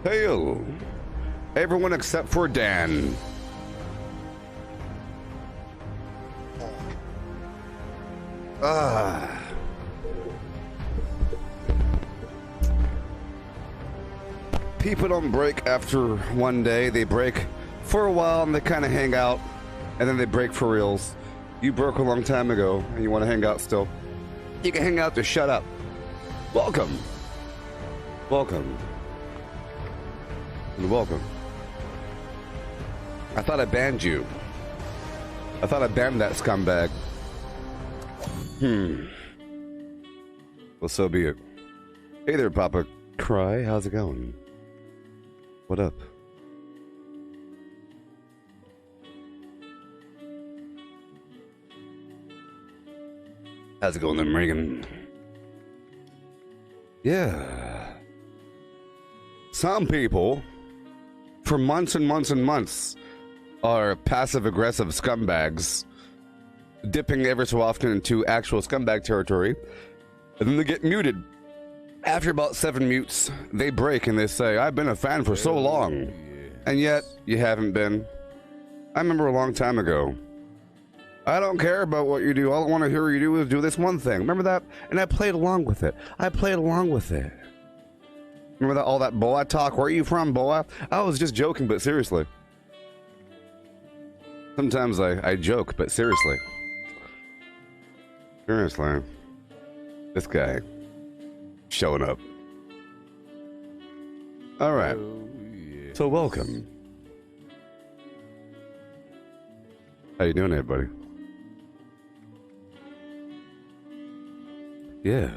Hail! Everyone except for Dan. People don't break after one day. They break for a while and they kind of hang out, and then they break for reals. You broke a long time ago and you want to hang out still. You can hang out to shut up. Welcome. Welcome. And welcome. I thought I banned you. I thought I banned that scumbag. Well, so be it. Hey there, Papa Cry. How's it going? What up? How's it going, then, Reagan? Yeah. Some people, for months and months and months, are passive-aggressive scumbags, dipping ever so often into actual scumbag territory, and then they get muted. After about 7 mutes, they break and they say, I've been a fan for so long. And yet, you haven't been. I remember a long time ago. I don't care about what you do. All I want to hear you do is do this one thing. Remember that? And I played along with it. Remember that all that boa talk? Where are you from, boa? I was just joking, but seriously. Sometimes I joke, but seriously. Seriously. This guy. Showing up. Alright. Oh, yes. So welcome. How you doing, everybody? Yeah.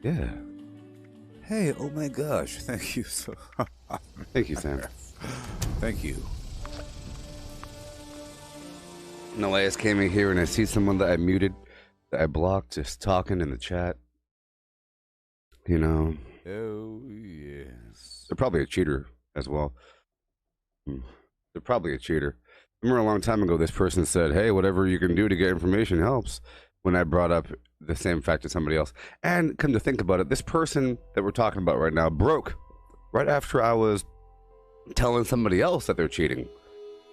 Yeah. Hey, oh my gosh, thank you so Thank you, Sam. Thank you. No, I just came in here and I see someone that I muted, that I blocked, just talking in the chat. You know. Oh, yes. They're probably a cheater as well. They're probably a cheater. I remember a long time ago, this person said, hey, whatever you can do to get information helps, when I brought up the same fact to somebody else. And come to think about it, this person that we're talking about right now broke right after I was telling somebody else that they're cheating.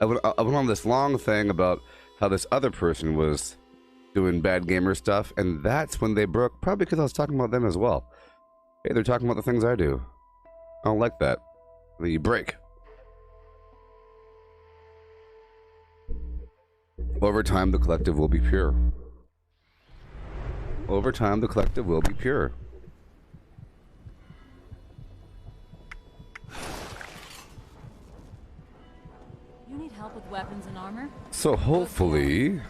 I went on this long thing about how this other person was doing bad gamer stuff, and that's when they broke, probably because I was talking about them as well. Hey, they're talking about the things I do. I don't like that. And then you break. Over time, the collective will be pure. Over time, the collective will be pure. You need help with weapons and armor? So hopefully...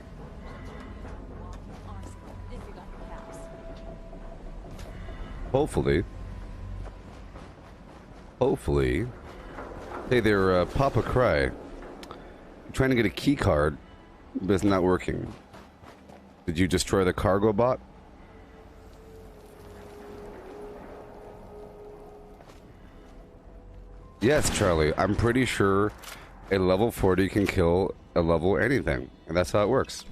Hopefully... Hey there, Papa Cry. I'm trying to get a key card, but it's not working. Did you destroy the cargo bot? Yes, Charlie. I'm pretty sure a level 40 can kill a level anything, and that's how it works.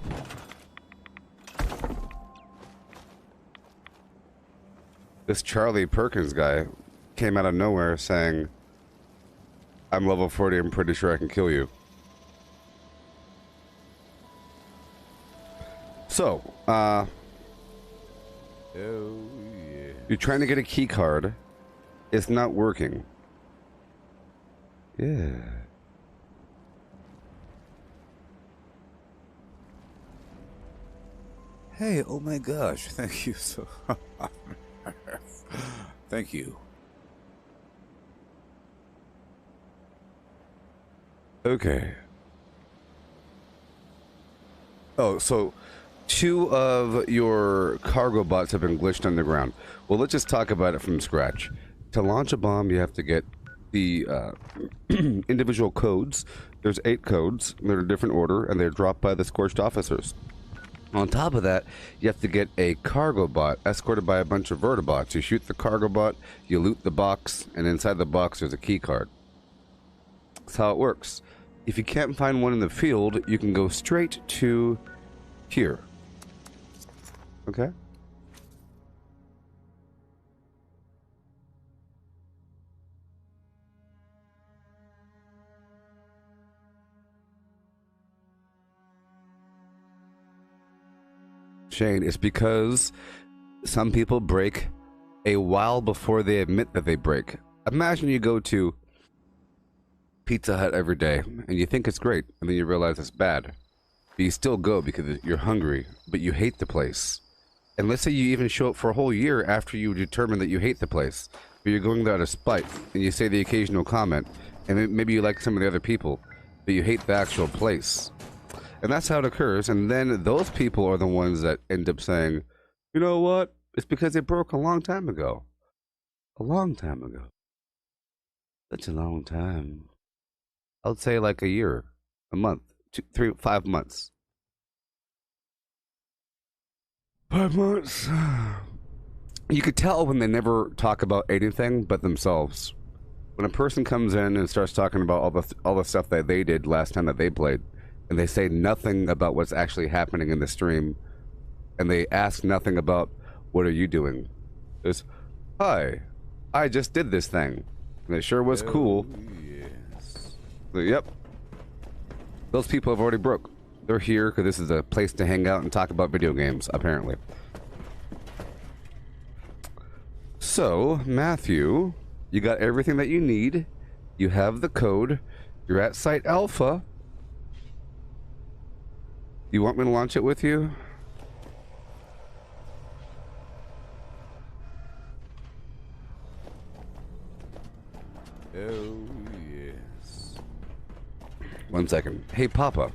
This Charlie Perkins guy came out of nowhere saying, I'm level 40, I'm pretty sure I can kill you. So, Oh, yeah. you're trying to get a key card. It's not working. Yeah. Hey, oh my gosh, thank you so Thank you. Okay. Oh, so 2 of your cargo bots have been glitched underground. Well, let's just talk about it from scratch. To launch a bomb, you have to get the individual codes. There's 8 codes. They're in a different order, and they're dropped by the Scorched officers. On top of that, you have to get a cargo bot escorted by a bunch of vertibots. You shoot the cargo bot, you loot the box, and inside the box there's a key card. That's how it works. If you can't find one in the field, you can go straight to here. Okay? chain is because some people break a while before they admit that they break. Imagine you go to Pizza Hut every day and you think it's great, and then you realize it's bad. But you still go because you're hungry, but you hate the place. And let's say you even show up for a whole year after you determine that you hate the place, but you're going there out of spite, and you say the occasional comment, and maybe you like some of the other people, but you hate the actual place. And that's how it occurs, and then those people are the ones that end up saying, you know what? It's because they broke a long time ago. A long time ago. Such a long time. I would say like a year, a month, 2, 3, 5 months. 5 months. You could tell when they never talk about anything but themselves. When a person comes in and starts talking about all the stuff that they did last time that they played, and they say nothing about what's actually happening in the stream, and they ask nothing about what are you doing. It's, hi, I just did this thing, and it sure was cool. Yes. Yep. Those people have already broke. They're here because this is a place to hang out and talk about video games, apparently. So, Matthew, you got everything that you need. You have the code. You're at Site Alpha. You want me to launch it with you? Oh, yes. 1 second. Hey, Papa.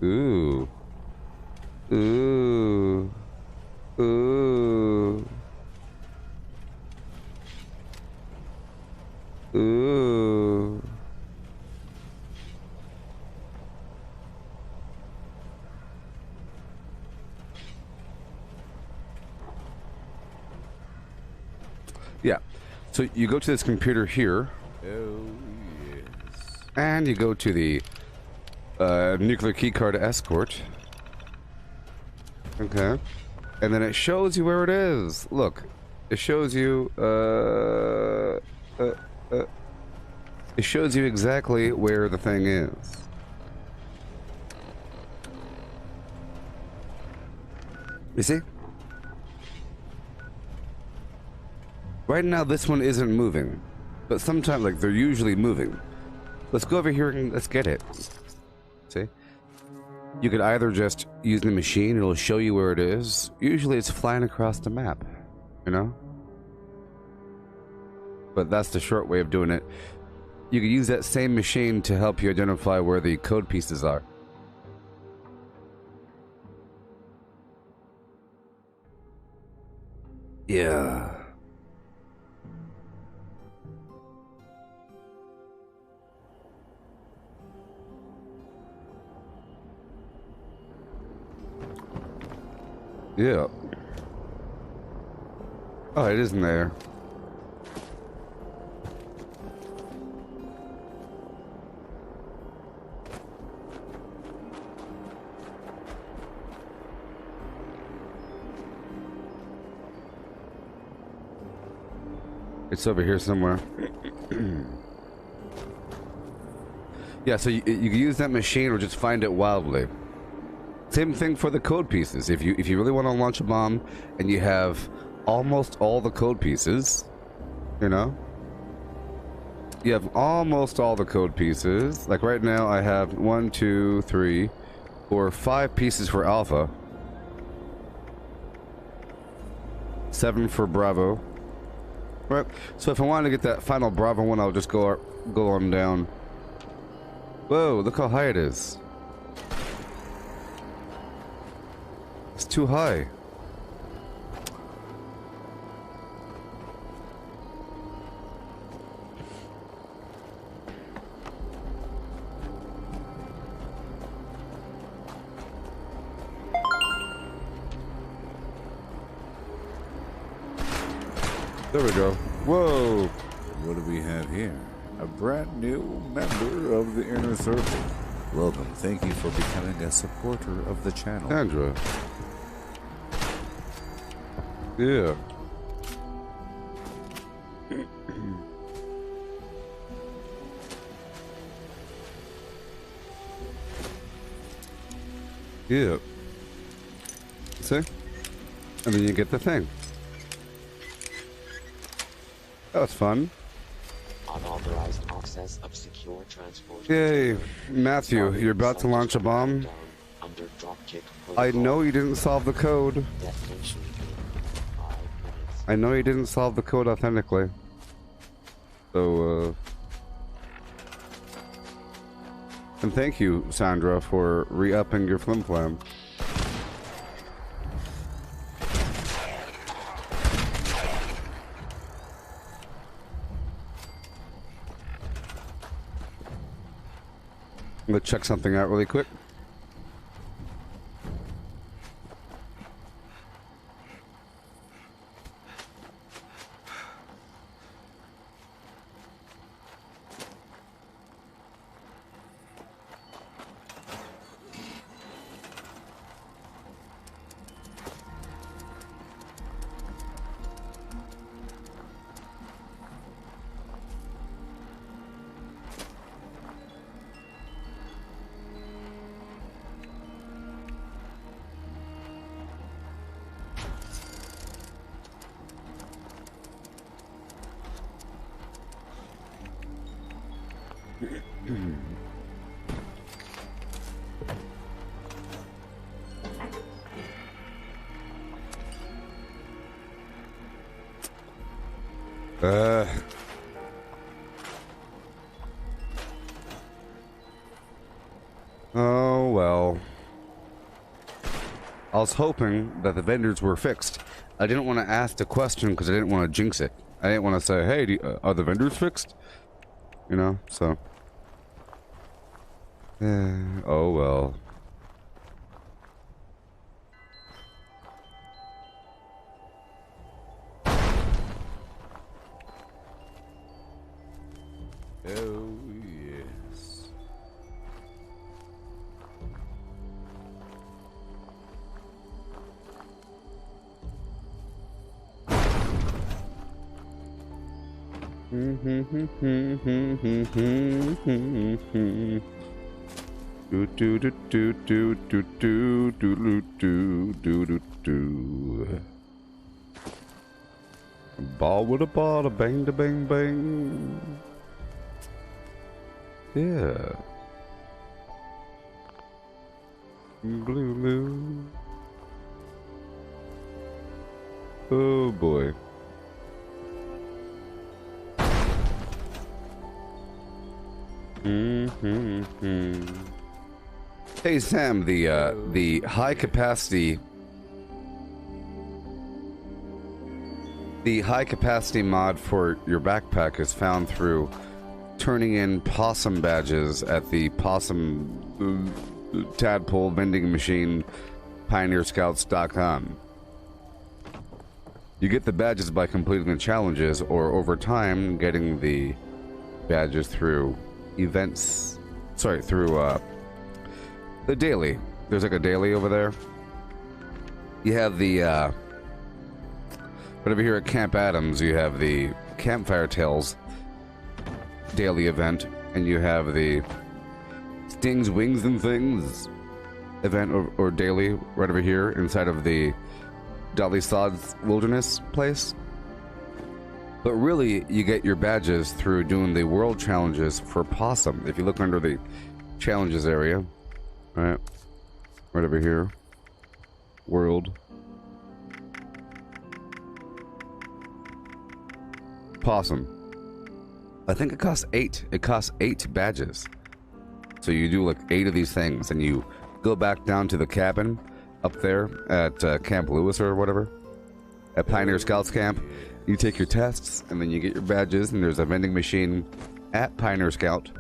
Ooh. Ooh. Ooh. Ooh. Yeah. So you go to this computer here. Oh, yes. And you go to the nuclear keycard escort. Okay. And then it shows you where it is. Look. It shows you, it shows you exactly where the thing is. You see? Right now, this one isn't moving. But sometimes, like, they're usually moving. Let's go over here and let's get it. See? You could either just use the machine, it'll show you where it is. Usually it's flying across the map, you know? But that's the short way of doing it. You could use that same machine to help you identify where the code pieces are. Yeah. Yeah. Oh, it isn't there. It's over here somewhere. Yeah, so you can use that machine or just find it wildly. Same thing for the code pieces. If you really want to launch a bomb and you have almost all the code pieces, you know? You have almost all the code pieces. Like right now I have 1, 2, 3, 4, 5 pieces for Alpha. 7 for Bravo. Right. So if I wanted to get that final Bravo one, I'll just go on down. Whoa, look how high it is. It's too high. There we go. Whoa. What do we have here? A brand new member of the Inner Circle. Welcome. Thank you for becoming a supporter of the channel. Andra. Yeah. Yeah. See? And then you get the thing. That was fun. Unauthorized access of secure transport. Yay. Matthew, you're about to launch a bomb? Under dropkick I know you didn't solve the code. Detonation in 5 minutes. I know you didn't solve the code authentically. So, and thank you, Sandra, for re-upping your flim-flam. I'm gonna check something out really quick. Oh well. I was hoping that the vendors were fixed. I didn't want to ask the question because I didn't want to jinx it. I didn't want to say, hey, are the vendors fixed? You know, so. Oh well. Oh, yes. Do do do do do do do do do do do do. Ball with a ball, a bang da bang bang. Yeah. Blue blue. Oh boy. Hey Sam, the high capacity mod for your backpack is found through turning in possum badges at the possum tadpole vending machine pioneerscouts.com. You get the badges by completing the challenges or over time getting the badges through events, through the daily. There's like a daily over there. You have the but over here at Camp Adams you have the Campfire Tales daily event, and you have the Stings, Wings, and Things event or daily right over here inside of the Dolly Sod's Wilderness place. But really, you get your badges through doing the world challenges for possum. If you look under the challenges area, right over here, world possum. I think it costs 8. It costs 8 badges. So you do like 8 of these things, and you go back down to the cabin up there at Camp Lewis or whatever, at Pioneer Scouts Camp. You take your tests, and then you get your badges, and there's a vending machine at Pioneer Scout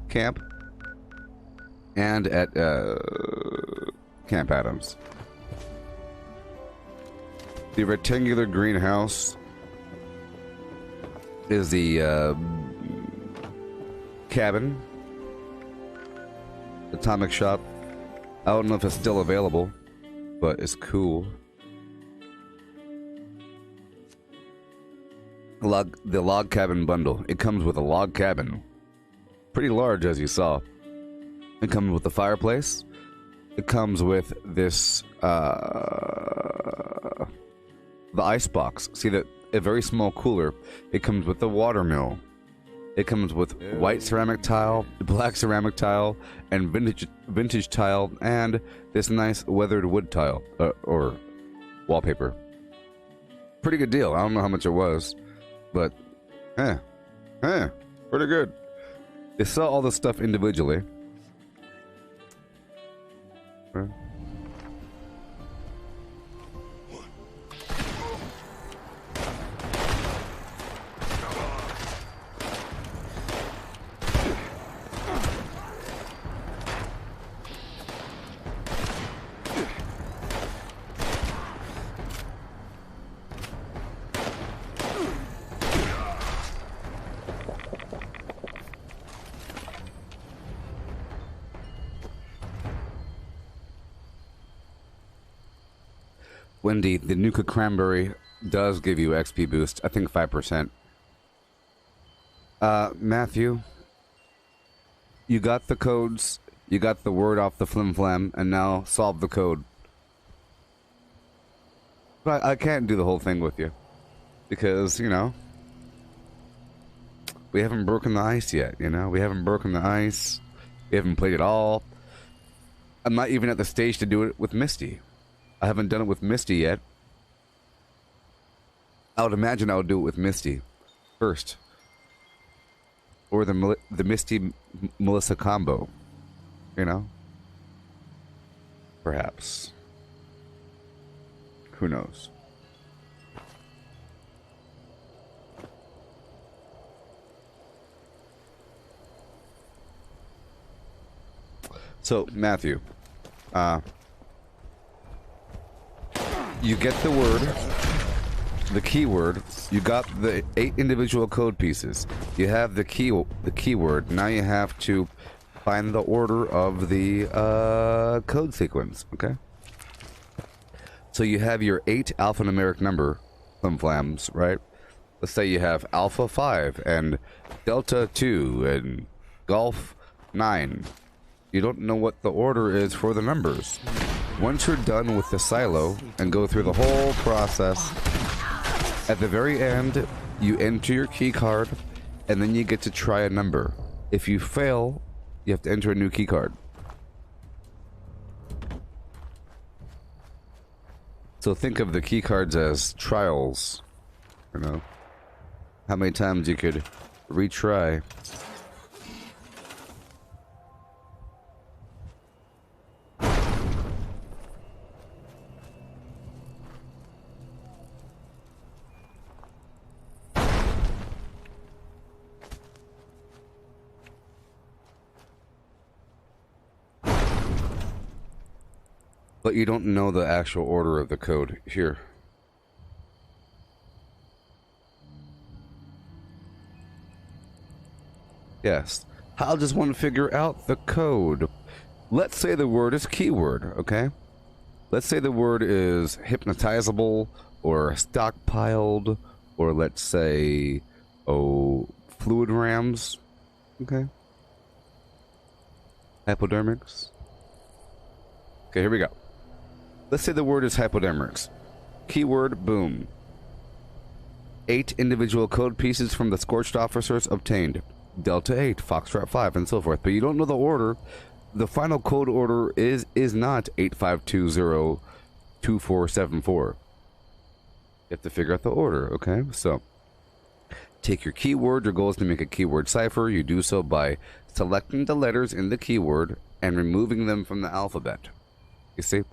Camp and at Camp Adams. The rectangular greenhouse is the cabin. Atomic shop. I don't know if it's still available, but it's cool. The log cabin bundle. It comes with a log cabin. Pretty large, as you saw. It comes with a fireplace. It comes with this the ice box. See that a very small cooler. It comes with the water mill. It comes with white ceramic tile, black ceramic tile, and vintage tile, and this nice weathered wood tile or wallpaper. Pretty good deal. I don't know how much it was, but pretty good. They sell all the stuff individually. Wendy, the Nuka Cranberry does give you XP boost. I think 5%. Matthew, you got the codes, you got the word off the flim flam, and now solve the code. But I can't do the whole thing with you. Because, you know, we haven't broken the ice yet, you know? We haven't broken the ice. We haven't played it all. I'm not even at the stage to do it with Misty. I haven't done it with Misty yet. I would imagine I would do it with Misty first. Or the Misty-Melissa combo. You know? Perhaps. Who knows? So, Matthew. You get the word, the keyword. You got the 8 individual code pieces. You have the keyword. Now you have to find the order of the code sequence. Okay. So you have your 8 alphanumeric number flim-flams, right? Let's say you have Alpha 5 and Delta 2 and Golf 9. You don't know what the order is for the numbers. Once you're done with the silo and go through the whole process, at the very end, you enter your key card, and then you get to try a number. If you fail, you have to enter a new key card. So think of the key cards as trials, you know? How many times you could retry. But you don't know the actual order of the code here. Yes. I'll just want to figure out the code. Let's say the word is keyword, okay? Let's say the word is hypnotizable or stockpiled, or let's say, fluid rams, okay? Hypodermics. Okay, here we go. Let's say the word is hypodermics. Keyword, boom. 8 individual code pieces from the Scorched Officers obtained. Delta 8, Foxtrot 5, and so forth. But you don't know the order. The final code order is not 85202474. You have to figure out the order, okay? So, take your keyword. Your goal is to make a keyword cipher. You do so by selecting the letters in the keyword and removing them from the alphabet. You see?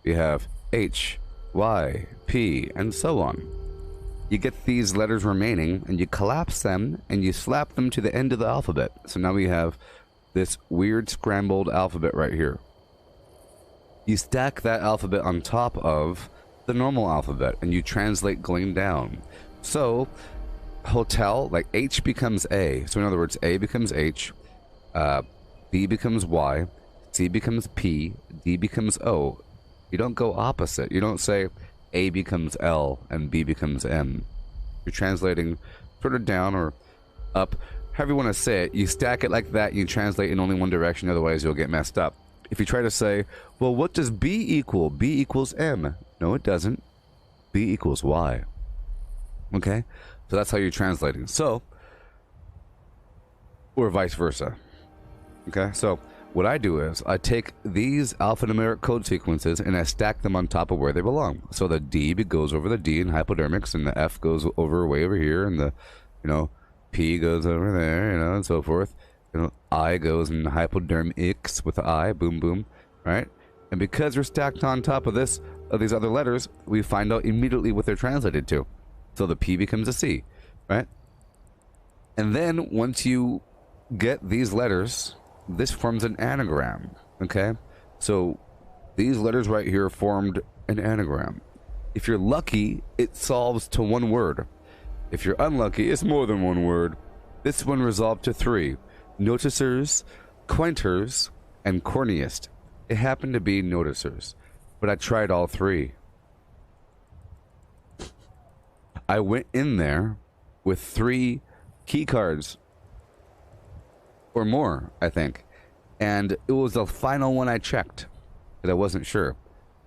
You have H, Y, P, and so on. You get these letters remaining, and you collapse them, and you slap them to the end of the alphabet. So now we have this weird scrambled alphabet right here. You stack that alphabet on top of the normal alphabet, and you translate going down. So, hotel, like H becomes A. So in other words, A becomes H, B becomes Y, C becomes P, D becomes O. You don't go opposite. You don't say A becomes L and B becomes M. You're translating sort of down or up, however you want to say it. You stack it like that, you translate in only one direction, otherwise you'll get messed up. If you try to say, well, what does B equal? B equals M. No, it doesn't. B equals Y. Okay? So that's how you're translating. So, or vice versa. Okay? So, what I do is I take these alphanumeric code sequences and I stack them on top of where they belong. So the D goes over the D in hypodermics, and the F goes over way over here, and the, P goes over there, and so forth. I goes in hypodermics with the I, boom, boom, right? And because they're stacked on top of these other letters, we find out immediately what they're translated to. So the P becomes a C, right? And then once you get these letters, this forms an anagram, okay? So these letters right here formed an anagram. If you're lucky, it solves to one word. If you're unlucky, it's more than one word. This one resolved to 3. Noticers, quainters, and corniest. It happened to be noticers, but I tried all 3. I went in there with 3 key cards or more, I think, and it was the final one I checked because I wasn't sure.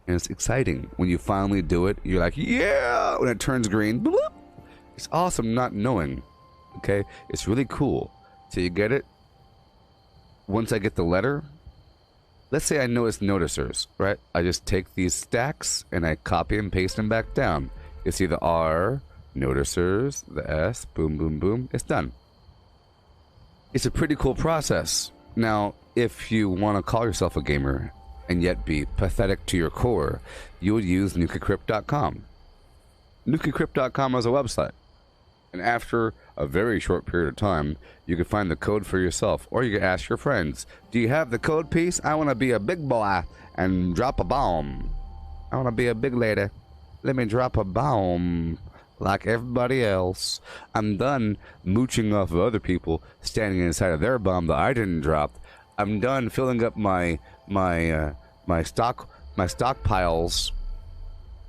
And it's exciting when you finally do it. You're like, yeah, when it turns green. Bloop. It's awesome not knowing. Okay, it's really cool. So you get it. Once I get the letter, let's say I know it's noticers, right? I just take these stacks and I copy and paste them back down. You see the R, noticers, the S, boom, boom, boom. It's done. It's a pretty cool process. Now, if you want to call yourself a gamer and yet be pathetic to your core, you would use nukecrypt.com. Nukecrypt.com is a website. And after a very short period of time, you can find the code for yourself. Or you can ask your friends, do you have the code piece? I want to be a big boy and drop a bomb. I want to be a big lady. Let me drop a bomb. Like everybody else, I'm done mooching off of other people standing inside of their bomb that I didn't drop. I'm done filling up my stockpiles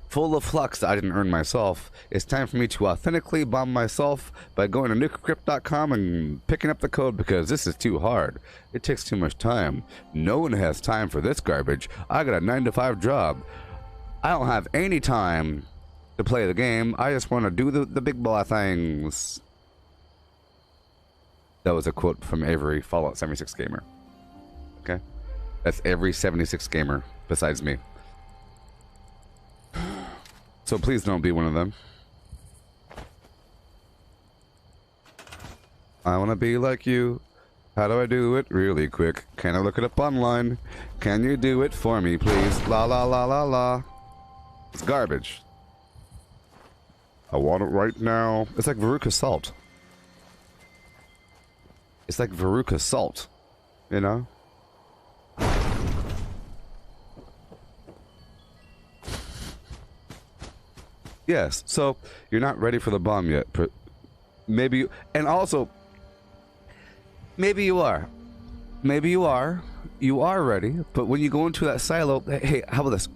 full of flux that I didn't earn myself. It's time for me to authentically bomb myself by going to nukecrypt.com and picking up the code, because this is too hard. It takes too much time. No one has time for this garbage. I got a 9-to-5 job. I don't have any time to play the game. I just want to do the big boy things. That was a quote from every Fallout 76 gamer. Okay? That's every 76 gamer besides me. So please don't be one of them. I want to be like you. How do I do it? Really quick. Can I look it up online? Can you do it for me, please? La la la la la. It's garbage. I want it right now. It's like Veruca Salt. It's like Veruca Salt. You know? Yes, so you're not ready for the bomb yet. Maybe you, and also, maybe you are. Maybe you are. You are ready, but when you go into that silo, hey, how about this?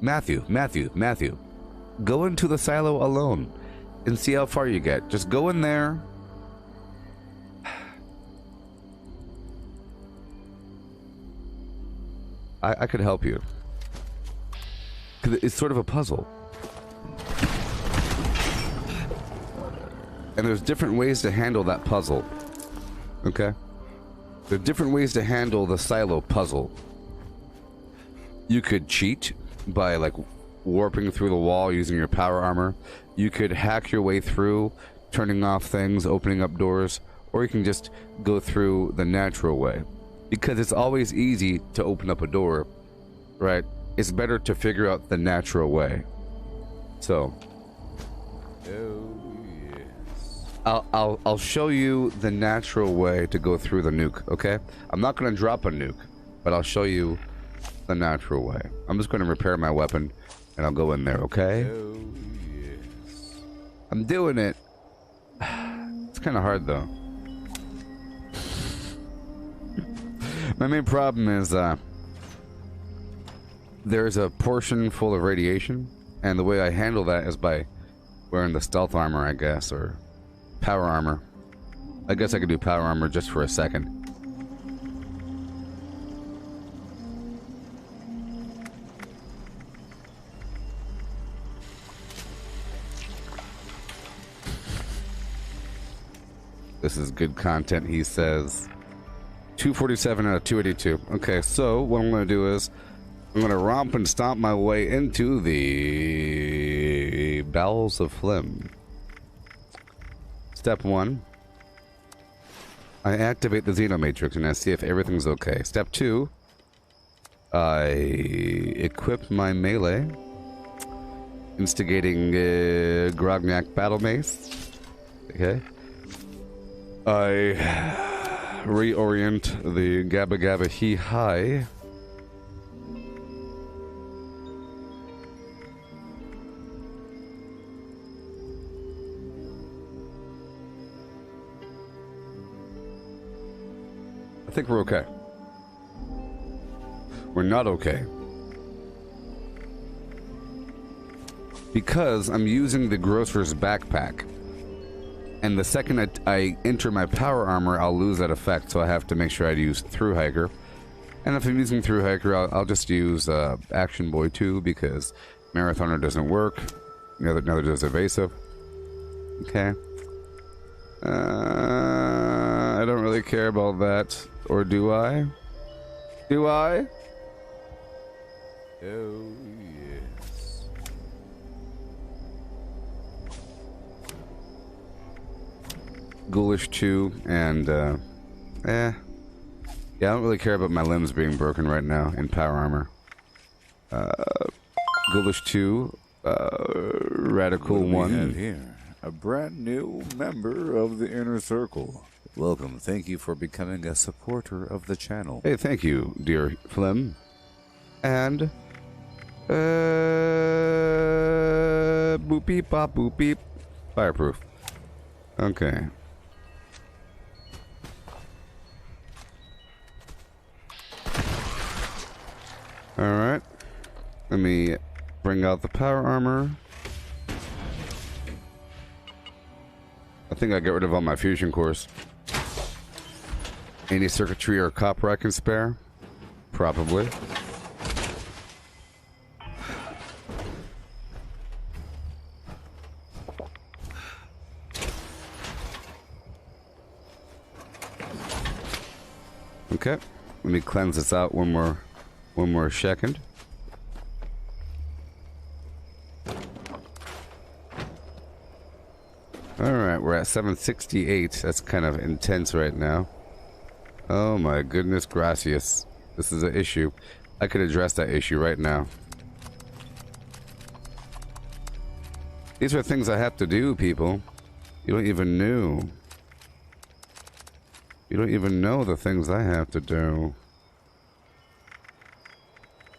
Matthew. Go into the silo alone and see how far you get. Just go in there. I could help you. 'Cause it's sort of a puzzle. And there's different ways to handle that puzzle. Okay? There are different ways to handle the silo puzzle. You could cheat by, like, warping through the wall using your power armor. You could hack your way through, turning off things, opening up doors, or you can just go through the natural way. Because it's always easy to open up a door, right? It's better to figure out the natural way. So, I'll show you the natural way to go through the nuke, okay? I'm not going to drop a nuke, but I'll show you the natural way. I'm just going to repair my weapon, and I'll go in there, okay? I'm doing it. It's kind of hard, though. My main problem is there's a portion full of radiation, and the way I handle that is by wearing the stealth armor, I guess, or power armor. I guess I could do power armor just for a second. This is good content, he says. 247 out of 282. Okay, so what I'm going to do is I'm going to romp and stomp my way into the bowels of phlegm. Step 1. I activate the Xenomatrix and I see if everything's okay. Step 2. I equip my melee, instigating Grognak Battle Mace. Okay. I reorient the Gabba Gabba He Hi. I think we're okay. We're not okay. Because I'm using the Grocer's Backpack. And the second I enter my power armor, I'll lose that effect, so I have to make sure I use Through Hiker. And if I'm using Through Hiker, I'll just use Action Boy 2, because Marathoner doesn't work. Neither does Evasive. Okay. I don't really care about that. Or do I? Do I? Oh, yes. Ghoulish 2 and yeah, I don't really care about my limbs being broken right now in power armor. Ghoulish 2, Radical What do we 1. have here? A brand new member of the Inner Circle. Welcome. Thank you for becoming a supporter of the channel. Hey, thank you, dear Phlegm. And boop beep bop boop beep. Fireproof. Okay. Alright. Let me bring out the power armor. I think I get rid of all my fusion cores. Any circuitry or copper I can spare? Probably. Okay. Let me cleanse this out one more second. Alright, we're at 768. That's kind of intense right now. Oh my goodness gracious. This is an issue. I could address that issue right now. These are things I have to do, people. You don't even know. You don't even know the things I have to do.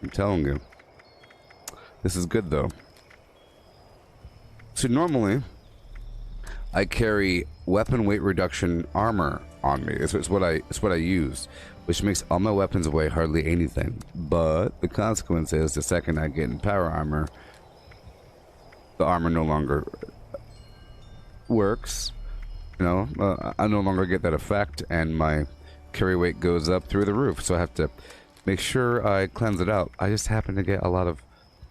I'm telling you. This is good though. So normally, I carry weapon weight reduction armor on me. It's what I use, which makes all my weapons weigh hardly anything. But the consequence is, the second I get in power armor, the armor no longer works. You know, I no longer get that effect, and my carry weight goes up through the roof. So I have to make sure I cleanse it out. I just happen to get a lot of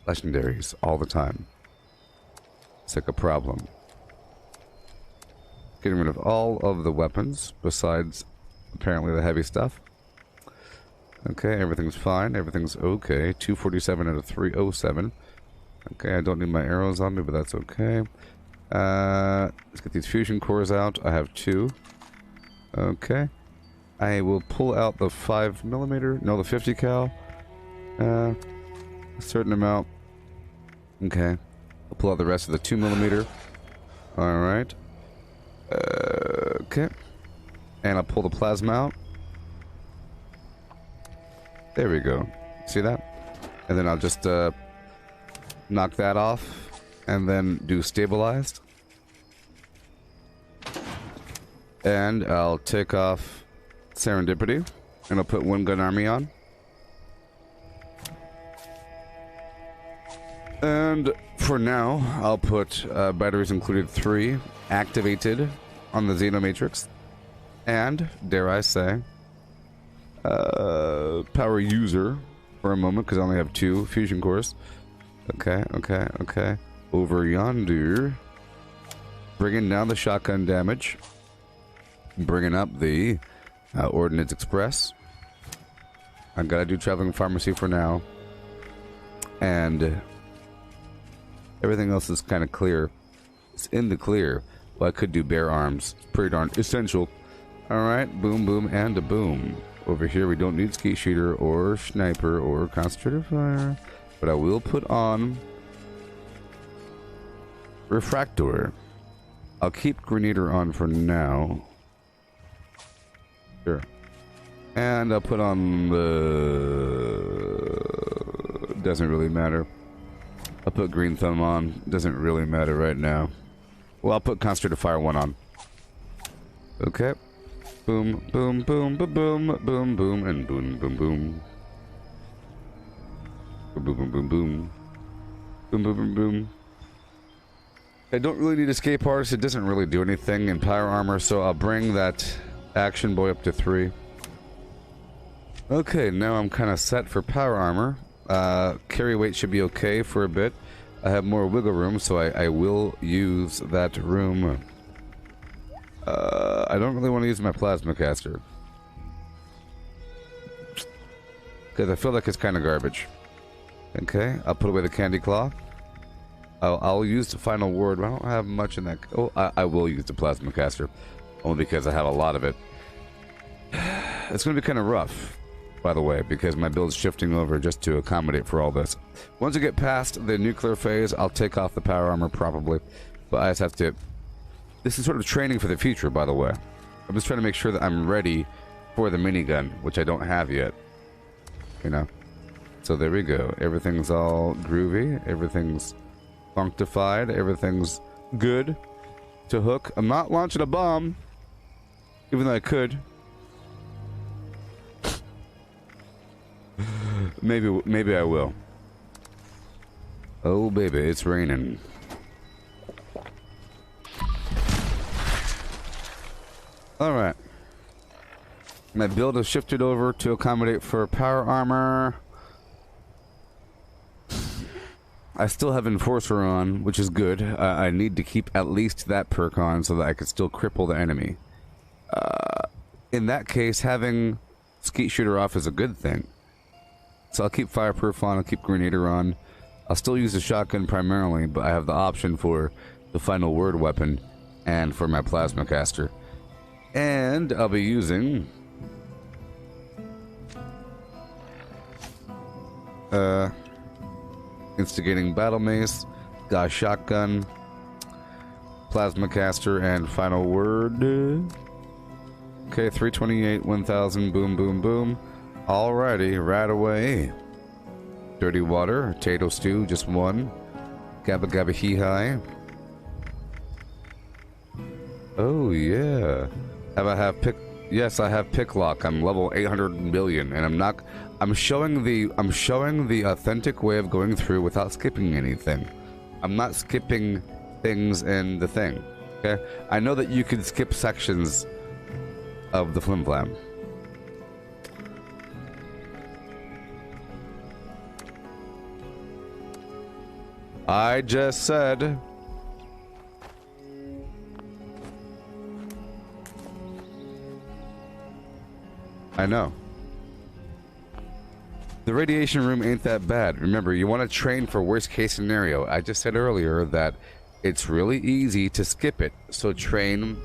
legendaries all the time. It's like a problem. Getting rid of all of the weapons, besides apparently the heavy stuff. Okay, everything's fine. Everything's okay. 247 out of 307. Okay, I don't need my arrows on me, but that's okay. Let's get these fusion cores out. I have 2. Okay. I will pull out the 5mm. No, the 50 cal. A certain amount. Okay. I'll pull out the rest of the 2mm. Alright. Okay. And I'll pull the plasma out. There we go. See that? And then I'll just knock that off. And then do stabilized. And I'll take off Serendipity. And I'll put One Gun Army on. And for now, I'll put batteries included 3 activated on the Xenomatrix. And, dare I say, power user for a moment, because I only have 2 fusion cores. Okay, okay, okay. Over yonder. Bringing down the shotgun damage. bringing up the Ordnance Express. I gotta do traveling pharmacy for now. And everything else is kind of clear. It's in the clear. Well, I could do bear arms. It's pretty darn essential. Alright, boom, boom, and a boom. Over here, we don't need skeet shooter or sniper or concentrated fire. But I will put on refractor. I'll keep grenadier on for now. Sure. And I'll put on the... Doesn't really matter. I'll put green thumb on. Doesn't really matter right now. Well, I'll put concentrated fire 1 on. Okay. Boom, boom, boom, boom, boom, boom, boom, and boom, boom, boom. Boom, boom, boom, boom, boom. Boom, boom, boom, boom. I don't really need escape artist. It doesn't really do anything in power armor, so I'll bring that action boy up to 3. Okay, now I'm kind of set for power armor. Carry weight should be okay for a bit. I have more wiggle room, so I will use that room. I don't really want to use my plasma caster, because I feel like it's kind of garbage. Okay, I'll put away the candy claw. I'll use the final word. I don't have much in that. Oh, I will use the plasma caster, only because I have a lot of it. It's going to be kind of rough, by the way, because my build's shifting over just to accommodate for all this. Once I get past the nuclear phase, I'll take off the power armor probably, but I just have to... This is sort of training for the future, by the way. I'm just trying to make sure that I'm ready for the minigun, which I don't have yet. You know? So there we go. Everything's all groovy. Everything's functified. Everything's good to hook. I'm not launching a bomb, even though I could. Maybe I will. Oh baby, it's raining. Alright. My build has shifted over to accommodate for power armor. I still have Enforcer on, which is good. I need to keep at least that perk on so that I can still cripple the enemy. In that case, having Skeet Shooter off is a good thing. So I'll keep Fireproof on, I'll keep Grenadier on. I'll still use the shotgun primarily, but I have the option for the final word weapon and for my plasma caster. And I'll be using... Instigating Battle Mace, got shotgun, plasma caster, and final word. Okay, 328, 1000, boom, boom, boom. Alrighty, right away. Dirty water, potato stew, just 1. Gabba gabba hee hi. Oh yeah. Yes, I have pick lock. I'm level 800 billion, and I'm showing the authentic way of going through without skipping anything. I'm not skipping things in the thing. Okay? I know that you can skip sections of the flim flam. I just said... I know. The radiation room ain't that bad. Remember, you want to train for worst case scenario. I just said earlier that it's really easy to skip it. So train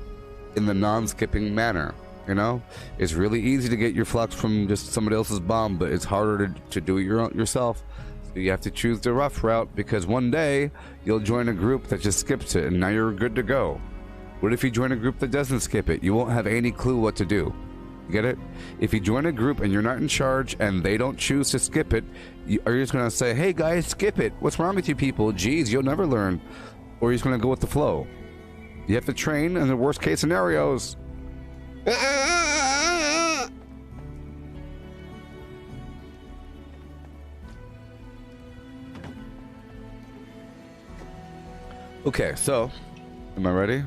in the non-skipping manner, you know? It's really easy to get your flux from just somebody else's bomb, but it's harder to do it yourself. So you have to choose the rough route, because one day you'll join a group that just skips it and now you're good to go. What if you join a group that doesn't skip it? You won't have any clue what to do. Get it? If you join a group and you're not in charge and they don't choose to skip it, are you just going to say, hey guys, skip it? What's wrong with you people? Geez, you'll never learn. Or you're just going to go with the flow. You have to train in the worst case scenarios. Okay, so, am I ready?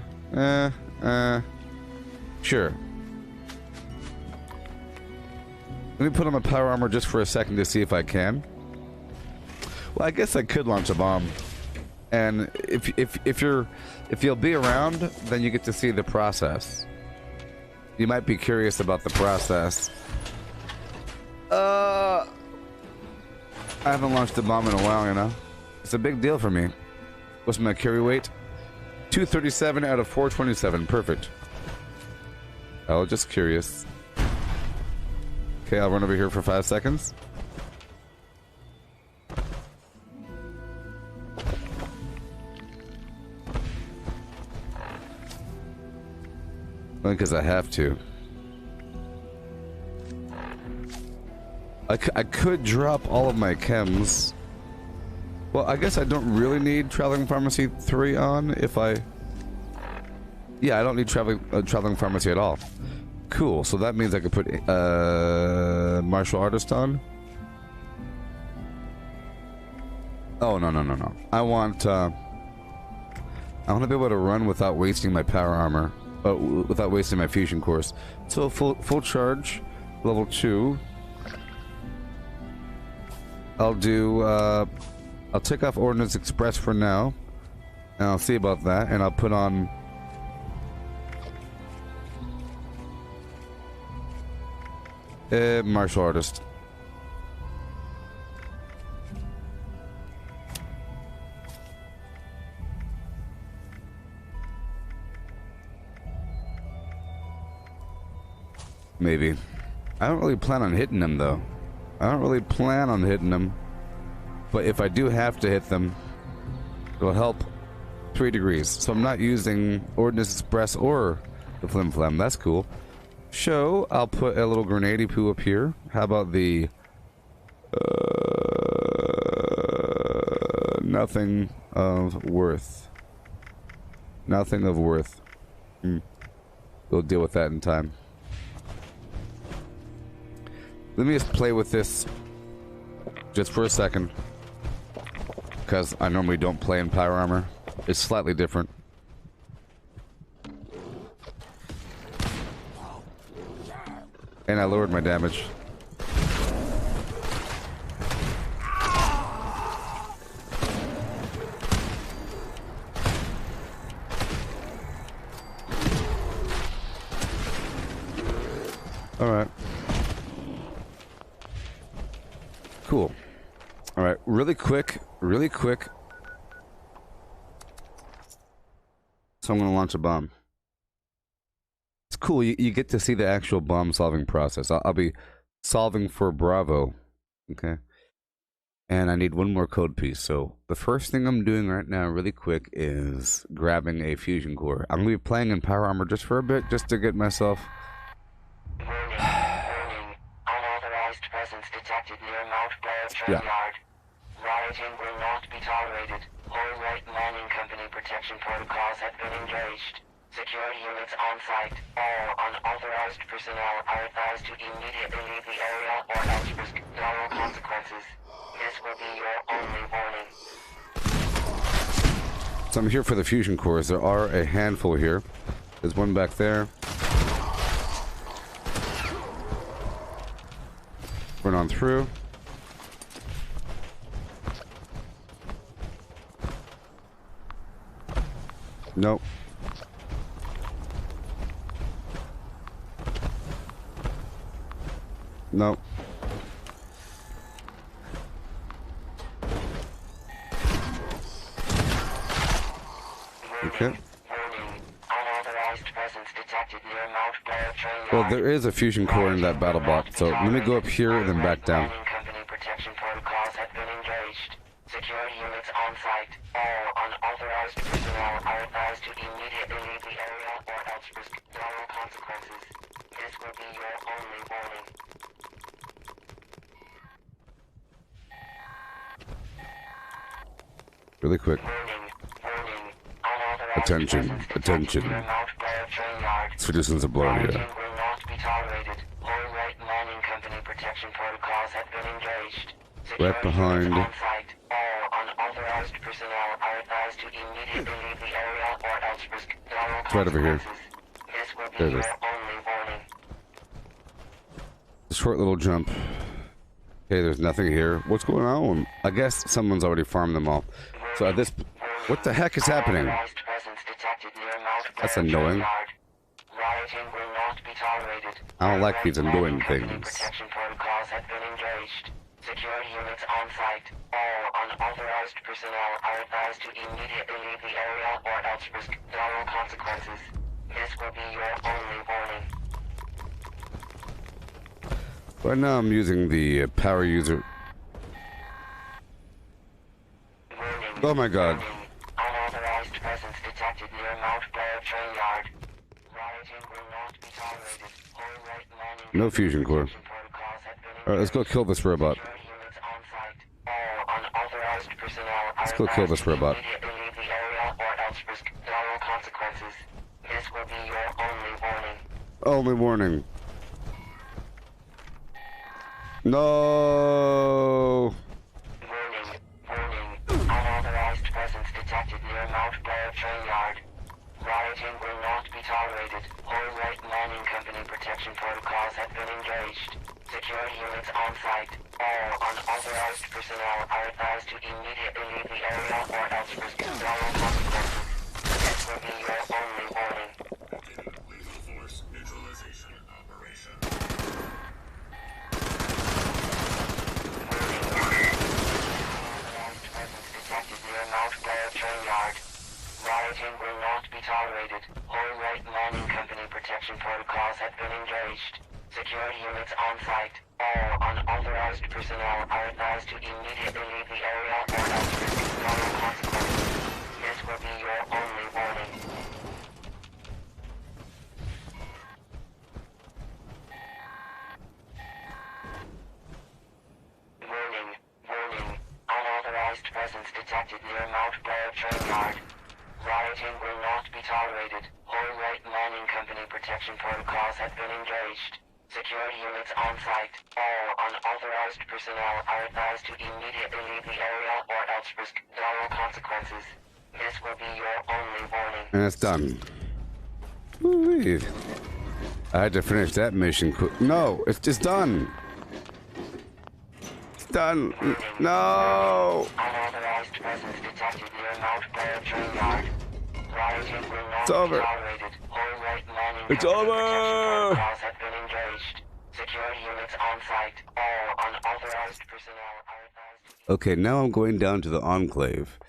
Sure. Let me put on my power armor just for a second to see if I can. Well, I guess I could launch a bomb, and if you'll be around, then you get to see the process. You might be curious about the process. I haven't launched a bomb in a while, you know? It's a big deal for me. What's my carry weight? 237 out of 427. Perfect. I was just curious. Okay, I'll run over here for 5 seconds. Only because I have to. I could drop all of my chems. Well, I guess I don't really need Traveling Pharmacy 3 on if I... Yeah, I don't need Traveling Pharmacy at all. Cool, so that means I could put Martial Artist on. Oh, no. I want to be able to run without wasting my power armor. Without wasting my fusion course. So full charge, level 2. I'll do, I'll take off Ordnance Express for now, and I'll see about that, and I'll put on... Martial Artist. Maybe. I don't really plan on hitting them, though. I don't really plan on hitting them, but if I do have to hit them, it'll help 3 degrees. So I'm not using Ordnance Express or the Flim Flam. That's cool. Show, I'll put a little grenade poo up here. How about the nothing of worth? Nothing of worth. We'll deal with that in time. Let me just play with this just for a second, because I normally don't play in power armor. It's slightly different. And I lowered my damage. All right. Cool. All right, really quick. So I'm going to launch a bomb. It's cool. You get to see the actual bomb solving process. I'll be solving for Bravo. Okay. And I need one more code piece. So the first thing I'm doing right now, really quick, is grabbing a fusion core. I'm going to be playing in power armor just for a bit, just to get myself... Unauthorized presence detected near Mount Blair train Yeah. yard. Rioting will not be tolerated. Whole White Mining Company protection protocols have been engaged. Security units on site. All unauthorized personnel are advised to immediately leave the area or else risk dire consequences. This will be your only warning. So I'm here for the fusion cores. There are a handful here. There's one back there. Run on through. Nope. Nope. Okay. Well, there is a fusion core in that battle bot, so let me go up here and then back down. Company protection protocols have been engaged. Security units on site. All unauthorized personnel are advised to immediately leave the area or else risk dire consequences. This will be your only warning. Really quick. Warning. Unauthorized Attention, presence attention. detected near Mount Blair train yard. Citizens of Bloria. Rioting will not be tolerated. Whole White Mining Company protection protocols have been engaged. Right behind. Security units on site. All unauthorized personnel are advised to immediately leave the area or else risk dire It's right over here. consequences. This will be There it your is. only warning. A short little jump. Okay, there's nothing here. What's going on? I guess someone's already farmed them all. So at this... What the heck is happening? Unauthorized presence detected near Mount That's Blair train annoying. yard. Rioting will not be tolerated. I don't like these annoying Company things. protection protocols have been engaged. Security units on site. All unauthorized personnel are advised to immediately leave the area or else risk dire consequences. This will be your only warning. Right now I'm using the power user. Warning. Oh my god. Warning. Unauthorized presence detected near Mount Blair train yard. Rioting will not be tolerated. All right mining No fusion core. protection protocols have been Alright, let's go kill this robot. Security units on site. All unauthorized personnel are Let's go kill this advised to robot. immediately leave the area or else risk dire consequences. This will be your only warning. Only warning. No. Warning. Warning. Unauthorized presence detected near Mount Blair train yard. Rioting will not be tolerated. All right mining company protection protocols have been engaged. Security units on site. All unauthorized personnel are advised to immediately leave the area or else risk dire consequences. This will be your only warning. Lethal force neutralization operation. Unauthorized presence detected near Mount Blair train yard. Rioting will not be tolerated. All right mining company protection protocols have been engaged. Security units on site. All unauthorized personnel are advised to immediately leave the area or else risk dire consequences. This will be your only warning. Warning. Warning. Unauthorized presence detected near Mount Blair train yard. Rioting will not be tolerated. All right mining company protection protocols have been engaged. Security units on site. All unauthorized personnel are advised to immediately leave the area or else risk dire consequences. This will be your only warning. And it's done. Woo-wee. I had to finish that mission quick. No, it's just done. It's done. No. Unauthorized presence detected near Mount Blair train yard. Rioting will not It's over. be tolerated. All right mining It's company over. protection protocols have been engaged. Security units on site. All unauthorized personnel are advised to Okay, now I'm going down to the Enclave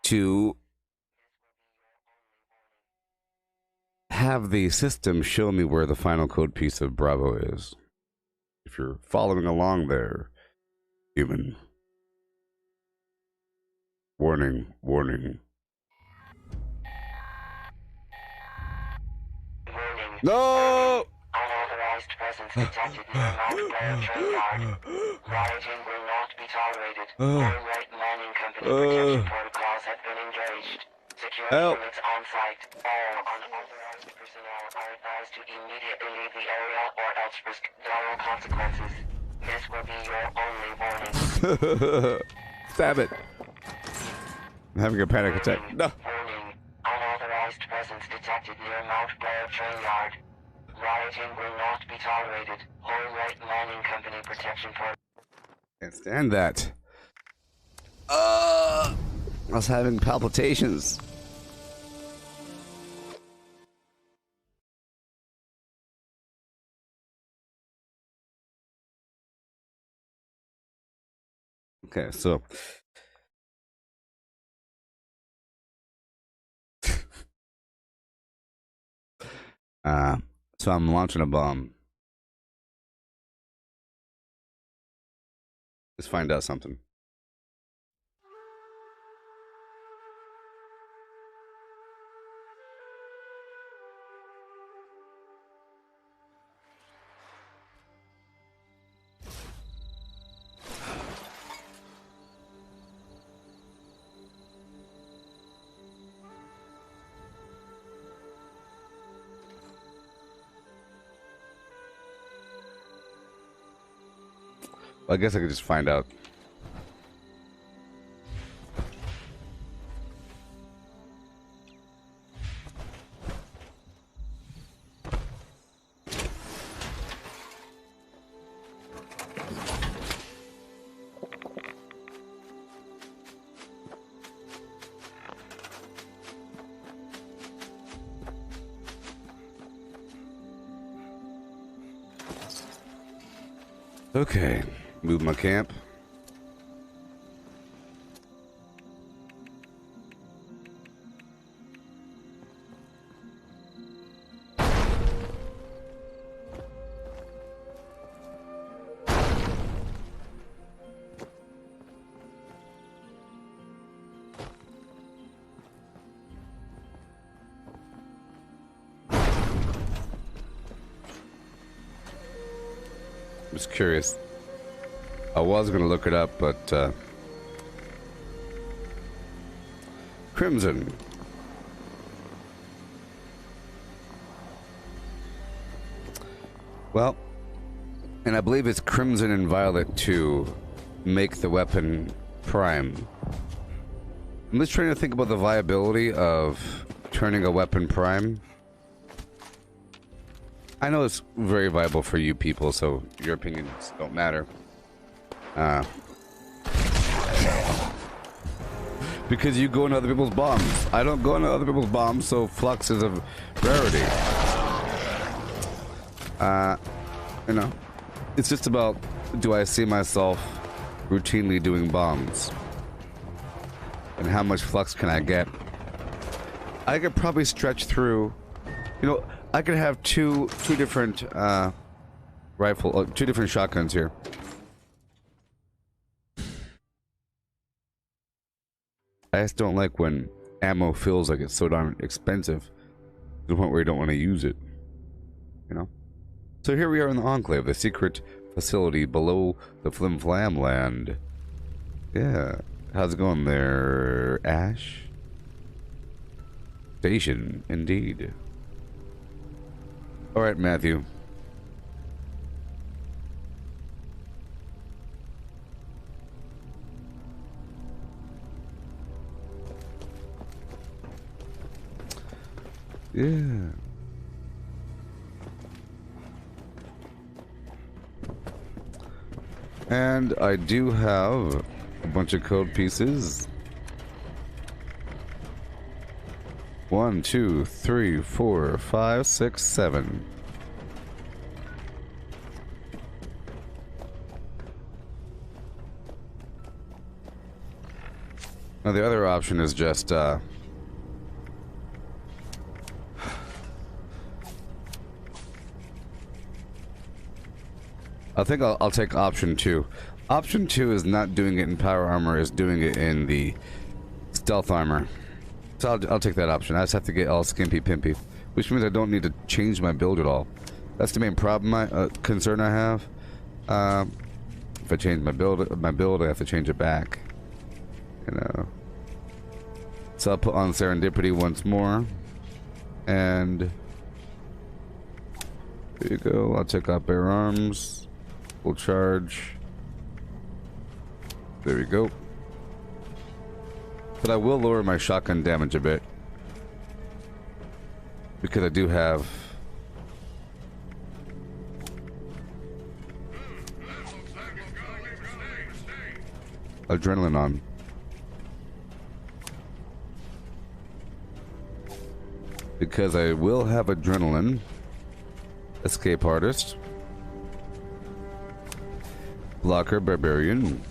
to have the system show me where the final code piece of Bravo is. If you're following along there, human. Warning, warning. warning. No! Unauthorized presence detected near Mount Blair train yard. Rioting will not be tolerated. All right mining company protection protocols have been engaged. Security Help. units on site. All unauthorized personnel are advised to immediately leave the area or else risk dire consequences. This will be your only warning. Stab it. I'm having a panic attack. No. Warning. Unauthorized presence detected near Mount Blair train yard. Rioting will not be tolerated. All right mining company protection protocols. Can't stand that. I was having palpitations. Okay, so so I'm launching a bomb. Let's find out something. Well, I guess I could just find out. Okay, move my camp. Just curious. I was gonna look it up, but Crimson. Well, and I believe it's Crimson and Violet to make the weapon prime. I'm just trying to think about the viability of turning a weapon prime. I know it's very viable for you people, so your opinions don't matter. Because you go into other people's bombs. I don't go into other people's bombs, so flux is a rarity. You know, it's just about, do I see myself routinely doing bombs? And how much flux can I get? I could probably stretch through, you know, I could have two different two different shotguns here. I just don't like when ammo feels like it's so darn expensive to the point where you don't want to use it. You know? So here we are in the Enclave, the secret facility below the Flim Flam land. Yeah. How's it going there, Ash? Station, indeed. Alright, Matthew. Yeah. And I do have a bunch of code pieces. 1, 2, 3, 4, 5, 6, 7. Now the other option is just I think I'll take option 2. Option 2 is not doing it in power armor, is doing it in the stealth armor. So I'll take that option. I just have to get all skimpy pimpy, which means I don't need to change my build at all. That's the main problem, concern I have. If I change my build, I have to change it back. You know. So I'll put on Serendipity once more, and there you go. I'll take out bare arms. Full charge. There we go. But I will lower my shotgun damage a bit, because I do have adrenaline on. Because I will have adrenaline. Escape artist. Blocker barbarian.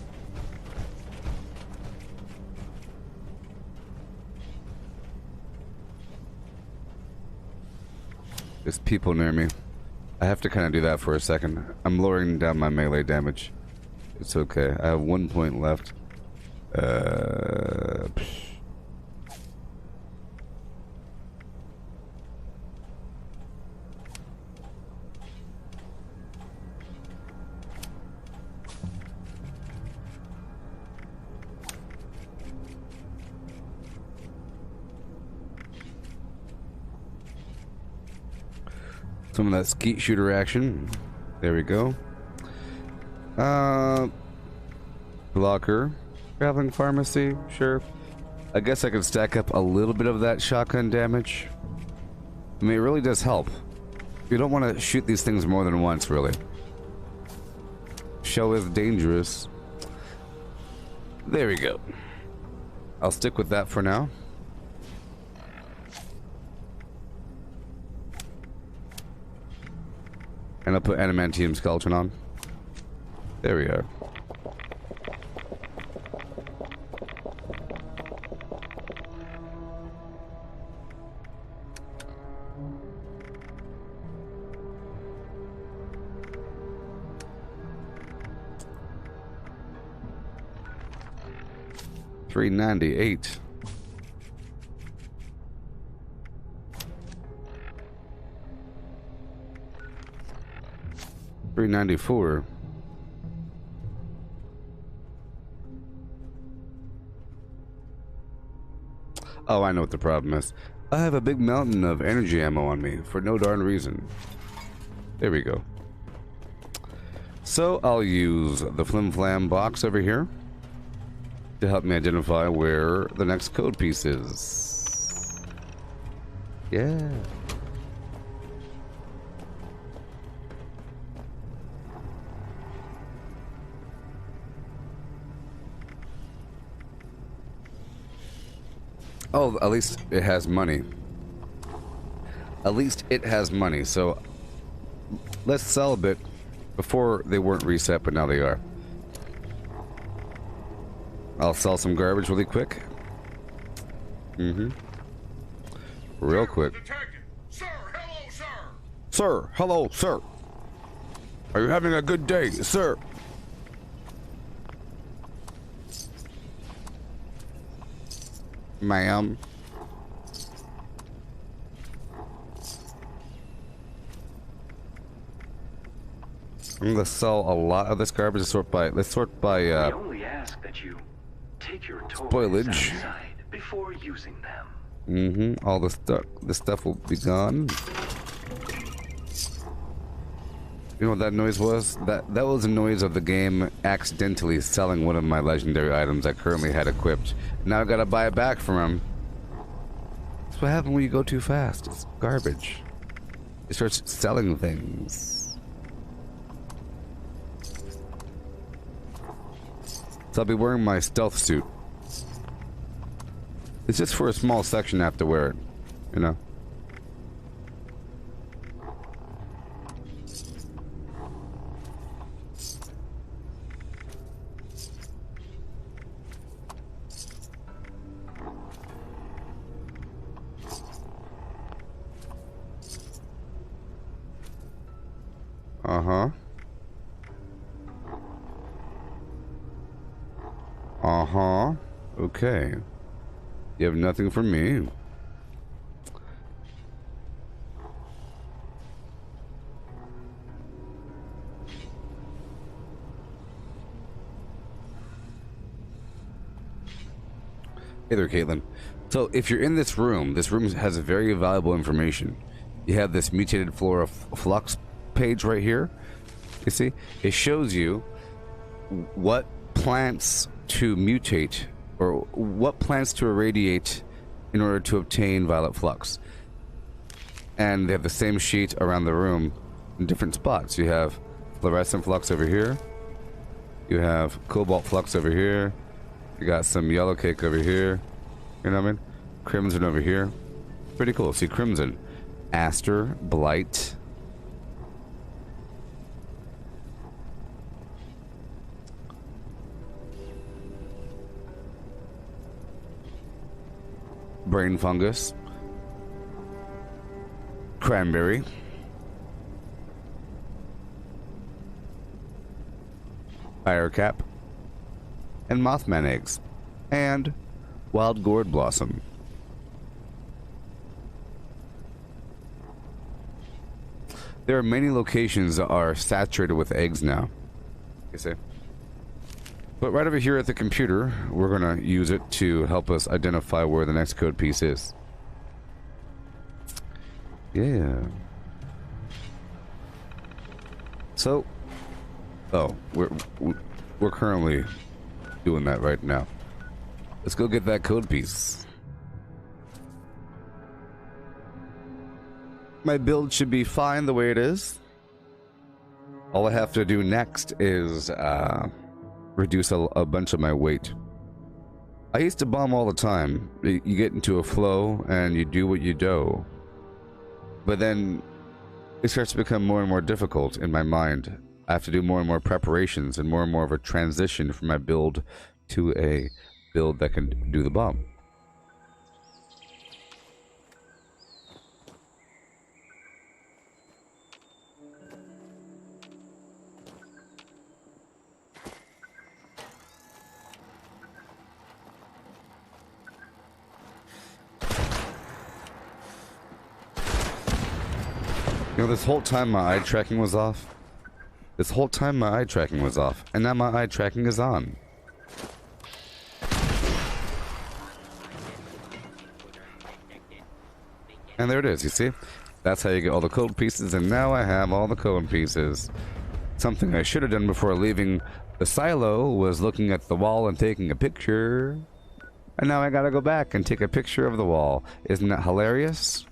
There's people near me. I have to kind of do that for a second. I'm lowering down my melee damage. It's okay. I have 1 point left. Some of that skeet shooter action. There we go. Blocker. Traveling pharmacy. Sure. I guess I could stack up a little bit of that shotgun damage. I mean, it really does help. You don't want to shoot these things more than once, really. Shell is dangerous. There we go. I'll stick with that for now. And I'll put Adamantium Skeleton on. There we are. $398. $394. Oh, I know what the problem is. I have a big mountain of energy ammo on me for no darn reason. There we go. So I'll use the Flim Flam box over here to help me identify where the next code piece is. Yeah. Oh, at least it has money. At least it has money, so let's sell a bit. Before they weren't reset, but now they are. I'll sell some garbage really quick. Real quick. Sir, hello, sir. Sir, hello, sir. Are you having a good day, sir? Ma'am. I'm gonna sell a lot of this garbage. Let's sort by We only ask that you take your toys spoilage. outside before using them. All the stuff will be gone. You know what that noise was? That was the noise of the game accidentally selling one of my legendary items I currently had equipped. Now I gotta buy it back from him. That's what happens when you go too fast. It's garbage. It starts selling things. So I'll be wearing my stealth suit. It's just for a small section I have to wear it, you know? Uh-huh. Uh-huh. Okay. You have nothing for me. Hey there, Caitlin. So, if you're in this room has very valuable information. You have this mutated flora flux page right here. You see? It shows you what plants to mutate or what plants to irradiate in order to obtain violet flux. And they have the same sheet around the room in different spots. You have fluorescent flux over here. You have cobalt flux over here. You got some yellow cake over here. You know what I mean? Crimson over here. Pretty cool. See, crimson. Aster, blight. Brain fungus. Cranberry. Firecap. And mothman eggs. And wild gourd blossom. There are many locations that are saturated with eggs now. You see? But right over here at the computer, we're gonna use it to help us identify where the next code piece is. Yeah. So, oh, we're currently doing that right now. Let's go get that code piece. My build should be fine the way it is. All I have to do next is reduce a bunch of my weight. I used to bomb all the time. You get into a flow and you do what you do. But then it starts to become more and more difficult in my mind I have to do more and more preparations and more of a transition from my build to a build that can do the bomb. You know, this whole time my eye tracking was off. This whole time my eye tracking was off, and now my eye tracking is on. And there it is, you see? That's how you get all the code pieces, and now I have all the code pieces. Something I should have done before leaving the silo was looking at the wall and taking a picture. And now I gotta go back and take a picture of the wall. Isn't that hilarious?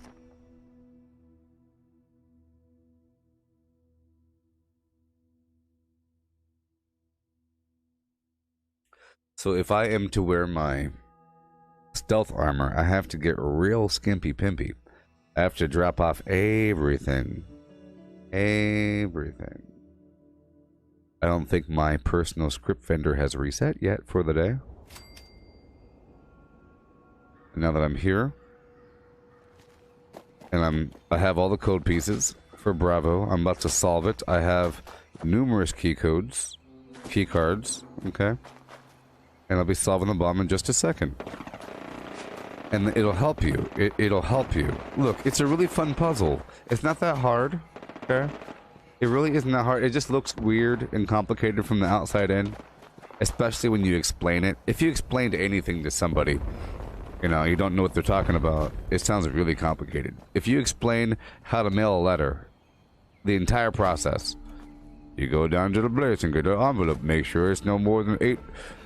So if I am to wear my stealth armor, I have to get real skimpy pimpy. I have to drop off everything. Everything. I don't think my personal script vendor has reset yet for the day. And now that I'm here, and I have all the code pieces for Bravo. I'm about to solve it. I have numerous key cards, okay? And I'll be solving the bomb in just a second. And it'll help you. It'll help you. Look, it's a really fun puzzle. It's not that hard, okay? It really isn't that hard. It just looks weird and complicated from the outside in. Especially when you explain it. If you explain anything to somebody, you know, you don't know what they're talking about, it sounds really complicated. If you explain how to mail a letter, the entire process, you go down to the place and get an envelope. Make sure it's no more than 8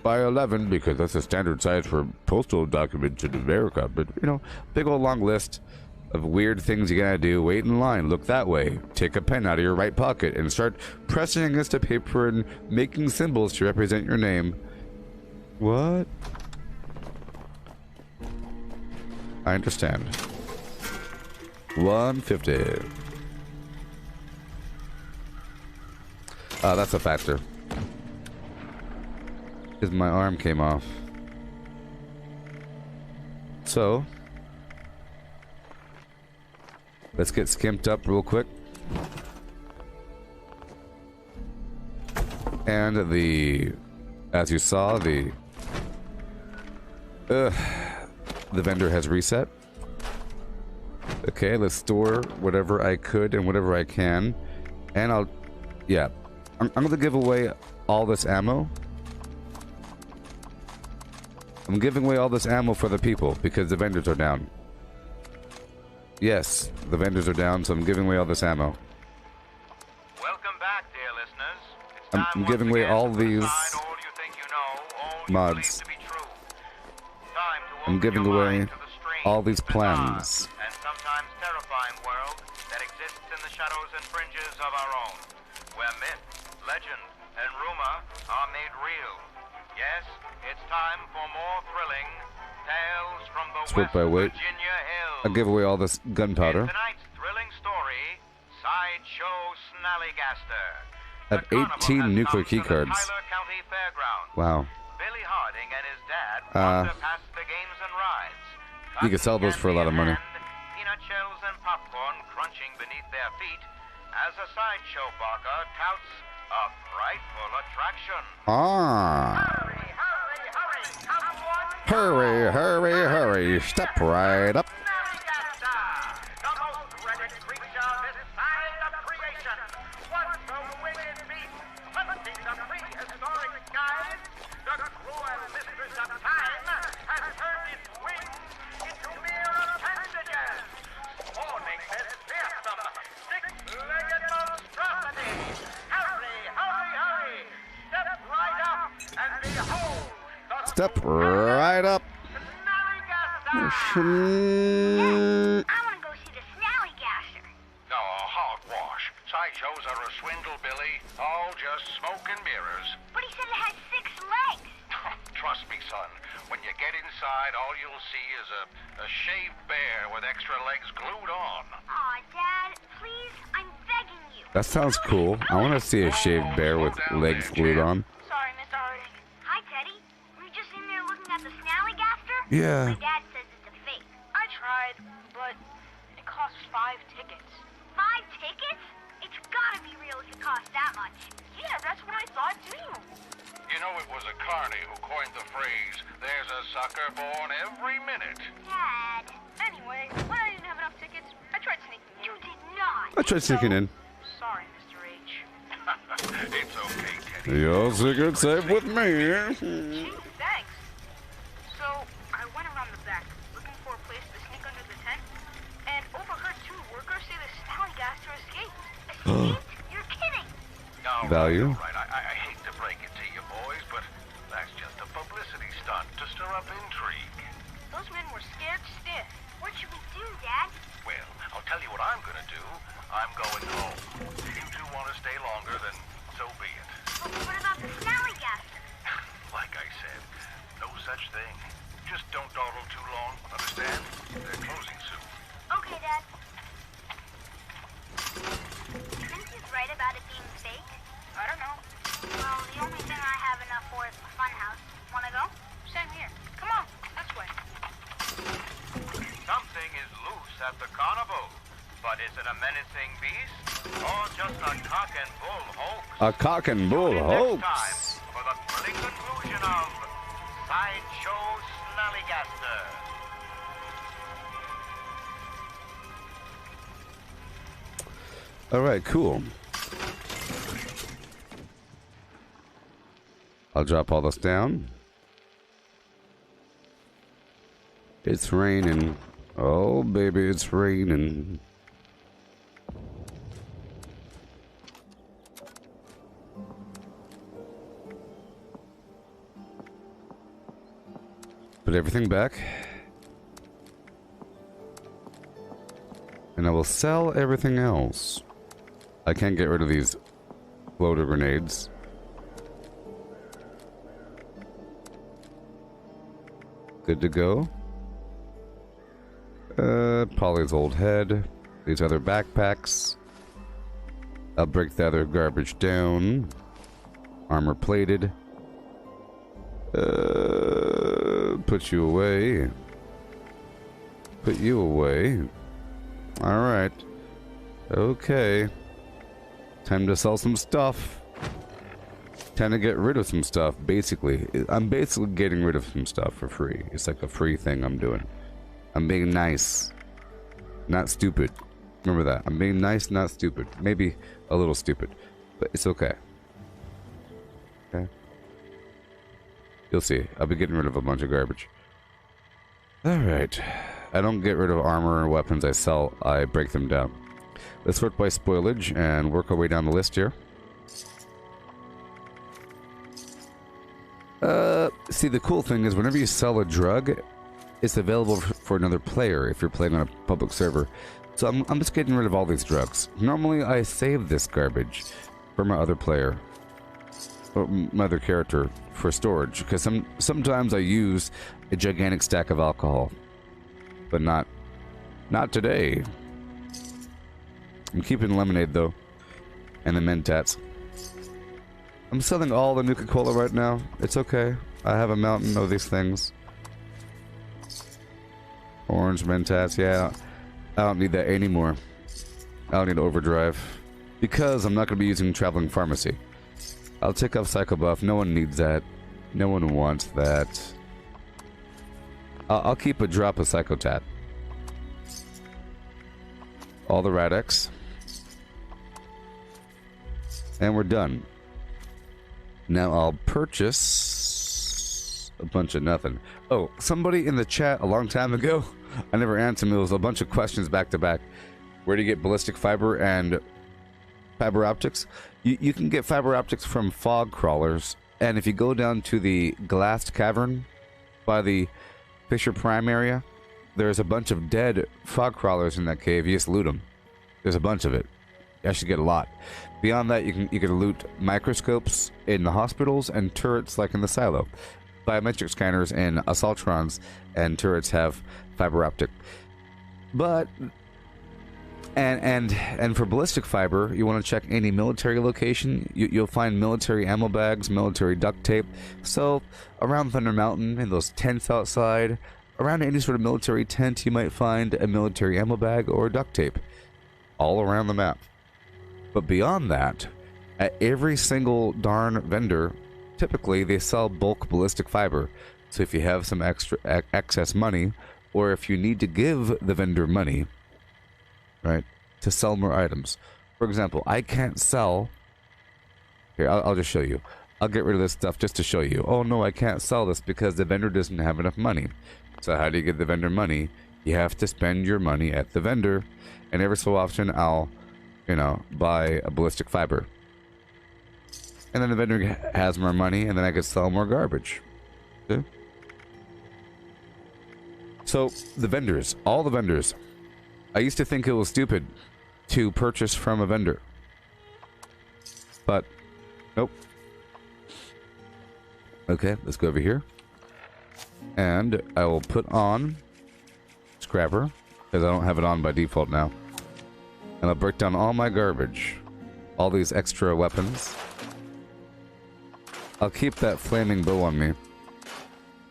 by 11 because that's the standard size for postal documents in America. But, you know, big old long list of weird things you gotta do. Wait in line, look that way, take a pen out of your right pocket and start pressing against the paper and making symbols to represent your name. What? I understand. 150. That's a factor. Because my arm came off. So, let's get skimped up real quick. And as you saw, the vendor has reset. Okay, let's store whatever I could and whatever I can. And I'm gonna give away all this ammo. I'm giving away all this ammo for the people because the vendors are down. Yes, the vendors are down, so I'm giving away all this ammo. Welcome back, dear listeners. I'm giving away all these mods. I'm giving away all these plans. And sometimes terrifying world that exists in the shadows and fringes of our own, where myth, legend, and rumor are made real. Yes, it's time for more thrilling tales from the Split West by weight. Virginia hills. I'll give away all this gunpowder. In tonight's thrilling story, Sideshow Snallygaster. I have 18 nuclear key cards. Tyler County Fairgrounds. Wow. Billy Harding and his dad wander past the games and rides. You can sell those for a lot of money. Peanut shells and popcorn crunching beneath their feet as a sideshow barker touts a frightful attraction. Ah. Hurry, hurry, hurry! Hurry, hurry, hurry. Step right up. Snallygaster, the most dreaded creature this side of creation. Once a wicked beast, hunting the prehistoric skies, the cruel mistress of time has turned its wings into mere appendages, spawning this fearsome, six-legged monstrosity. Hurry, hurry, hurry! Step right up and behold the Step right up. Snallygaster! I want to go see the Snallygaster. No, hogwash. Sideshows are a swindle, Billy. All just smoke and mirrors. But he said it has 6 legs. Trust me, son. When you get inside, all you'll see is a shaved bear with extra legs glued on. Aw, Dad, please, I'm begging you. That sounds cool. I want to see a shaved bear with legs glued on. Sorry, Mr. Harding. Hi, Teddy. Were you just in there looking at the Snallygaster? Yeah. My dad says it's a fake. I tried, but it costs 5 tickets. 5 tickets? It's gotta be real if it costs that much. Yeah, that's what I thought too. You know, it was a carny who coined the phrase, "There's a sucker born every minute." Dad. Anyway, when I didn't have enough tickets, I tried sneaking in. You did not. I tried sneaking in. Sorry, Mr. H. It's okay, Teddy. Your secret safe with me. Gee, thanks. So, I went around the back, looking for a place to sneak under the tent, and overheard 2 workers say the Snallygaster escaped. Escaped? You're kidding. No, Value? Right. I hate to break it to you boys, but that's just a publicity stunt to stir up intrigue. Those men were scared stiff. What should we do, Dad? Well, I'll tell you what I'm gonna do. I'm going home. If you two want to stay longer, then so be it. But what about the Snallygaster? Like I said, no such thing. Just don't dawdle too long, understand? They're closing soon. Okay, Dad. Prince is right about it being fake. I don't know. Well, the only thing I have enough for is the funhouse. Wanna go? Same here. Come on, this way. Something is loose at the carnival. But is it a menacing beast? Or just a cock and bull hoax? A cock and bull Tune in next time hoax. for the thrilling conclusion of Sideshow Snallygaster. All right, cool. I'll drop all this down. It's raining. Oh, baby, it's raining. Put everything back. And I will sell everything else. I can't get rid of these floater grenades. Good to go. Polly's old head. These other backpacks. I'll break the other garbage down. Armor plated. Put you away. Put you away. Alright. Okay. Time to sell some stuff. Time to get rid of some stuff, basically. I'm basically getting rid of some stuff for free. It's like a free thing I'm doing. I'm being nice. Not stupid. Remember that. I'm being nice, not stupid. Maybe a little stupid. But it's okay. Okay? You'll see. I'll be getting rid of a bunch of garbage. Alright. I don't get rid of armor or weapons I sell. I break them down. Let's sort by spoilage and work our way down the list here. See, the cool thing is whenever you sell a drug, it's available for another player if you're playing on a public server. So I'm just getting rid of all these drugs. Normally I save this garbage for my other player, or my other character, for storage, because sometimes I use a gigantic stack of alcohol, but not today. I'm keeping lemonade though, and the Mentats. I'm selling all the Nuka-Cola right now. It's okay. I have a mountain of these things. Orange Mentats, yeah. I don't need that anymore. I don't need overdrive. Because I'm not going to be using traveling pharmacy. I'll take off Psycho Buff. No one needs that. No one wants that. I'll keep a drop of Psychotat. All the Radex. And we're done. Now I'll purchase a bunch of nothing. Oh, somebody in the chat a long time ago, I never answered them. It was a bunch of questions back to back. Where do you get ballistic fiber and fiber optics? You can get fiber optics from fog crawlers. And if you go down to the glassed cavern by the Fisher Prime area, there's a bunch of dead fog crawlers in that cave. You just loot them. There's a bunch of it. You actually get a lot. Beyond that, you can loot microscopes in the hospitals and turrets like in the silo. Biometric scanners and assaultrons and turrets have fiber optic. But And for ballistic fiber, you want to check any military location. You'll find military ammo bags, military duct tape. So around Thunder Mountain, in those tents outside, around any sort of military tent, you might find a military ammo bag or duct tape, all around the map. But beyond that, at every single darn vendor, typically they sell bulk ballistic fiber. So if you have some extra excess money, or if you need to give the vendor money, right, to sell more items. For example, I can't sell... Here, I'll just show you. I'll get rid of this stuff just to show you. Oh no, I can't sell this because the vendor doesn't have enough money. So how do you get the vendor money? You have to spend your money at the vendor. And every so often, I'll, buy a ballistic fiber. And then the vendor has more money, and then I could sell more garbage. Okay? So, the vendors, all the vendors... I used to think it was stupid to purchase from a vendor. But, nope. Okay, let's go over here. And I will put on Scrapper, because I don't have it on by default now. And I'll break down all my garbage. All these extra weapons. I'll keep that flaming bow on me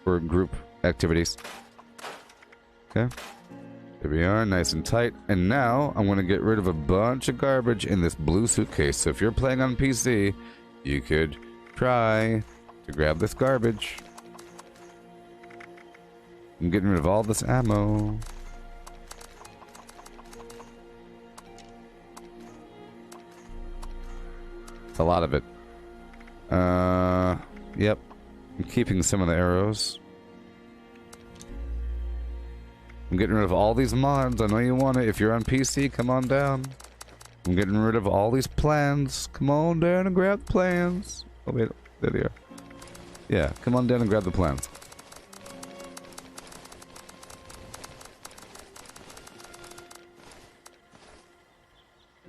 for group activities. Okay. Here we are, nice and tight. And now I'm going to get rid of a bunch of garbage in this blue suitcase. So if you're playing on PC, you could try to grab this garbage. I'm getting rid of all this ammo. It's a lot of it. Yep. I'm keeping some of the arrows. I'm getting rid of all these mods. I know you want it. If you're on PC, come on down. I'm getting rid of all these plans. Come on down and grab the plans. Oh, wait. There they are. Yeah, come on down and grab the plans.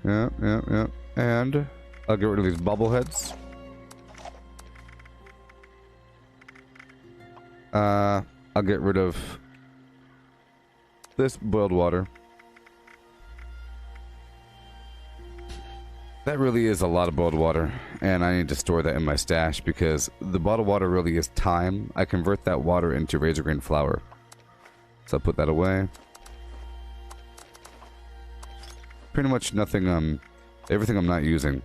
Yeah. And I'll get rid of these bobbleheads. I'll get rid of this boiled water. That really is a lot of boiled water, and I need to store that in my stash because the bottled water really is time. I convert that water into razor grain flour. So I'll put that away. Pretty much nothing, everything I'm not using.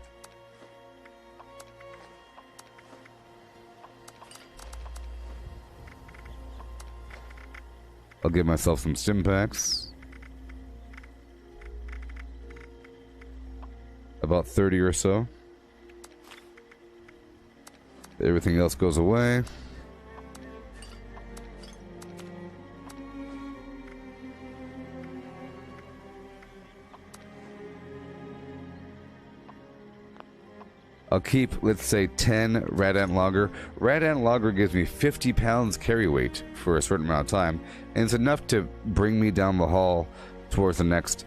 I'll give myself some stim packs. About 30 or so. Everything else goes away. I'll keep, let's say, 10 Red Ant Lager. Red Ant Lager gives me 50 pounds carry weight for a certain amount of time, and it's enough to bring me down the hall towards the next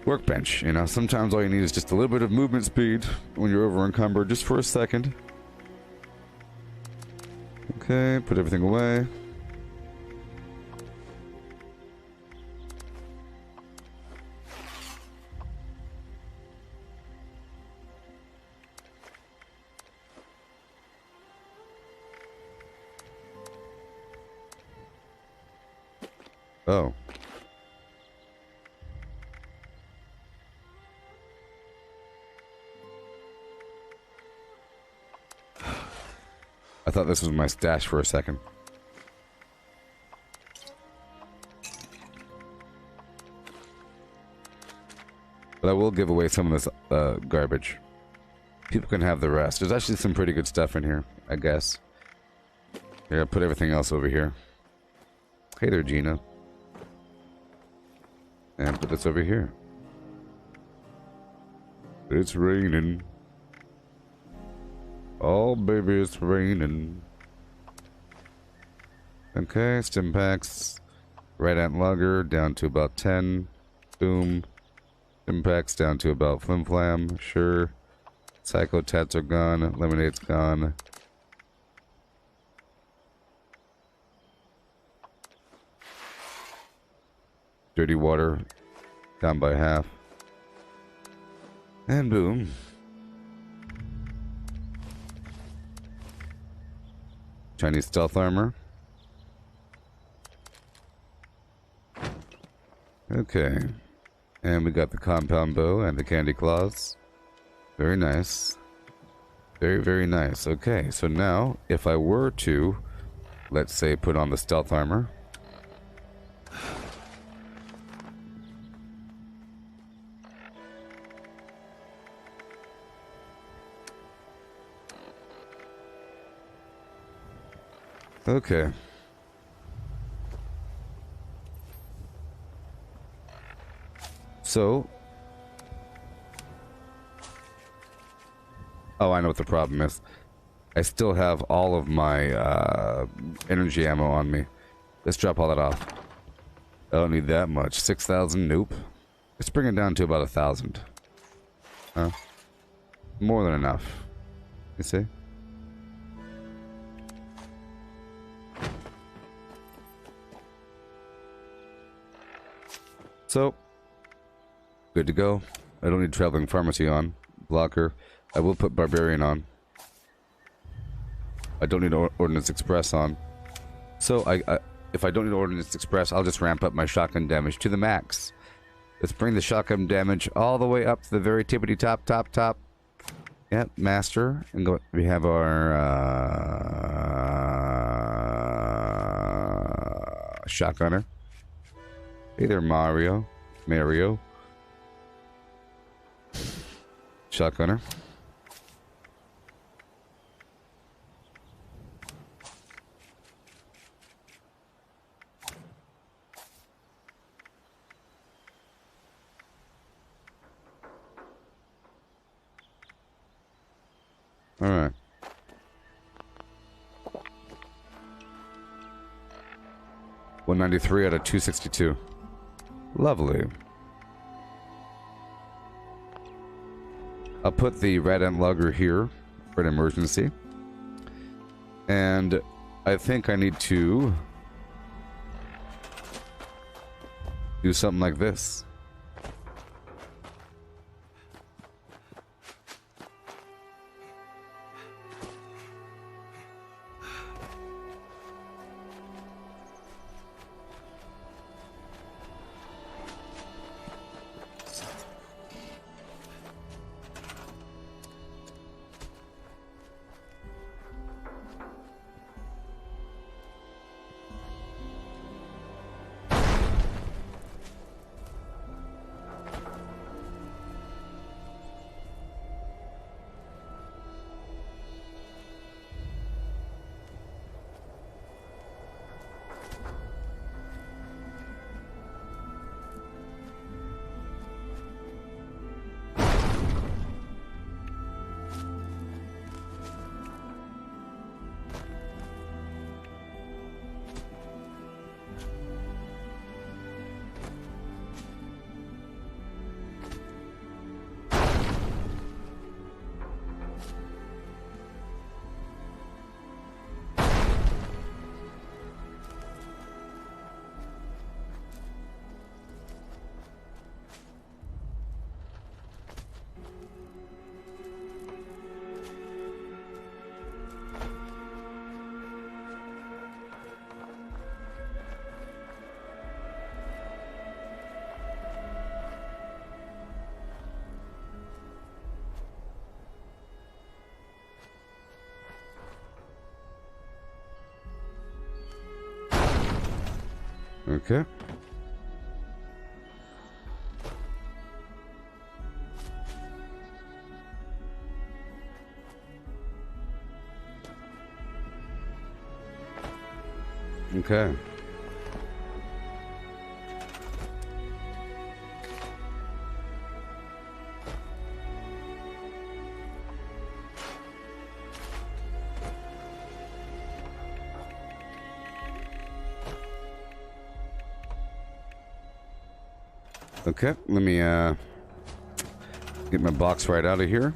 workbench. You know, sometimes all you need is just a little bit of movement speed when you're over encumbered, just for a second. Okay, put everything away. Oh. I thought this was my stash for a second. But I will give away some of this garbage. People can have the rest. There's actually some pretty good stuff in here, I guess. Here, I'll put everything else over here. Hey there, Gina. And put this over here. It's raining. Oh, baby, it's raining. Okay, stim packs. Red Ant Lager down to about 10. Boom. Stim packs down to about Flim Flam. Sure. Psycho Tats are gone. Lemonade's gone. Dirty water down by half. And boom. Chinese stealth armor. Okay. And we got the compound bow and the candy claws. Very nice. Very, very nice. Okay, so now, if I were to, let's say, put on the stealth armor. Okay. So. Oh, I know what the problem is. I still have all of my energy ammo on me. Let's drop all that off. I don't need that much. 6,000? Nope. Let's bring it down to about 1,000. Huh? More than enough. You see? So, good to go. I don't need traveling pharmacy on. Blocker. I will put Barbarian on. I don't need Ordnance Express on. So, if I don't need Ordnance Express, I'll just ramp up my shotgun damage to the max. Let's bring the shotgun damage all the way up to the very tippity top. Yep, master. And go. We have our shotgunner. Hey there, Mario. Shotgunner. All right. $193 out of 262. Lovely. I'll put the red end lugger here for an emergency. And I think I need to do something like this. Okay. Okay. Okay, let me get my box right out of here.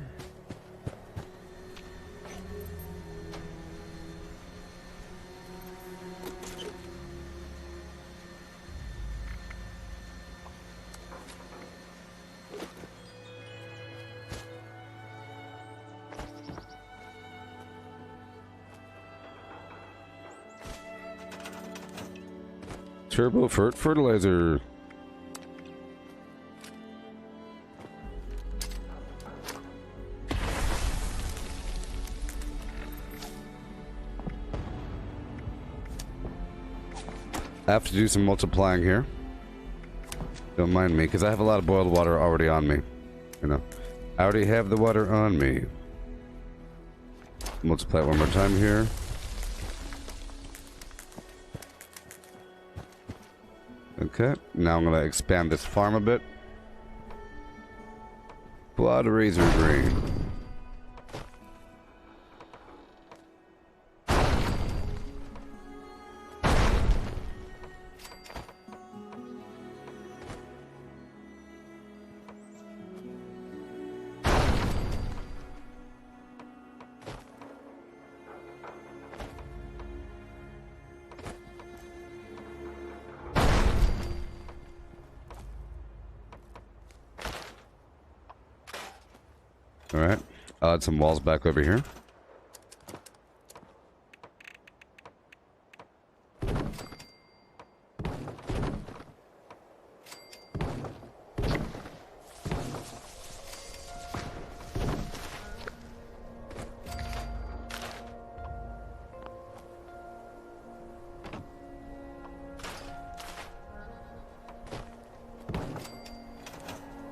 Turbo fertilizer. I have to do some multiplying here. Don't mind me, because I have a lot of boiled water already on me. You know, I already have the water on me. Multiply it one more time here. Okay, now I'm going to expand this farm a bit. Blood razor grain. Alright, I'll add some walls back over here.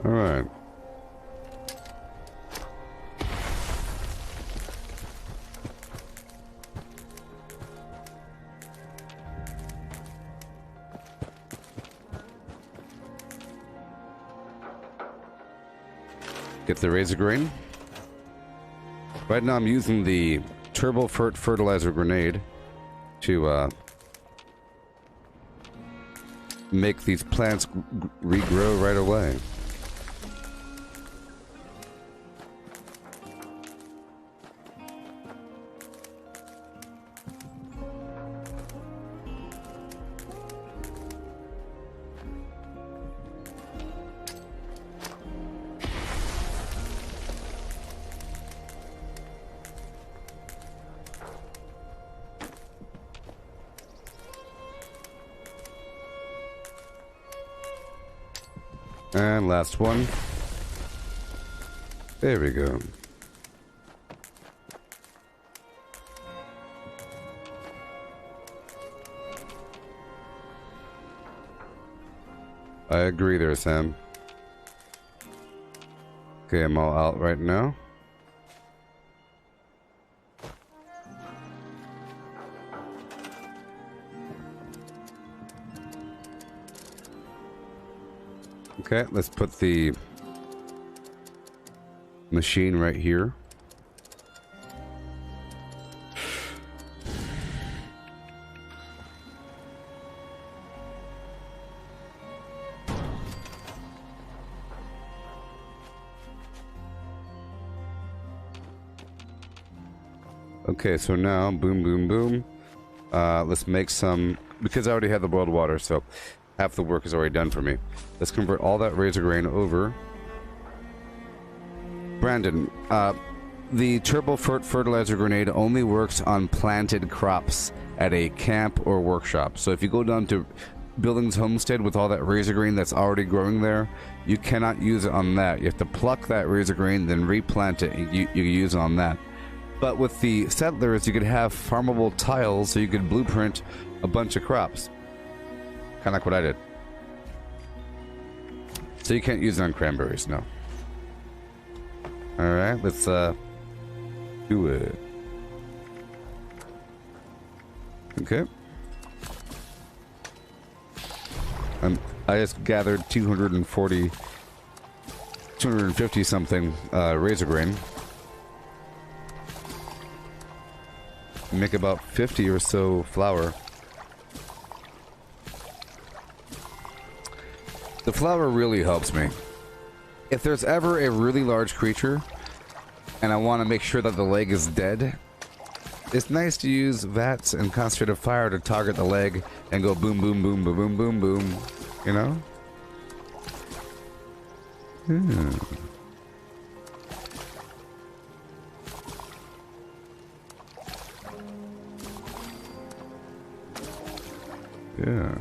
Alright. Get the razor grain. Right now I'm using the turbo fertilizer grenade to make these plants regrow right away. And last one. There we go. I agree there, Sam. Okay, I'm all out right now. Okay, let's put the machine right here. Okay, so now, boom, boom, boom. Let's make some, because I already have the boiled water, so half the work is already done for me. Let's convert all that razor grain over. Brandon, the turbo fertilizer grenade only works on planted crops at a camp or workshop. So if you go down to Buildings Homestead with all that razor grain that's already growing there, you cannot use it on that. You have to pluck that razor grain, then replant it, and you use it on that. But with the settlers, you could have farmable tiles, so you could blueprint a bunch of crops. Kind of like what I did. So you can't use it on cranberries, no. Alright, let's do it. Okay. I just gathered 250 something razor grain. Make about 50 or so flour. The flour really helps me. If there's ever a really large creature and I want to make sure that the leg is dead, it's nice to use vats and concentrated fire to target the leg and go boom, boom, boom, boom, boom, boom, boom. You know? Yeah.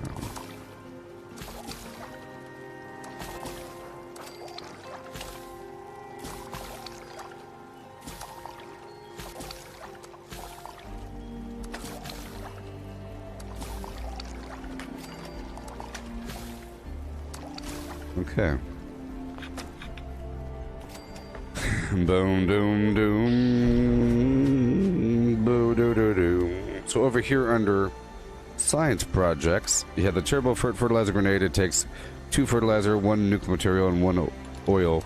Okay. Boom, doom, doom. Boo, doo, doo, doo. So over here under science projects, you have the turbo fertilizer grenade. It takes 2 fertilizer, 1 nuclear material, and 1 oil.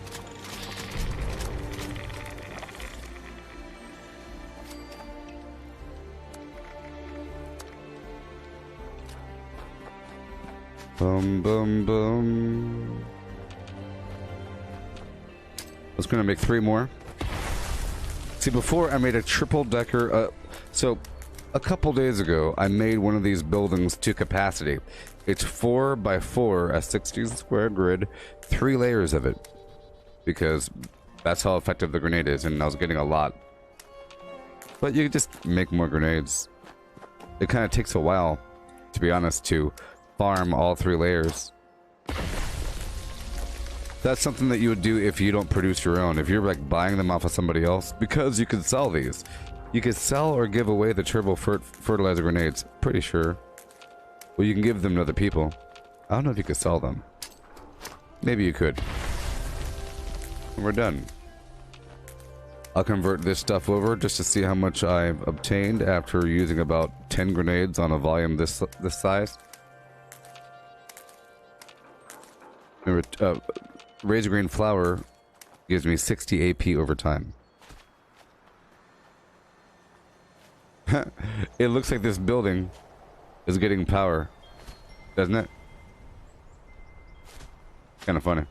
Boom, boom, boom. I was gonna make 3 more. See, before I made a triple decker. So a couple days ago, I made one of these buildings to capacity. It's 4 by 4, a 16 square grid, 3 layers of it, because that's how effective the grenade is, and I was getting a lot. But you can just make more grenades. It kind of takes a while, to be honest, to farm all 3 layers. That's something that you would do if you don't produce your own. If you're like buying them off of somebody else, because you could sell these. You could sell or give away the turbo fertilizer grenades. Pretty sure. Well, you can give them to other people. I don't know if you could sell them. Maybe you could. And we're done. I'll convert this stuff over just to see how much I've obtained after using about 10 grenades on a volume this size. Remember, razor green flour gives me 60 AP over time. It looks like this building is getting power, doesn't it? Kind of funny.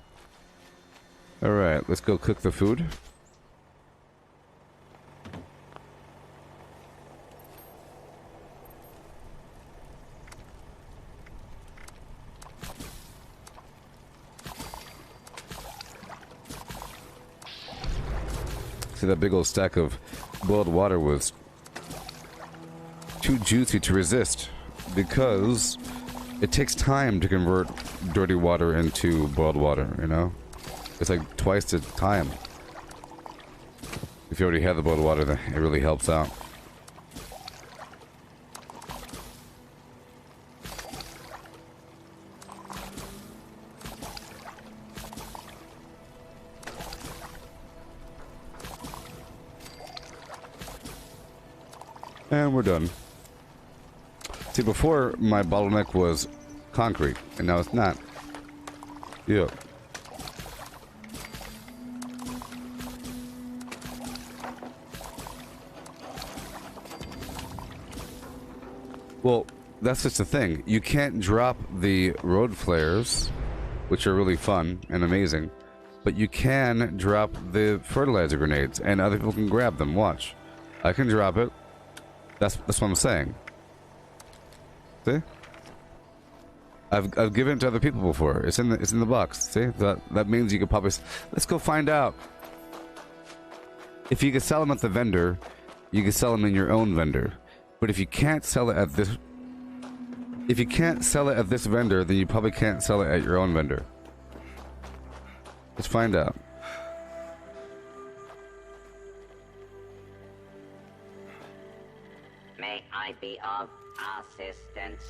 Alright, let's go cook the food. See, that big old stack of boiled water was too juicy to resist, because it takes time to convert dirty water into boiled water, you know? It's like twice the time. If you already have the boiled water, then it really helps out. And we're done. See, before my bottleneck was concrete, and now it's not. Yeah. Well, that's just the thing. You can't drop the road flares, which are really fun and amazing, but you can drop the fertilizer grenades, and other people can grab them. Watch. I can drop it. That's what I'm saying. See? I've given it to other people before. It's in the box. See? That means you could probably. Let's go find out. If you could sell them at the vendor, you could sell them in your own vendor. But if you can't sell it at this, vendor, then you probably can't sell it at your own vendor. Let's find out. May I be of assistance?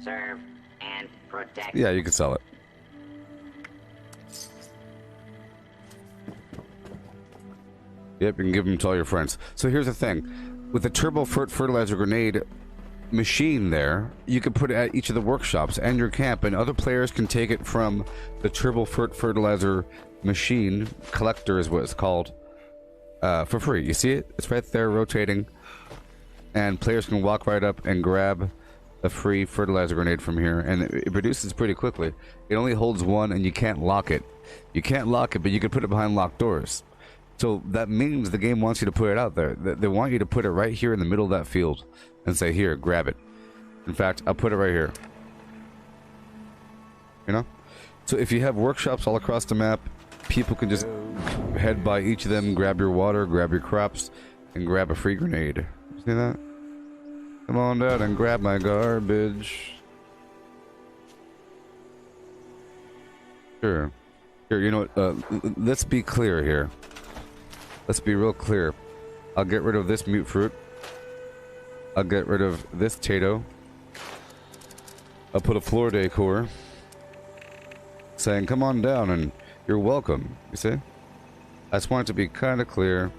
Serve and protect. Yeah, you can sell it. Yep, you can give them to all your friends. So here's the thing. With the turbo fertilizer grenade machine there, you can put it at each of the workshops and your camp, and other players can take it from the turbo fertilizer machine, collector is what it's called, for free. You see it? It's right there rotating, and players can walk right up and grab a free fertilizer grenade from here, and it produces pretty quickly. It only holds 1, and you can't lock it. You can't lock it, but you can put it behind locked doors. So that means the game wants you to put it out there. They want you to put it right here in the middle of that field and say, here, grab it. In fact, I'll put it right here. You know? So if you have workshops all across the map, people can just head by each of them, grab your water, grab your crops, and grab a free grenade. See that? Come on down and grab my garbage. Sure. Here, you know what? Let's be clear here. Let's be real clear. I'll get rid of this mute fruit. I'll get rid of this Tato. I'll put a floor decor saying, come on down and you're welcome. You see? I just want it to be kind of clear.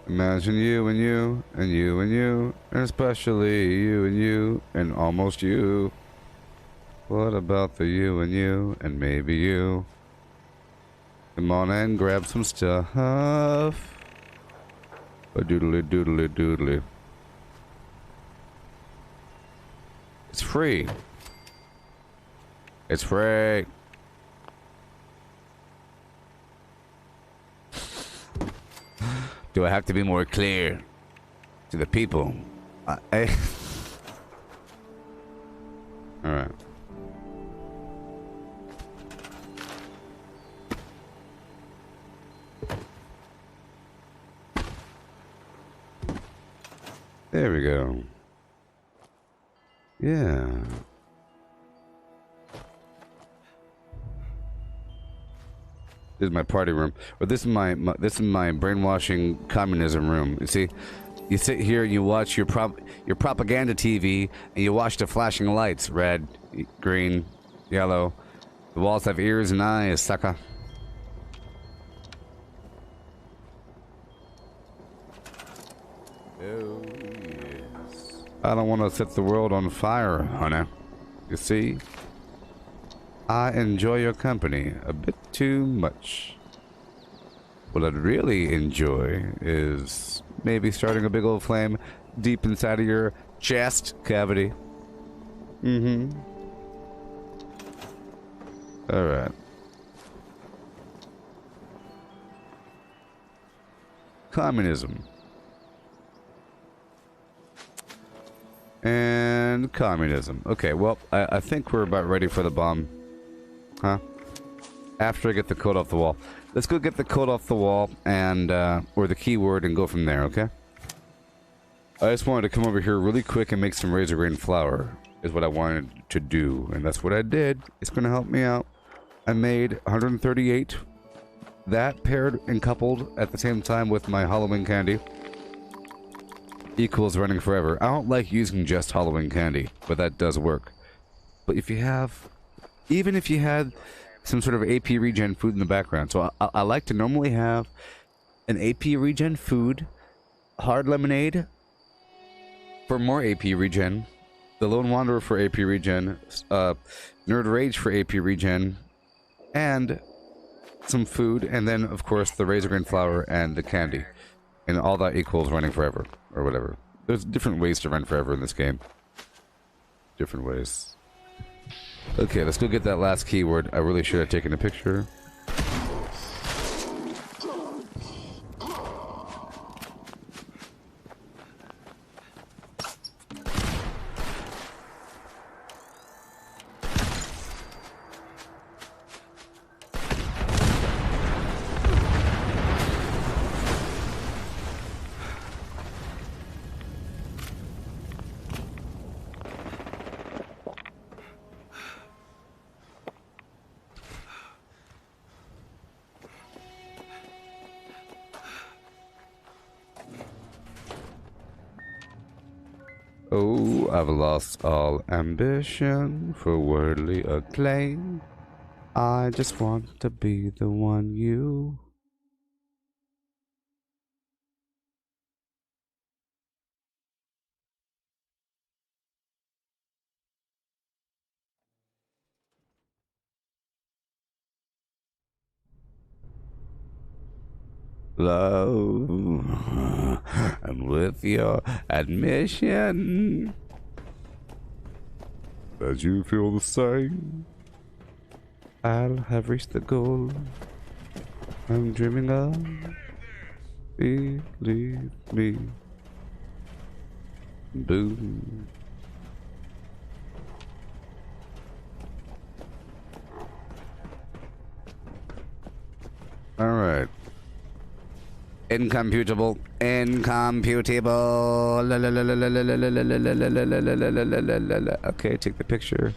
Imagine you and you and you and you, and especially you and you and almost you. What about the you and maybe you? Come on and grab some stuff. A doodly doodly doodly. It's free. It's free. Do I have to be more clear to the people? All right. There we go. Yeah. This is my party room, or this is my brainwashing communism room. You see, you sit here and you watch your propaganda TV, and you watch the flashing lights: red, green, yellow. The walls have ears and eyes, sucker. Oh yes. I don't want to set the world on fire, honey. You see? I enjoy your company a bit too much. What I'd really enjoy is maybe starting a big old flame deep inside of your chest cavity. Mm-hmm. Alright. Communism. And communism. Okay, well, I think we're about ready for the bomb. Huh? After I get the code off the wall. Let's go get the code off the wall and, or the keyword and go from there, okay? I just wanted to come over here really quick and make some razor grain flour, is what I wanted to do. And that's what I did. It's going to help me out. I made 138. That paired and coupled at the same time with my Halloween candy equals running forever. I don't like using just Halloween candy, but that does work. But if you have... Even if you had some sort of AP regen food in the background. So I like to normally have an AP regen food, hard lemonade for more AP regen, the Lone Wanderer for AP regen, Nerd Rage for AP regen, and some food, and then of course the razor grain flour and the candy. And all that equals running forever, or whatever. There's different ways to run forever in this game. Different ways. Okay, let's go get that last keyword. I really should have taken a picture. Oh, I've lost all ambition for worldly acclaim. I just want to be the one you... Love, and with your admission that you feel the same, I'll have reached the goal I'm dreaming of. Believe me. Boom. All right. Incomputable. Incomputable. La, la, la, la, la, la, la, la, la, la, la, la, la, la, la, la, la, la. Okay, take the picture.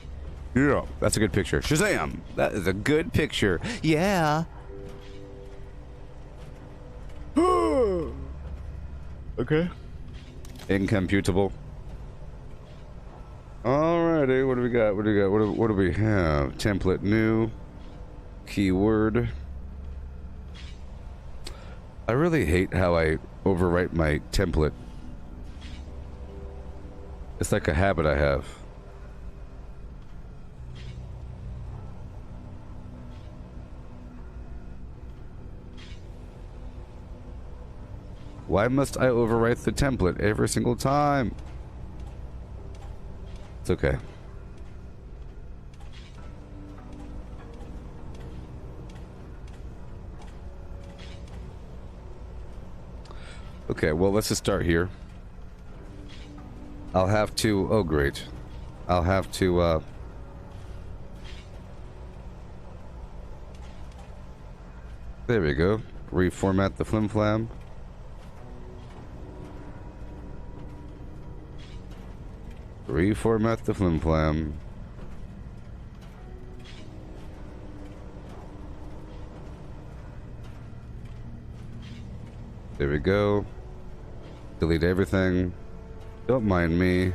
Yeah, that's a good picture. Shazam! That is a good picture. Yeah. Okay. Incomputable. Alrighty, what do we got? What do we got? What do we have? Template new. Keyword. I really hate how I overwrite my template. It's like a habit I have. Why must I overwrite the template every single time? It's okay. Okay, well, let's just start here. I'll have to... Oh, great. I'll have to, There we go. Reformat the flim-flam. Reformat the flim-flam. There we go. Delete everything. Don't mind me.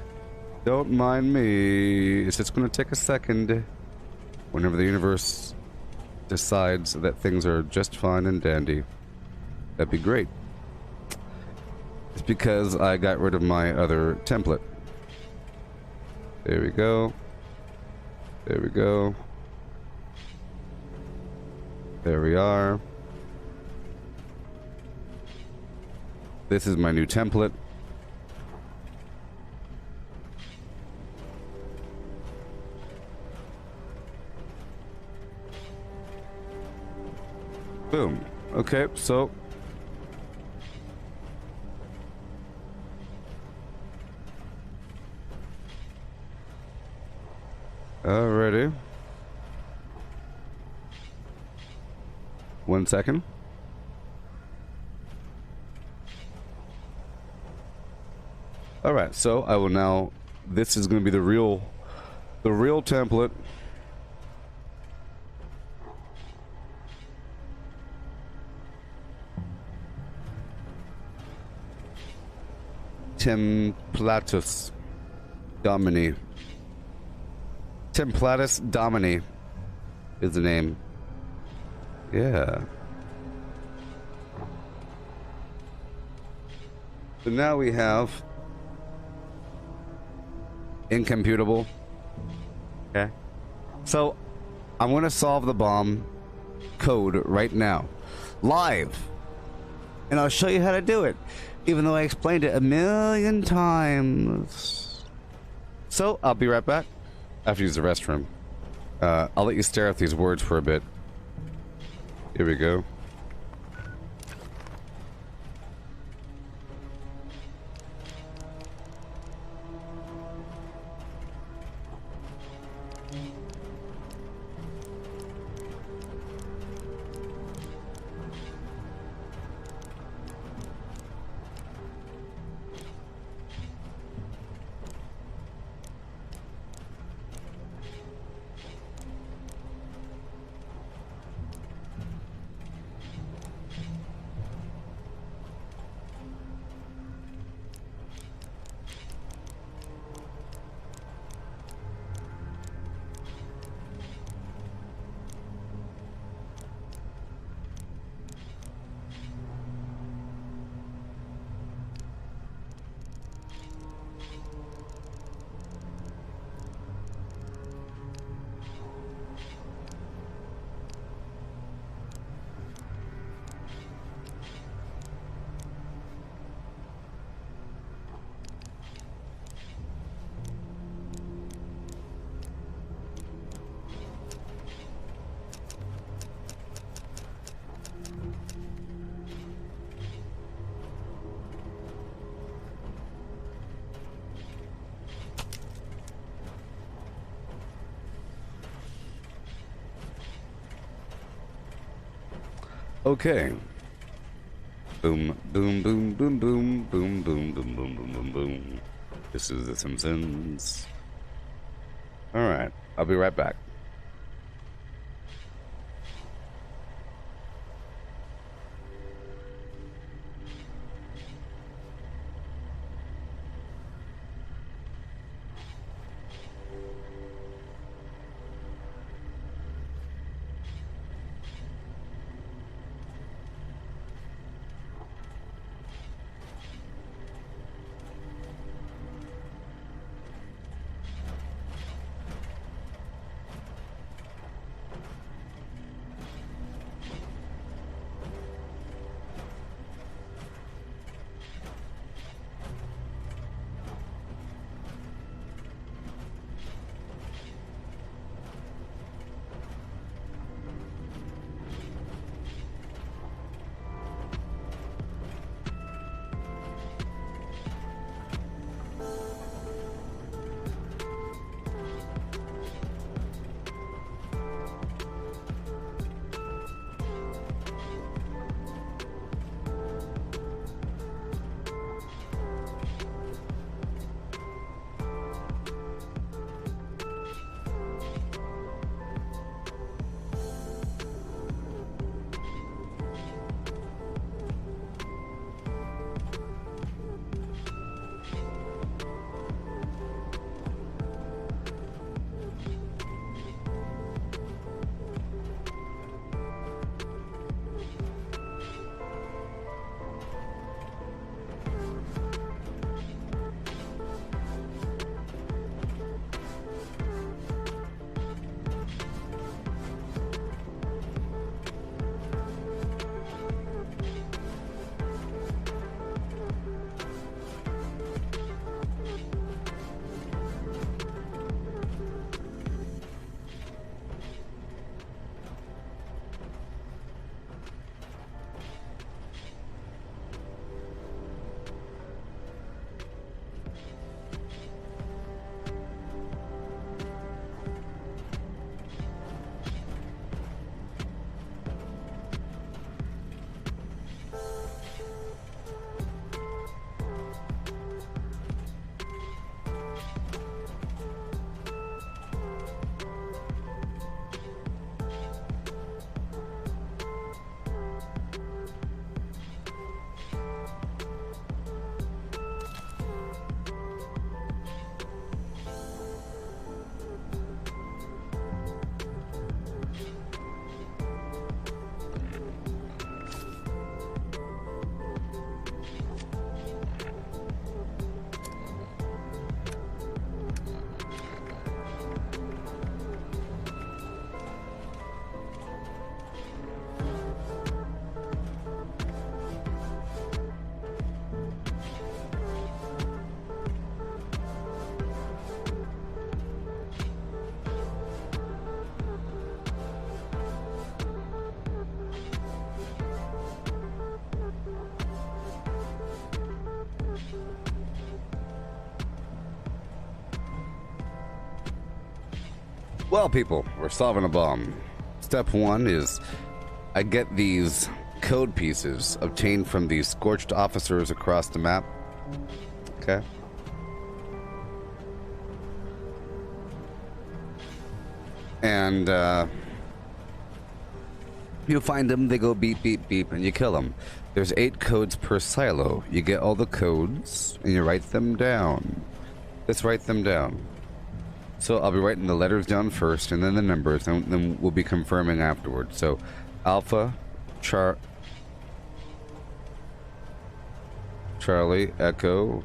Don't mind me. It's just going to take a second. Whenever the universe decides that things are just fine and dandy. That'd be great. It's because I got rid of my other template. There we go. There we go. There we are. This is my new template. Boom. Okay, so alrighty. 1 second. Alright, so I will now, this is going to be the real template. Templatus Domini. Templatus Domini is the name. Yeah. So now we have incomputable. Okay. So I'm going to solve the bomb code right now. Live. And I'll show you how to do it. Even though I explained it a million times. So I'll be right back. I have to use the restroom. I'll let you stare at these words for a bit. Here we go. Okay. Boom, boom, boom, boom, boom, boom, boom, boom, boom, boom, boom, boom. This is The Simpsons. All right, I'll be right back. Well, people, we're solving a bomb. Step one is I get these code pieces obtained from these scorched officers across the map. Okay. And you find them, they go beep, beep, beep, and you kill them. There's 8 codes per silo. You get all the codes, and you write them down. Let's write them down. So I'll be writing the letters down first, and then the numbers, and then we'll be confirming afterwards. So, Alpha, Charlie, Echo,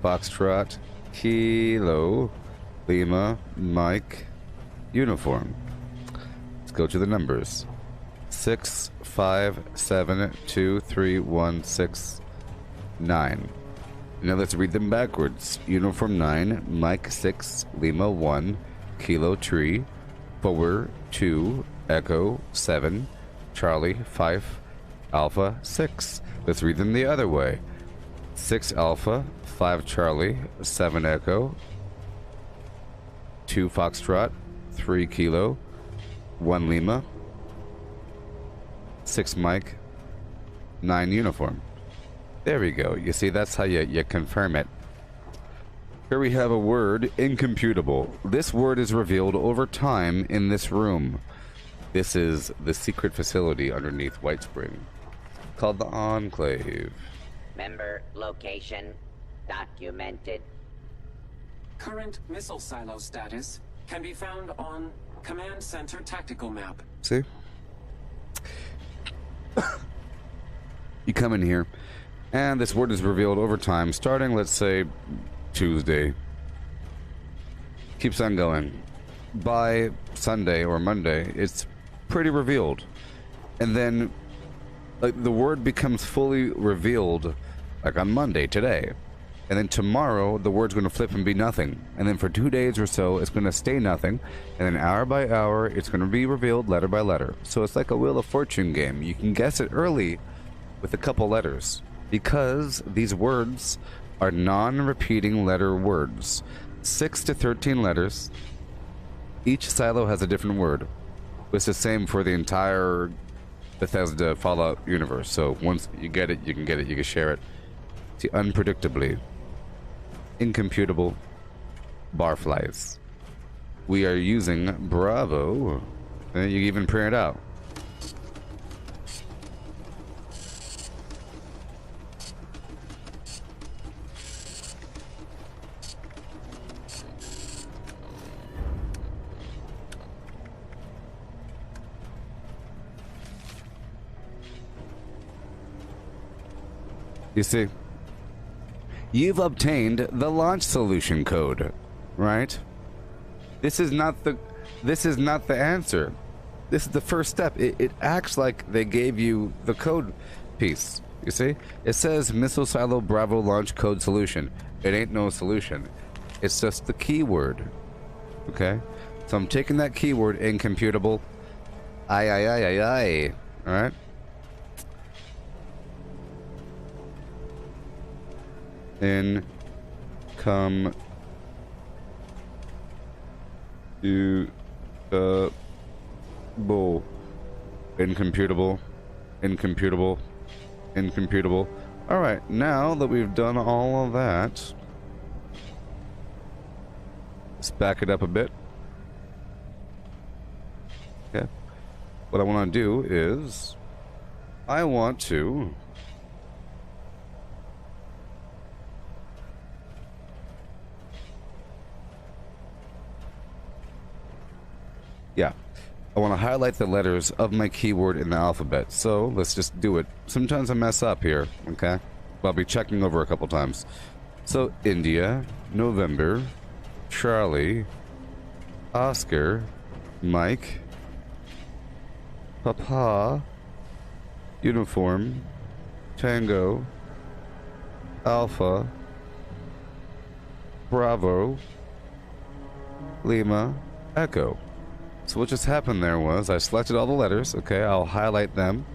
Foxtrot, Kilo, Lima, Mike, Uniform. Let's go to the numbers. 6, 5, 7, 2, 3, 1, 6, 9. Now let's read them backwards. Uniform 9, Mike 6, Lima 1, Kilo 3, Forward 2, Echo 7, Charlie 5, Alpha 6. Let's read them the other way. 6 Alpha, 5 Charlie, 7 Echo, 2 Foxtrot, 3 Kilo, 1 Lima, 6 Mike, 9 uniform. There we go. You see, that's how you confirm it. Here we have a word, incomputable. This word is revealed over time in this room. This is the secret facility underneath White Spring, called the Enclave. Member location documented. Current missile silo status can be found on Command Center Tactical Map. See? You come in here, and this word is revealed over time, starting, let's say, Tuesday. Keeps on going. By Sunday or Monday, it's pretty revealed. And then, like, the word becomes fully revealed, like, on Monday, today. And then tomorrow, the word's going to flip and be nothing. And then for 2 days or so, it's going to stay nothing. And then hour by hour, it's going to be revealed letter by letter. So it's like a Wheel of Fortune game. You can guess it early with a couple letters, because these words are non-repeating letter words. 6 to 13 letters. Each silo has a different word. It's the same for the entire Bethesda Fallout universe. So once you get it, you can get it, you can share it. See, unpredictably, incomputable, barflies. We are using Bravo. And you even print it out. You see, you've obtained the launch solution code, right? This is not the answer. This is the first step. It acts like they gave you the code piece. You see, it says missile silo Bravo launch code solution. It ain't no solution. It's just the keyword. Okay, so I'm taking that keyword, incomputable. Aye. All right. Incomputable. All right, now that we've done all of that, let's back it up a bit. Okay. What I want to do is I want to I want to highlight the letters of my keyword in the alphabet. So let's just do it. Sometimes I mess up here, okay? I'll be checking over a couple times. So India, November, Charlie, Oscar, Mike, Papa, Uniform, Tango, Alpha, Bravo, Lima, Echo. So what just happened there was I selected all the letters. Okay, I'll highlight them.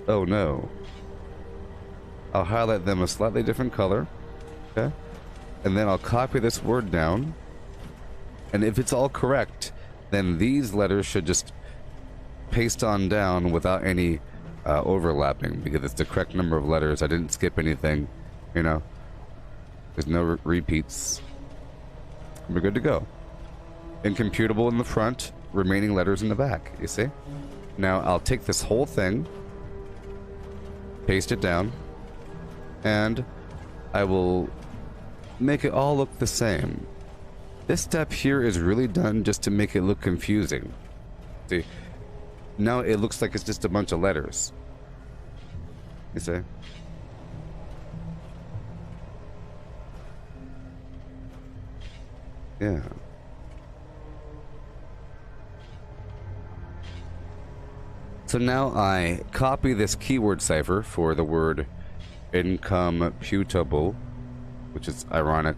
Oh no. I'll highlight them a slightly different color. Okay. And then I'll copy this word down. And if it's all correct, then these letters should just paste on down without any overlapping, because it's the correct number of letters. I didn't skip anything, you know. There's no repeats. We're good to go. Incomputable in the front, remaining letters in the back, you see? Now I'll take this whole thing, paste it down, and I will make it all look the same. This step here is really done just to make it look confusing. See? Now it looks like it's just a bunch of letters. You see? Yeah. So now I copy this keyword cipher for the word incomputable, which is ironic.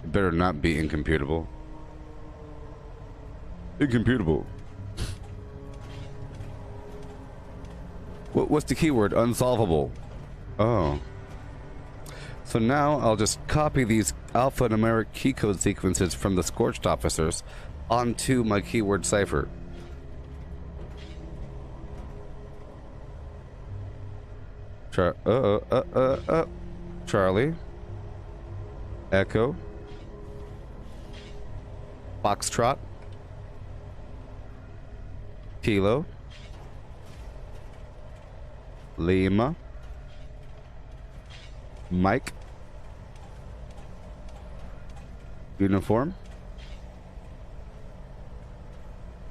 It better not be incomputable. Incomputable. What's the keyword? Unsolvable. Oh. So now I'll just copy these alphanumeric key code sequences from the Scorched officers onto my keyword cipher. Charlie. Echo. Foxtrot. Kilo. Lima. Mike. Uniform.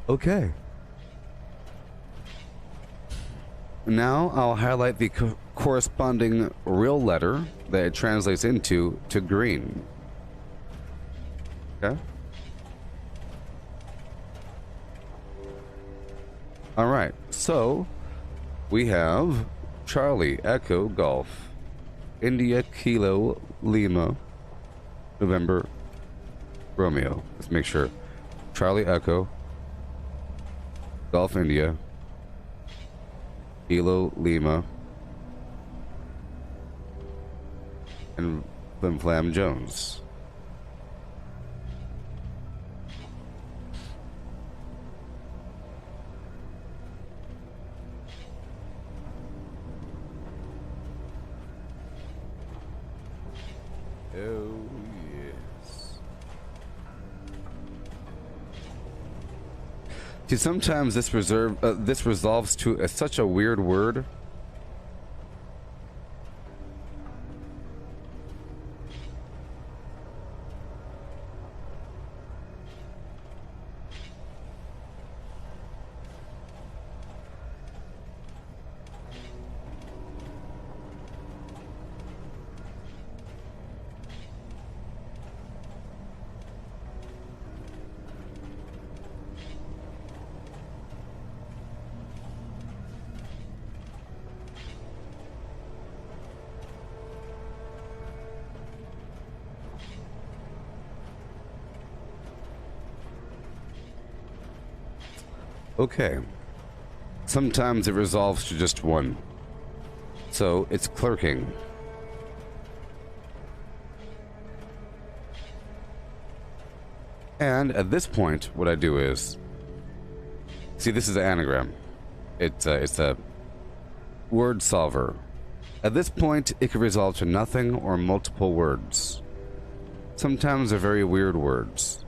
Okay. Now I'll highlight the corresponding real letter that it translates into to green. Okay. All right. So we have Charlie, Echo, Golf, India, Kilo, Lima, November, Romeo. Let's make sure. Charlie, Echo, Golf, India, Kilo, Lima, and Flim Flam Jones. Oh, yes. See, sometimes this resolves to such a weird word. Okay. Sometimes it resolves to just one. So it's clerking. And at this point, what I do is, see, this is an anagram. It's a word solver. At this point, it can resolve to nothing or multiple words. Sometimes they're very weird words.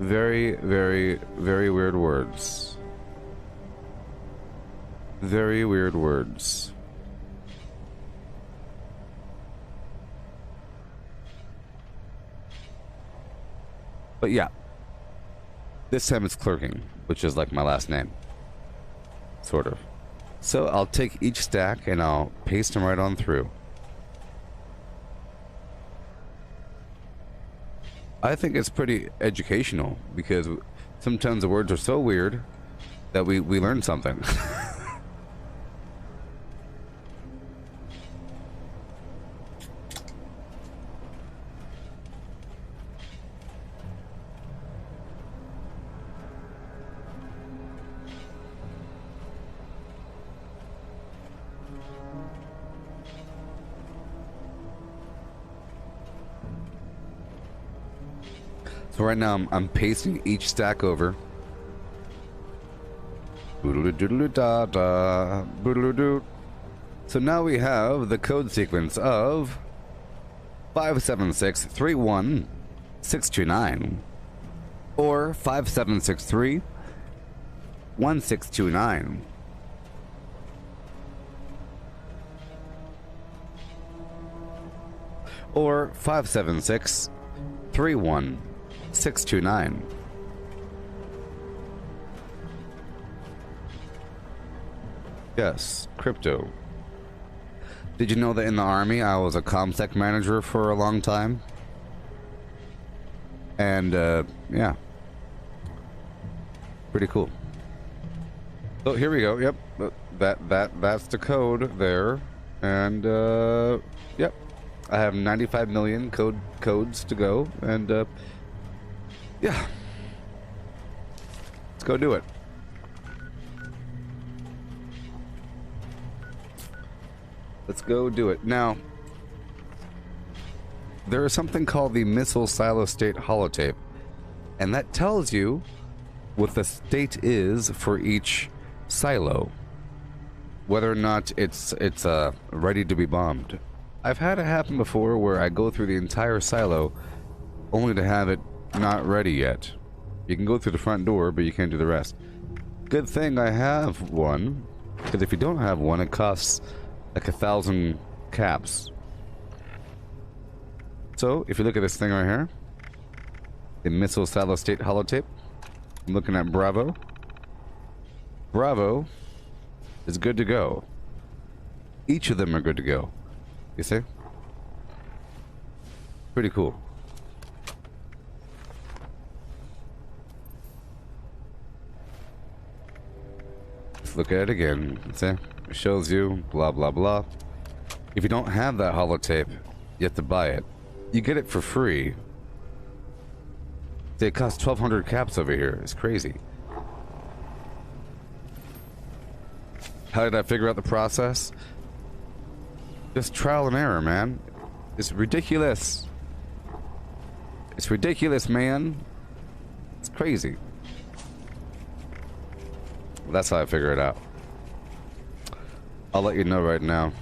Very, very, very weird words. Very weird words. But yeah, this time it's clerking, which is like my last name. Sort of. So I'll take each stack and I'll paste them right on through. I think it's pretty educational because sometimes the words are so weird that we learn something. So right now I'm pasting each stack over. So now we have the code sequence of 57631-629 or 5763-1629. Or 57631-629. Yes, crypto. Did you know that in the army I was a ComSec manager for a long time? And yeah, pretty cool. So here we go. Yep, that's the code there, and yep, I have 95 million codes to go, and yeah, let's go do it. Let's go do it. Now, there is something called the Missile Silo State Holotape, and that tells you what the state is for each silo. whether or not it's ready to be bombed. I've had it happen before where I go through the entire silo only to have it not ready yet. You can go through the front door, but you can't do the rest. Good thing I have one, because if you don't have one, it costs like 1,000 caps. So, if you look at this thing right here, the missile silo state holotape, I'm looking at Bravo. Bravo is good to go. Each of them are good to go. You see? Pretty cool. Let's look at it again. See? It shows you blah blah blah. If you don't have that holotape, you have to buy it. You get it for free. It costs 1,200 caps over here. It's crazy. How did I figure out the process? Just trial and error, man. It's ridiculous. It's ridiculous, man. It's crazy. That's how I figure it out. I'll let you know right now.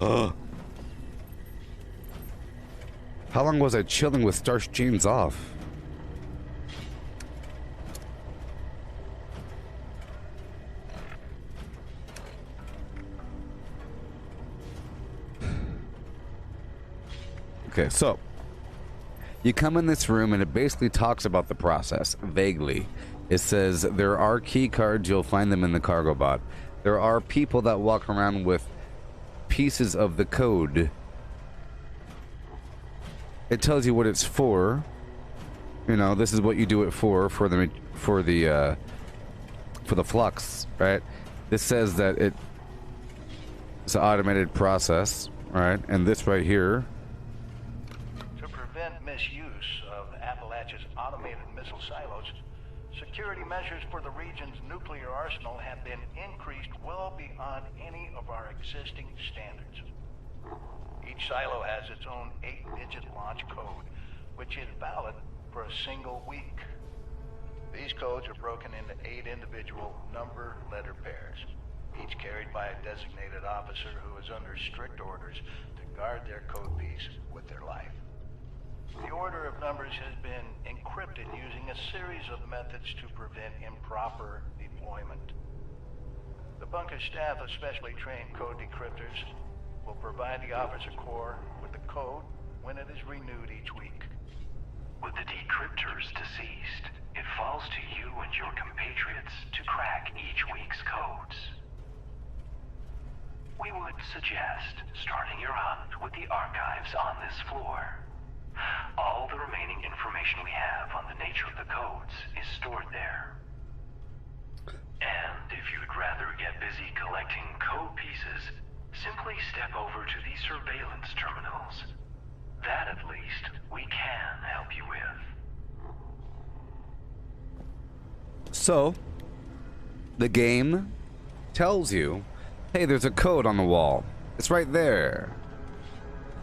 Ugh. How long was I chilling with starched jeans off? Okay, so you come in this room and it basically talks about the process vaguely. It says there are key cards, you'll find them in the cargo bot. There are people that walk around with pieces of the code. It tells you what it's for. You know, this is what you do it for the flux, right? This says that it's an automated process, right? And this right here. To prevent misuse of Appalachia's automated missile silos, security measures for the region's nuclear arsenal have been increased well beyond any of our existing standards. Each silo has its own 8-digit launch code, which is valid for a single week. These codes are broken into 8 individual number-letter pairs, each carried by a designated officer who is under strict orders to guard their code piece with their life. The order of numbers has been encrypted using a series of methods to prevent improper deployment. The bunker staff of specially trained code decryptors will provide the officer corps with the code when it is renewed each week. With the decryptors deceased, it falls to you and your compatriots to crack each week's codes. We would suggest starting your hunt with the archives on this floor. All the remaining information we have on the nature of the codes is stored there. And if you'd rather get busy collecting code pieces, simply step over to the surveillance terminals. That, at least, we can help you with. So, the game tells you, hey, there's a code on the wall. It's right there.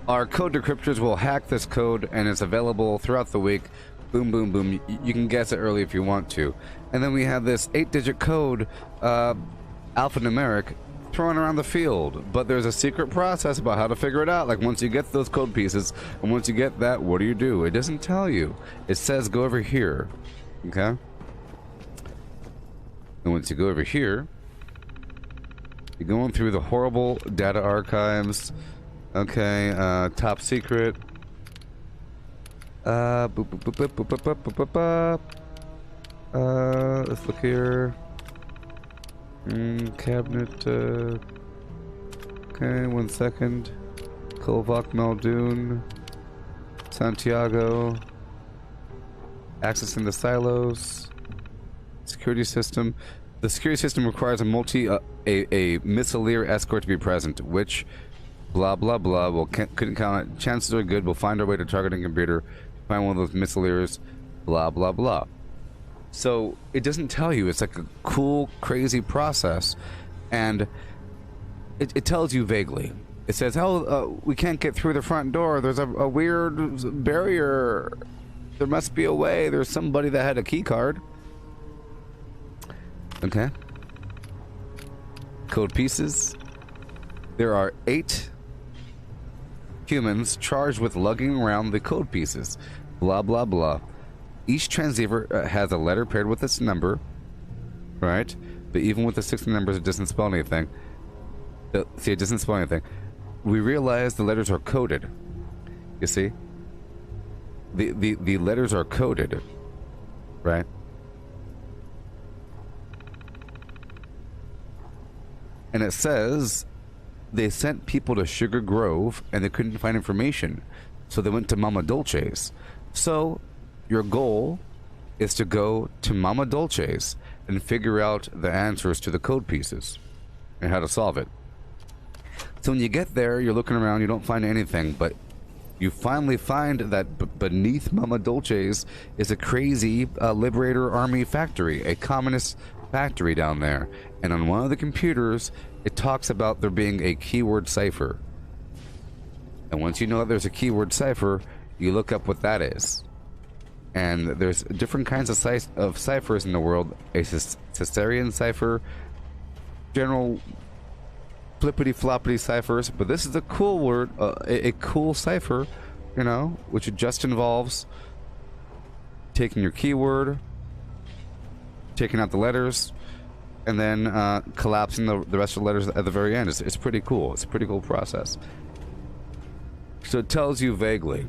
Our code decryptors will hack this code, and it's available throughout the week. Boom, boom, boom. You can guess it early if you want to. And then we have this 8-digit code, alphanumeric, thrown around the field, but there's a secret process about how to figure it out. Like, once you get those code pieces and once you get that, what do? It doesn't tell you. It says go over here. Okay, and once you go over here, you're going through the horrible data archives. Okay, top secret. Let's look here. Cabinet, okay, 1 second. Kovac Muldoon. Santiago. Accessing the silos. Security system. The security system requires a missileer escort to be present, which blah blah blah. Well, couldn't count it. Chances are good. We'll find our way to targeting computer. Find one of those missileers. Blah blah blah. So it doesn't tell you. It's like a cool, crazy process, and it tells you vaguely. It says, "Oh, we can't get through the front door. There's a weird barrier. There must be a way. There's somebody that had a key card." Okay. code pieces. There are 8 humans charged with lugging around the code pieces. Blah, blah, blah. Each transceiver has a letter paired with its number, right? But even with the 6 numbers, it doesn't spell anything. See, it doesn't spell anything. We realize the letters are coded. You see? The letters are coded, right? And it says they sent people to Sugar Grove and they couldn't find information, so they went to Mama Dolce's. So your goal is to go to Mama Dolce's and figure out the answers to the code pieces and how to solve it. So when you get there, you're looking around, you don't find anything, but you finally find that beneath Mama Dolce's is a crazy Liberator Army factory, a communist factory down there. And on one of the computers, it talks about there being a keyword cipher. And once you know that there's a keyword cipher, you look up what that is. And there's different kinds of ciphers in the world. A Caesarean cipher, general flippity-floppity ciphers, but this is a cool word, a cool cipher, you know, which just involves taking your keyword, taking out the letters, and then collapsing the rest of the letters at the very end. It's pretty cool. It's a pretty cool process. So it tells you vaguely.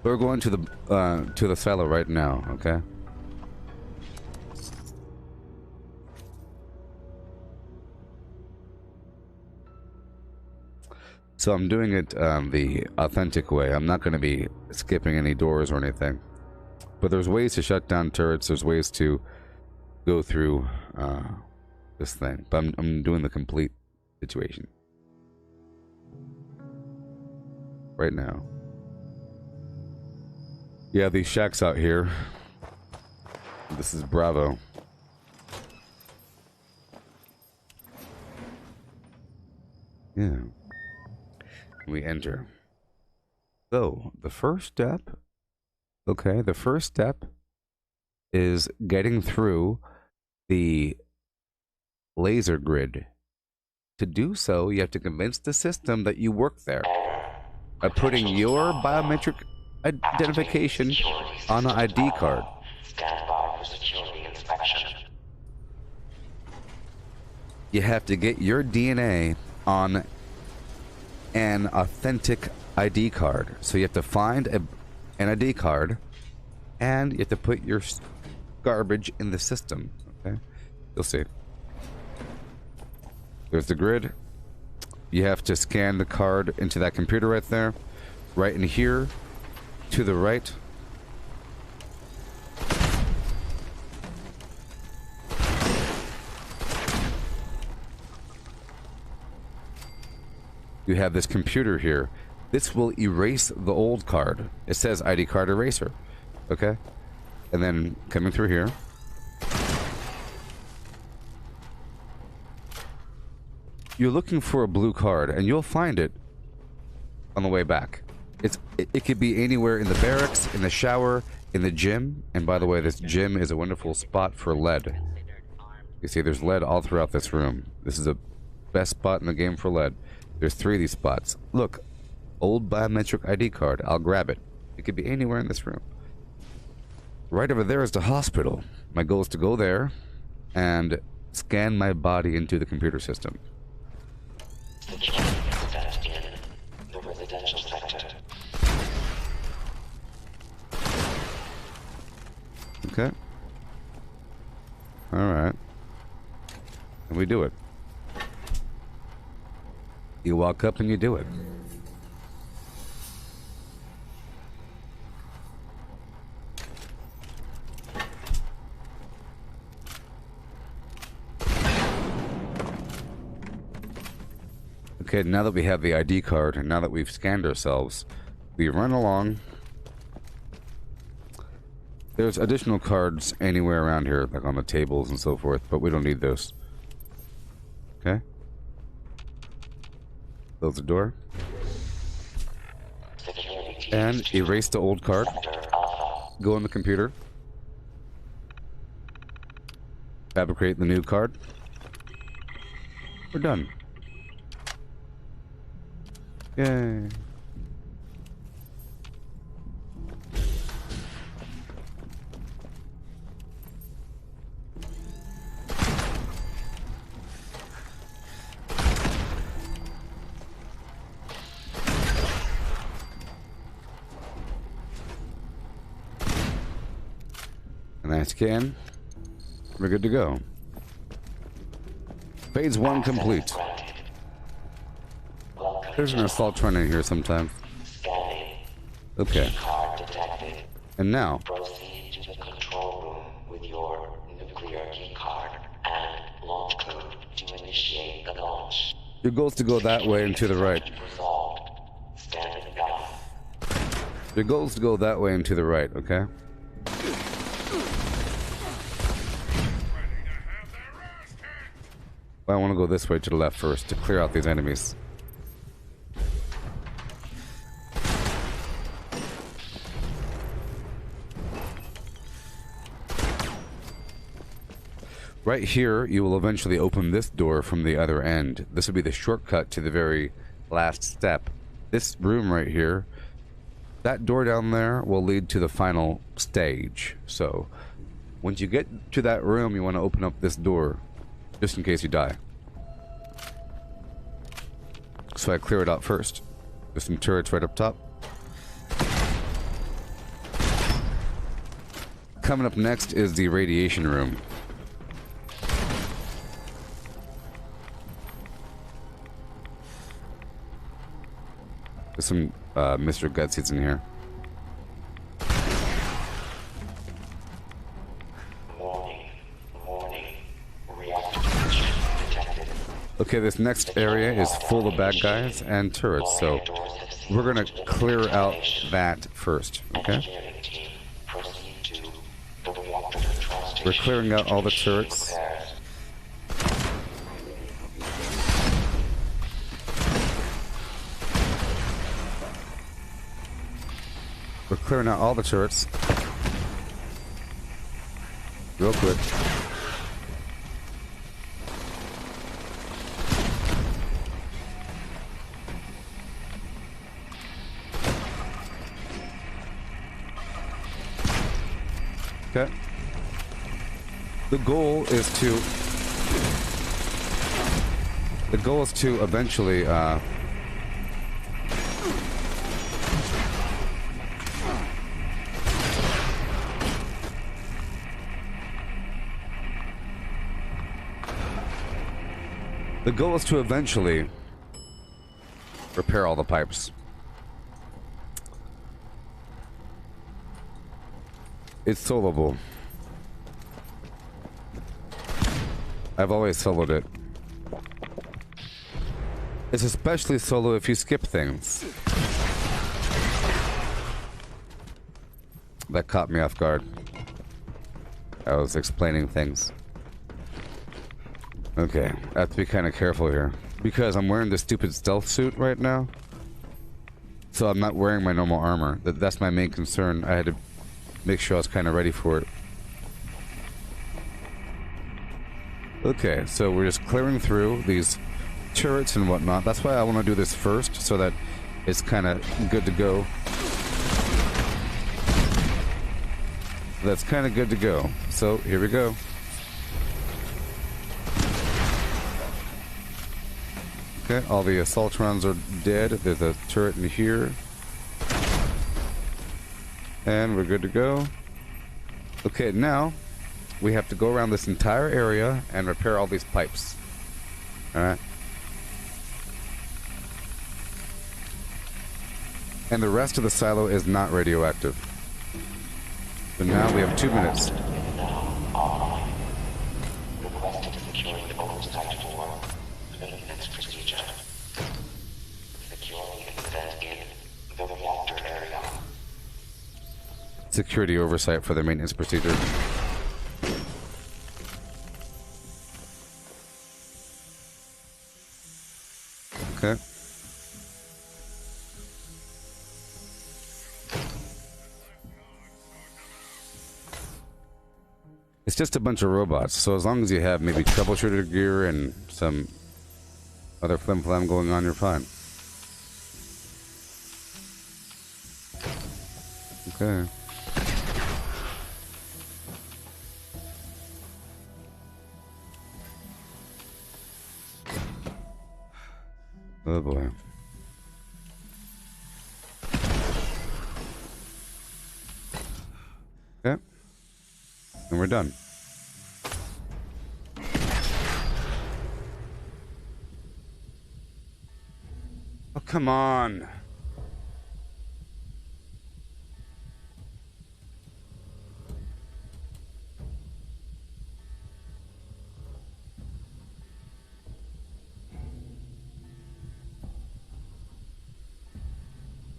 We're going to the silo right now, okay? So I'm doing it the authentic way. I'm not going to be skipping any doors or anything. But there's ways to shut down turrets. There's ways to go through this thing. But I'm doing the complete situation right now. Yeah, these shacks out here. This is Bravo. Yeah. We enter. So, the first step, the first step is getting through the laser grid. To do so, you have to convince the system that you work there by putting your biometric identification on an ID card. Stand by for security inspection. You have to get your DNA on an authentic ID card. So you have to find an ID card and you have to put your garbage in the system. Okay? You'll see. There's the grid. You have to scan the card into that computer right there. Right in here. To the right. You have this computer here. This will erase the old card. It says ID card eraser. Okay? And then coming through here. You're looking for a blue card and you'll find it on the way back. It could be anywhere in the barracks, in the shower, in the gym. And by the way, this gym is a wonderful spot for lead. You see, there's lead all throughout this room. This is the best spot in the game for lead. There's 3 of these spots. Look, old biometric ID card. I'll grab it. It could be anywhere in this room. Right over there is the hospital. My goal is to go there and scan my body into the computer system. Security staff in the residential sector. Okay. Alright. And we do it. You walk up and you do it. Okay, now that we have the ID card, and now that we've scanned ourselves, we run along. There's additional cards anywhere around here, like on the tables and so forth, but we don't need those. Okay? Close the door. And erase the old card. Go on the computer. Fabricate the new card. We're done. Yay. Nice scan. We're good to go. Phase 1 complete. There's an assault run in here sometime. Okay. And now. Proceed to the control room with your nuclear key card and launch code to initiate the launch. Your goal is to go that way and to the right. Standing by. Your goal is to go that way and to the right, okay? I want to go this way to the left first to clear out these enemies. Right here, you will eventually open this door from the other end. This will be the shortcut to the very last step. This room right here, that door down there will lead to the final stage. So, once you get to that room, you want to open up this door, just in case you die. So I clear it out first. There's some turrets right up top. Coming up next is the radiation room. There's some Mr. Gutseeds in here. Okay, this next area is full of bad guys and turrets, so we're gonna clear out that first, okay? We're clearing out all the turrets. We're clearing out all the turrets. Real quick. Okay. The goal is to eventually repair all the pipes. It's soloable. I've always soloed it. It's especially solo if you skip things. That caught me off guard. I was explaining things. Okay, I have to be kind of careful here. Because I'm wearing this stupid stealth suit right now. So I'm not wearing my normal armor. That's my main concern. I had to make sure I was kind of ready for it. Okay, so we're just clearing through these turrets and whatnot. That's why I want to do this first, so that it's kind of good to go. That's kind of good to go. So, here we go. Okay, all the assaultrons are dead. There's a turret in here. And we're good to go. Okay, now we have to go around this entire area and repair all these pipes. Alright. And the rest of the silo is not radioactive. So now we have 2 minutes. Security oversight for the maintenance procedure. Okay. It's just a bunch of robots, so as long as you have maybe troubleshooter gear and some Other flim flam going on, you're fine. Okay. Oh boy. Okay. And we're done. Oh, come on.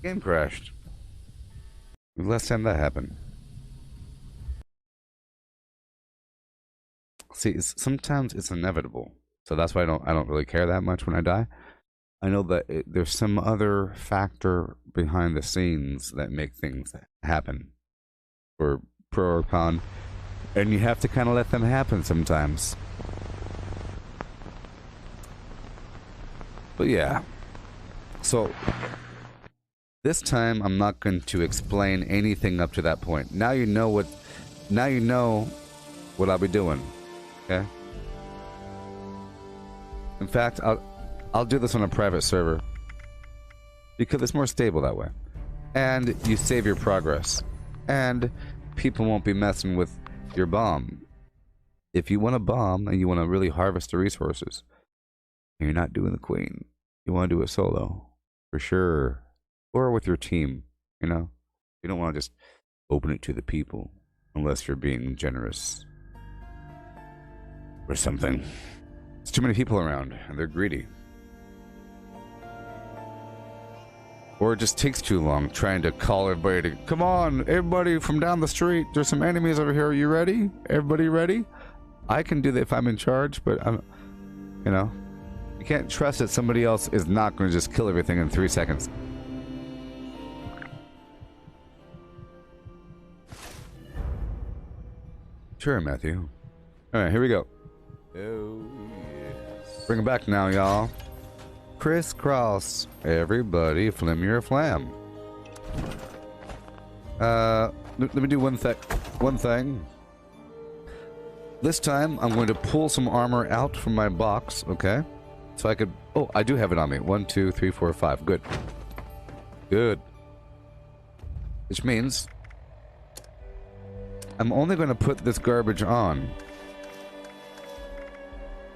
Game crashed. The last time that happened. See, sometimes it's inevitable. So that's why I don't really care that much when I die. I know that there's some other factor behind the scenes that make things happen, for pro or con, and you have to kind of let them happen sometimes. But yeah, so this time I'm not going to explain anything up to that point. Now you know what I'll be doing. Okay. In fact, I'll do this on a private server because it's more stable that way, and you save your progress, and people won't be messing with your bomb. If you want a bomb and you want to really harvest the resources, and you're not doing the queen, you want to do it solo for sure, or with your team. You know, you don't want to just open it to the people unless you're being generous or something. There's too many people around and they're greedy. Or it just takes too long trying to call everybody to, come on, everybody from down the street, there's some enemies over here, are you ready? Everybody ready? I can do that if I'm in charge, but I'm, you know, you can't trust that somebody else is not going to just kill everything in 3 seconds. Sure, Matthew. Alright, here we go. Oh, yes. Bring it back now, y'all. Crisscross. Everybody flim your flam. Let me do one thing. This time, I'm going to pull some armor out from my box, okay? So I could... Oh, I do have it on me. 1, 2, 3, 4, 5. Good. Good. Which means... I'm only going to put this garbage on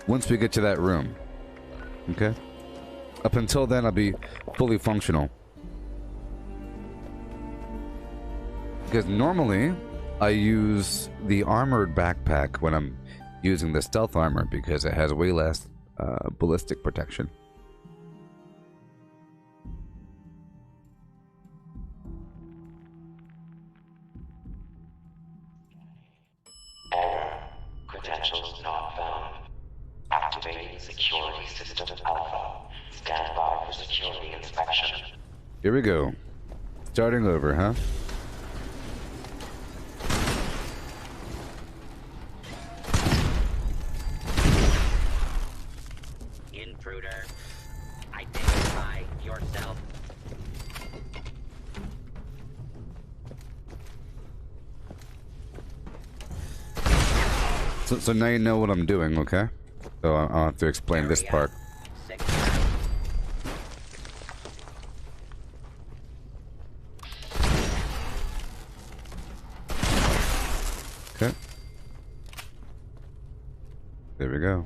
once we get to that room. Okay? Up until then, I'll be fully functional. Because normally, I use the armored backpack when I'm using the stealth armor because it has way less ballistic protection. Error. Credentials not found. Activating security system alpha. Stand by for security inspection. Here we go. Starting over, huh? Intruder, identify yourself. So now you know what I'm doing, okay? So I'll have to explain this part. Okay. There we go.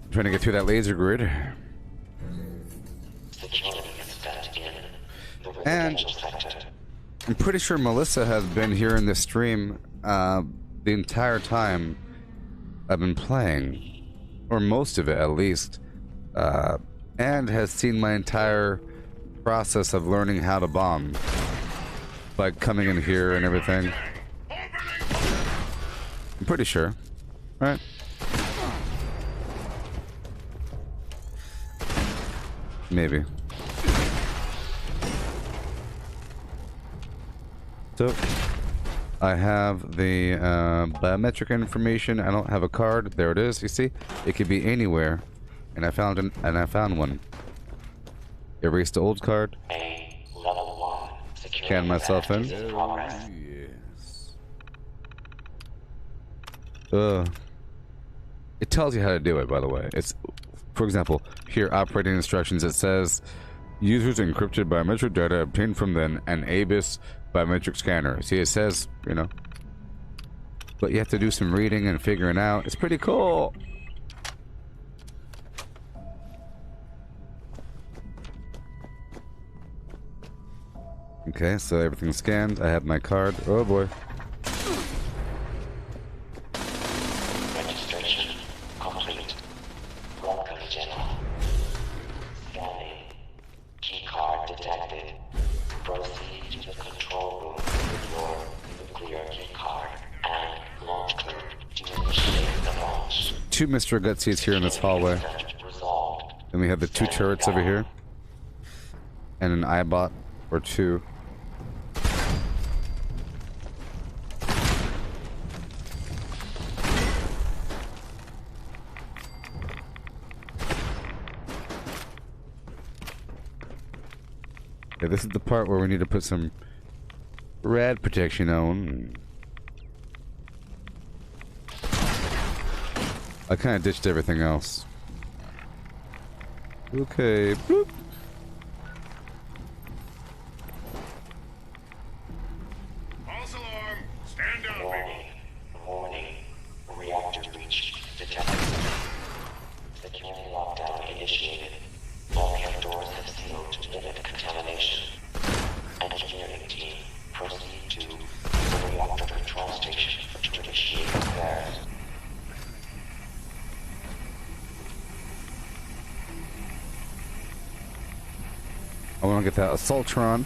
I'm trying to get through that laser grid. And I'm pretty sure Melissa has been here in this stream the entire time I've been playing, or most of it at least, and has seen my entire process of learning how to bomb by coming in here and everything. I'm pretty sure, right? Maybe. So, I have the biometric information. I don't have a card. There it is. You see? It could be anywhere. And I found one. Erase the old card. A level 1 security Scan myself in. is in progress. Yes. It tells you how to do it, by the way. It's, for example, here, operating instructions, it says, users encrypted biometric data obtained from an ABIS biometric scanner. See, it says, you know. But you have to do some reading and figuring out. It's pretty cool. Okay, so everything's scanned. I have my card. Oh boy. Registration complete. Welcome, General. Scanning. Keycard detected. Proceed to the control room with your nuclear keycard and launch code to initiate the launch. 2 Mr. Gutsies here in this hallway. Resolved. Then we have the 2 turrets over here. And an iBot or 2. Okay, this is the part where we need to put some rad protection on. I kind of ditched everything else. Okay, bloop. False alarm. Stand down. Warning. Warning. Reactor breach detected. Security lockdown initiated. All air doors have sealed to limit contamination. Engineering team, proceed to the reactor control station to initiate repairs. I want to get that Assaultron.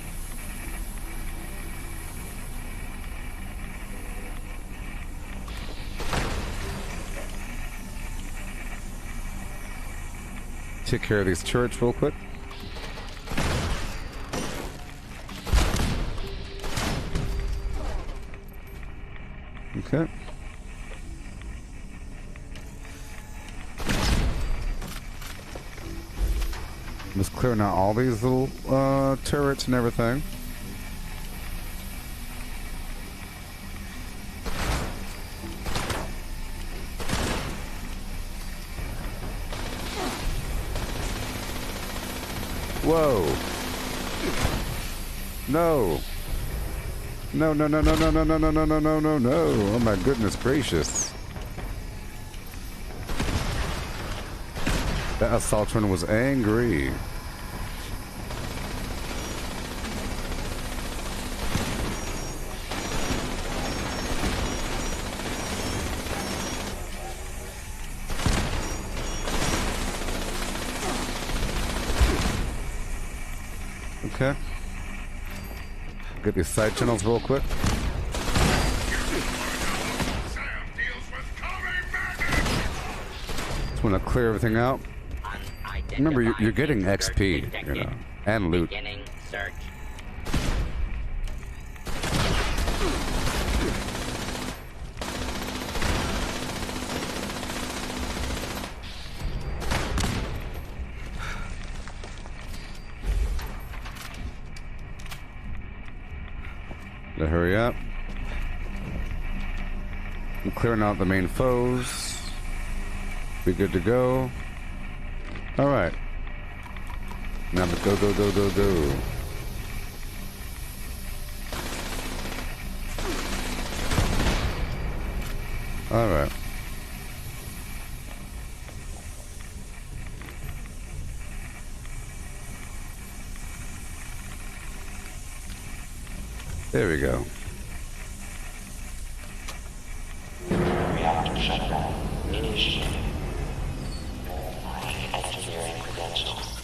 Take care of these turrets real quick. Okay. Just clearing out all these little turrets and everything. Whoa. No. No, no, no, no, no, no, no, no, no, no, no, no, no. Oh my goodness gracious. That Assaultron was angry. Okay. Get these side channels real quick. Just want to clear everything out. Remember, you're getting XP, you know, and loot. Beginning search. Hurry up. I'm clearing out the main foes. Be good to go. Alright. Now let's go, go, go, go, go. Alright. There we go. Reactor shutdown initiated. Verifying engineering credentials.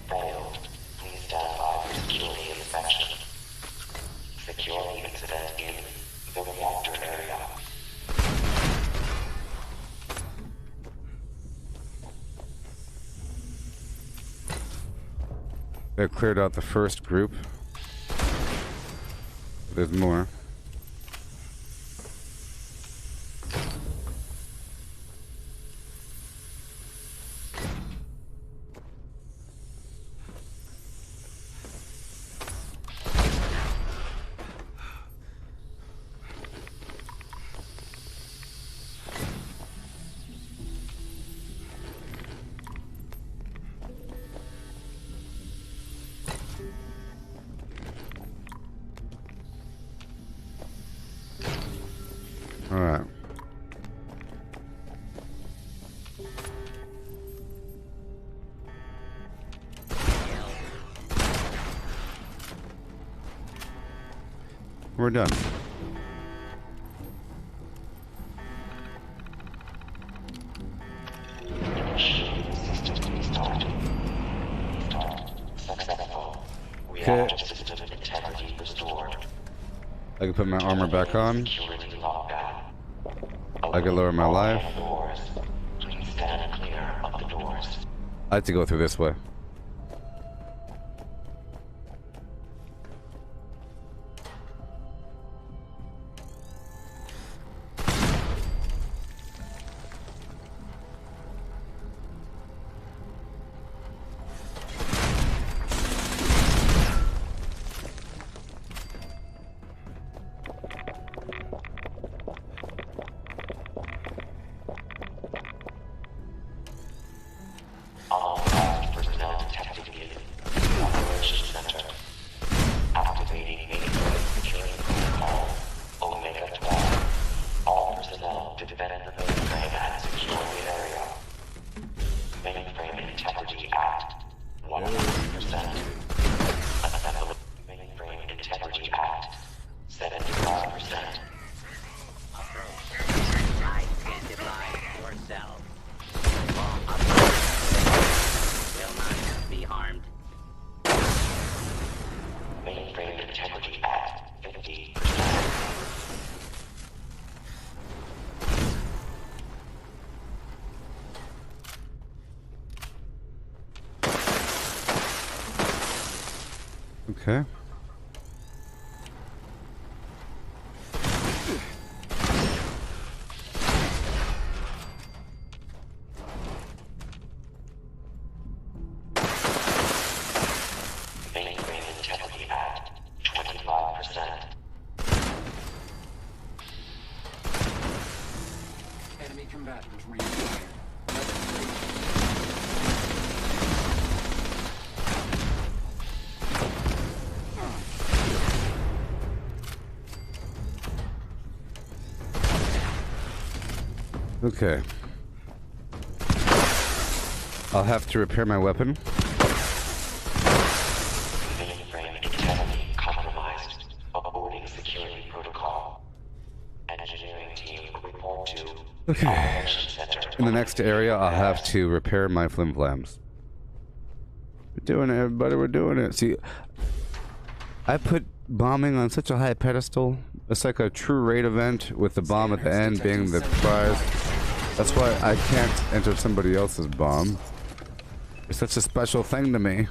Failed. Please stand by for security inspection. Security incident in the reactor area. They cleared out the first group. There's more. we're done. Okay. I can put my armor back on. I can lower my life. I have to go through this way. Okay. Mainframe integrity at 25%. Enemy combatant reacquired. Okay. I'll have to repair my weapon. Mainframe integrity compromised. Aborting security protocol. Engineering team report to Okay. Operations Center. In the next area, I'll have to repair my flimflams. We're doing it, everybody. We're doing it. See, I put bombing on such a high pedestal. It's like a true raid event with the bomb at the end being the prize. That's why I can't enter somebody else's bomb. It's such a special thing to me.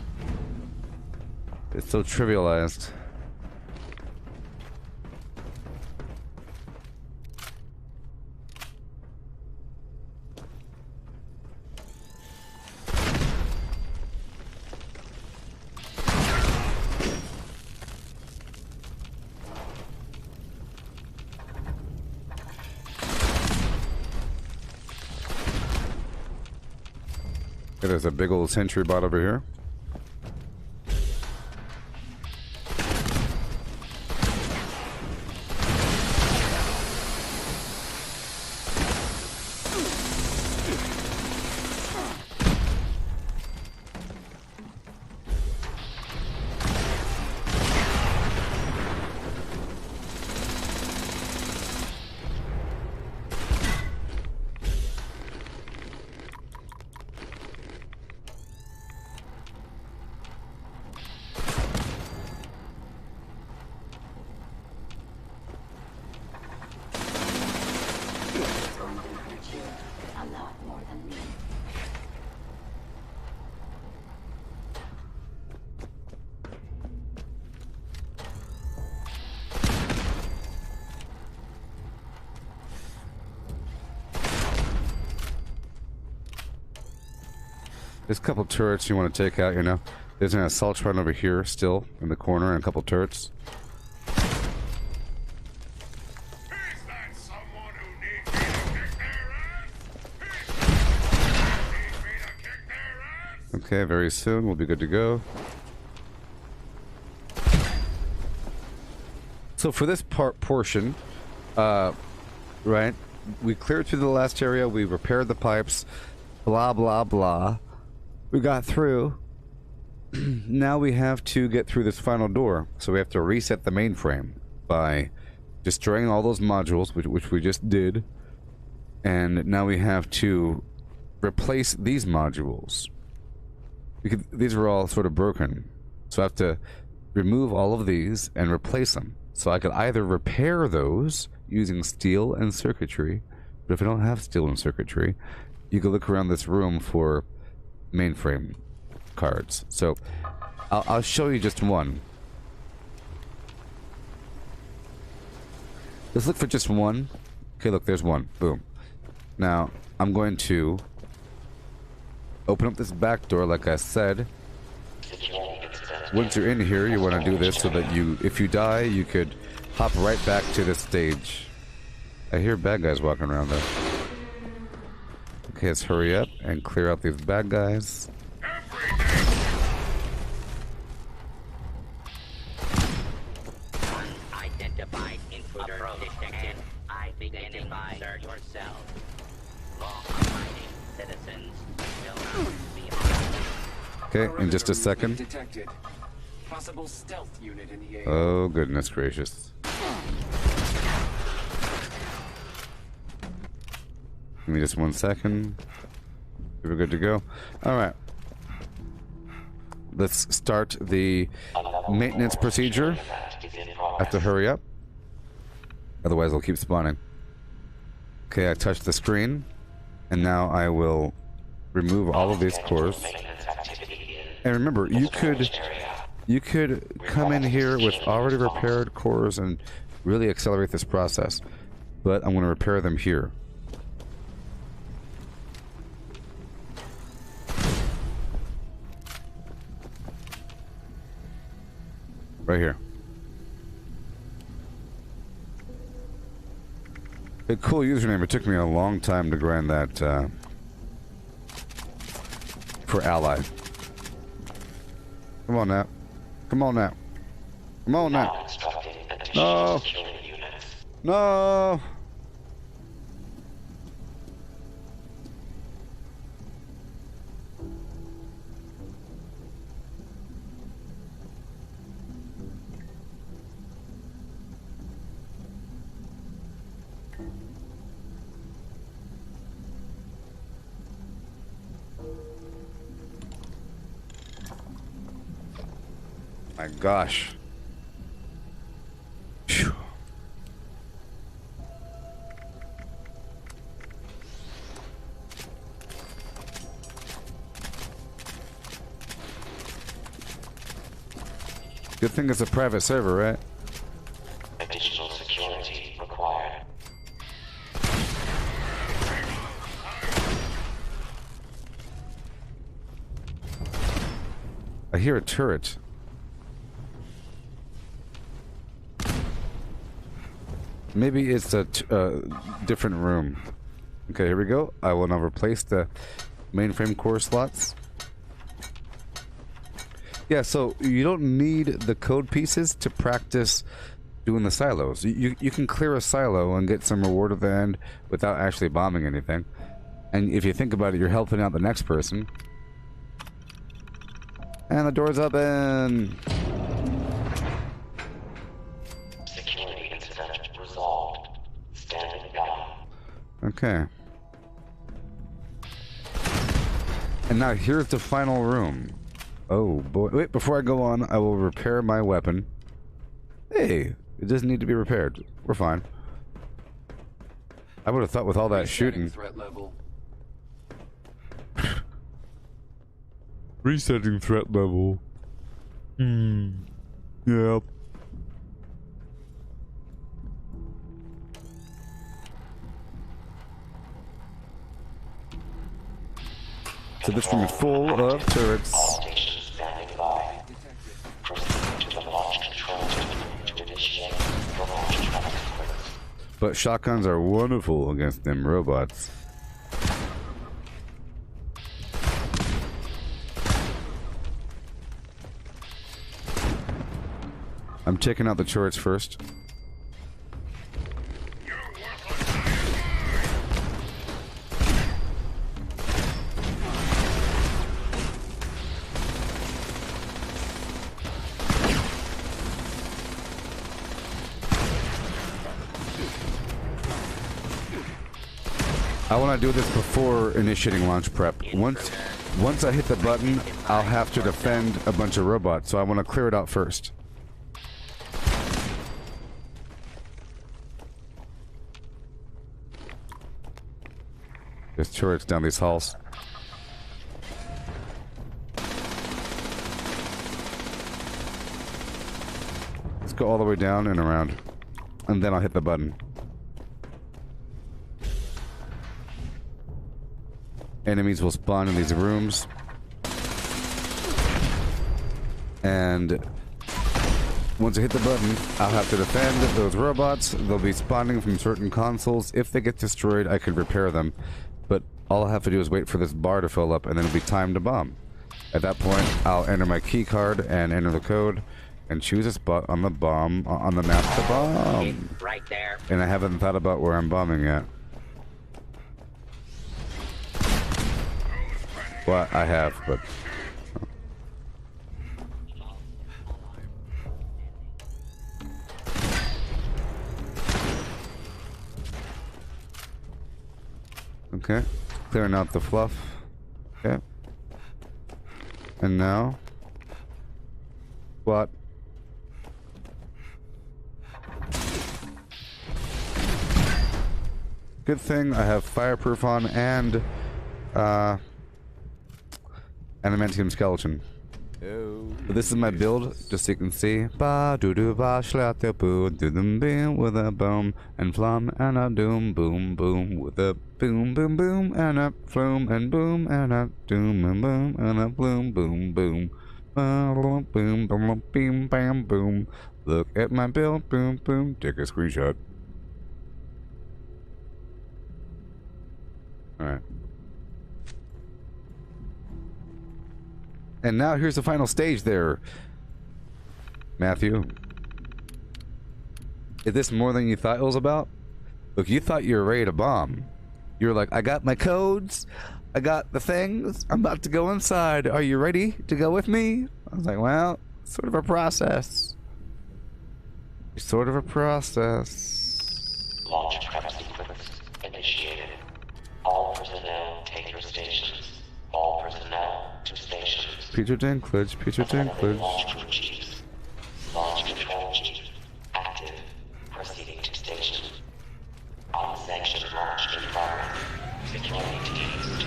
It's so trivialized. Okay, there's a big old sentry bot over here. There's a couple turrets you want to take out, you know. There's an assault run over here still in the corner and a couple turrets. Okay, very soon we'll be good to go. So for this portion, right, we cleared through the last area, we repaired the pipes, blah blah blah. We got through. Now we have to get through this final door, so we have to reset the mainframe. by destroying all those modules, which we just did, and now we have to replace these modules. Because these are all sort of broken, so I have to remove all of these and replace them. So I could either repair those using steel and circuitry, but if I don't have steel and circuitry, you can look around this room for mainframe cards. So I'll show you just one. Let's look for just one. Okay, look, there's one. Boom. Now, I'm going to open up this back door, like I said. Once you're in here, you want to do this so that you, if you die, you could hop right back to this stage. I hear bad guys walking around there. Okay, let's hurry up and clear out these bad guys. Unidentified intruder detected. Identify yourself. Law-abiding citizens will be Okay, in just a second. Detected. Possible stealth unit in the air. Oh, goodness gracious. Give me just 1 second. We're good to go. Alright. Let's start the maintenance procedure. I have to hurry up. Otherwise, I'll keep spawning. Okay, I touched the screen. And now I will remove all of these cores. And remember, you could come in here with already repaired cores and really accelerate this process. But I'm going to repair them here. Right here. A cool username. It took me a long time to grind that for ally. Come on now. Come on now. Come on now. No. No. My gosh. Phew. Good thing it's a private server, right? Additional security required. I hear a turret. Maybe it's a different room. Okay, here we go. I will now replace the mainframe core slots. Yeah, so you don't need the code pieces to practice doing the silos. You can clear a silo and get some reward at the end without actually bombing anything. And if you think about it, you're helping out the next person. And the door's open. Security incident resolved. Standing by. Okay. And now here's the final room. Oh boy. Wait, before I go on, I will repair my weapon. Hey, it doesn't need to be repaired. We're fine. I would have thought with all that shooting. Threat level. Resetting threat level. Yep. So this room is full of turrets. All stations standing by. Proceed to the launch control to initiate the launch sequence. But shotguns are wonderful against them robots. I'm checking out the turrets first. I want to do this before initiating launch prep. Once I hit the button, I'll have to defend a bunch of robots, so I want to clear it out first. There's turrets down these halls. Let's go all the way down and around, and then I'll hit the button. Enemies will spawn in these rooms. And once I hit the button, I'll have to defend those robots. They'll be spawning from certain consoles. If they get destroyed, I could repair them. But all I have to do is wait for this bar to fill up, and then it'll be time to bomb. At that point, I'll enter my key card and enter the code and choose a spot on the bomb on the map to bomb. Right there. And I haven't thought about where I'm bombing yet. Well, I have, but... Okay. Clearing out the fluff. Okay. And now... What? Good thing I have fireproof on and... adamantium skeleton. But this is my build, just so you can see. Ba do do ba slat the boo do them boom with a boom and flum and a doom boom boom with a boom boom boom and a flume and boom and a doom and boom and a bloom boom boom. Boom boom boom boom bam boom. Look at my build, boom boom. Take a screenshot. Alright. And now here's the final stage there, Matthew. Is this more than you thought it was about? Look, you thought you were ready to bomb. You were like, I got my codes, I got the things, I'm about to go inside. Are you ready to go with me? I was like, well, sort of a process. Sort of a process. Launch prep sequence initiated. All personnel take your stations. All personnel to stations. Peter Dinklage, Peter Dinklage. Launch crew chiefs. Launch control chief. Active. Proceeding to station. Unsanctioned launch in progress. Security teams to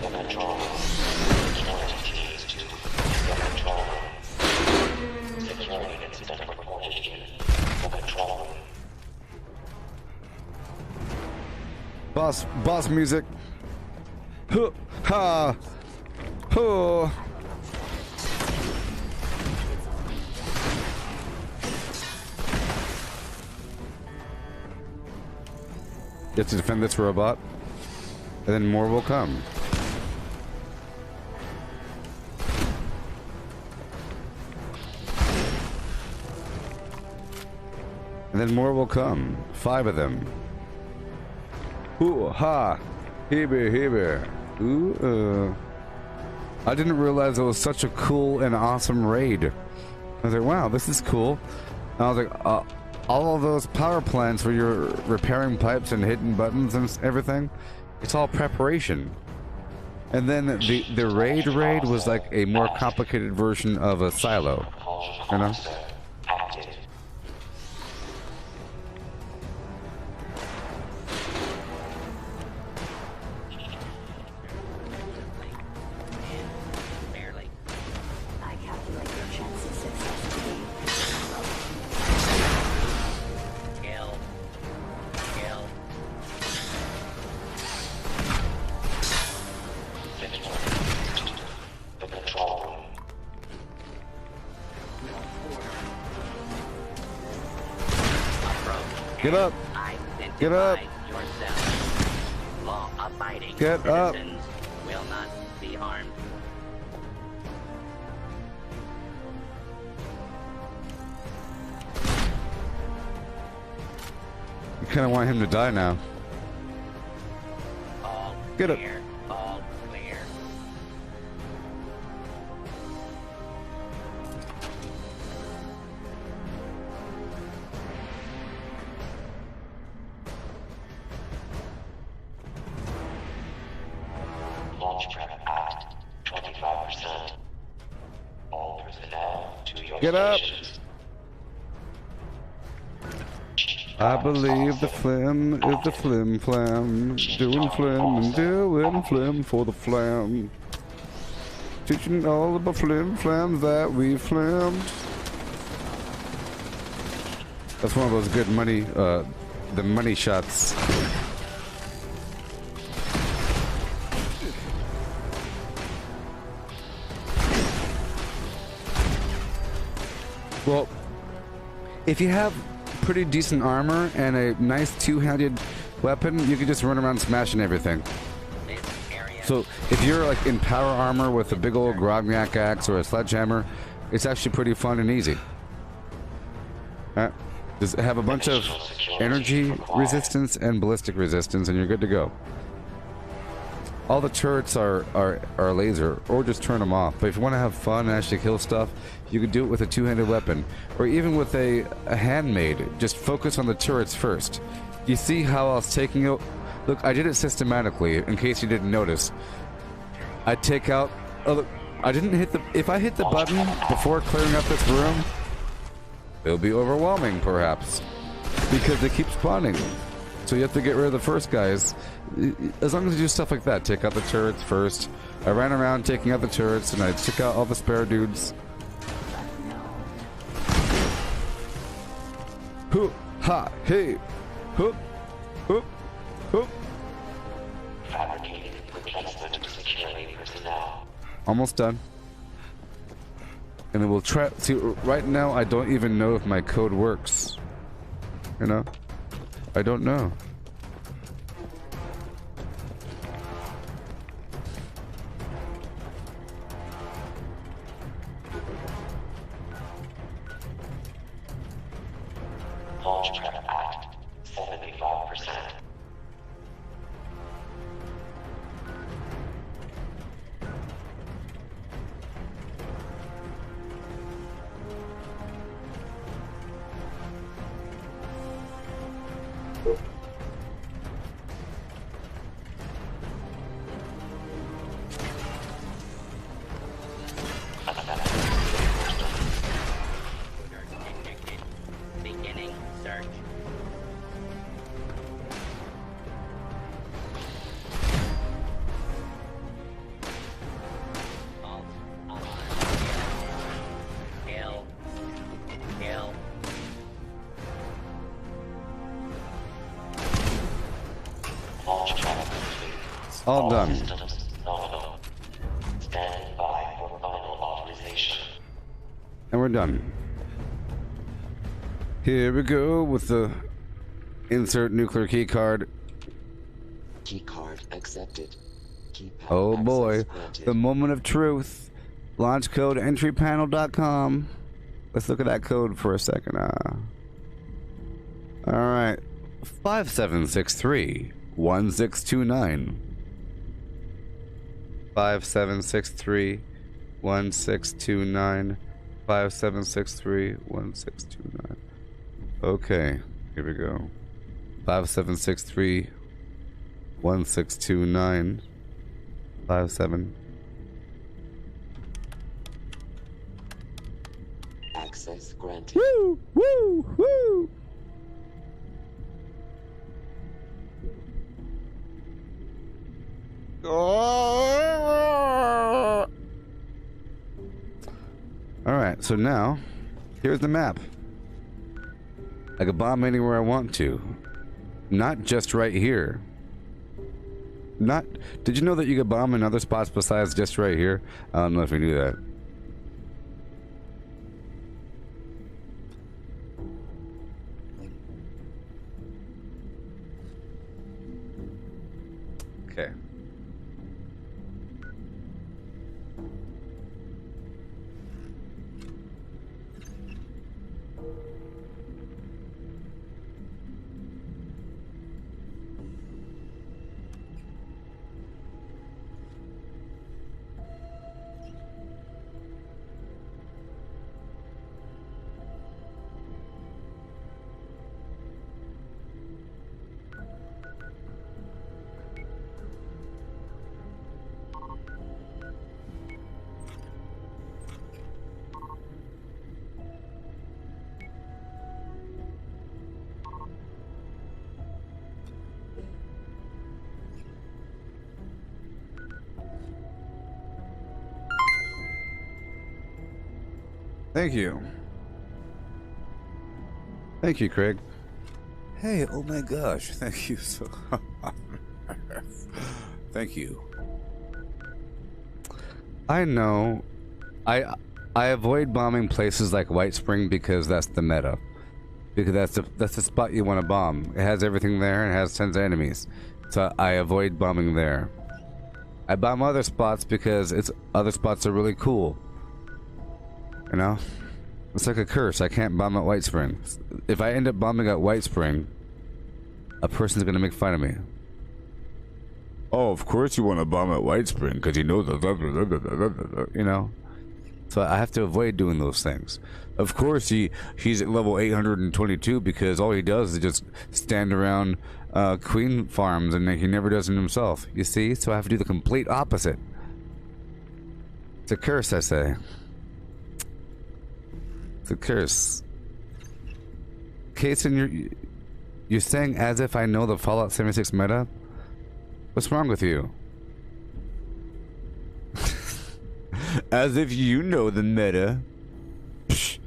the control room. Security teams to the control room. Security incident reported in the control room. Boss music. Huh, ha. Huh. You have to defend this robot, and then more will come. And then more will come. 5 of them. Ooh, ha! Hebe, hebe. Ooh, I didn't realize it was such a cool and awesome raid. I was like, wow, this is cool. And I was like, all of those power plants where you're repairing pipes and hitting buttons and everything, it's all preparation. And then the raid was like a more complicated version of a silo, you know? Get up! Get up! Get up! Will not be harmed. You kind of want him to die now. All Get up! clear. All clear. Launch prep at 25%. All personnel to your Get up. stations. I believe the flim is the flim flam. Doing flim and doing flim for the flam. Teaching all about flim flam that we flimmed. That's one of those good money, the money shots. Well, if you have pretty decent armor and a nice two-handed weapon, you can just run around smashing everything. So if you're like in power armor with a big old Grognak axe or a sledgehammer, it's actually pretty fun and easy. Just have a bunch of energy resistance and ballistic resistance and you're good to go. All the turrets are laser, or just turn them off. But if you want to have fun and actually kill stuff, you can do it with a two-handed weapon. Or even with a handmade. Just focus on the turrets first. You see how I was taking it? Look, I did it systematically, in case you didn't notice. I take out... Oh, look, I didn't hit the... If I hit the button before clearing up this room, it'll be overwhelming, perhaps. Because they keep spawning. So you have to get rid of the first guys. As long as you do stuff like that, take out the turrets first. I ran around taking out the turrets, and I took out all the spare dudes. Hoop, ha, hey, hoop, hoop, hoop. Fabricated replacement security personnel. Almost done. And then we'll try. See, right now I don't even know if my code works. You know? I don't know. Launch prep at 75%. Beginning search. Alt on. Kill. Kill. Launch prep complete. All done. Systems nominal. Stand by for final authorization. And we're done. Here we go with the insert nuclear key card. Key card accepted. Keypad Oh boy, access granted. the moment of truth. Launch code entrypanel.com. Let's look at that code for a second. All right, 5763 1629. 5763 1629. 5763 1629. Okay, here we go. 5763 1629. 57. Access granted. Woo! Woo! Woo! Alright, so now, here's the map. I can bomb anywhere I want to. Not just right here. Did you know that you could bomb in other spots besides just right here? I don't know if you knew that. Okay. Thank you. Thank you, Craig. Hey, oh my gosh, thank you so Thank you. I know. I avoid bombing places like White Spring because that's the meta. Because that's the spot you want to bomb. It has everything there and it has tons of enemies. So I avoid bombing there. I bomb other spots because other spots are really cool. You know? It's like a curse. I can't bomb at White Spring. If I end up bombing at White Spring, a person's gonna make fun of me. Oh, of course you want to bomb at White Spring because you know the you know. So I have to avoid doing those things. Of course he's at level 822 because all he does is just stand around queen farms and he never does it himself. You see? So I have to do the complete opposite. It's a curse, I say. It's a curse. Kason, you're saying as if I know the Fallout 76 meta? What's wrong with you? As if you know the meta. Psh.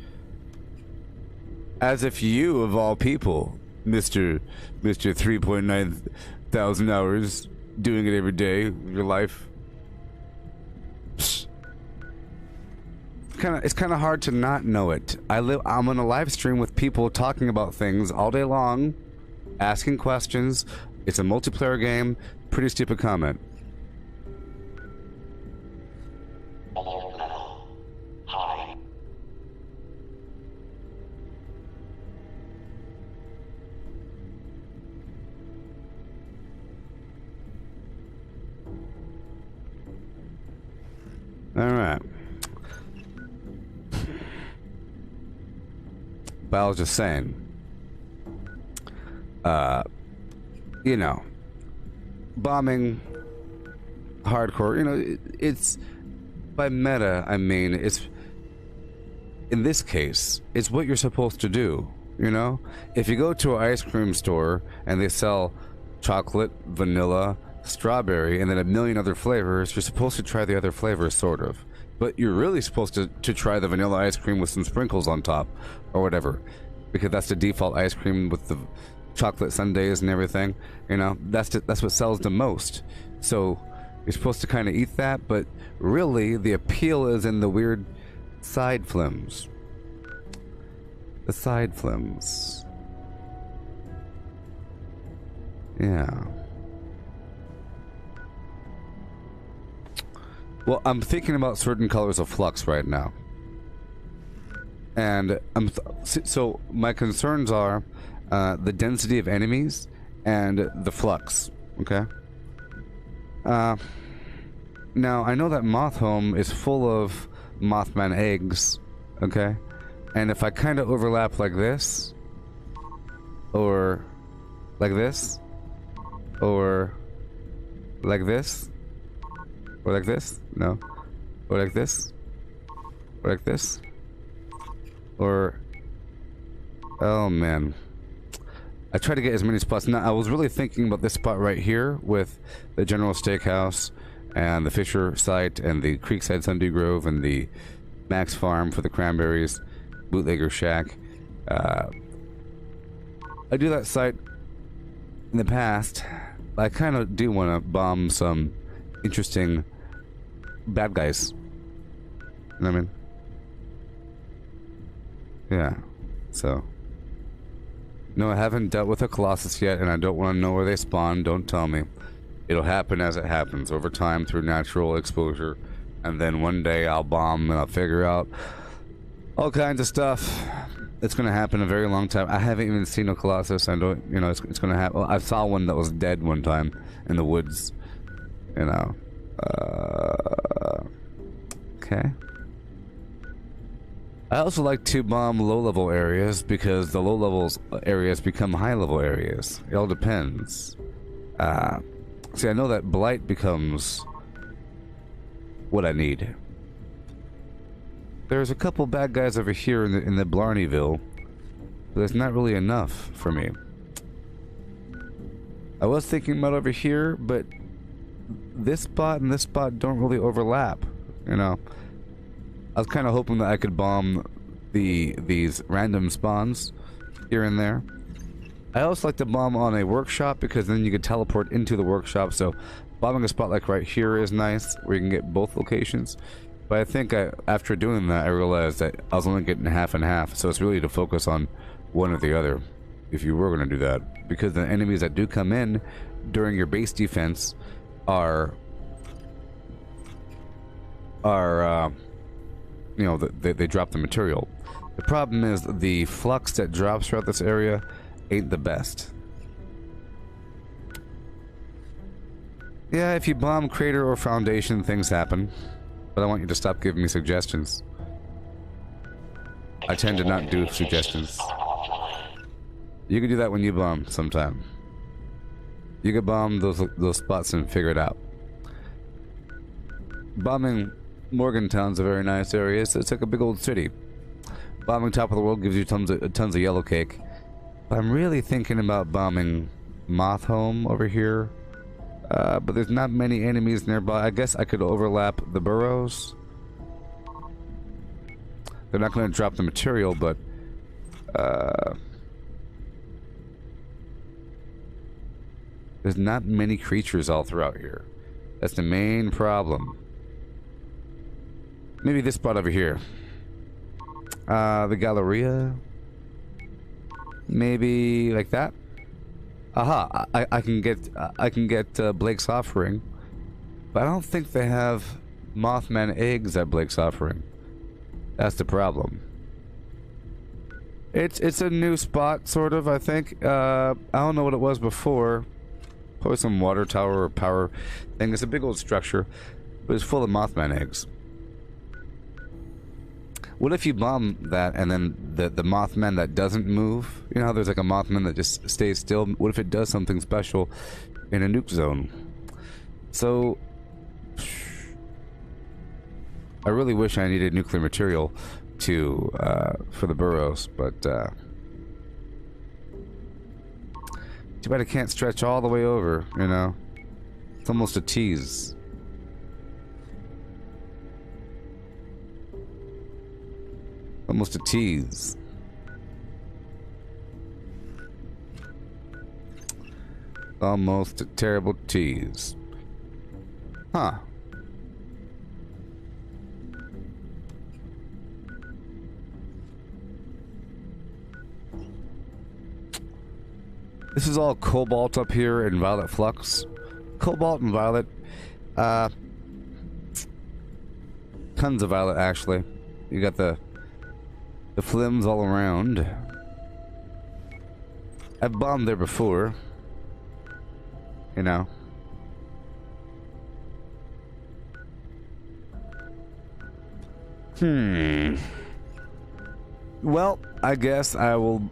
As if you, of all people, Mr. 3.9 thousand hours, doing it every day of your life. Psh. It's kind of hard to not know it. I'm on a live stream with people talking about things all day long, asking questions. It's a multiplayer game. Pretty stupid comment. Alert level. High. All right. But I was just saying, you know, bombing, hardcore, you know, it's, by meta, I mean, it's, in this case, it's what you're supposed to do, you know? If you go to an ice cream store and they sell chocolate, vanilla, strawberry, and then a million other flavors, you're supposed to try the other flavors, sort of. But you're really supposed to try the vanilla ice cream with some sprinkles on top, or whatever. Because that's the default ice cream with the chocolate sundaes and everything. You know, that's what sells the most. So you're supposed to kind of eat that, but really the appeal is in the weird side flims. The side flims. Yeah. Well, I'm thinking about certain colors of flux right now. And so my concerns are the density of enemies and the flux, okay? Now, I know that Mothhome is full of Mothman eggs, okay? And if I kind of overlap like this, or like this, or like this, or like this, no, or like this, or like this, or, oh man, I try to get as many spots. Now, I was really thinking about this spot right here with the General Steakhouse and the Fisher site and the Creekside Sundew Grove and the Max Farm for the cranberries, Bootlegger Shack. I do that site in the past. I kind of do want to bomb some interesting bad guys. You know what I mean? Yeah. So. No, I haven't dealt with a Colossus yet, and I don't want to know where they spawn. Don't tell me. It'll happen as it happens, over time through natural exposure. And then one day I'll bomb and I'll figure out all kinds of stuff. It's going to happen a very long time. I haven't even seen a Colossus. I don't, you know, it's going to happen. Well, I saw one that was dead one time in the woods. You know. Okay. I also like to bomb low-level areas because the low-level areas become high-level areas. It all depends. See, I know that Blight becomes what I need. There's a couple bad guys over here in the Blarneyville, but there's not really enough for me. I was thinking about over here, but this spot and this spot don't really overlap, you know. I was kind of hoping that I could bomb these random spawns here and there. I also like to bomb on a workshop because then you can teleport into the workshop. So bombing a spot like right here is nice, where you can get both locations. But I think after doing that, I realized that I was only getting half and half. So it's really to focus on one or the other, if you were going to do that. Because the enemies that do come in during your base defense are you know, they drop the material. The problem is the flux that drops throughout this area ain't the best. Yeah, if you bomb crater or foundation, things happen. But I want you to stop giving me suggestions. I tend to not do suggestions. You can do that when you bomb sometime. You can bomb those spots and figure it out. Bombing Morgantown's a very nice area. It's like a big old city. Bombing Top of the World gives you tons of yellow cake. But I'm really thinking about bombing Mothhome over here. But there's not many enemies nearby. I guess I could overlap the burrows. They're not going to drop the material, but there's not many creatures all throughout here. That's the main problem. Maybe this spot over here. The Galleria. Maybe like that. Aha! I can get Blake's Offering, but I don't think they have Mothman eggs at Blake's Offering. That's the problem. It's a new spot, sort of. I think. I don't know what it was before. Probably some water tower or power thing. It's a big old structure, but it's full of Mothman eggs. What if you bomb that and then the Mothman that doesn't move? You know how there's like a Mothman that just stays still? What if it does something special in a nuke zone? So I really wish I needed nuclear material to for the burrows, but too bad I can't stretch all the way over, you know? It's almost a tease. Almost a tease. Almost a terrible tease. Huh. This is all cobalt up here and violet flux. Cobalt and violet. Tons of violet, actually. You got the flims all around. I've bombed there before. You know. Well, I guess I will...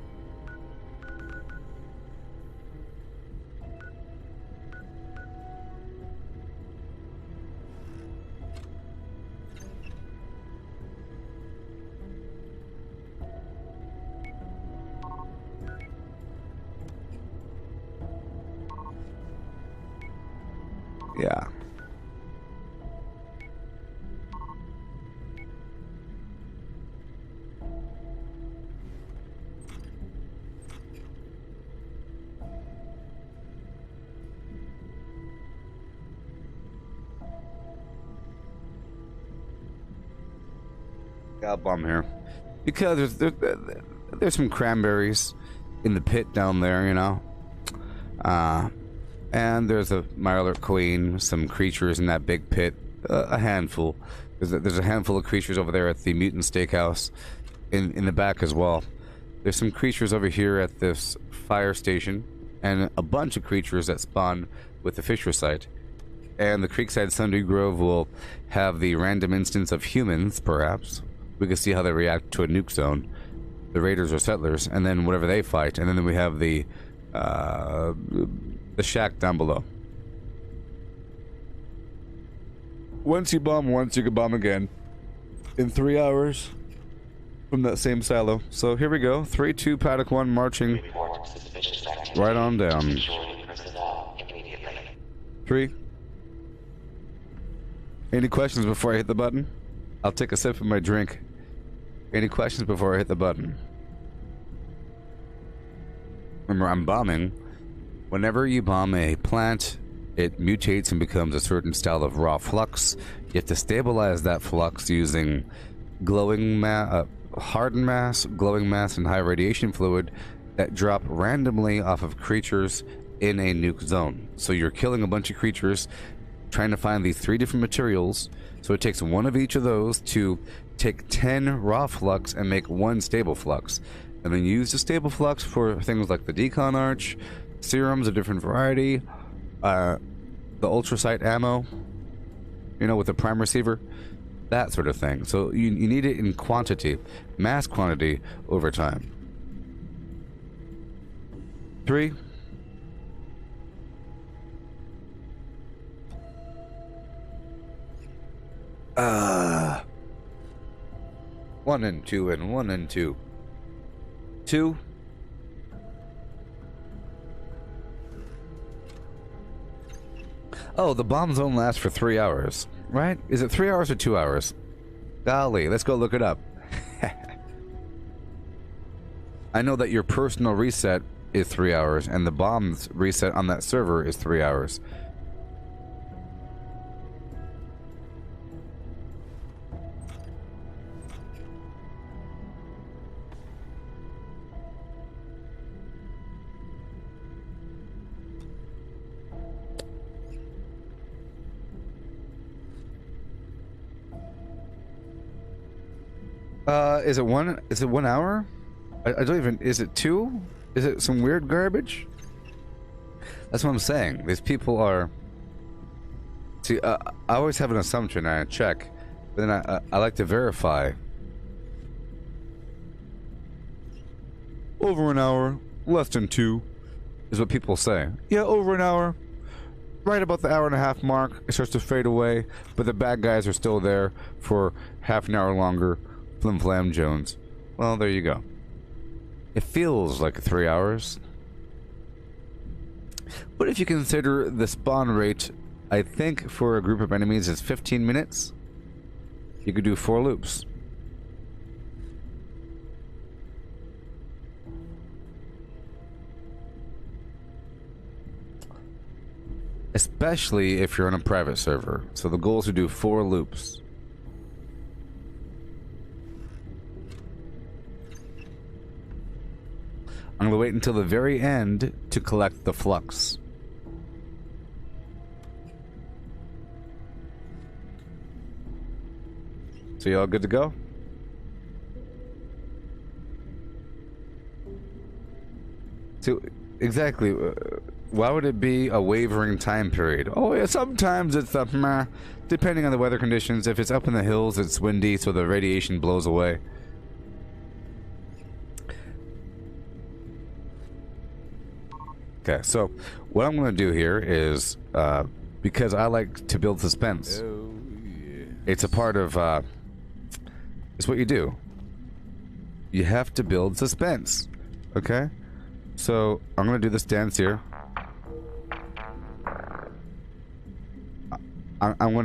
Yeah. Got a bomb here because there's some cranberries in the pit down there, you know. And there's a Mirelurk Queen, some creatures in that big pit, a handful. There's a handful of creatures over there at the Mutant Steakhouse, in the back as well. There's some creatures over here at this fire station, and a bunch of creatures that spawn with the Fisher site. And the Creekside Sundew Grove will have the random instance of humans, perhaps. We can see how they react to a nuke zone. The Raiders or Settlers, and then whatever they fight. And then we have the shack down below. Once you bomb once, you can bomb again. In 3 hours from that same silo. So here we go. 3, 2, Paddock 1 marching right on down. 3. Any questions before I hit the button? I'll take a sip of my drink. Any questions before I hit the button? Remember, I'm bombing. Whenever you bomb a plant, it mutates and becomes a certain style of raw flux. You have to stabilize that flux using hardened mass, glowing mass, and high radiation fluid that drop randomly off of creatures in a nuke zone. So you're killing a bunch of creatures, trying to find these 3 different materials. So it takes one of each of those to take 10 raw flux and make 1 stable flux. And then use the stable flux for things like the decon arch, serums of different variety, the ultrasight ammo, with the prime receiver, that sort of thing. So you need it in quantity, mass quantity over time. 3. 1 and 2 and 1 and 2. 2. Oh, the bomb zone lasts for 3 hours, right? Is it 3 hours or 2 hours? Golly, let's go look it up. I know that your personal reset is 3 hours, and the bomb's reset on that server is 3 hours. Is it 1? Is it 1 hour? I don't even. Is it 2? Is it some weird garbage? That's what I'm saying. These people are. See, I always have an assumption and I check, but then I like to verify. Over an hour, less than 2, is what people say. Yeah, over an hour. Right about the hour and a half mark, it starts to fade away, but the bad guys are still there for half an hour longer. Flim Flam Jones. Well, there you go. It feels like 3 hours. What if you consider the spawn rate, I think for a group of enemies is 15 minutes? You could do 4 loops. Especially if you're on a private server. So the goal is to do 4 loops. I'm going to wait until the very end to collect the flux. So you all good to go? So, exactly, why would it be a wavering time period? Oh yeah, sometimes it's depending on the weather conditions. If it's up in the hills, it's windy, so the radiation blows away. Okay, so what I'm going to do here is, because I like to build suspense, it's a part of, it's what you do. You have to build suspense, okay? So I'm going to do this dance here. I'm going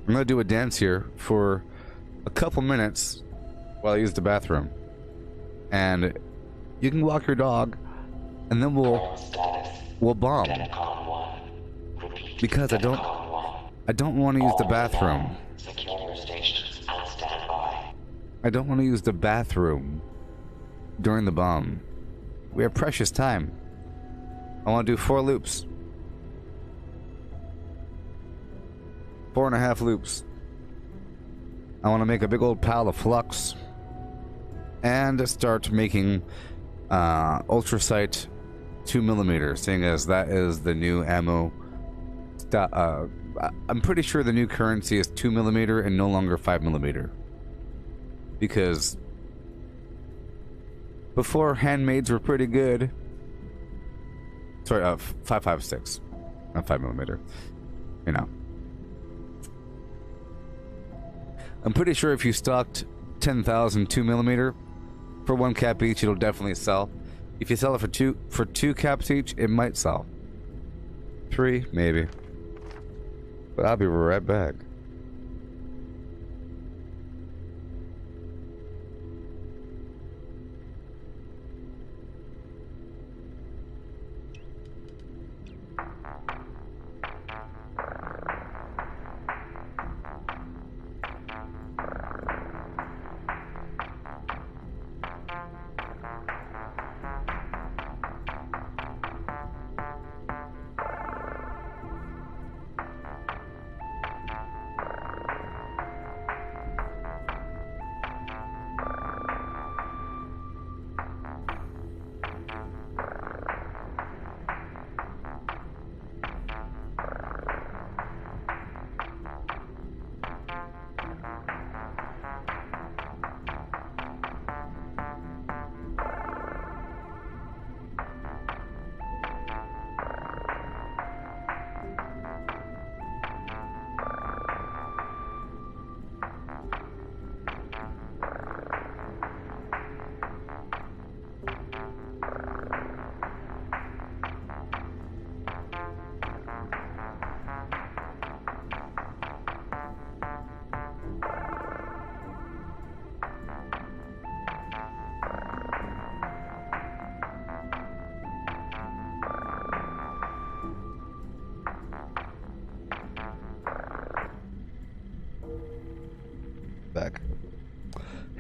to do a dance here for a couple minutes while I use the bathroom. And you can walk your dog, and then we'll bomb. Because I don't want to use the bathroom. I don't want to use the bathroom during the bomb. We have precious time. I want to do 4 loops. 4.5 loops. I want to make a big old pile of flux and start making ultrasight 2mm, seeing as that is the new ammo. I'm pretty sure the new currency is 2mm and no longer 5mm. Because before, handmaids were pretty good. Sorry, 5.56, not 5mm. You know. I'm pretty sure if you stocked 10,000 2mm for 1 cap each, it'll definitely sell. If you sell it for two caps each, it might sell. 3, maybe. But I'll be right back.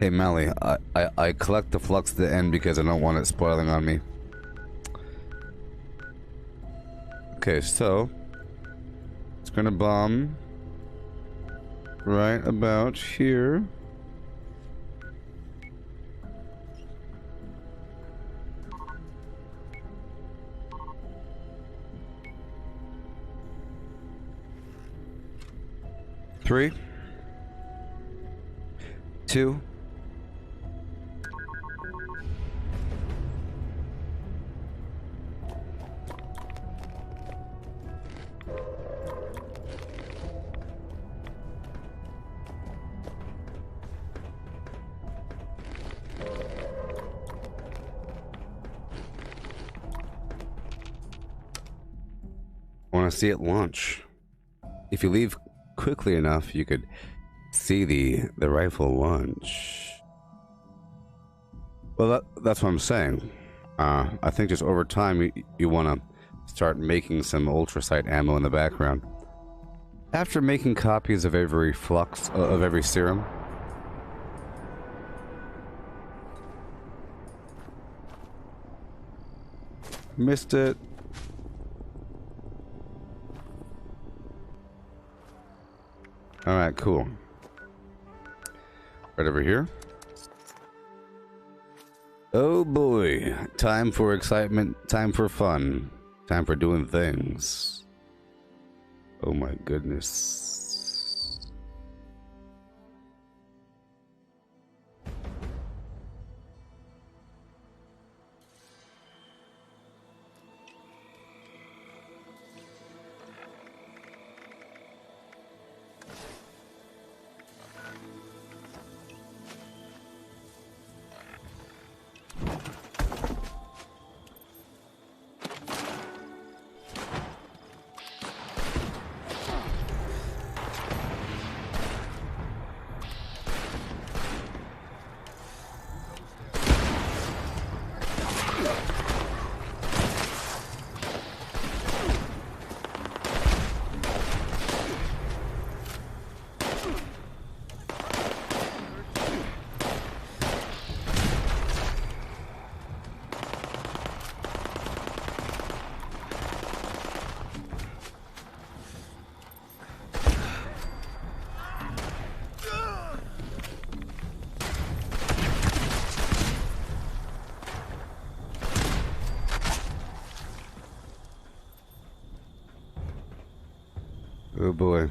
Hey, Mally, I collect the flux at the end because I don't want it spoiling on me. Okay, so it's gonna bomb right about here. Three, two, I want to see it launch. If you leave quickly enough, you could see the rifle launch. Well, that's what I'm saying. I think just over time, you want to start making some ultrasight ammo in the background. After making copies of every flux, of every serum, missed it. Alright, cool. Right over here. Oh boy. Time for excitement, time for fun, time for doing things. Oh my goodness. Oh boy.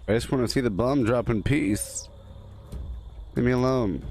I just want to see the bomb drop in peace. Leave me alone.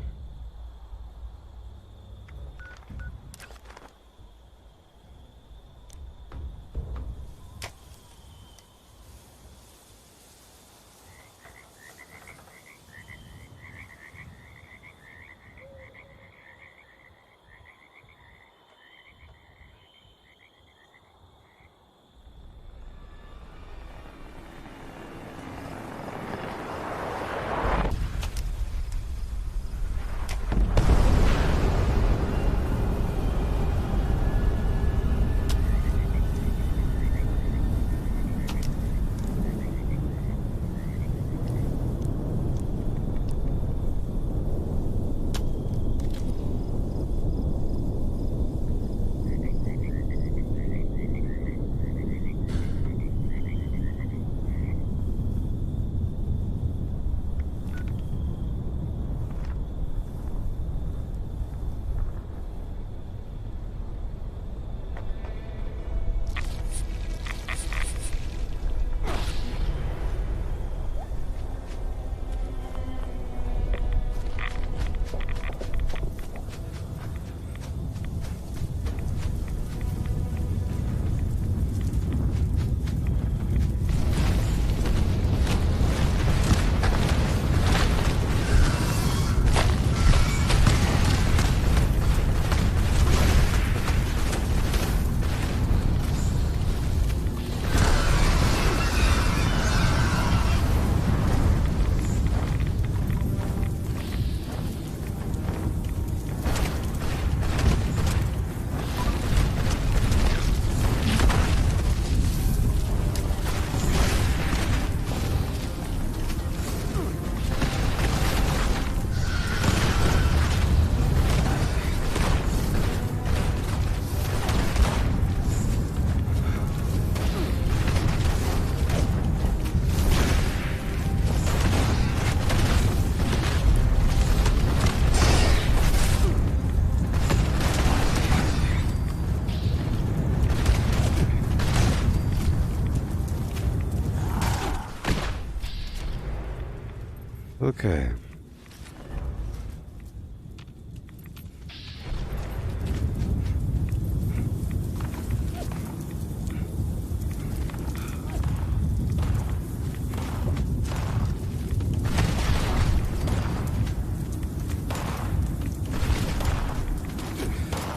Okay.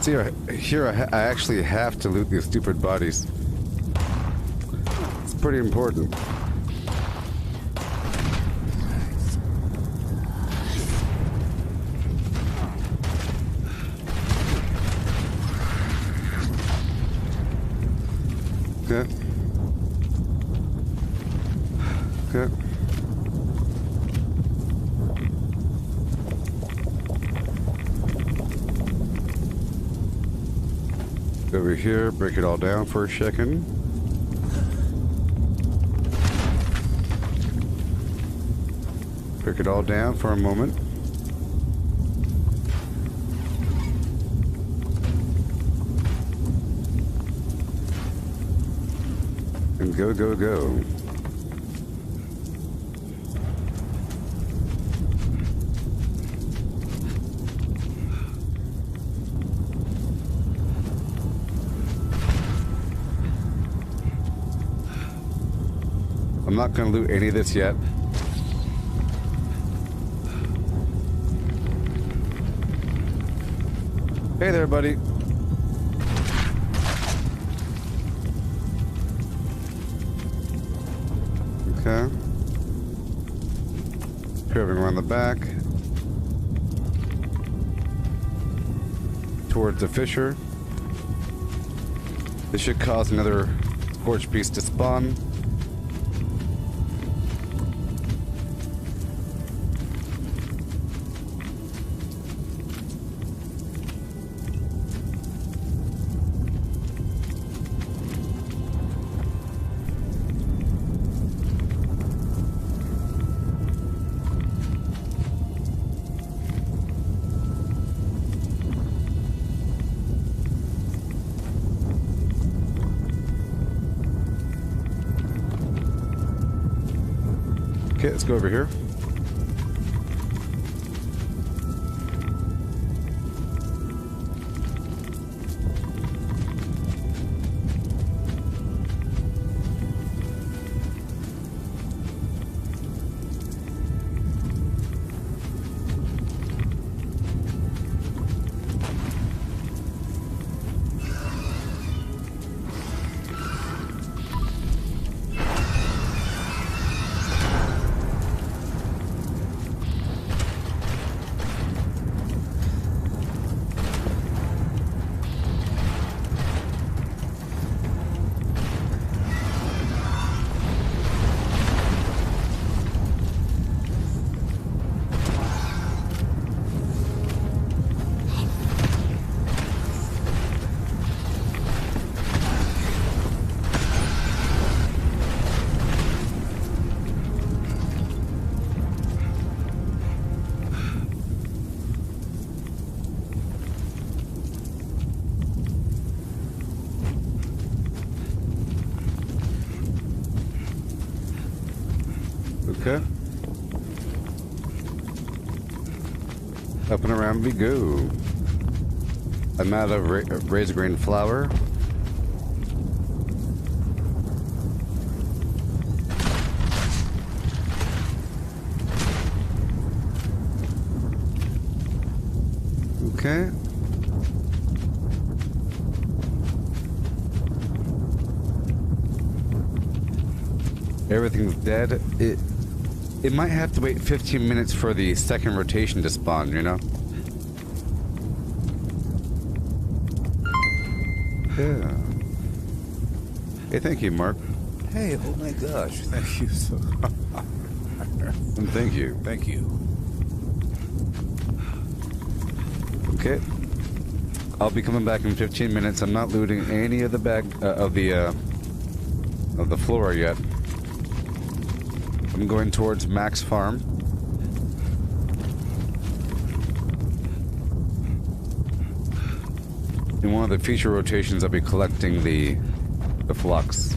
See, here I actually have to loot these stupid bodies. It's pretty important. Okay. Okay. Over here, break it all down for a second. Break it all down for a moment. And go, go, go. I'm not going to loot any of this yet. Hey there, buddy. Okay. Curving around the back. Towards the fissure. This should cause another scorch beast to spawn. Okay, let's go over here. Okay. Up and around we go. I'm out of razor grain flour. Okay. Everything's dead. It might have to wait 15 minutes for the second rotation to spawn, you know? Yeah. Hey, thank you, Mark. Hey, oh my gosh, thank you so much. And thank you. Thank you. Okay. I'll be coming back in 15 minutes. I'm not looting any of the bag of the flora yet. I'm going towards Max Farm. In one of the future rotations, I'll be collecting the flux.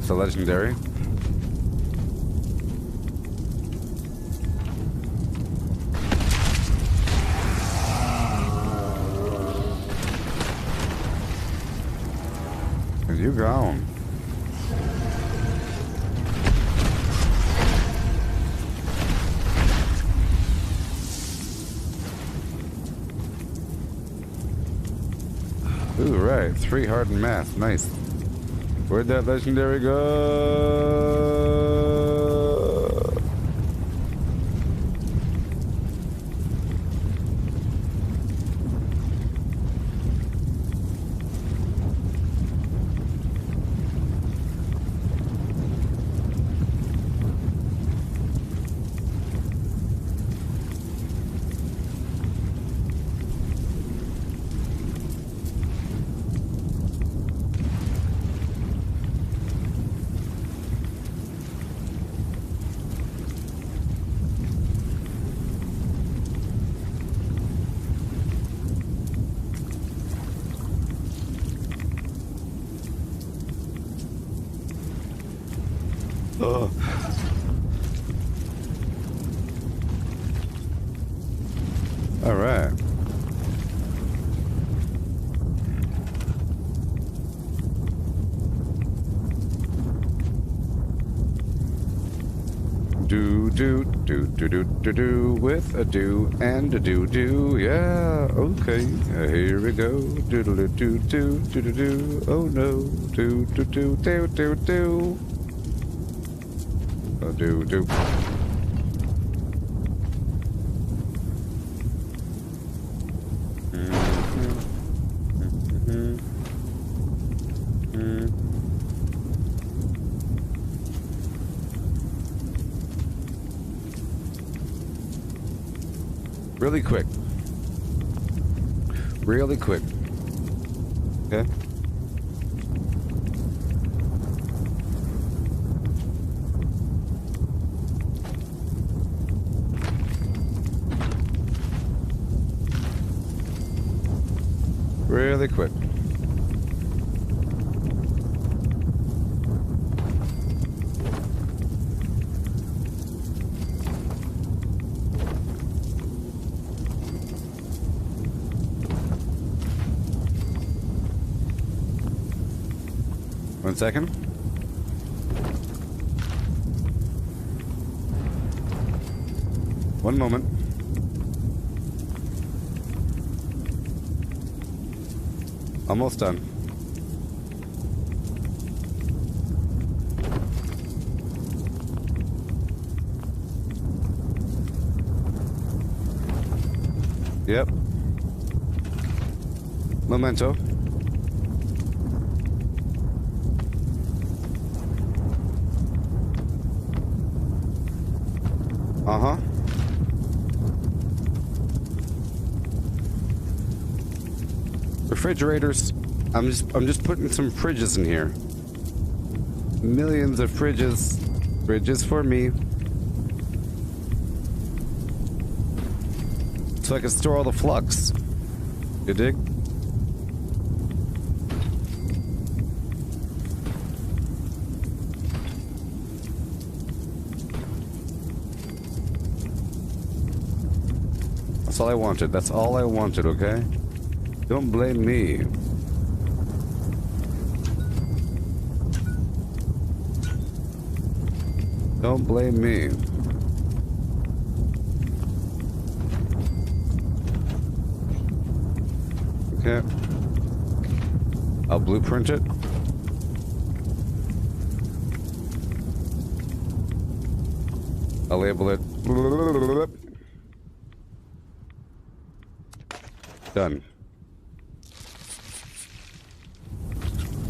It's a legendary. And you gone. Ooh, right. 3 hard and math. Nice. Where'd that legendary go? Oh. All right. Do do do do do do do with a do and a do do. Yeah. Okay. Here we go. Do do do do do do do. Oh no. Do do do do do do. Do do. Really quick. Really quick. Okay. Really quick. One second. One moment. Almost done. Yep. Memento. Uh-huh. Refrigerators. I'm just putting some fridges in here. Millions of fridges. Fridges for me. So I can store all the flux. You dig? That's all I wanted. That's all I wanted, okay? Don't blame me. Don't blame me. Okay. I'll blueprint it. I'll label it. Done.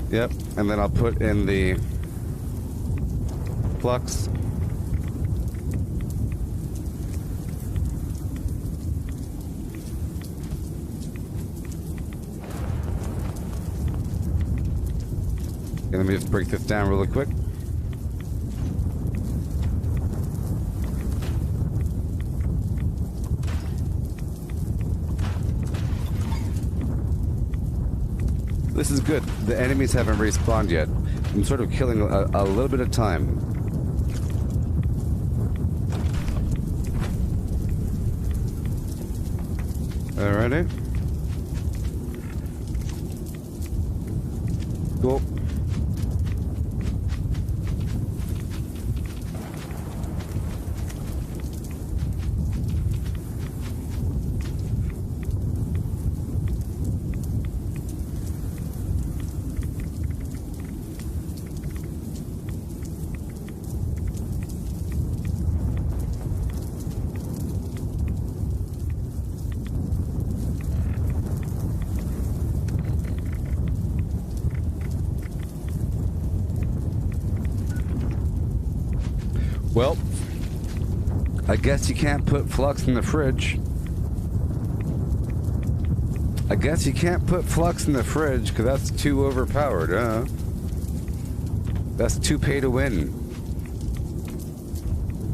Yep, and then I'll put in the flux. Okay, let me just break this down really quick. This is good. The enemies haven't respawned yet. I'm sort of killing a little bit of time. Alrighty. Cool. Well, I guess you can't put flux in the fridge. I guess you can't put flux in the fridge because that's too overpowered, huh? That's too pay to win.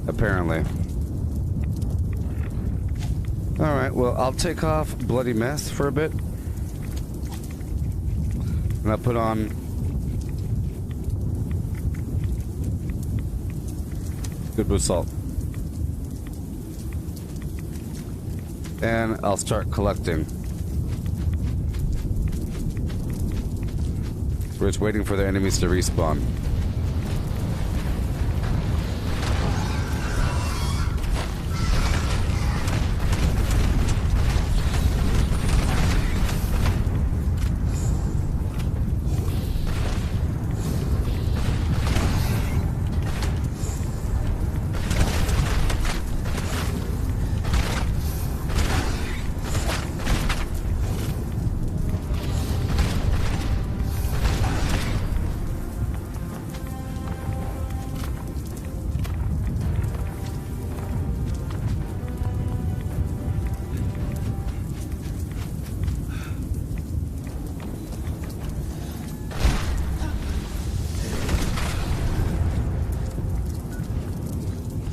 Apparently. Alright, well, I'll take off Bloody Mess for a bit. And I'll put on Good with Salt. And I'll start collecting. We're just waiting for the enemies to respawn.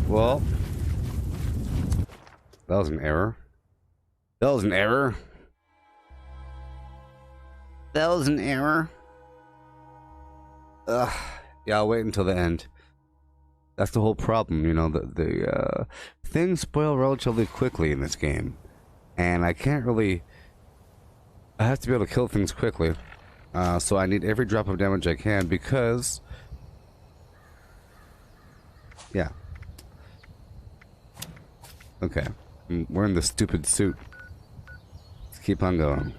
Well, that was an error. That was an error. That was an error. Ugh. Yeah, I'll wait until the end. That's the whole problem, you know, the things spoil relatively quickly in this game. And I can't really... I have to be able to kill things quickly. So I need every drop of damage I can because... Yeah. Okay. I'm wearing the stupid suit. Let's keep on going.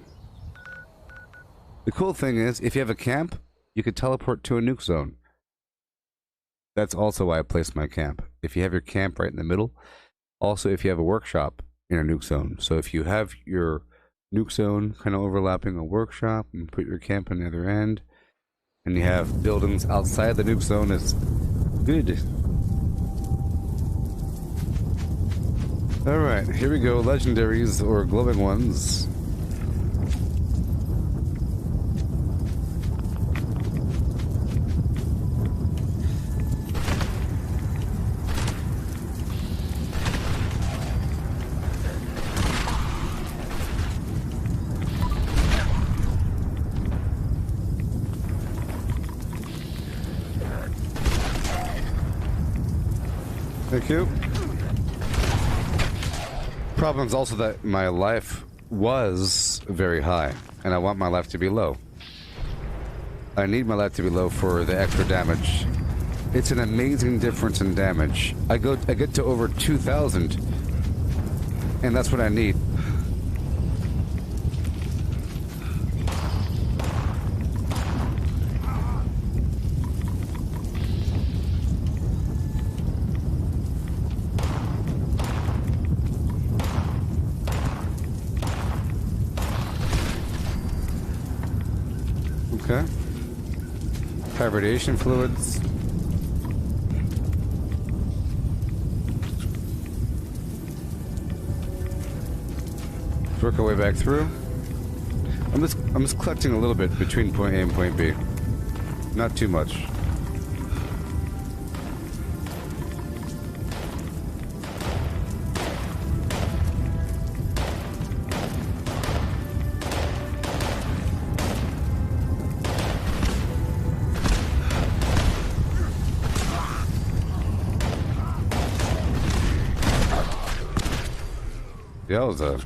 The cool thing is, if you have a camp, you could teleport to a nuke zone. That's also why I placed my camp. If you have your camp right in the middle, also if you have a workshop in a nuke zone. So if you have your nuke zone kind of overlapping a workshop and put your camp on the other end, and you have buildings outside the nuke zone, it's good. Alright, here we go. Legendaries or glowing ones. Thank you. Problem is also that my life was very high, and I want my life to be low. I need my life to be low for the extra damage. It's an amazing difference in damage. I get to over 2,000, and that's what I need. Okay. Hybridation fluids. Work our way back through. I'm just collecting a little bit between point A and point B. Not too much. Yowza.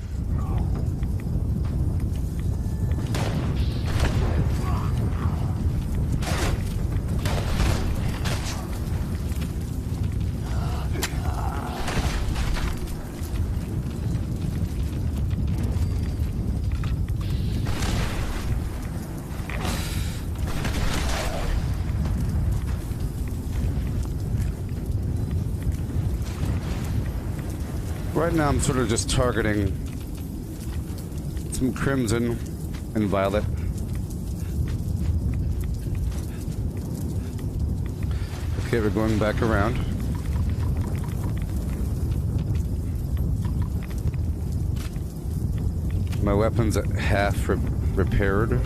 Right now I'm sort of just targeting some crimson and violet. Okay, we're going back around. My weapon's at half repaired.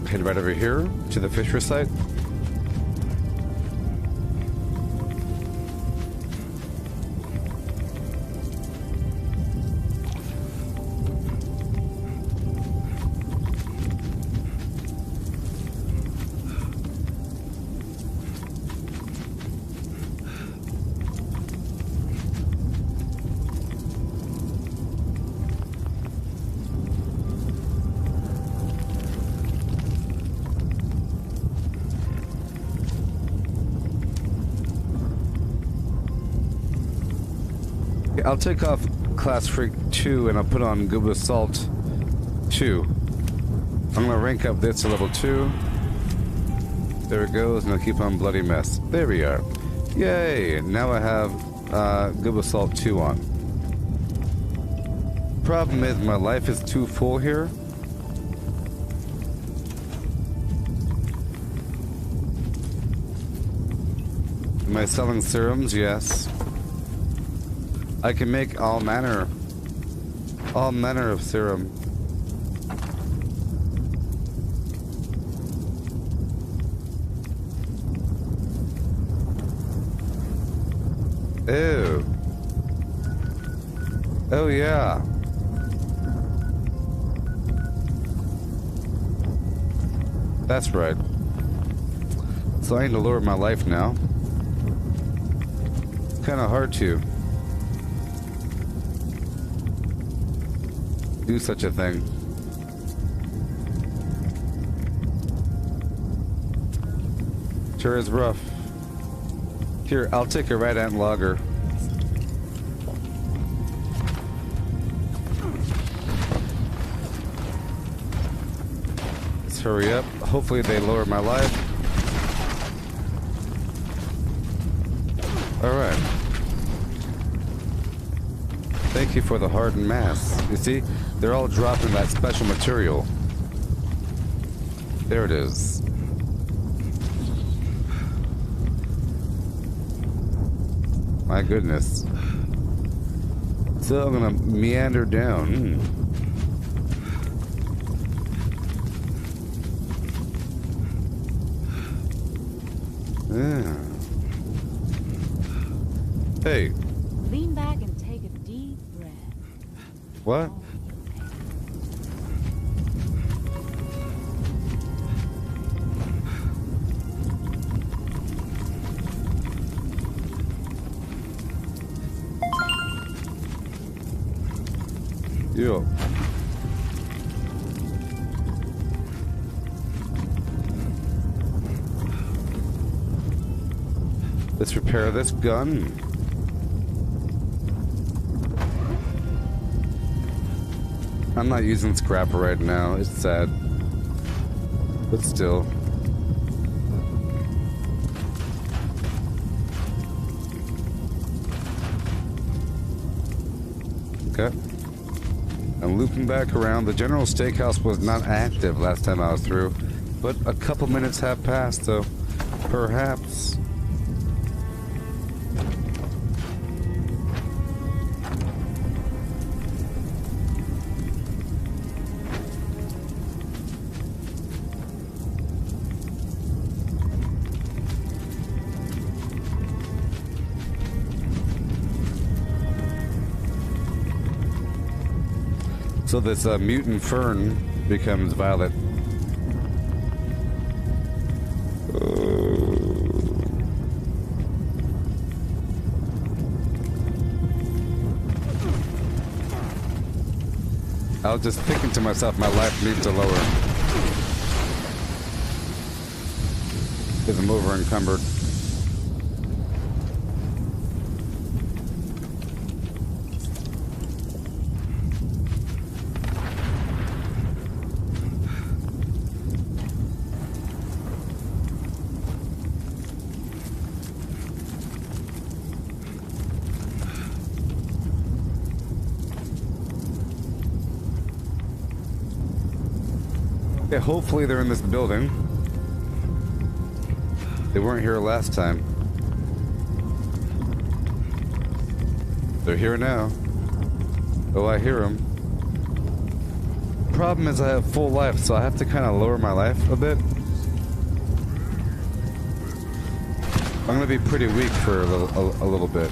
Head right over here to the fisher site. I'll take off Class Freak 2 and I'll put on Goob Assault 2. I'm gonna rank up this to level 2. There it goes, and I'll keep on Bloody Mess. There we are. Yay! Now I have Goob Assault 2 on. Problem is, my life is too full here. Am I selling serums? Yes. I can make all manner of serum. Ew. Oh yeah. That's right. So I need to lower my life now. It's kind of hard to do such a thing. Sure is rough. Here, I'll take a red ant logger. Let's hurry up. Hopefully they lower my life. Alright. Thank you for the hardened mass. You see? They're all dropping that special material. There it is. My goodness. So I'm gonna meander down. Yeah. Hey. Lean back and take a deep breath. What? Yo. Let's repair this gun. I'm not using scrapper right now. It's sad. But still. Okay. I'm looping back around. The General Steakhouse was not active last time I was through, but a couple minutes have passed, so perhaps. So this mutant fern becomes violet. I was just thinking to myself, my life needs to lower. Because I'm over encumbered. Yeah, hopefully they're in this building. They weren't here last time. They're here now. Oh, I hear them. Problem is I have full life, so I have to kind of lower my life a bit. I'm gonna be pretty weak for a little bit.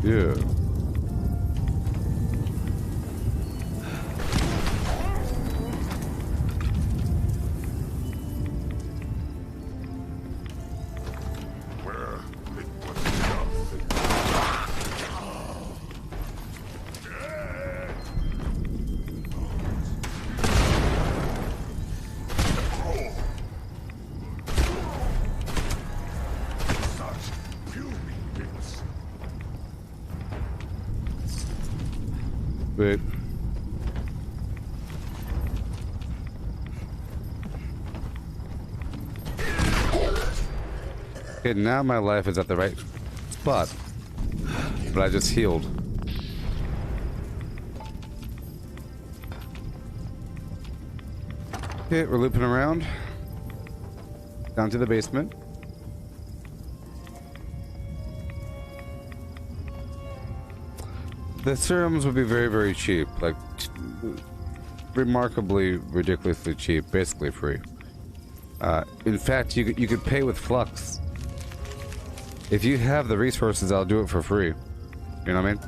Yeah. Wait. Okay, now my life is at the right spot. But I just healed. Okay, we're looping around. Down to the basement. The serums would be very, very cheap. Like, remarkably, ridiculously cheap. Basically free. In fact, you could pay with flux. If you have the resources, I'll do it for free. You know what I mean?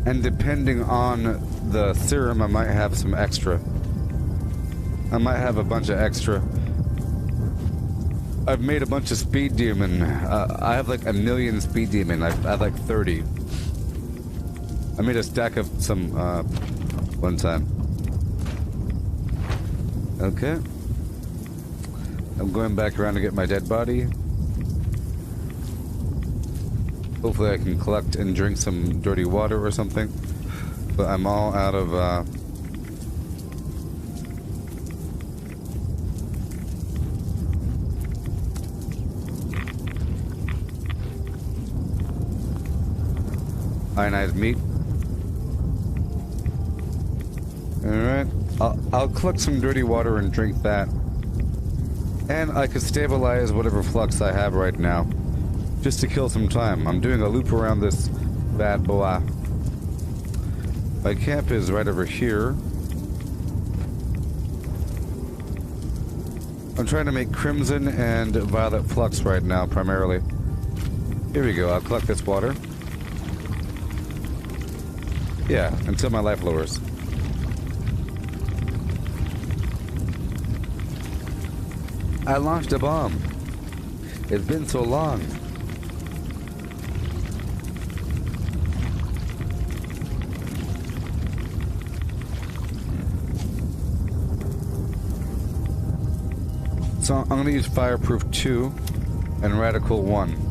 And depending on the serum, I might have some extra. I might have a bunch of extra. I've made a bunch of speed demon. I have like 1,000,000 speed demon. I have like 30. I made a stack of some one time. Okay. I'm going back around to get my dead body. Hopefully I can collect and drink some dirty water or something. But I'm all out of ionized meat. Alright. I'll collect some dirty water and drink that. And I could stabilize whatever flux I have right now. Just to kill some time. I'm doing a loop around this bad boy. My camp is right over here. I'm trying to make crimson and violet flux right now, primarily. Here we go. I'll collect this water. Yeah, until my life lowers. I launched a bomb. It's been so long. So I'm going to use Fireproof 2 and Radical 1.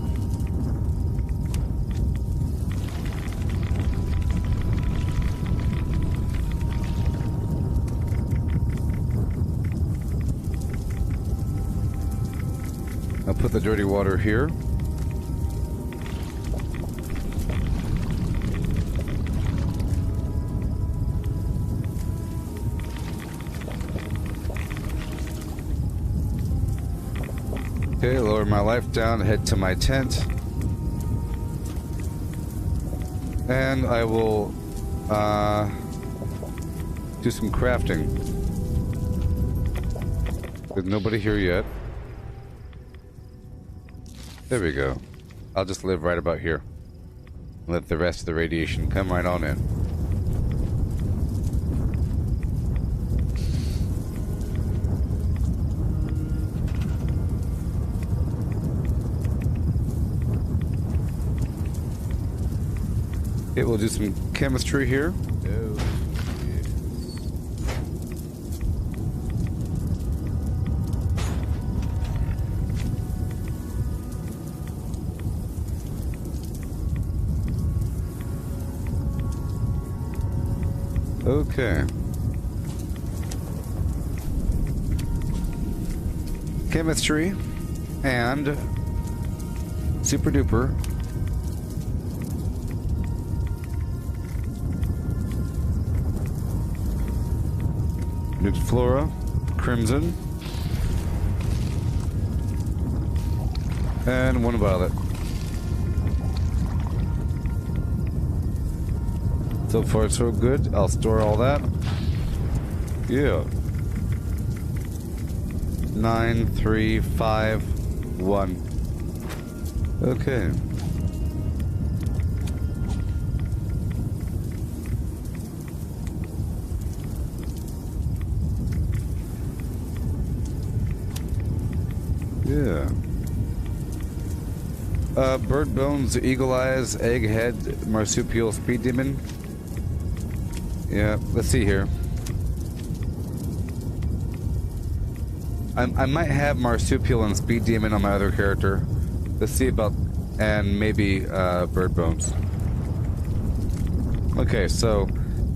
I'll put the dirty water here. Okay, lower my life down, head to my tent. And I will do some crafting. There's nobody here yet. There we go. I'll just live right about here. Let the rest of the radiation come right on in. Okay, we'll do some chemistry here. Oh, Okay. Chemistry and super duper. Nuked flora, crimson, and one violet. So far, so good. I'll store all that. Yeah. 9, 3, 5, 1. Okay. Yeah. Bird bones, eagle eyes, egghead, marsupial, speed demon. Yeah, let's see here. I might have marsupial and speed demon on my other character. Let's see about, and maybe bird bones. Okay, so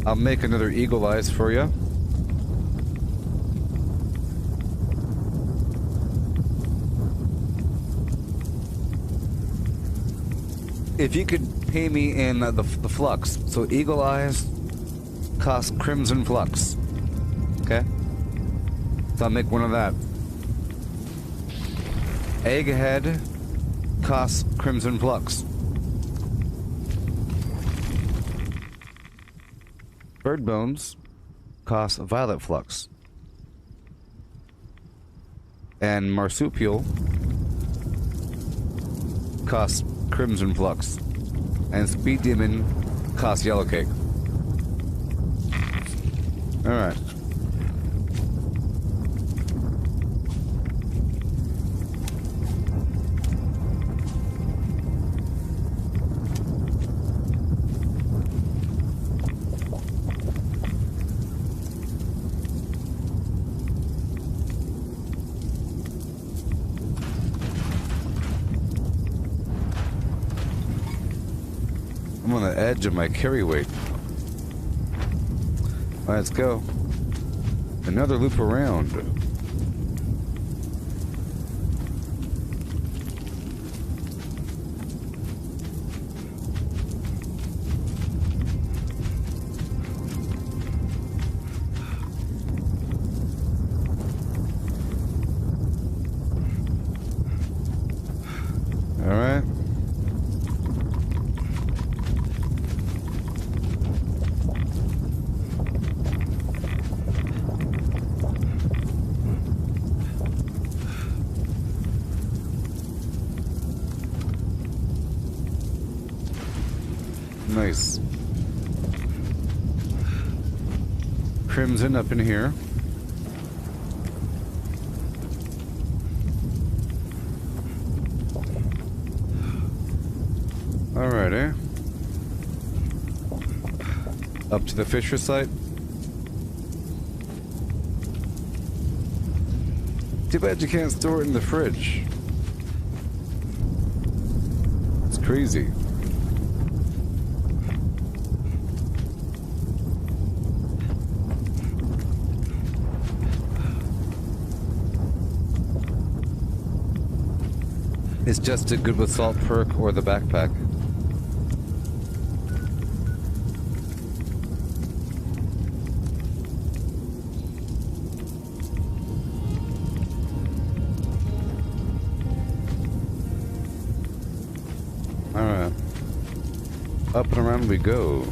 I'll make another eagle eyes for you. If you could pay me in the flux, so eagle eyes cost crimson flux. Okay? So I'll make one of that. Egghead costs crimson flux. Bird bones costs violet flux. And marsupial costs crimson flux. And speed demon costs yellow cake. Alright. I'm on the edge of my carry weight. Let's go. Another loop around. All right. Nice. Crimson up in here. Alrighty. Up to the fisher site. Too bad you can't store it in the fridge. It's crazy. It's just a good with salt perk or the backpack. Alright. Up and around we go.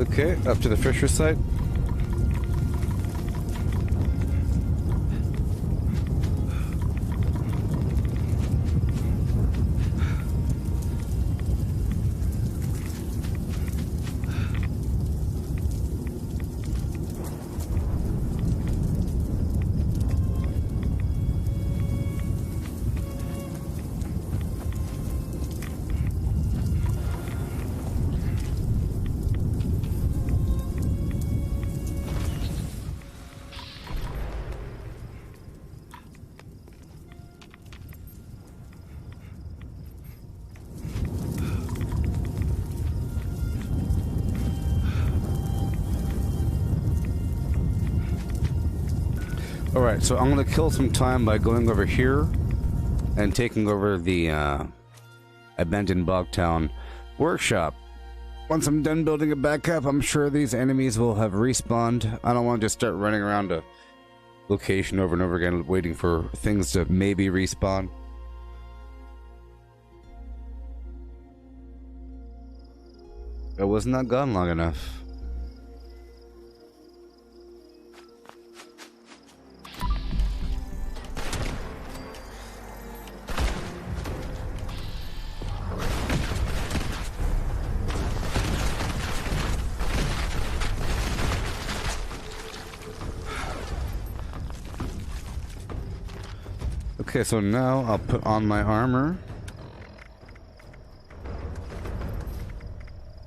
Okay, up to the Fisher site. Alright, so I'm gonna kill some time by going over here and taking over the abandoned Bogtown workshop. Once I'm done building it back up, I'm sure these enemies will have respawned. I don't want to just start running around a location over and over again waiting for things to maybe respawn. I was not gone long enough. Okay, so now I'll put on my armor.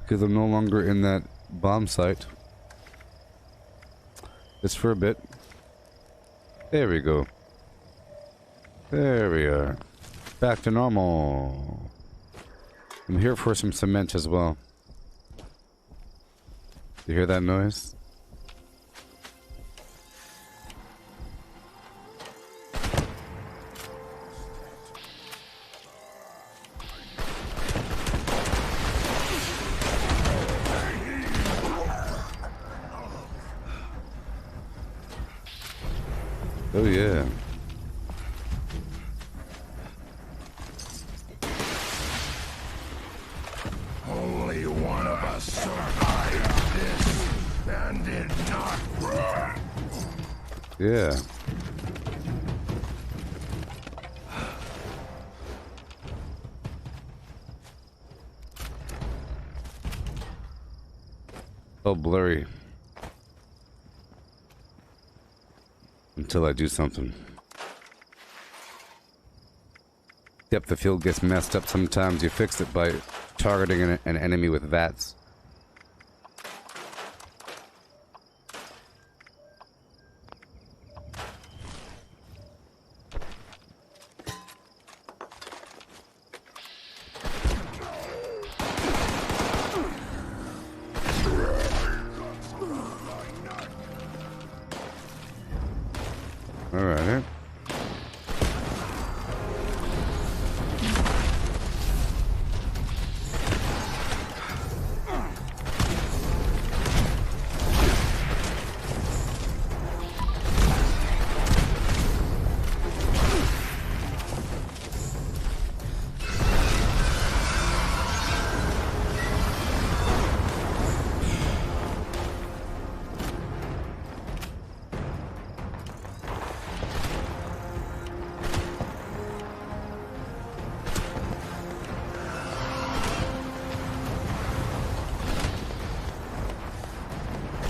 Because I'm no longer in that bomb site. Just for a bit. There we go. There we are. Back to normal. I'm here for some cement as well. You hear that noise? Oh yeah. Only one of us survived this and did not run. Yeah. Oh, blurry. Until I do something. Depth of field gets messed up sometimes. You fix it by targeting an enemy with VATS. Alright.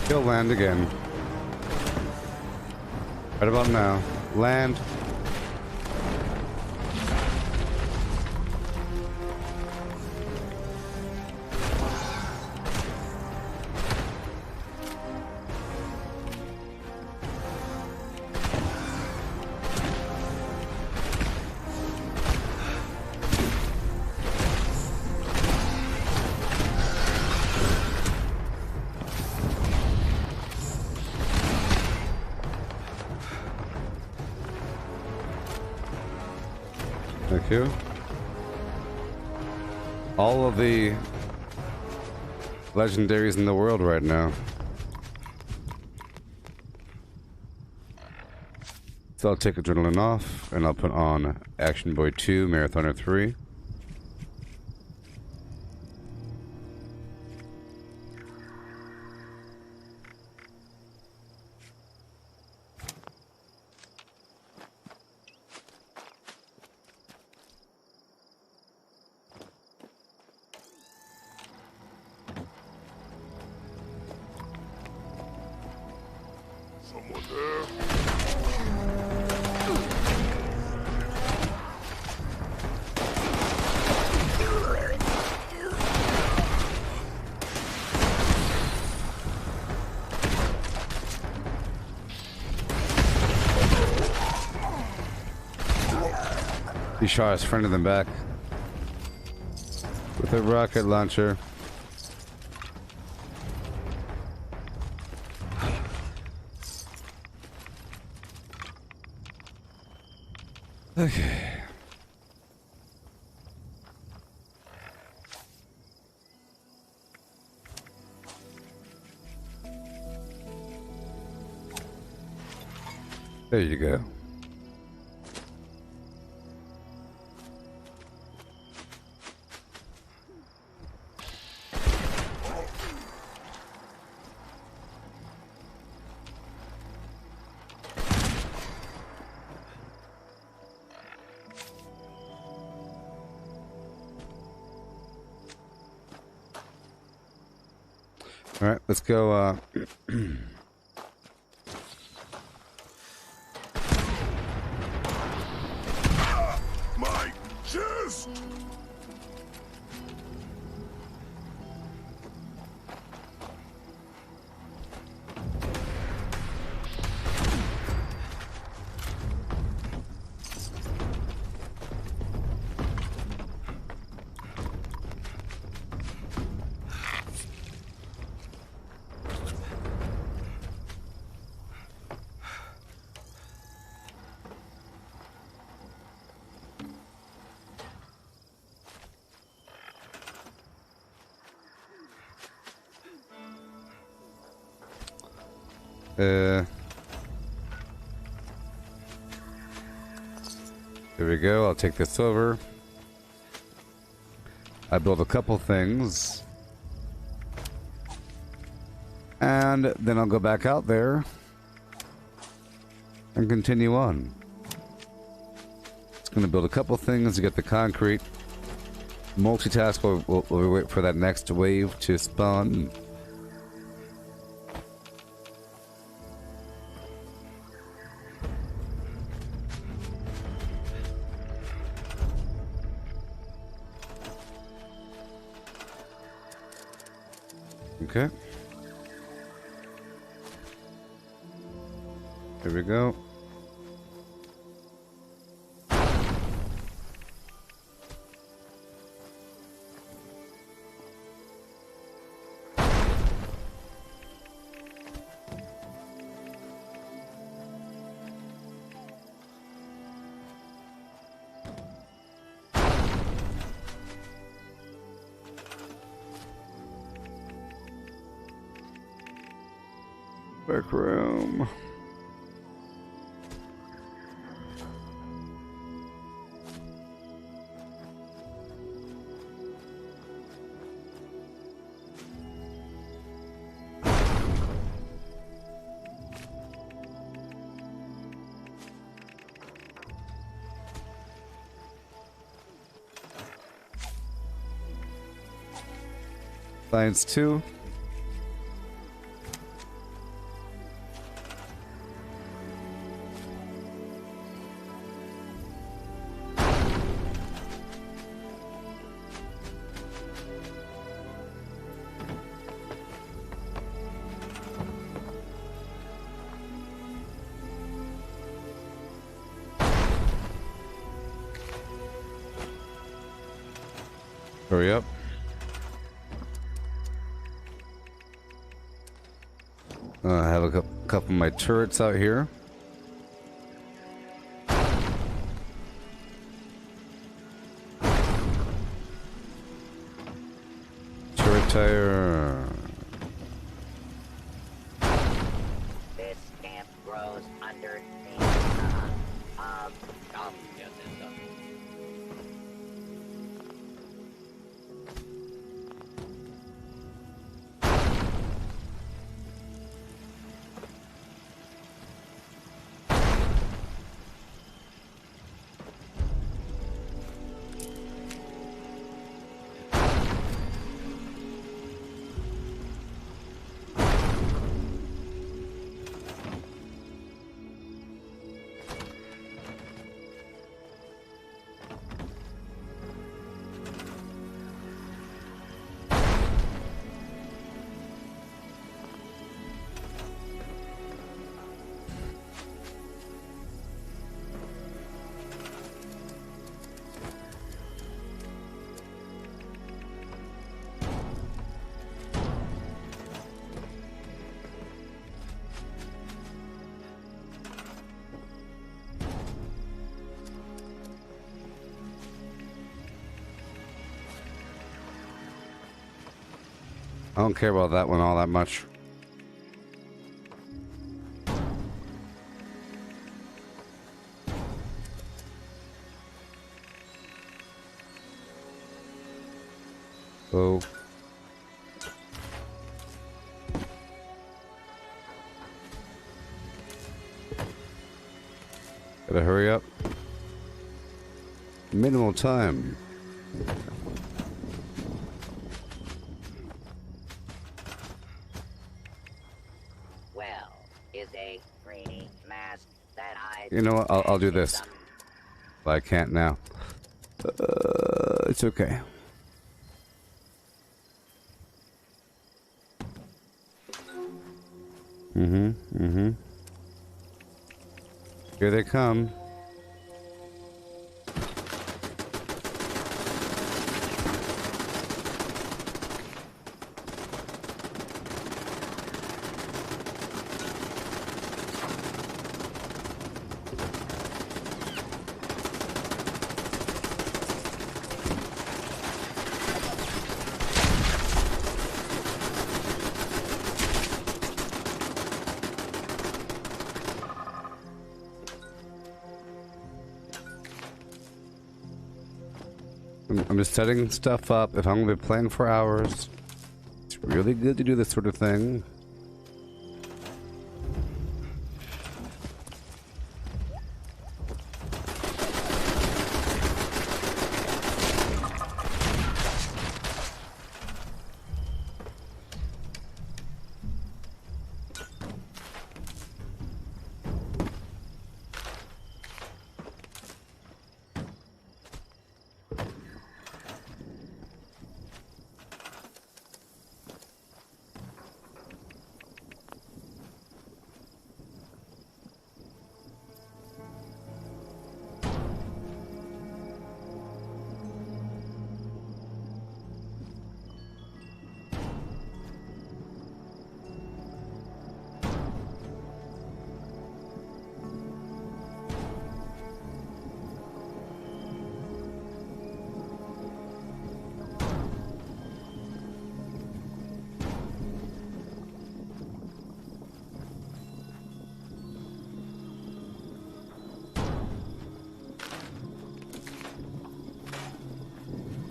Kill land again. Right about now. Land. Thank you. All of the legendaries in the world right now. So I'll take Adrenaline off, and I'll put on Action Boy 2, Marathoner 3. Someone there? He shot his friend in the back with a rocket launcher. Okay. There you go. All right, let's go. My chest! Here we go. I'll take this over. I build a couple things. And then I'll go back out there and continue on. It's going to build a couple things to get the concrete. Multitask while we wait for that next wave to spawn. Okay. Here we go. Back room. Science 2. Hurry up. I have a couple of my turrets out here. Turret tire. This camp grows underneath I don't care about that one all that much. Oh. Gotta hurry up. Minimal time. Well, is a 3D mask that hides. You know what? I'll do this. But I can't now. It's okay. Here they come. I'm just setting stuff up. If I'm going to be playing for hours, it's really good to do this sort of thing.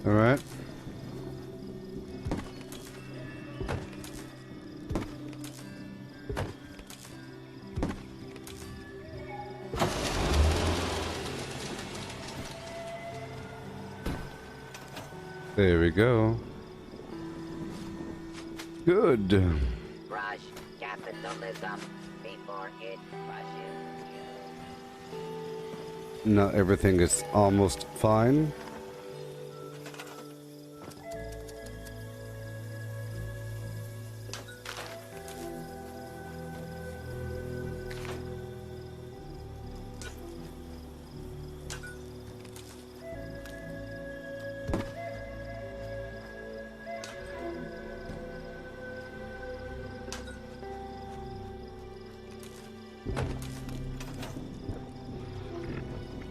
All right. There we go. Good. Crush capitalism before it crushes you. Now everything is almost fine.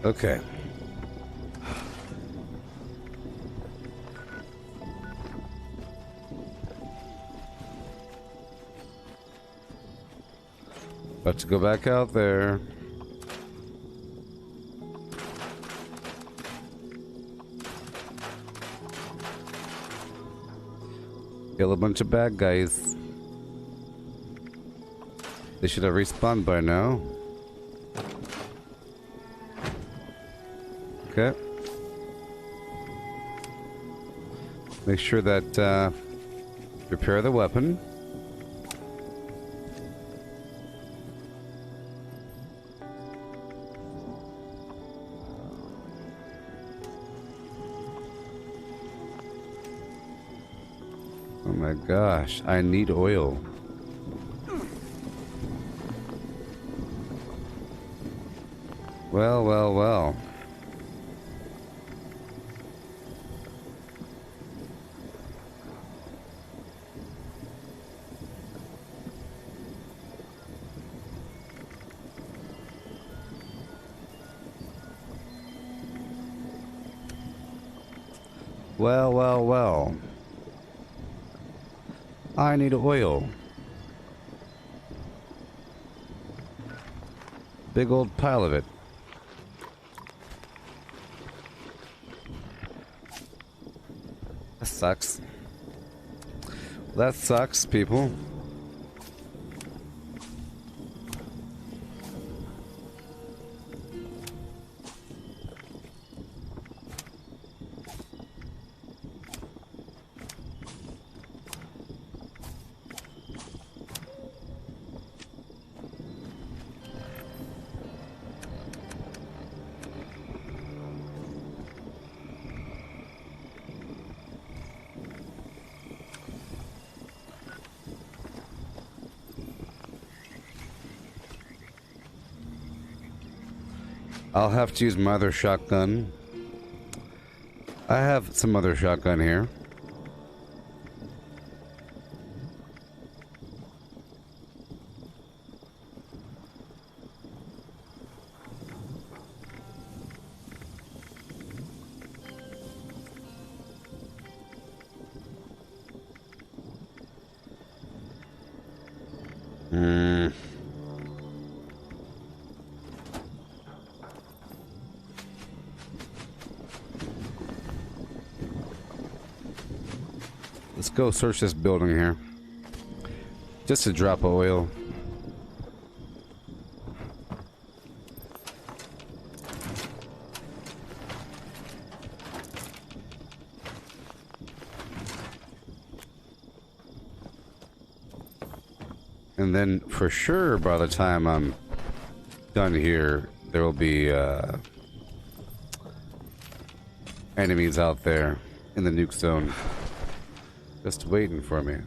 Okay. About to go back out there. Kill a bunch of bad guys. They should have respawned by now. Okay. Make sure that repair the weapon. Oh my gosh, I need oil. Well, well, well. Well, well, well. I need oil. Big old pile of it. That sucks. That sucks, people. I'll have to use my other shotgun. I have some other shotgun here. Let's go search this building here. Just a drop of oil. And then for sure by the time I'm done here, there will be enemies out there in the nuke zone. Just waiting for me.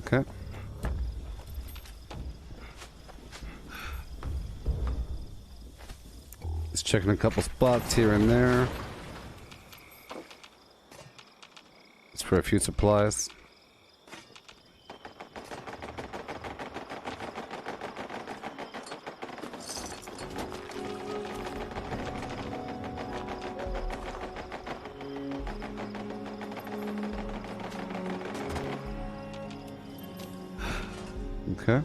Okay. Just checking a couple spots here and there. It's for a few supplies. Okay.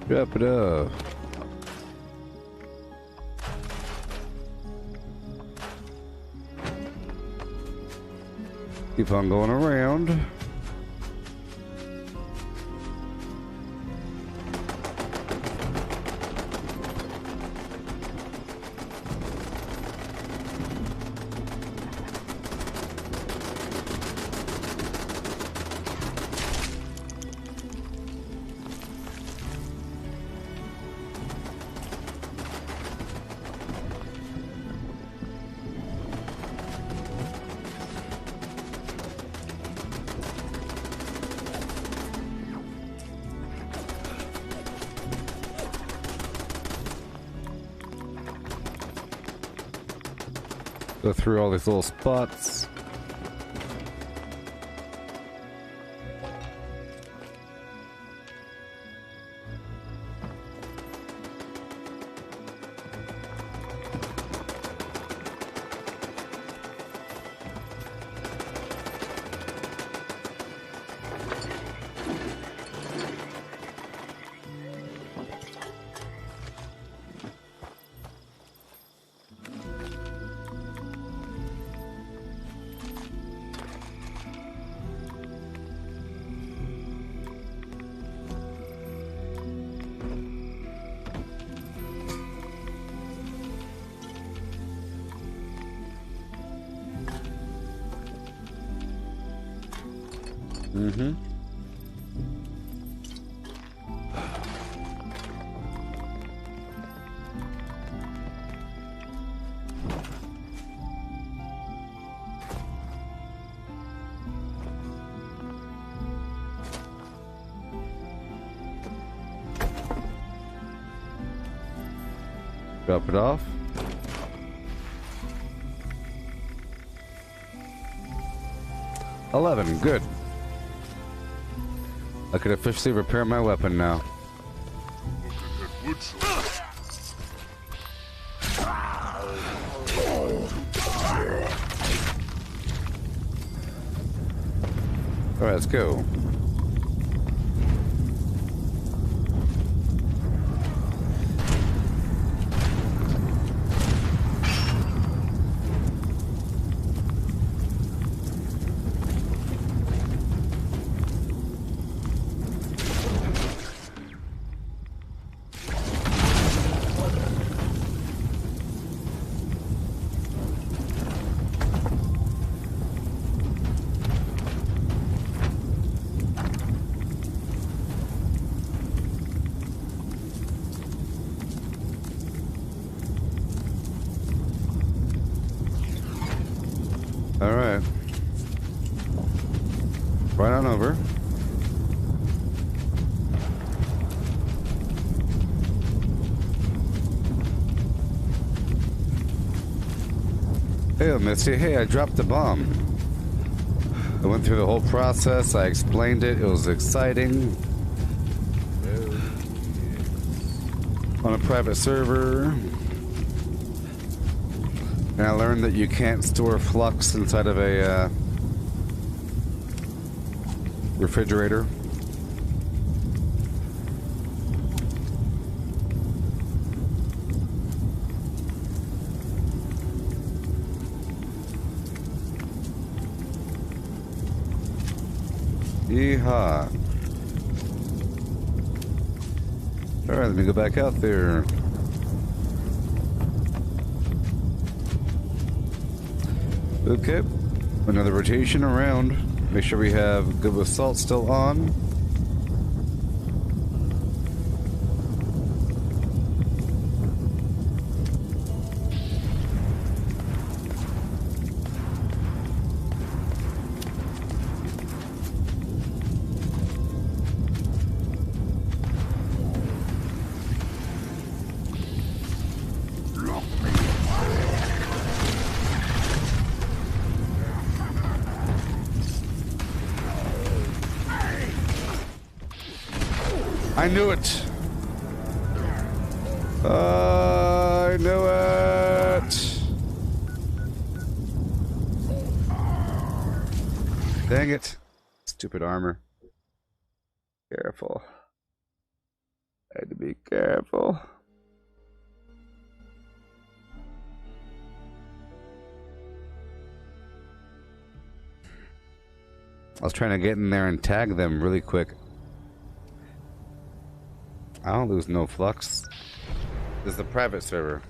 Wrap it up. Keep on going around. Go through all these little spots. Mm-hmm. Drop it off. $11, good. I could officially repair my weapon now. Alright, let's go. Alright. Right on over. Hey, Misty. Hey, I dropped the bomb. I went through the whole process. I explained it. It was exciting. On a private server. And I learned that you can't store flux inside of a refrigerator. Yeehaw. Alright, let me go back out there. Okay, another rotation around. Make sure we have good assault still on. I knew it. I knew it. Dang it. Stupid armor. Careful. I had to be careful. I was trying to get in there and tag them really quick. I don't lose no flux. This is a private server.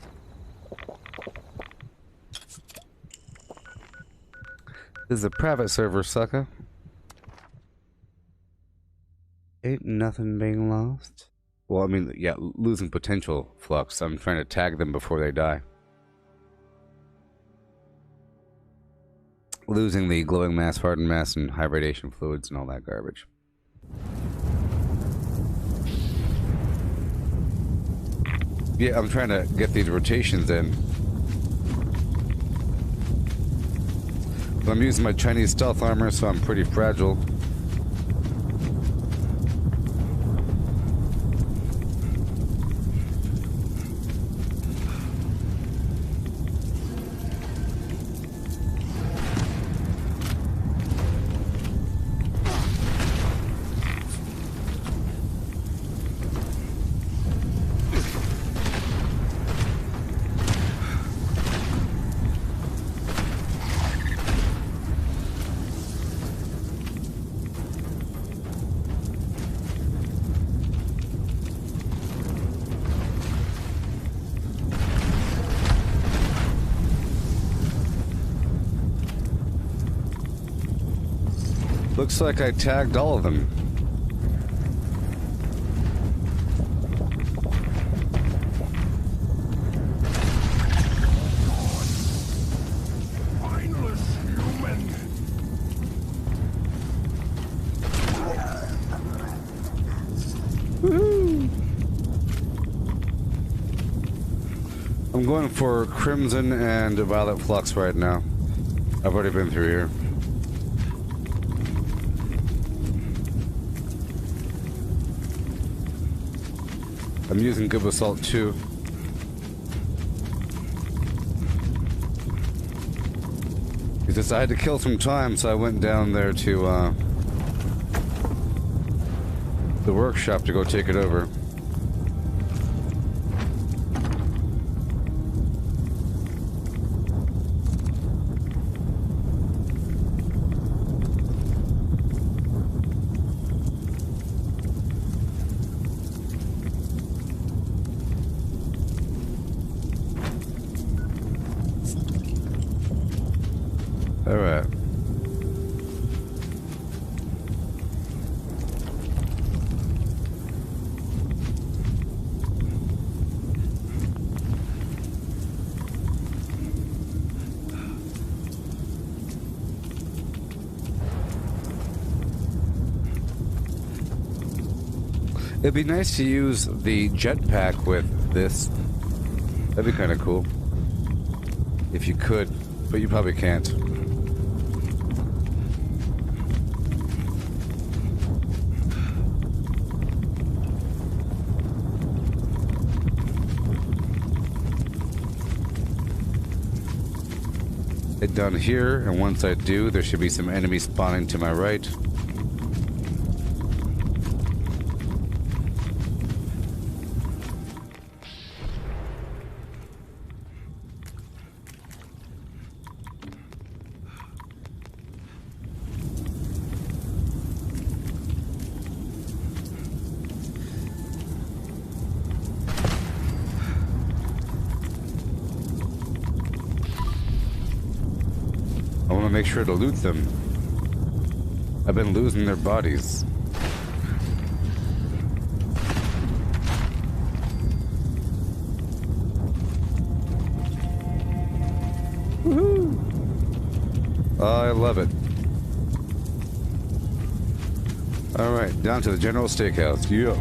This is a private server, sucker. Ain't nothing being lost. Well, I mean, yeah, losing potential flux. I'm trying to tag them before they die. Losing the glowing mass, hardened mass, and high radiation fluids and all that garbage. Yeah, I'm trying to get these rotations in. But I'm using my Chinese stealth armor, so I'm pretty fragile. Looks like I tagged all of them. Mindless human. Woohoo! I'm going for Crimson and Violet Flux right now. I've already been through here. I'm using Good Assault too. Because I had to kill some time, so I went down there to the workshop to go take it over. All right. It'd be nice to use the jetpack with this. That'd be kind of cool. If you could, but you probably can't. It done here, and once I do, there should be some enemies spawning to my right. I want to make sure to loot them. I've been losing their bodies. Woohoo! I love it. Alright, down to the General Steakhouse. Yeah.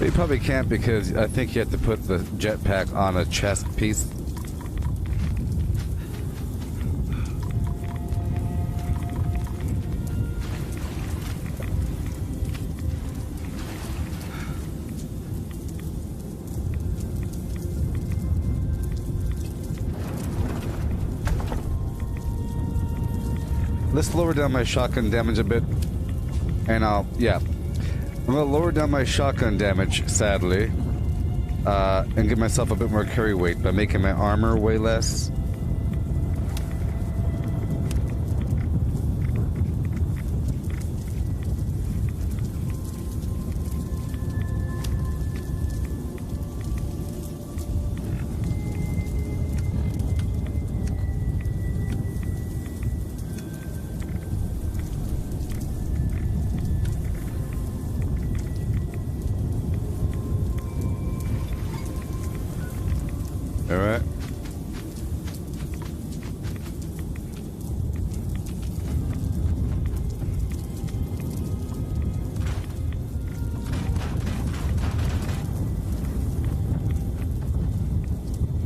You probably can't because I think you have to put the jetpack on a chest piece. Let's lower down my shotgun damage a bit. And I'm gonna lower down my shotgun damage, sadly, and give myself a bit more carry weight by making my armor way less. All right.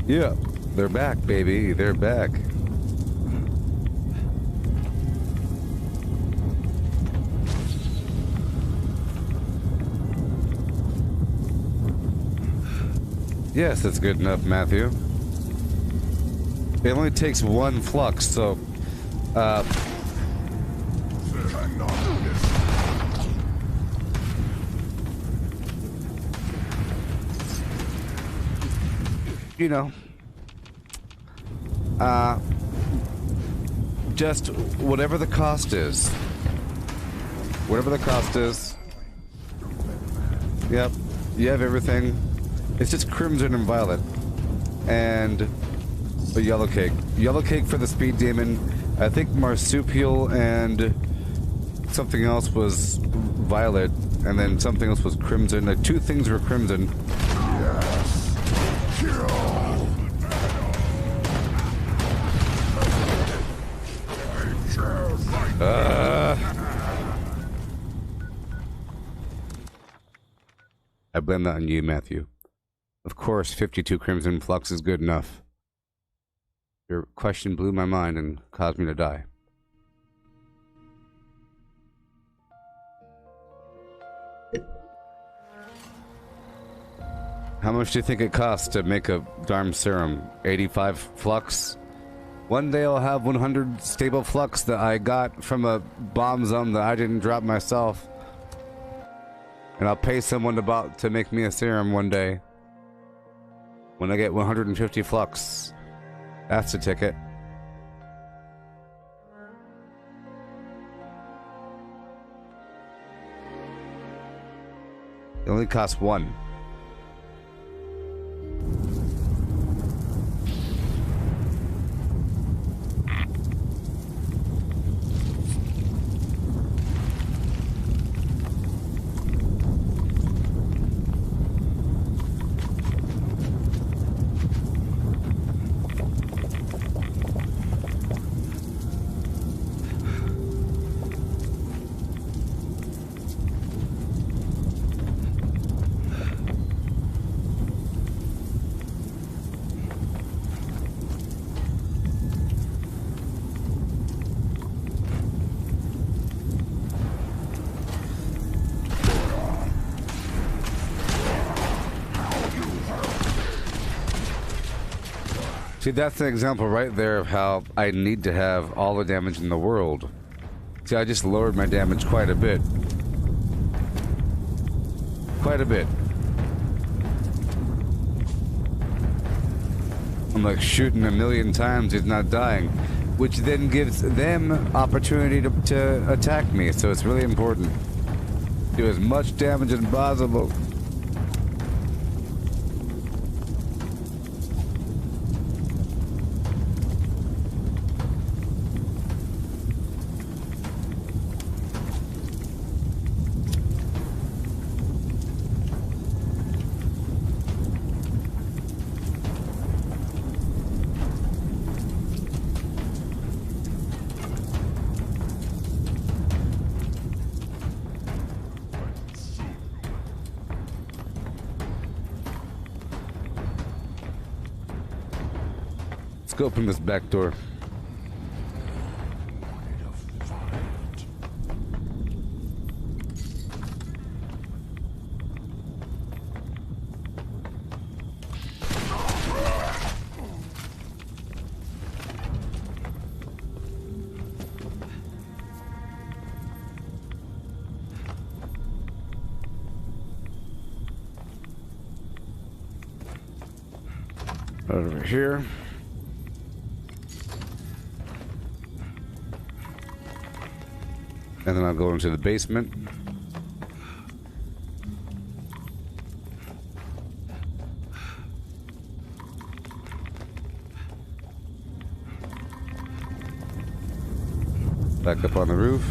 Yeah, they're back, baby. They're back. Yes, that's good enough, Matthew. It only takes one flux, so you know, just whatever the cost is. Whatever the cost is. Yep, you have everything. It's just Crimson and Violet. And A yellow cake. Yellow cake for the speed demon. I think marsupial and something else was violet, and then something else was crimson. Like 2 things were crimson. Yes. Kill. I blame that on you, Matthew. Of course, 52 crimson flux is good enough. Your question blew my mind and caused me to die. How much do you think it costs to make a Dharm serum? 85 flux? One day I'll have 100 stable flux that I got from a bomb zone that I didn't drop myself. And I'll pay someone to make me a serum one day. When I get 150 flux. That's the ticket. It only costs 1. See, that's an example right there of how I need to have all the damage in the world. See, I just lowered my damage quite a bit. Quite a bit. I'm like shooting a million times, he's not dying. Which then gives them opportunity to attack me, so it's really important. Do as much damage as possible. Let's open this back door. Right over here. And then I'll go into the basement. Back up on the roof.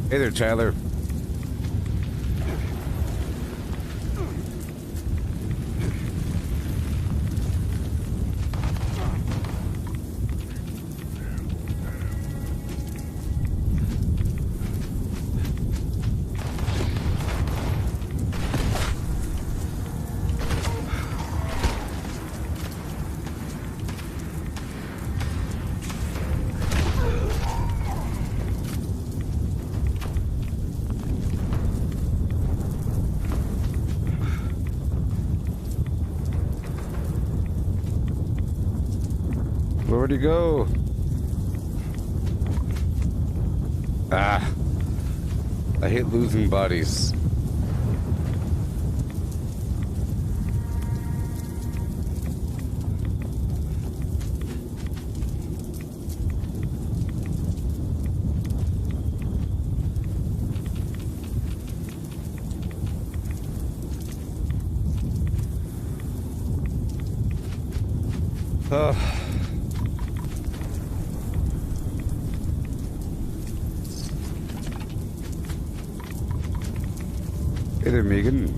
Hey there, Tyler. Where'd he go? Ah. I hate losing bodies. Hey there, Megan.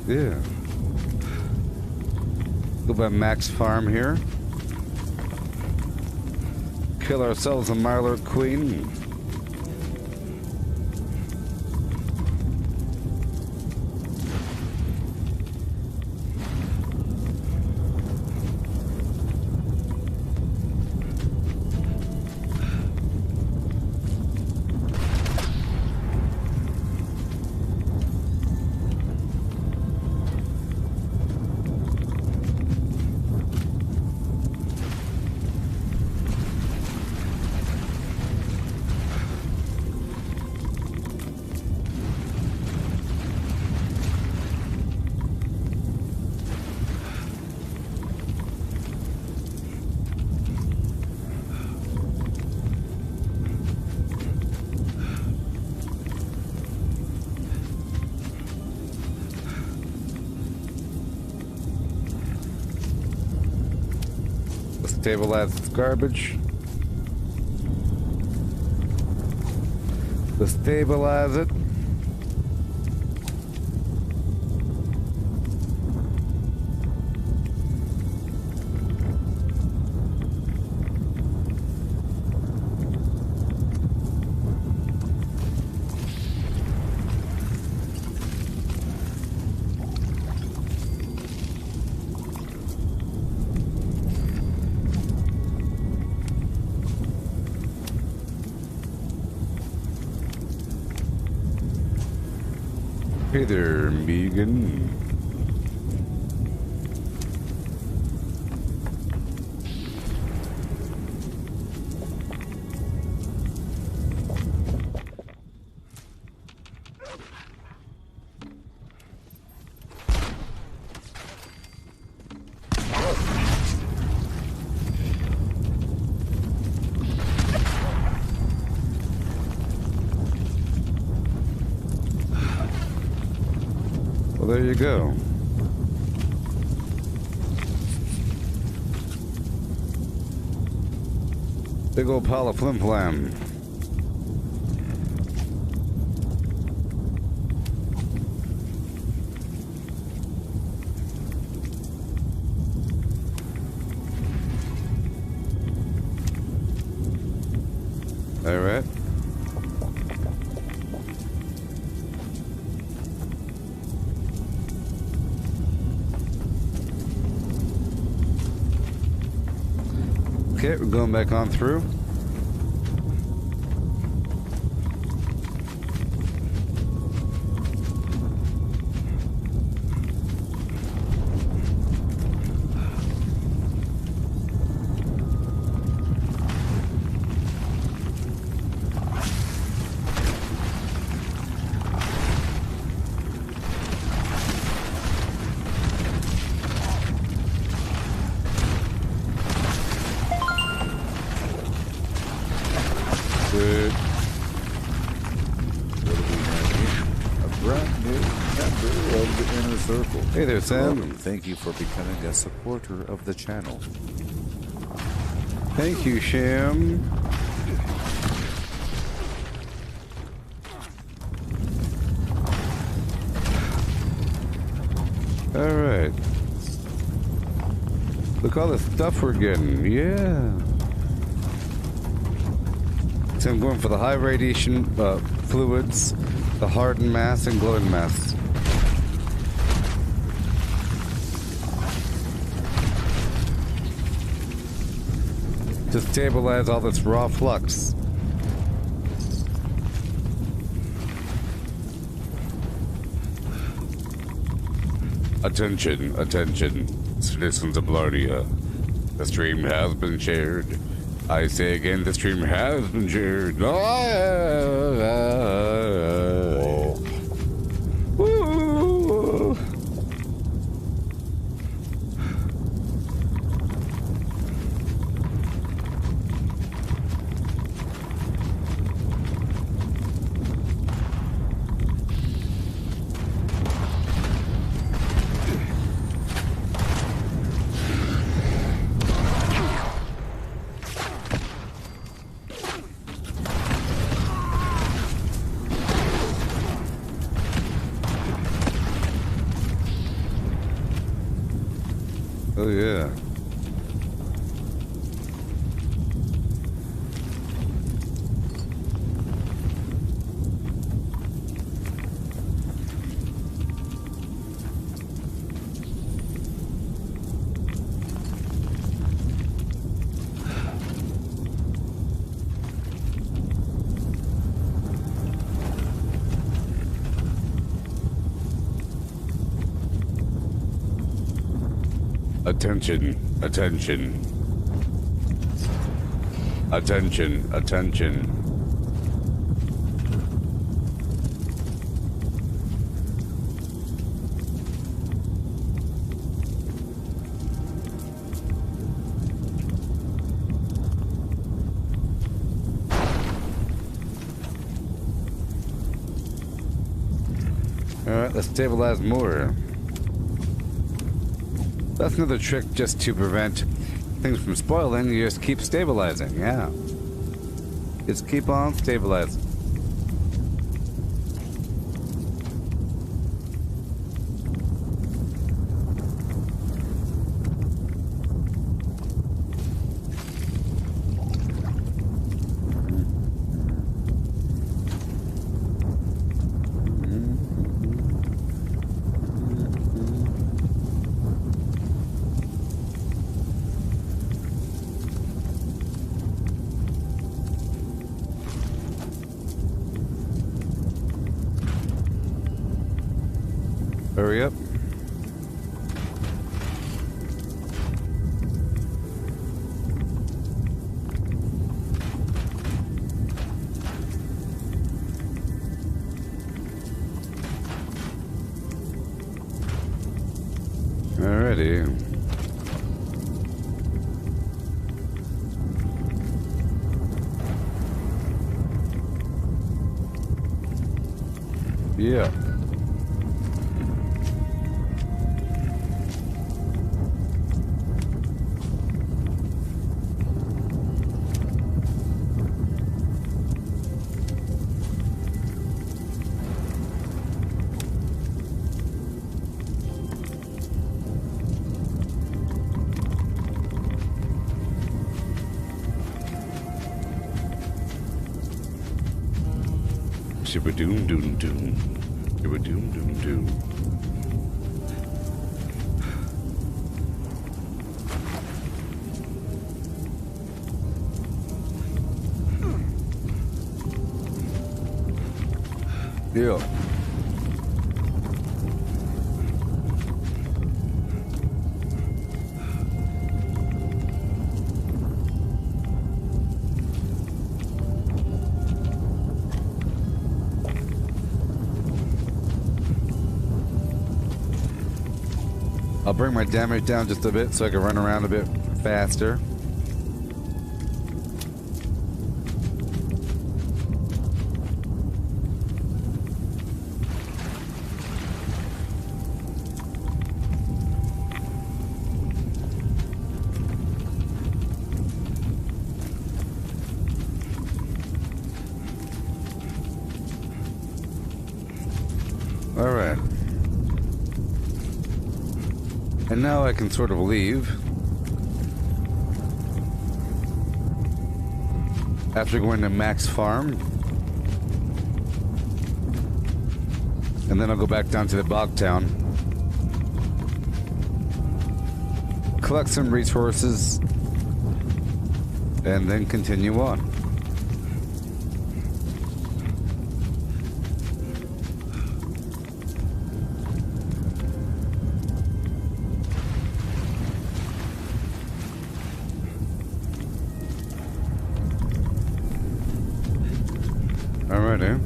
Yeah. Go by Max Farm here. Kill ourselves a Marler Queen. Stabilize its garbage. To stabilize it. Hey there, Megan. Well, there you go. Big old pile of flim flam. All right. Okay, we're going back on through. Good. What do we have here? A brand new member of the Inner Circle. Hey there, Sam. Welcome. Thank you for becoming a supporter of the channel. Thank you, Sham. All right. Look all the stuff we're getting. Yeah. So I'm going for the high radiation fluids, the hardened mass, and glowing mass. To stabilize all this raw flux. Attention, attention, citizens of Blarnia. The stream has been shared. I say again, the stream has been shared. Woo. Oh yeah. Attention, attention. Attention, attention. Alright, let's stabilize more. That's another trick just to prevent things from spoiling. You just keep stabilizing, yeah. Just keep on stabilizing. Hurry up. Alrighty. Yeah. Shibba doom doom doom. Shibba doom doom doom. Yeah. I'll bring my damage down just a bit so I can run around a bit faster. All right. And now I can sort of leave. After going to Max Farm. And then I'll go back down to the bog town. Collect some resources. And then continue on. Alrighty.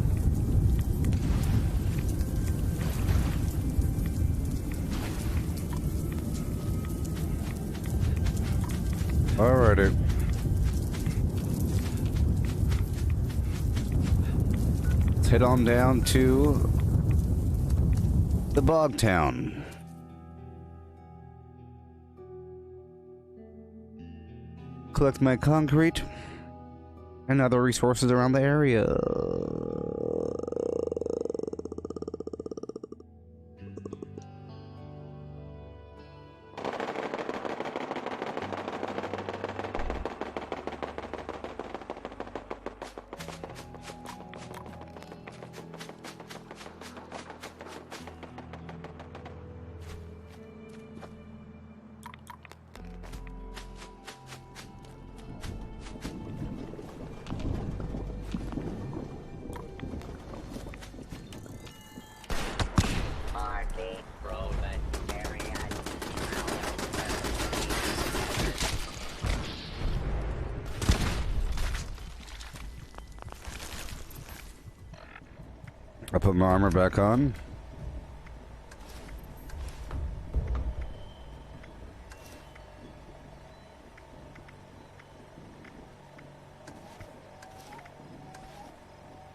Alrighty. Let's head on down to the Bog Town. Collect my concrete and other resources around the area. I put my armor back on.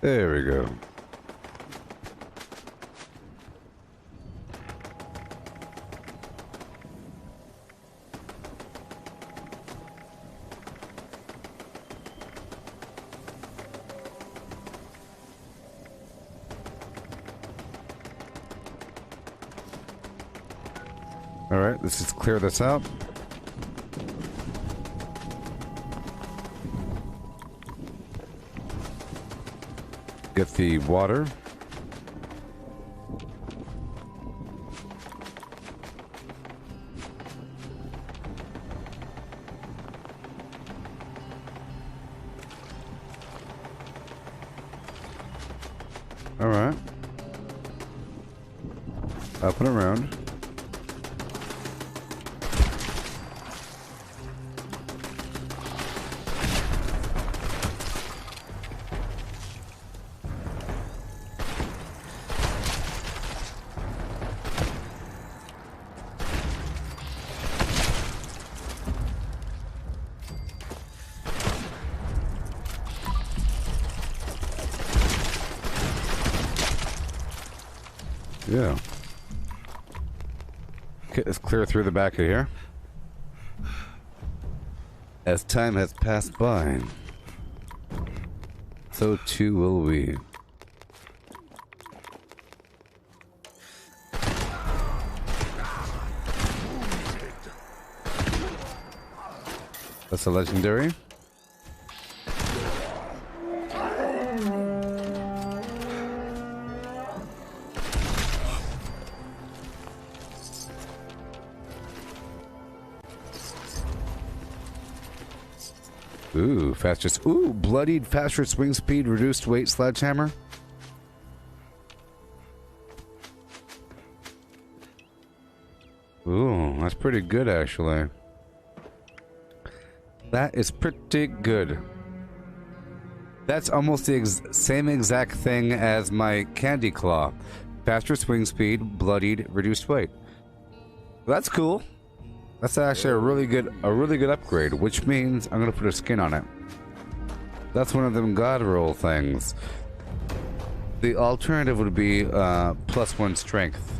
There we go. All right, let's just clear this out. Get the water. All right. Up and around. Yeah. Okay, let's clear through the back of here. As time has passed by, so too will we. That's a legendary. Ooh, fastest. Ooh, bloodied, faster swing speed, reduced weight sledgehammer. Ooh, that's pretty good, actually. That is pretty good. That's almost the same exact thing as my Candy Claw. Faster swing speed, bloodied, reduced weight. That's cool. That's actually a really good upgrade, which means I'm gonna put a skin on it. That's one of them god roll things. The alternative would be +1 strength.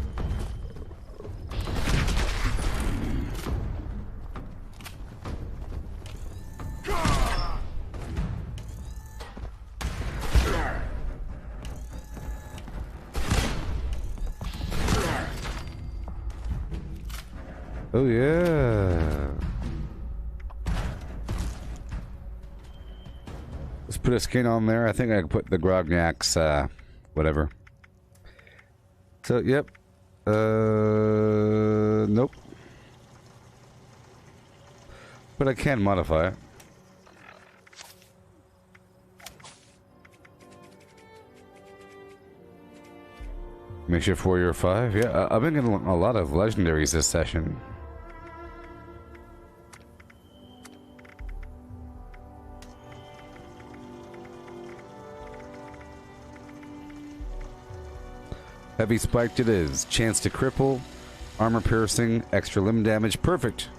Oh yeah. Let's put a skin on there. I think I can put the Grognak's whatever. So yep. Nope. But I can modify it. Makeshift Warrior 5. Yeah, I've been getting a lot of legendaries this session. Heavy spiked it is. Chance to cripple. Armor piercing. Extra limb damage. Perfect.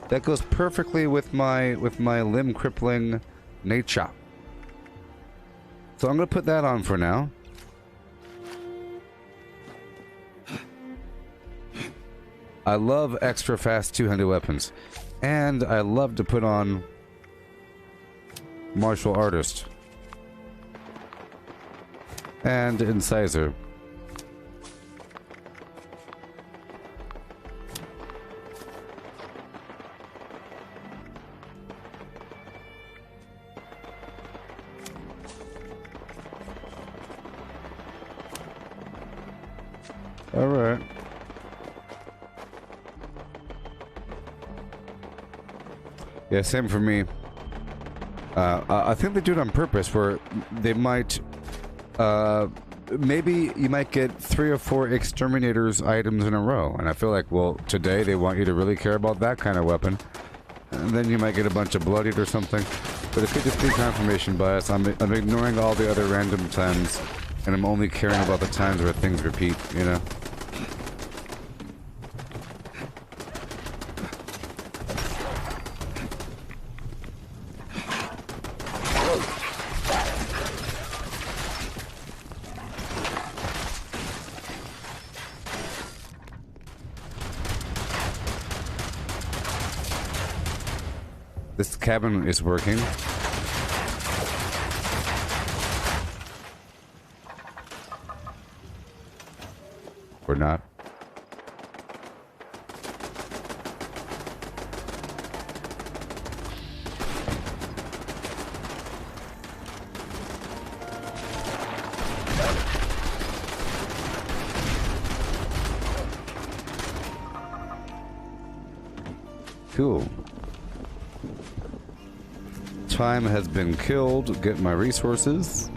That goes perfectly with my limb crippling nature. So I'm gonna put that on for now. I love extra fast two-handed weapons. And I love to put on martial artist. And incisor. All right. Yeah, same for me. I think they do it on purpose, where they might, maybe you might get 3 or 4 exterminators items in a row, and I feel like, well, today they want you to really care about that kind of weapon, and then you might get a bunch of bloodied or something. But it could just be confirmation bias. I'm ignoring all the other random times, and I'm only caring about the times where things repeat, you know? This cabin is working. Or not. Cool. Time has been killed. Get my resources.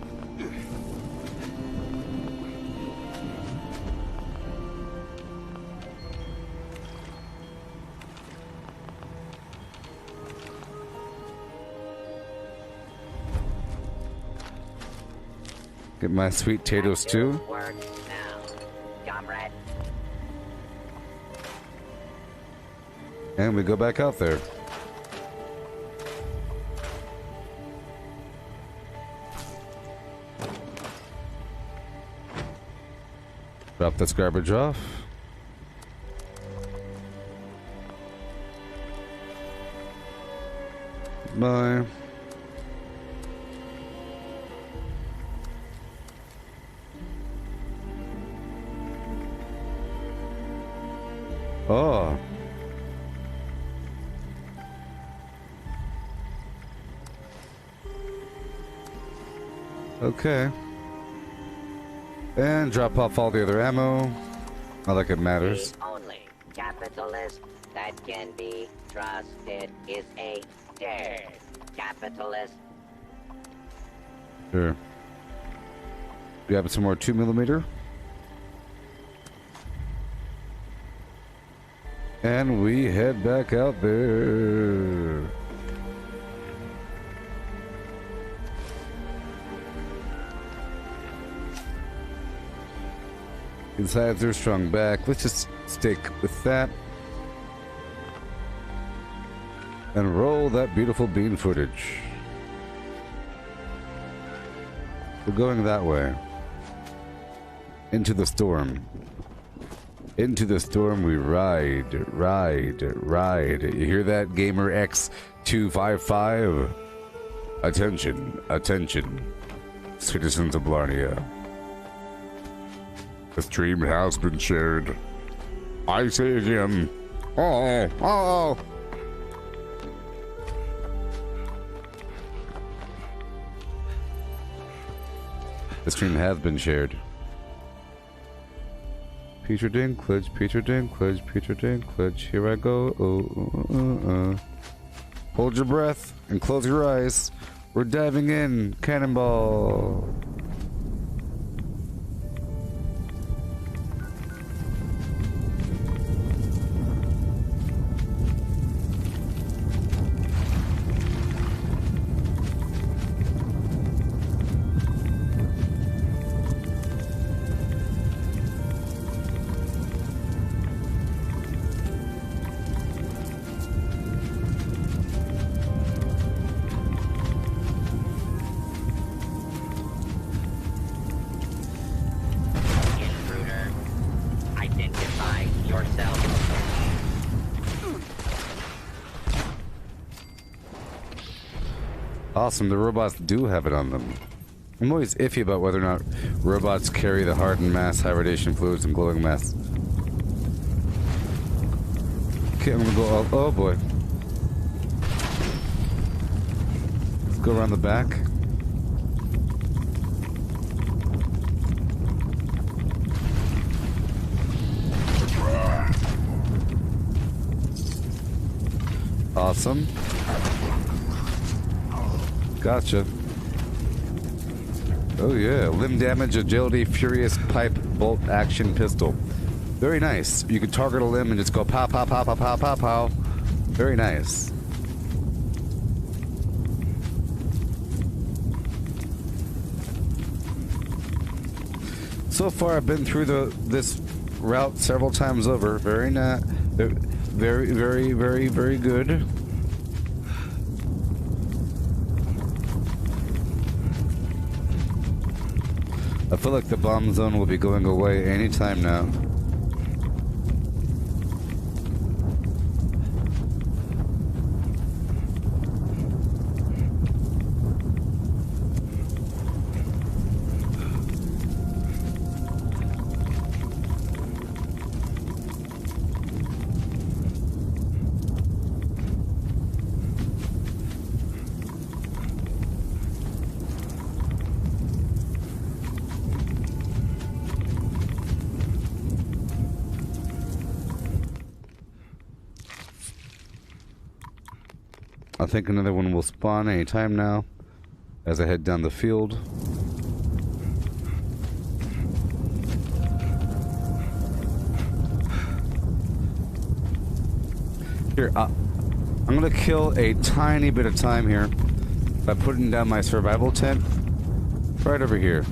Get my sweet potato stew. Work now, comrade. And we go back out there. Drop this garbage off. Bye. Oh. Okay. And drop off all the other ammo. Not like it matters. The only capitalist that can be trusted is a dead capitalist. Sure. Grab some more 2mm. And we head back out there. Insides are strung back. Let's just stick with that. And roll that beautiful bean footage. We're going that way. Into the storm. Into the storm we ride, ride, ride. You hear that, Gamer X255? Attention, attention, citizens of Blarnea. The stream has been shared. I say again. Oh, oh. The stream has been shared. Peter Dinklage, Peter Dinklage, Peter Dinklage. Here I go. Hold your breath and close your eyes. We're diving in. Cannonball. Awesome, the robots do have it on them. I'm always iffy about whether or not robots carry the hardened mass, high radiation fluids, and glowing mass. Okay, I'm gonna go. Oh boy. Let's go around the back. Awesome. Gotcha. Oh yeah, limb damage, agility, furious pipe, bolt action pistol. Very nice. You can target a limb and just go pow, pow, pow, pow, pow, pow, pow. Very nice. So far, I've been through this route several times over. Very very good. I feel like the bomb zone will be going away anytime now. I think another one will spawn anytime now as I head down the field. Here, I'm gonna kill a tiny bit of time here by putting down my survival tent right over here.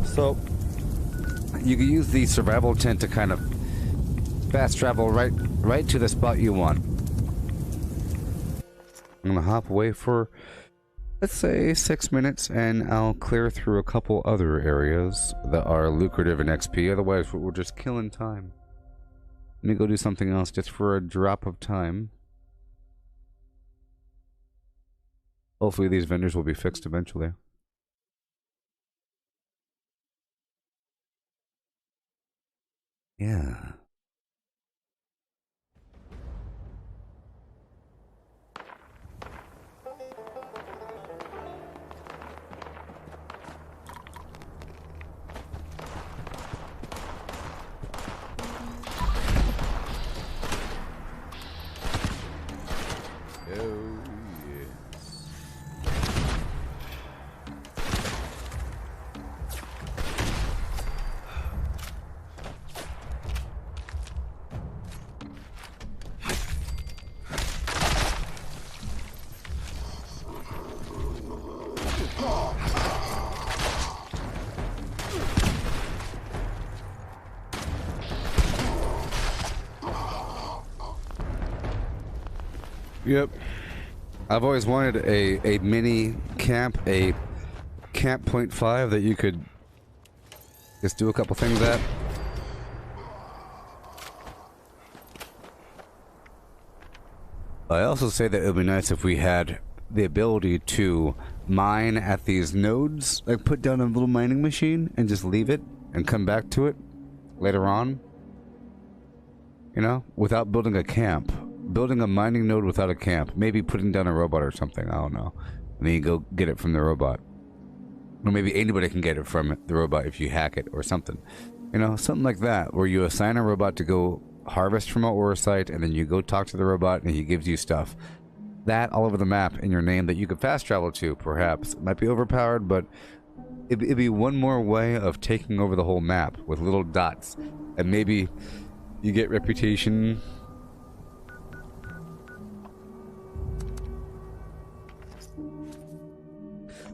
So, you can use the survival tent to kind of fast travel right to the spot you want. I'm gonna hop away for, let's say, 6 minutes, and I'll clear through a couple other areas that are lucrative in XP. Otherwise, we're just killing time. Let me go do something else just for a drop of time. Hopefully these vendors will be fixed eventually. Yeah. Yep. I've always wanted a mini camp, a camp .5 that you could just do a couple things at. I also say that it would be nice if we had the ability to mine at these nodes, like put down a little mining machine and just leave it and come back to it later on. You know, without building a camp. Building a mining node without a camp. Maybe putting down a robot or something. I don't know. And then you go get it from the robot. Or maybe anybody can get it from the robot if you hack it or something. You know, something like that. Where you assign a robot to go harvest from an ore site, and then you go talk to the robot and he gives you stuff. That all over the map in your name that you could fast travel to, perhaps. It might be overpowered, but it'd be one more way of taking over the whole map with little dots. And maybe you get reputation.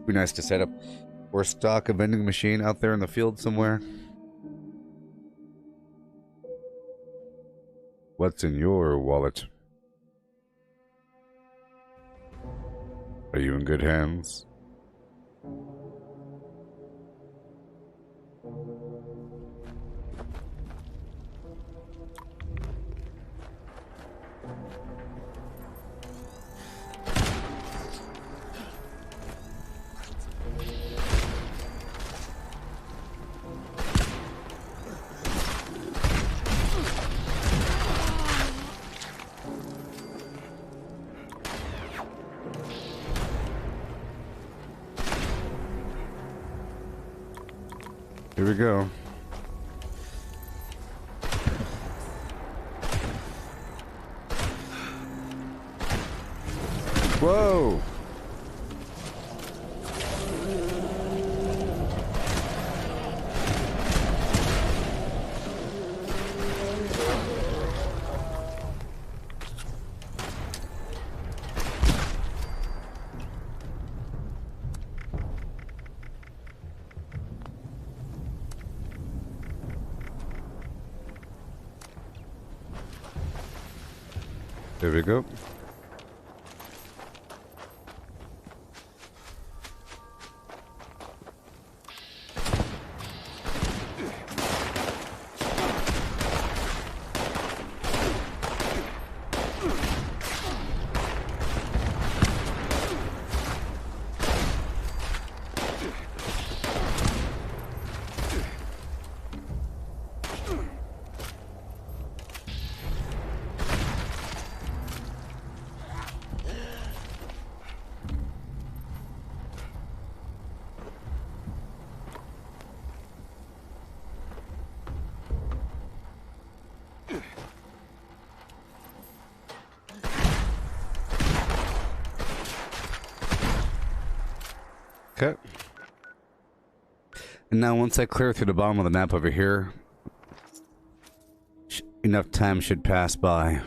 Be nice to set up or stock a vending machine out there in the field somewhere. What's in your wallet? Are you in good hands? Here we go. Whoa! There we go. Okay. And now once I clear through the bottom of the map over here, enough time should pass by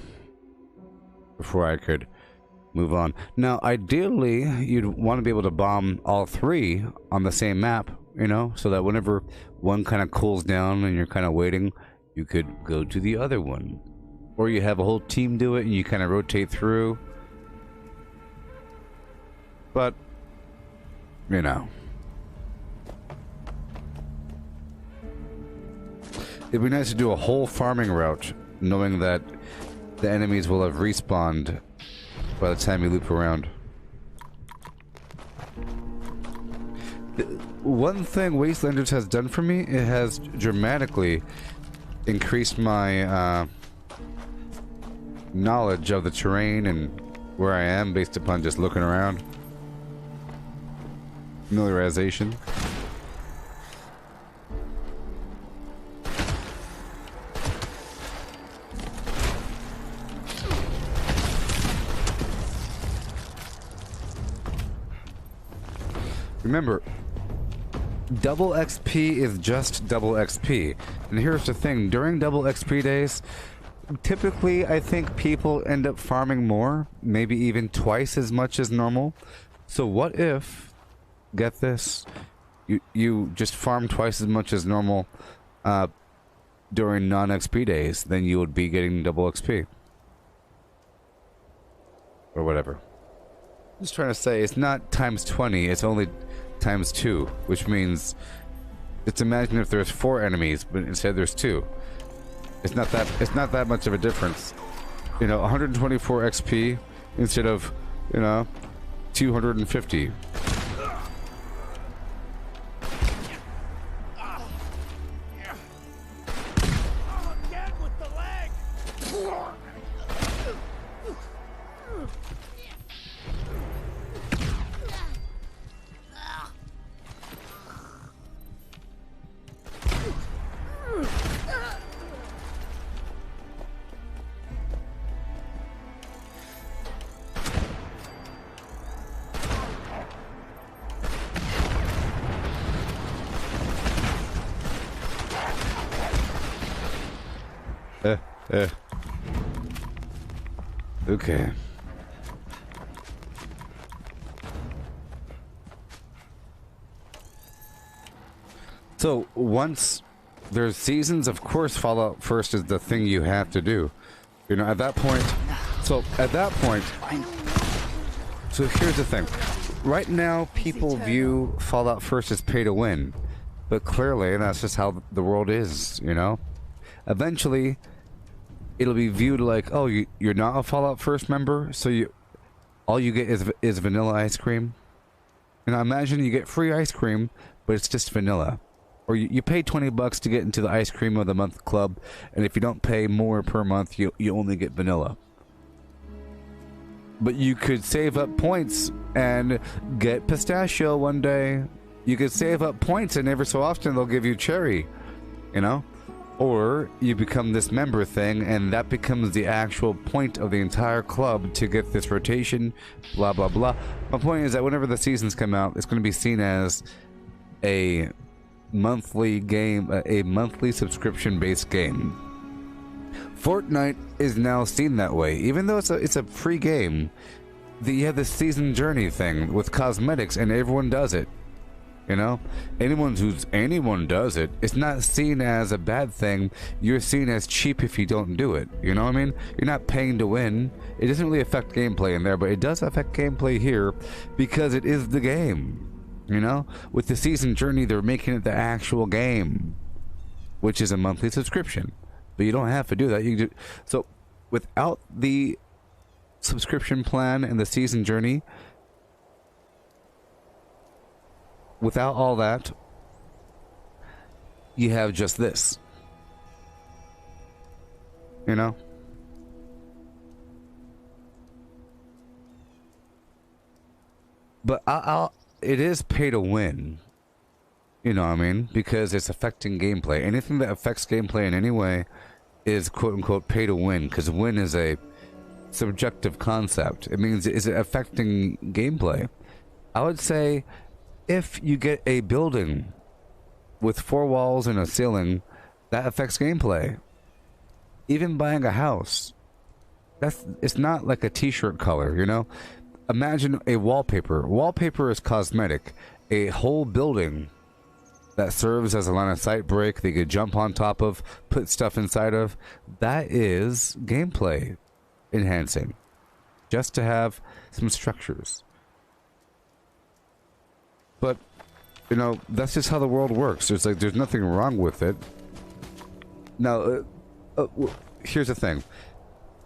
before I could move on. Now, ideally, you'd want to be able to bomb all three on the same map, you know, so that whenever one kind of cools down and you're kind of waiting, you could go to the other one. Or you have a whole team do it and you kind of rotate through. But you know, it'd be nice to do a whole farming route, knowing that the enemies will have respawned by the time you loop around. One thing Wastelanders has done for me, it has dramatically increased my knowledge of the terrain and where I am based upon just looking around. Familiarization. Remember, double XP is just double XP. And here's the thing, during double XP days, typically I think people end up farming more, maybe even twice as much as normal. So what if, get this, you just farm twice as much as normal during non-XP days, then you would be getting double XP. Or whatever. I'm just trying to say, it's not times 20, it's only times 2, which means, just imagine if there's 4 enemies, but instead there's 2. It's not that much of a difference. You know, 124 XP instead of, you know, 250. Okay. So once there's seasons, of course Fallout First is the thing you have to do. You know, at that point, so here's the thing. right now, people view Fallout First as pay to win, but clearly that's just how the world is, you know? Eventually, it'll be viewed like, oh, you're not a Fallout First member, so all you get is vanilla ice cream. And I imagine you get free ice cream, but it's just vanilla. Or you pay $20 to get into the ice cream of the month club, and if you don't pay more per month, you only get vanilla. But you could save up points and get pistachio one day. You could save up points, and every so often they'll give you cherry, you know? Or you become this member thing, and that becomes the actual point of the entire club to get this rotation, blah, blah, blah. My point is that whenever the seasons come out, it's going to be seen as a monthly game, a monthly subscription-based game. Fortnite is now seen that way, even though it's a free game. You have this season journey thing with cosmetics, and everyone does it. You know, anyone does it. It's not seen as a bad thing. You're seen as cheap if you don't do it. You know what I mean? You're not paying to win. It doesn't really affect gameplay in there, but it does affect gameplay here because it is the game. You know, with the season journey, they're making it the actual game, which is a monthly subscription. But you don't have to do that. You do so without the subscription plan and the season journey. Without all that, you have just this. You know? But it is pay to win. You know what I mean? Because it's affecting gameplay. Anything that affects gameplay in any way is quote-unquote pay to win. Because win is a subjective concept. It means, is it affecting gameplay? I would say, if you get a building with 4 walls and a ceiling, that affects gameplay. Even buying a house, it's not like a t-shirt color, you know? Imagine a wallpaper. Wallpaper is cosmetic. A whole building that serves as a line of sight break that you could jump on top of, put stuff inside of, that is gameplay enhancing. Just to have some structures. But, you know, that's just how the world works. There's nothing wrong with it. Now, here's the thing.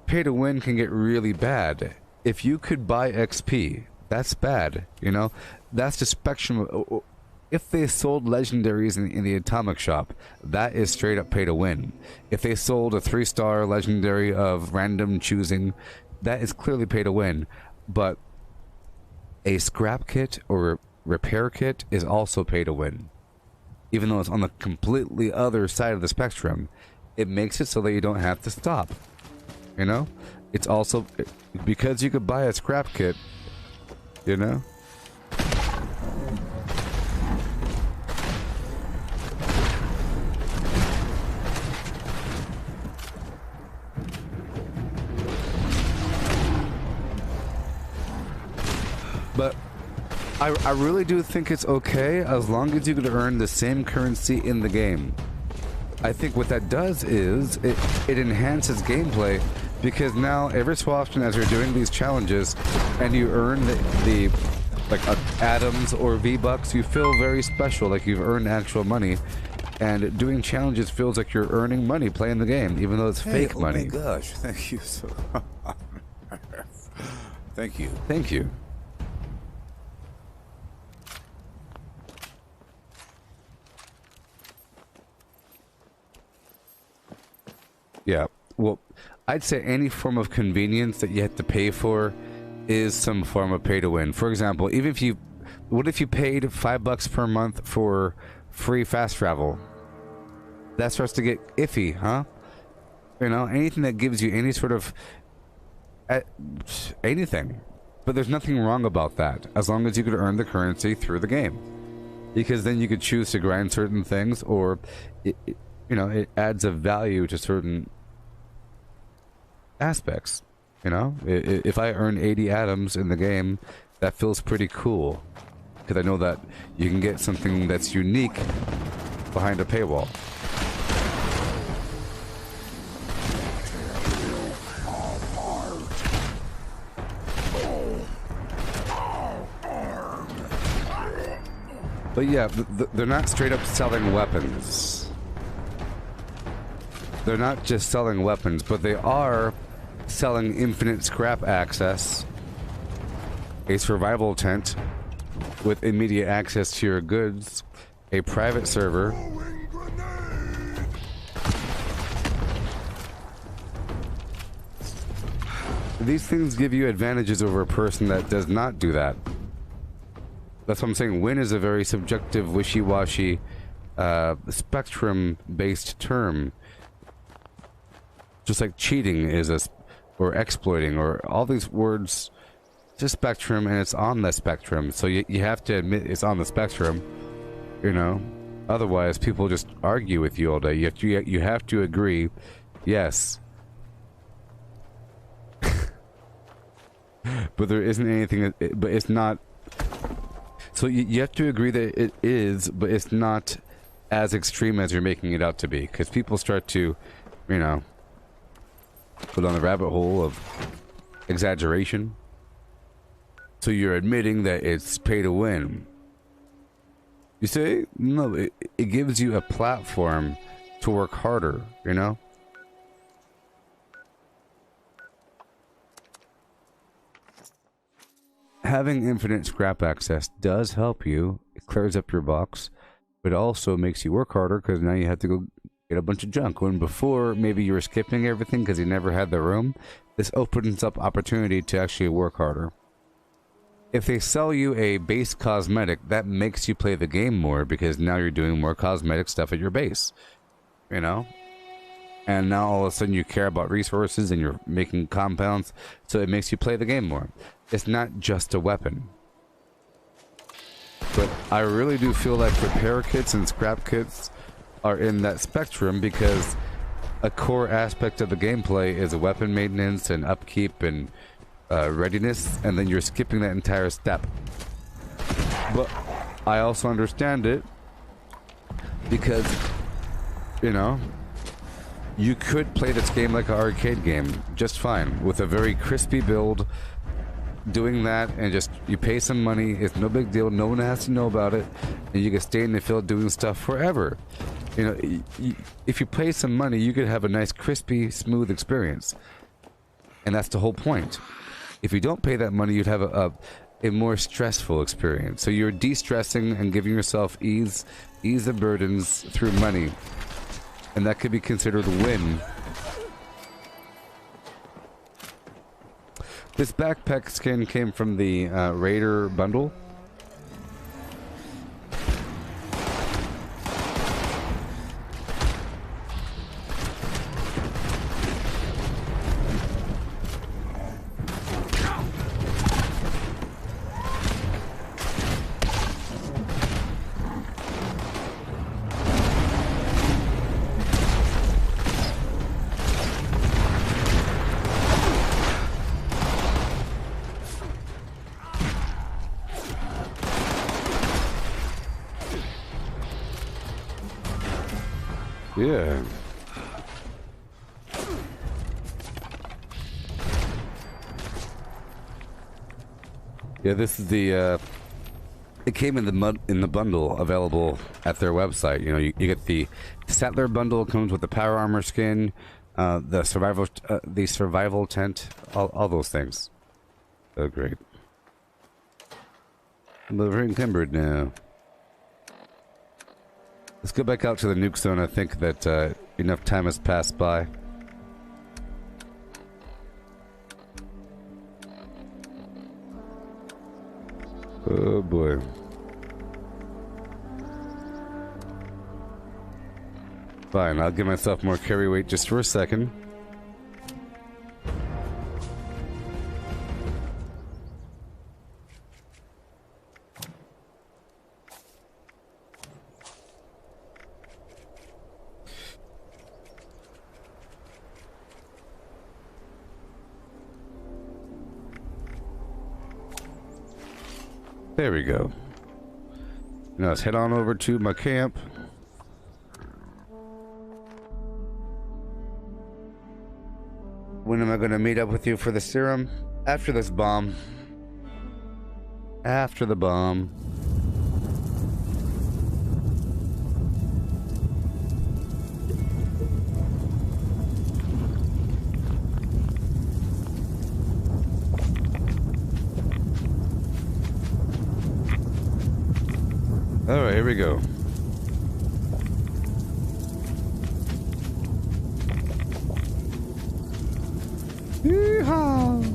Pay to win can get really bad. If you could buy XP, that's bad, you know? That's the spectrum. If they sold legendaries in the Atomic Shop, that is straight up pay to win. If they sold a 3-star legendary of random choosing, that is clearly pay to win. But a scrap kit or repair kit is also pay to win. Even though it's on the completely other side of the spectrum, it makes it so that you don't have to stop. You know? It's also because you could buy a scrap kit, you know? But I really do think it's okay as long as you can earn the same currency in the game. I think what that does is it enhances gameplay, because now every so often as you're doing these challenges and you earn the atoms or V-Bucks, you feel very special, like you've earned actual money. And doing challenges feels like you're earning money playing the game, even though it's fake money. Oh my gosh, thank you so Thank you. Thank you. Yeah, well, I'd say any form of convenience that you have to pay for is some form of pay to win. For example, what if you paid $5 per month for free fast travel? That starts to get iffy, huh? You know, anything that gives you any sort of anything. But there's nothing wrong about that, as long as you could earn the currency through the game. Because then you could choose to grind certain things, or you know, it adds a value to certain aspects. You know, if I earn 80 atoms in the game, that feels pretty cool, because I know that you can get something that's unique behind a paywall. But yeah, they're not straight up selling weapons. They're not just selling weapons, but they are selling infinite scrap access, a survival tent with immediate access to your goods, a private server, these things give you advantages over a person that does not do that. That's what I'm saying. Win is a very subjective, wishy-washy, spectrum-based term. Just like cheating is or exploiting, or all these words. It's a spectrum, and it's on the spectrum. So you have to admit it's on the spectrum, you know. Otherwise, people just argue with you all day. You have to agree. Yes. But there isn't anything. But it's not. So you have to agree that it is, but it's not as extreme as you're making it out to be. Because people start to, you know, go down the rabbit hole of exaggeration. So you're admitting that it's pay to win. You say? No, it gives you a platform to work harder, you know? Having infinite scrap access does help you. It clears up your box, but it also makes you work harder because now you have to go get a bunch of junk. When before, maybe you were skipping everything because you never had the room. This opens up opportunity to actually work harder. If they sell you a base cosmetic, that makes you play the game more because now you're doing more cosmetic stuff at your base. You know? And now all of a sudden you care about resources and you're making compounds, so it makes you play the game more. It's not just a weapon. But I really do feel like repair kits and scrap kits are in that spectrum because a core aspect of the gameplay is weapon maintenance and upkeep and readiness, and then you're skipping that entire step. But I also understand it because, you know, you could play this game like an arcade game just fine with a very crispy build, doing that, and just you pay some money. It's no big deal. No one has to know about it, and you can stay in the field doing stuff forever. You know, if you pay some money, you could have a nice, crispy, smooth experience, and that's the whole point. If you don't pay that money, you'd have a more stressful experience. So you're de-stressing and giving yourself ease of burdens through money, and that could be considered a win. This backpack skin came from the Raider bundle. Yeah. Yeah, this is the it came in the bundle available at their website. You know, you get the Settler bundle, comes with the power armor skin, the survival tent, all those things. Oh, great. But we're encumbered now. Let's go back out to the nuke zone. I think that enough time has passed by. Oh boy. Fine, I'll give myself more carry weight just for a second. There we go. Now let's head on over to my camp. When am I going to meet up with you for the serum? After this bomb. After the bomb. All right, here we go. Yeehaw!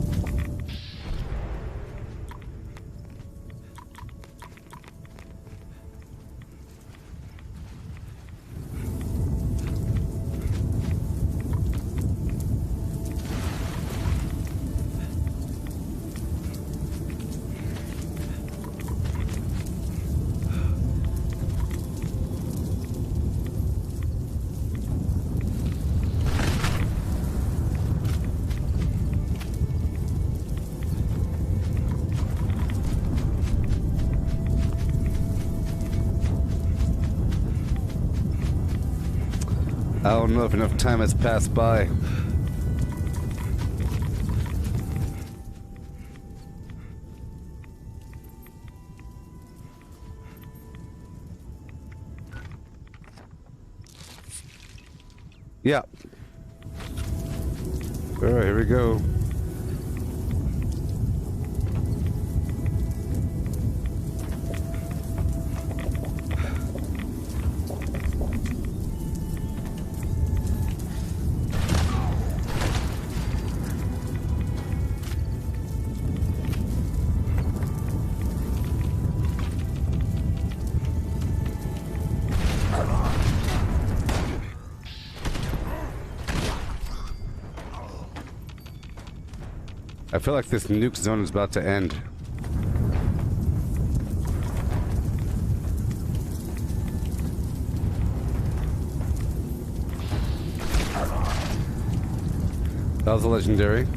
I don't know if enough time has passed by. Yeah. All right, here we go. I feel like this nuke zone is about to end. That was a legendary.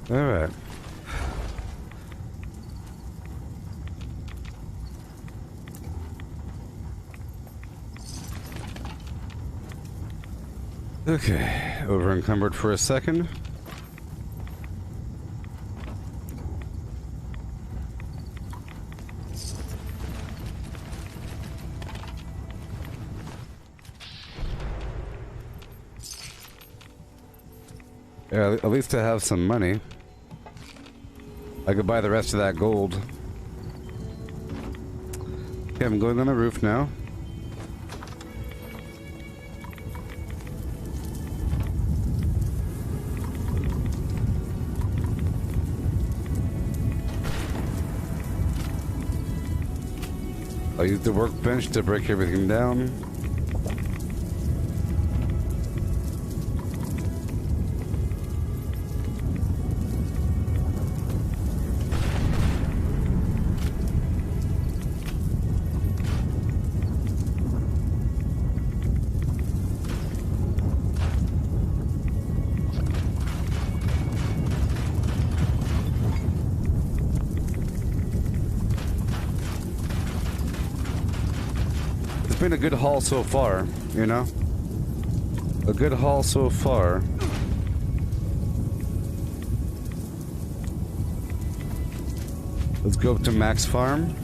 All right. Okay, over encumbered for a second. Yeah, at least I have some money. I could buy the rest of that gold. Okay, I'm going on the roof now. I'll use the workbench to break everything down. Been a good haul so far, you know? A good haul so far. Let's go up to Max Farm.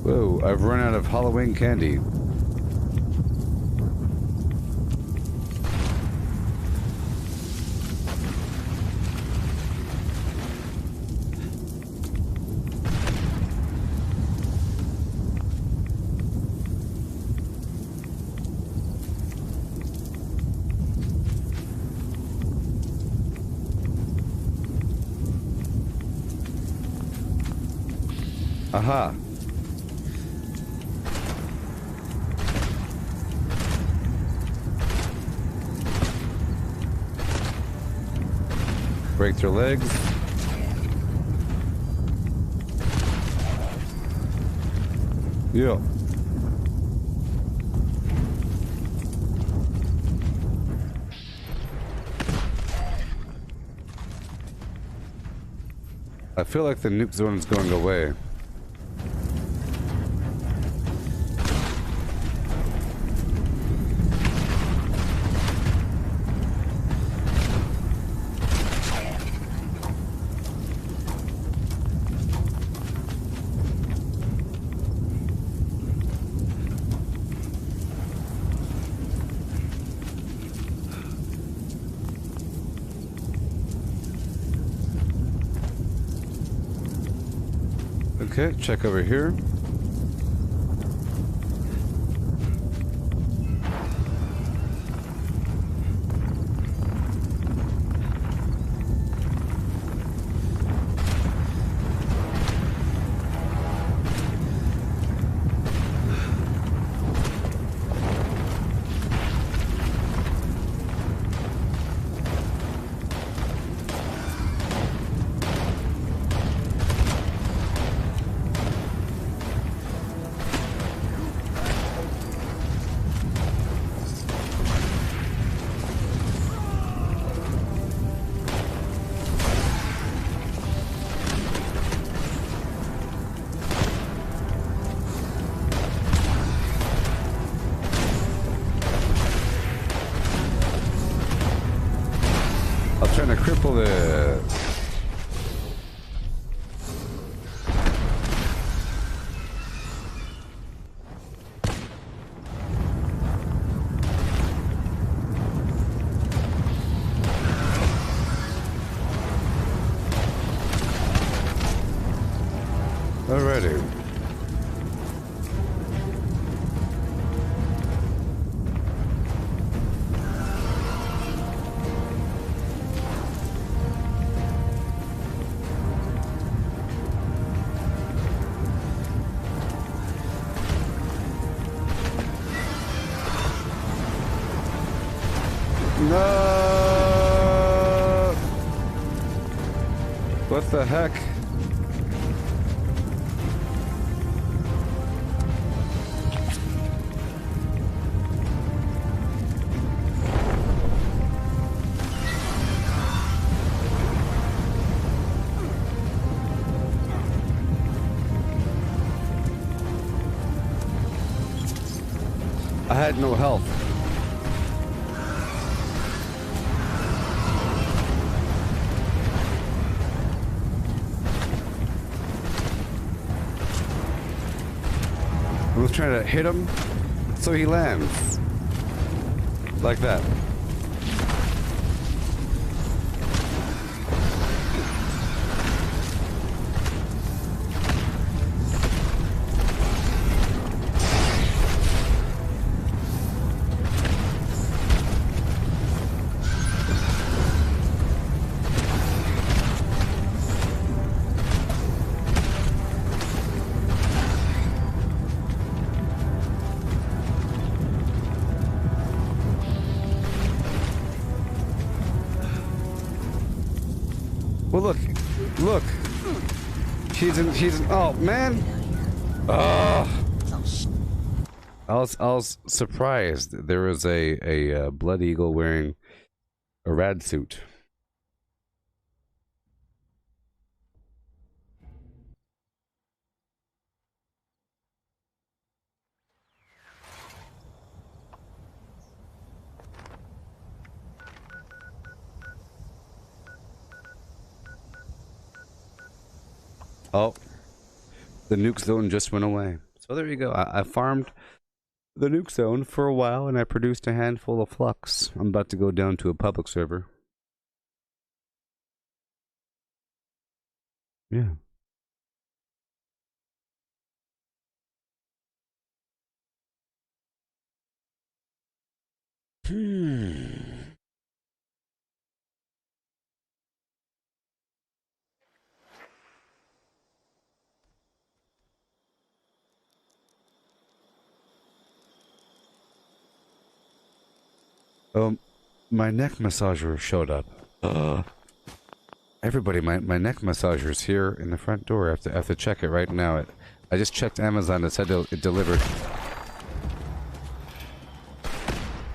Whoa, I've run out of Halloween candy. Aha. Break their legs. Yeah. I feel like the nuke zone is going away. Okay, check over here. I'm trying to cripple it. Alrighty. No! What the heck? I had no health. I was trying to hit him, so he lands. Like that. Well, look. She's in, oh, man. I was surprised there was a Blood Eagle wearing a rad suit. Oh, the nuke zone just went away. So there you go. I farmed the nuke zone for a while and I produced a handful of flux. I'm about to go down to a public server. Yeah. My neck massager showed up. Everybody, my neck massager's here in the front door. I have to check it right now. I just checked Amazon. It said it delivered.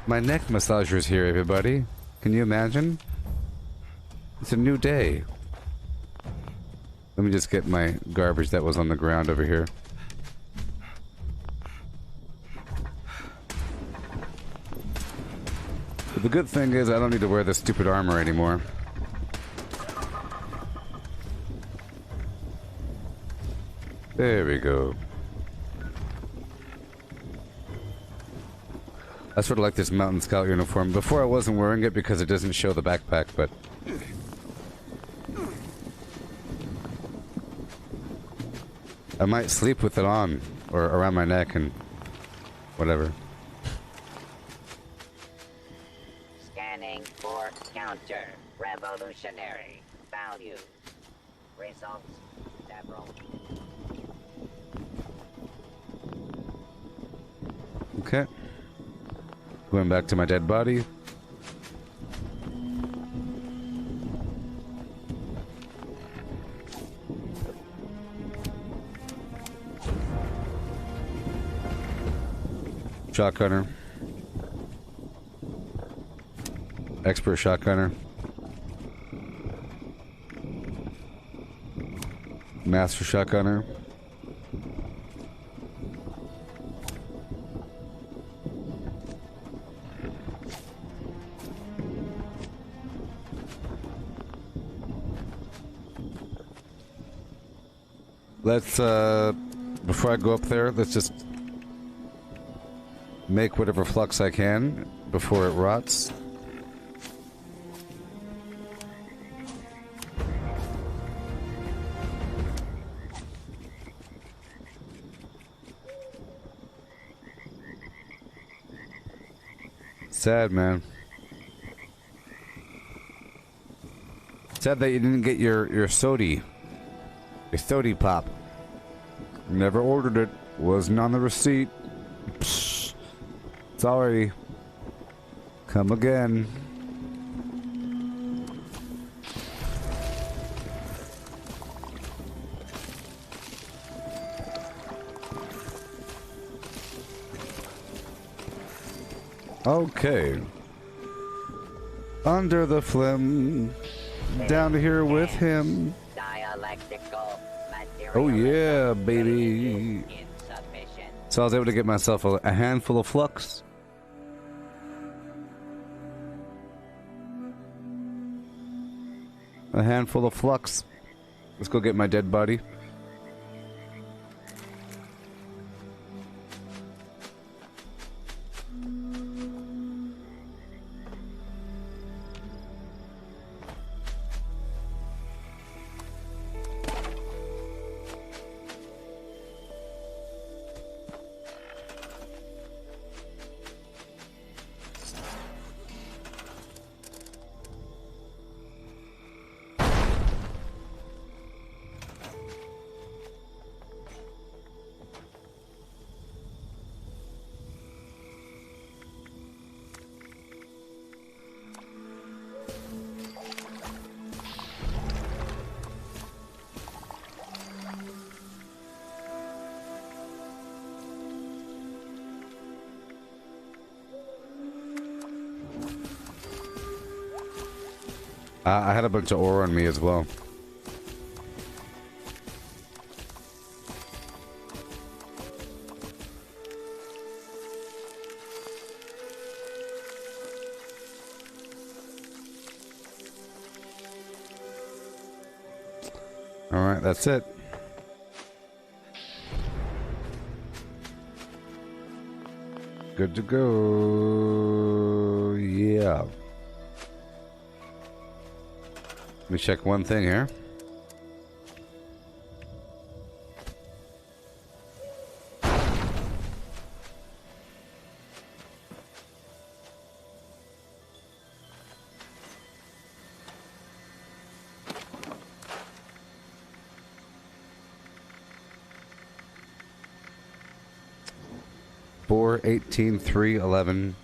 My neck massager's here, everybody. Can you imagine? It's a new day. Let me just get my garbage that was on the ground over here. But the good thing is I don't need to wear this stupid armor anymore. There we go. I sort of like this Mountain Scout uniform. Before I wasn't wearing it because it doesn't show the backpack, but... I might sleep with it on, or around my neck and... whatever. Scanning for counter-revolutionary value. Results several. Okay. Going back to my dead body. Shotgunner. Expert shotgunner. Master shotgunner. Let's, before I go up there, let's just make whatever flux I can before it rots. Sad, man. Sad that you didn't get your sody. Your sody pop. Never ordered it. Wasn't on the receipt. Psst. Sorry. Come again. Okay. Under the phlegm. Down here with him. Oh yeah, baby. So I was able to get myself a handful of flux. A handful of flux. Let's go get my dead body. I had a bunch of ore on me as well. Alright, that's it. Good to go. Yeah. Let me check one thing here. Four 18-3-11.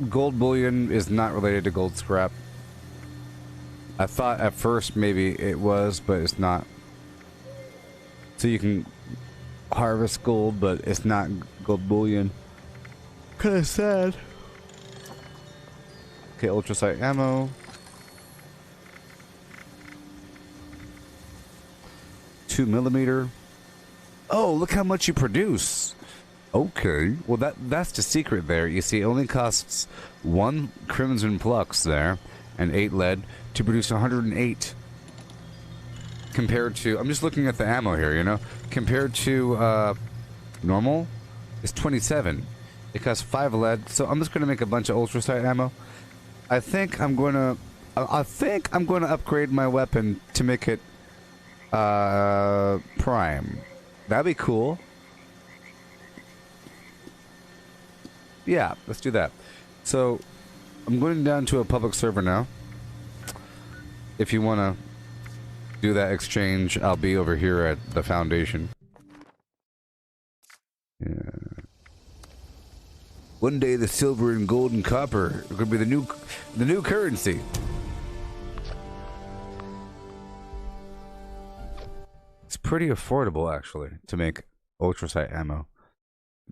Gold bullion is not related to gold scrap. I thought at first maybe it was, but it's not. so you can harvest gold, but it's not gold bullion. Kind of sad. Okay, ultrasight ammo. 2mm. Oh, look how much you produce. Okay, well that's the secret there. You see, it only costs 1 crimson flux there and 8 lead to produce 108. Compared to, I'm just looking at the ammo here, you know, compared to normal, it's 27. It costs 5 lead, so I'm just gonna make a bunch of ultrasight ammo. I think I'm gonna upgrade my weapon to make it prime. That'd be cool. Yeah, let's do that. So I'm going down to a public server now. If you want to do that exchange, I'll be over here at the Foundation. Yeah. One day the silver and gold and copper are going to be the new currency. It's pretty affordable actually to make ultrasight ammo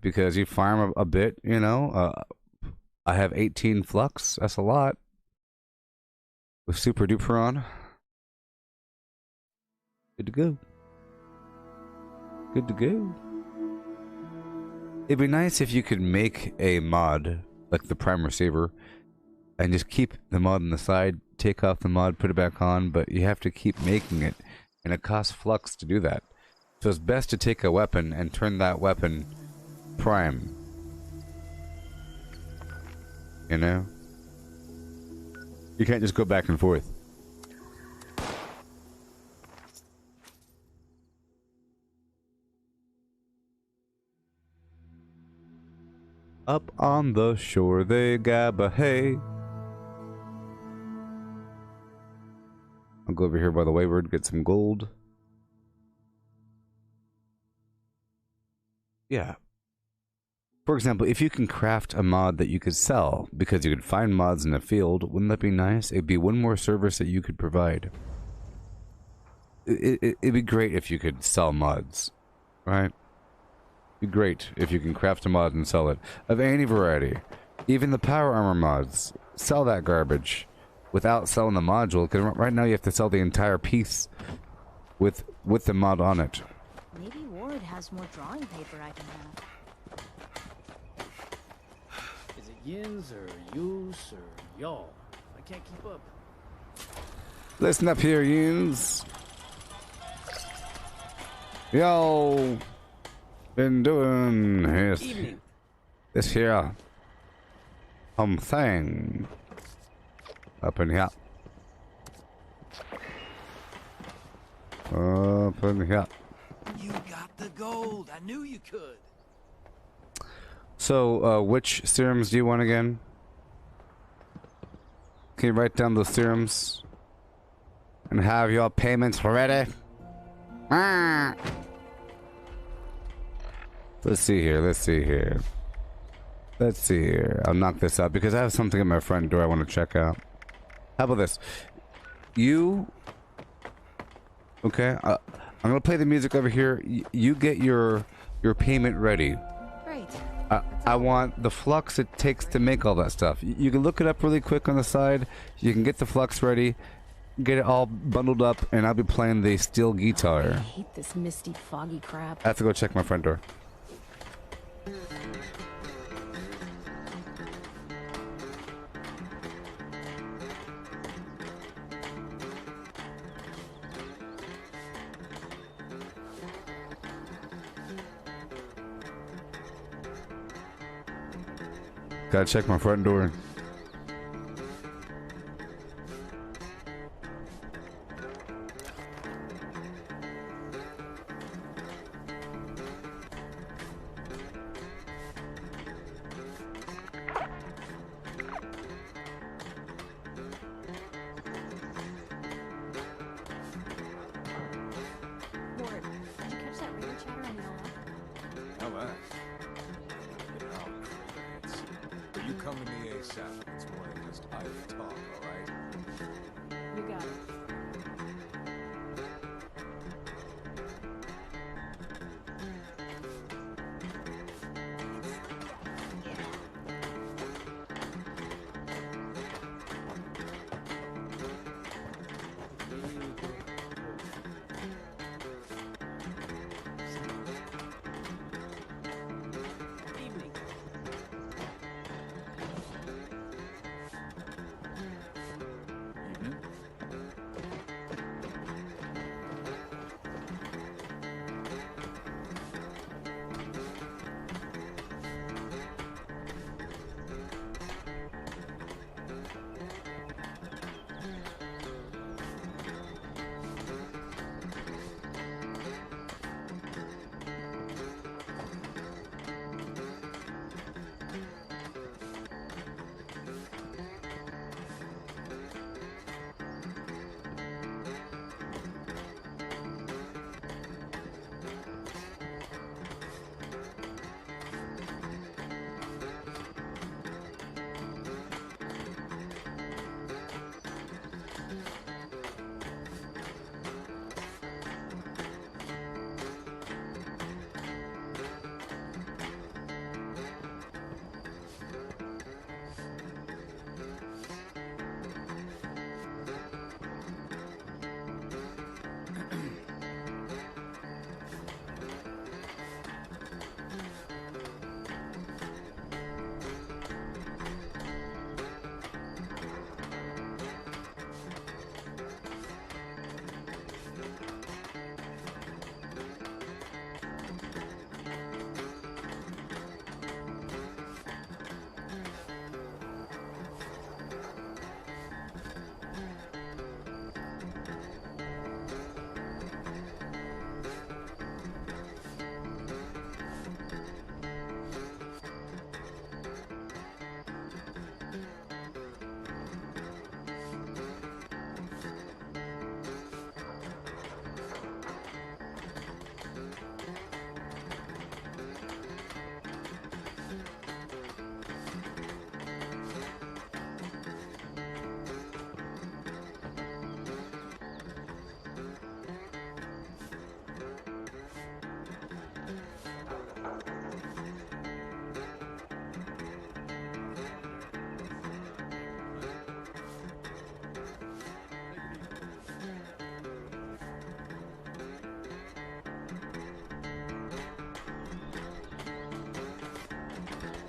because you farm a bit, you know. I have 18 flux. That's a lot. With super duper on. Good to go. Good to go. It'd be nice if you could make a mod like the Prime Receiver and just keep the mod on the side, take off the mod, put it back on, but you have to keep making it, and it costs flux to do that. So it's best to take a weapon and turn that weapon prime. You know? You can't just go back and forth. Up on the shore they gabba hay. I'll go over here by the wayward, get some gold. Yeah. For example, if you can craft a mod that you could sell, because you could find mods in the field, wouldn't that be nice? It'd be one more service that you could provide. It'd be great if you could sell mods, right? It'd be great if you can craft a mod and sell it. Of any variety. Even the power armor mods. Sell that garbage without selling the module, because right now you have to sell the entire piece with the mod on it. Maybe Ward has more drawing paper I can have. Is it yins or yous or y'all? I can't keep up. Listen up here, yins. Yo, been doing this here thing up in here. Up in here. You got the gold. I knew you could. So, which serums do you want again? Can you write down those serums? And have your payments ready? Ah. Let's see here, let's see here. Let's see here. I'll knock this out because I have something at my front door I want to check out. How about this? You... Okay, I'm gonna play the music over here. You get your payment ready. Great. I want the flux it takes to make all that stuff. You can look it up really quick on the side. You can get the flux ready, get it all bundled up, and I'll be playing the steel guitar. I hate this misty, foggy crap. I have to go check my front door. Gotta check my front door. Ward, did you catch that radio chatter on the LF? How much? You come to me ASAP. It's more than just idle talk, alright? You got it.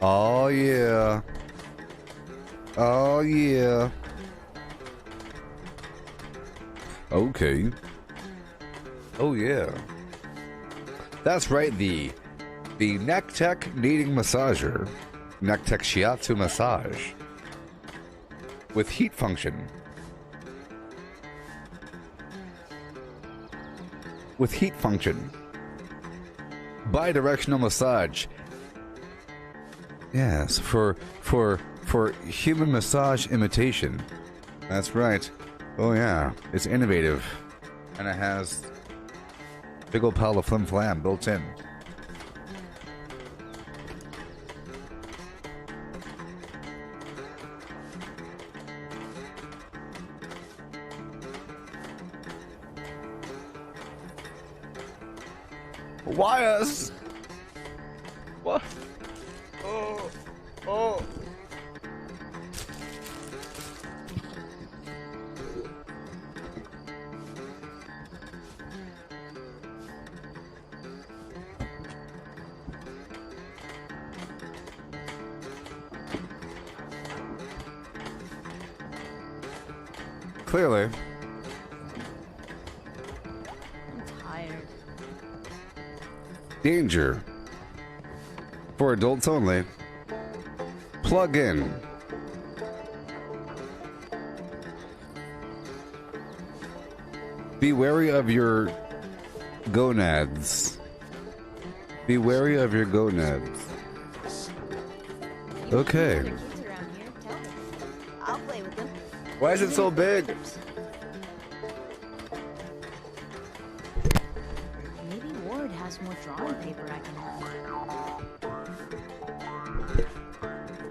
Oh yeah. Oh yeah. Okay. Oh yeah. That's right, the Neck Tech Kneading Massager. Neck Tech Shiatsu Massage. With heat function. With heat function. Bidirectional massage. Yes, for human massage imitation. That's right. Oh yeah, it's innovative, and it has big old pile of flim flam built in. Why us? What? Oh, oh. Clearly. I'm tired. Danger. For adults only. Plug in. Be wary of your gonads. Be wary of your gonads. Okay. Other kids around here, tell me. I'll play with them. Why is it so big? Maybe Ward has more drawing paper I can have.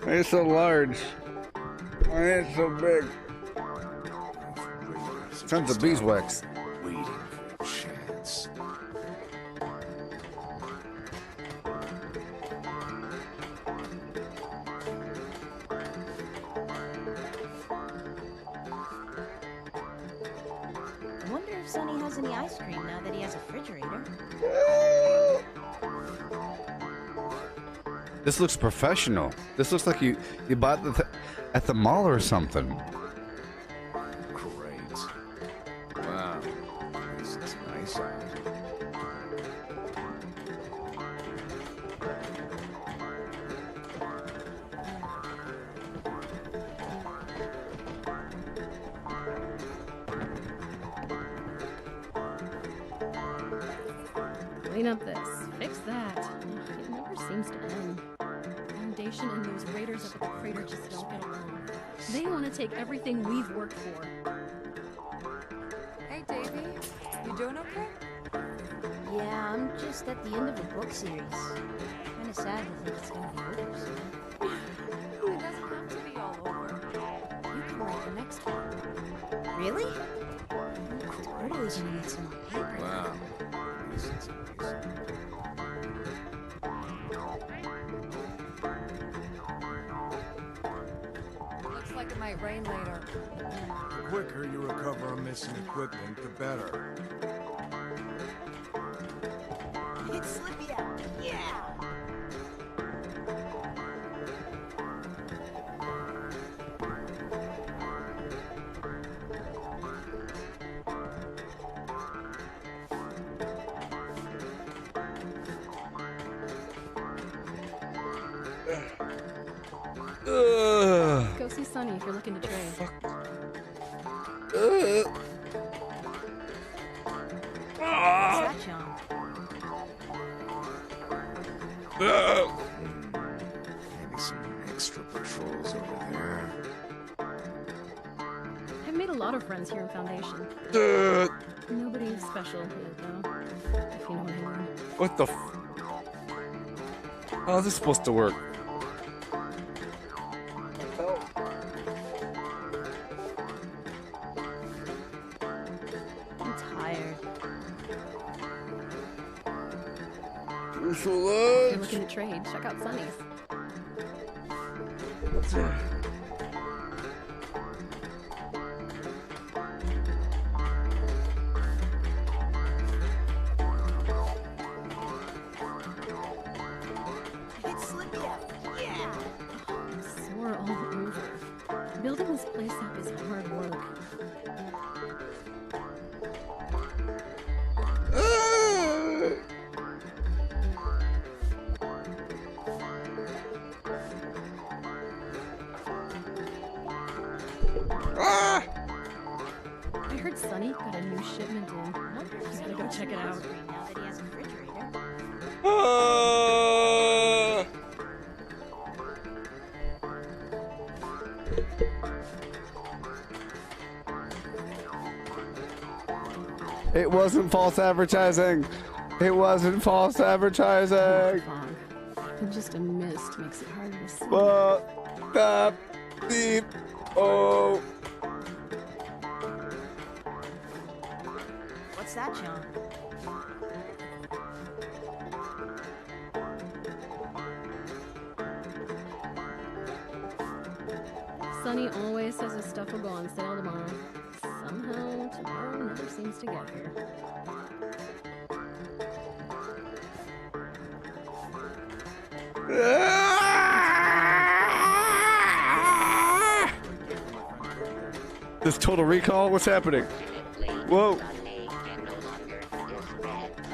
Why is it so large? Why is it so big? Tons of beeswax. Waiting for a chance. I wonder if Sonny has any ice cream now that he has a refrigerator. This looks professional. This looks like you bought it at the mall or something. Great. Wow. This is nice. Clean up this. Fix that. Ugh, it never seems to end. Foundation and those raiders up at the crater just don't get along. They want to take everything we've worked for. Hey, Davey. You doing okay? Yeah, I'm just at the end of a book series. Kinda sad to think it's gonna be over soon. It doesn't have to be all over. You can write the next one. Really? I'm totally gonna need some more paper. Wow. This is amazing. Looks like it might rain later. The quicker you recover on missing equipment, the better. It's Slippy out. Yeah! Go see Sonny if you're looking to trade. What's that, John? Maybe some extra patrols over there. I've made a lot of friends here in Foundation. Nobody special yet, though. If you know what I mean. What the How is this supposed to work? I'm tired. If you're looking to trade, check out Sonny's. It's Slippy out. Yeah! heard Sonny got a new shipment in. I gotta go check it out. Now that he has a refrigerator. It wasn't false advertising. It wasn't false advertising. Fog. Just a mist makes it harder to see. Deep. Oh. What's that, John? Sonny always says his stuff will go on sale tomorrow. Somehow, tomorrow never seems to get here. This Total Recall? What's happening? Whoa.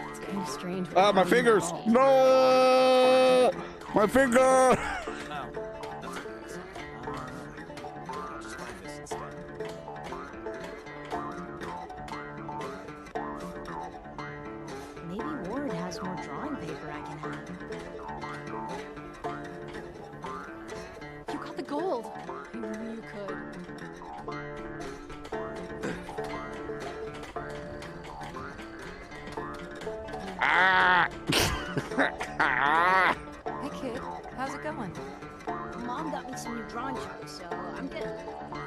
It's kind of strange. Ah, my fingers! No! My finger! Maybe Ward has more drawing paper I can have. You got the gold. I knew you could. Hey kid, how's it going? Mom got me some new drawing charts, so I'm good.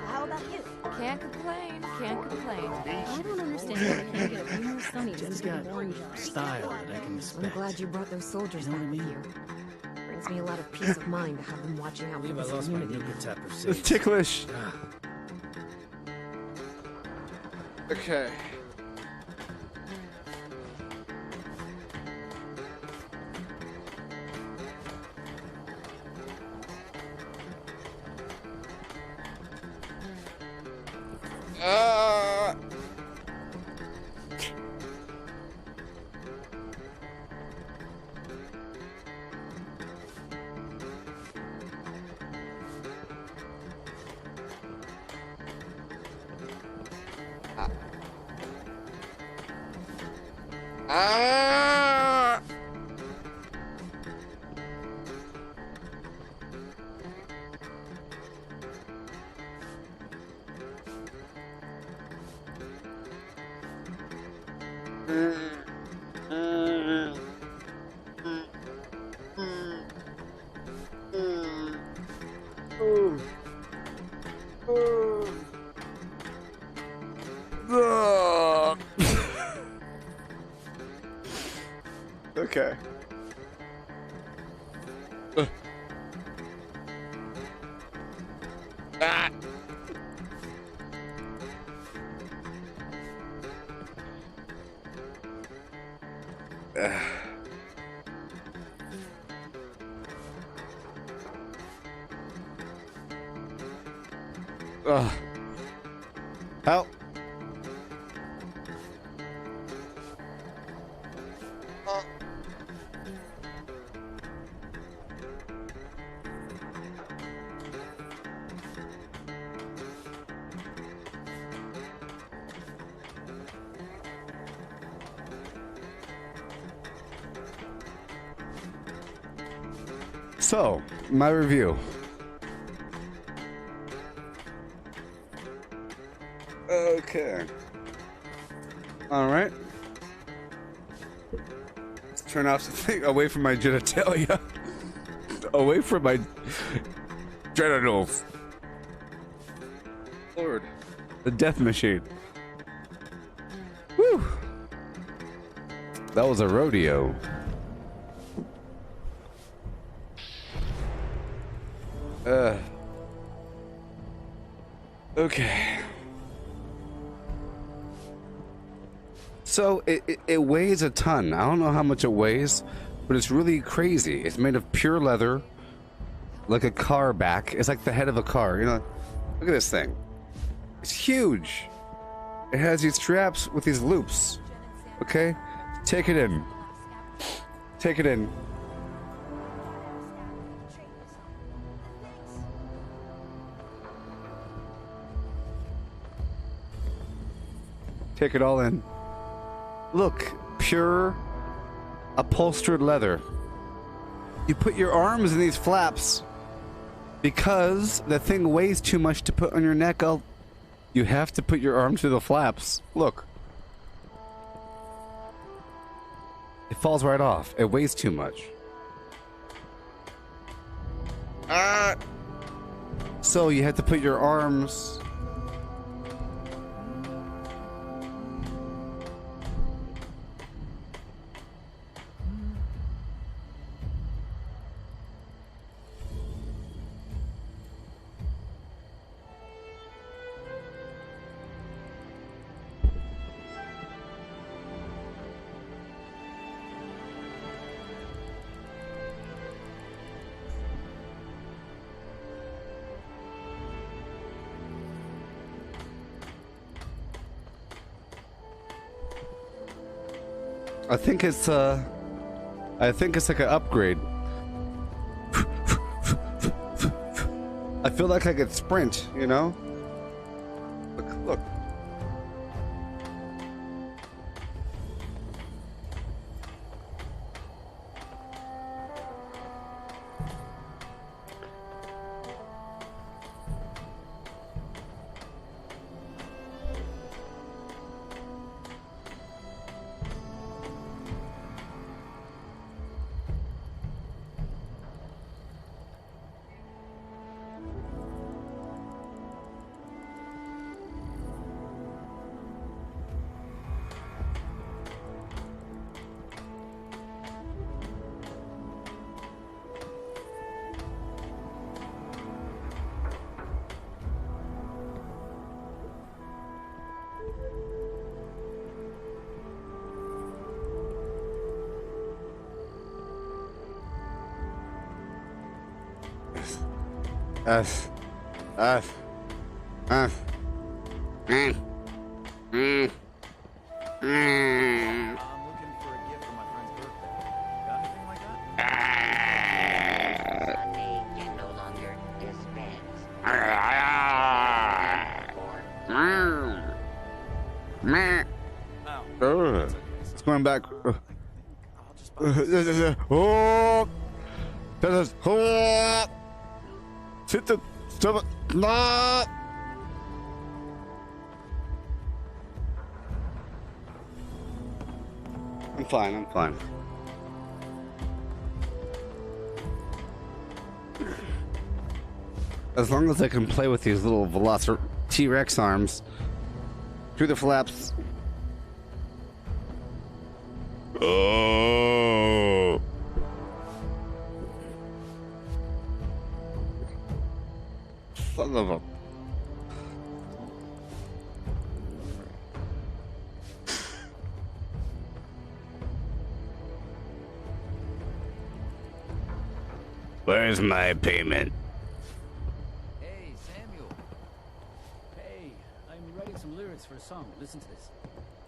How about you? Can't complain, can't complain. I don't understand how they can get way more Sonny Jen's than got orange art. style that I can I'm respect. glad you brought those soldiers back with you. Brings me a lot of peace of mind to have them watching out I for believe I this lost my community. nuka tap It's percentage. ticklish. Okay. Okay. Help. So, my review. Okay. All right. Let's turn off something away from my genitalia. Away from my genitals. Lord. The death machine. Whew. That was a rodeo. Okay. So it weighs a ton. I don't know how much it weighs, but it's really crazy. It's made of pure leather, like a car back. It's like the head of a car. You know, look at this thing. It's huge. It has these straps with these loops. Okay, take it in. Take it in. Take it all in. Look, pure upholstered leather. You put your arms in these flaps because the thing weighs too much to put on your neck. You have to put your arms through the flaps. Look. It falls right off. It weighs too much. So you have to put your arms... I think it's like an upgrade. I feel like I could sprint, you know? Look. It's going back. Oh, sit the stop. I'm fine. As long as I can play with these little T-Rex arms through the flaps. Oh. Son of a... Where's my payment? Hey, Samuel. Hey, I'm writing some lyrics for a song. Listen to this.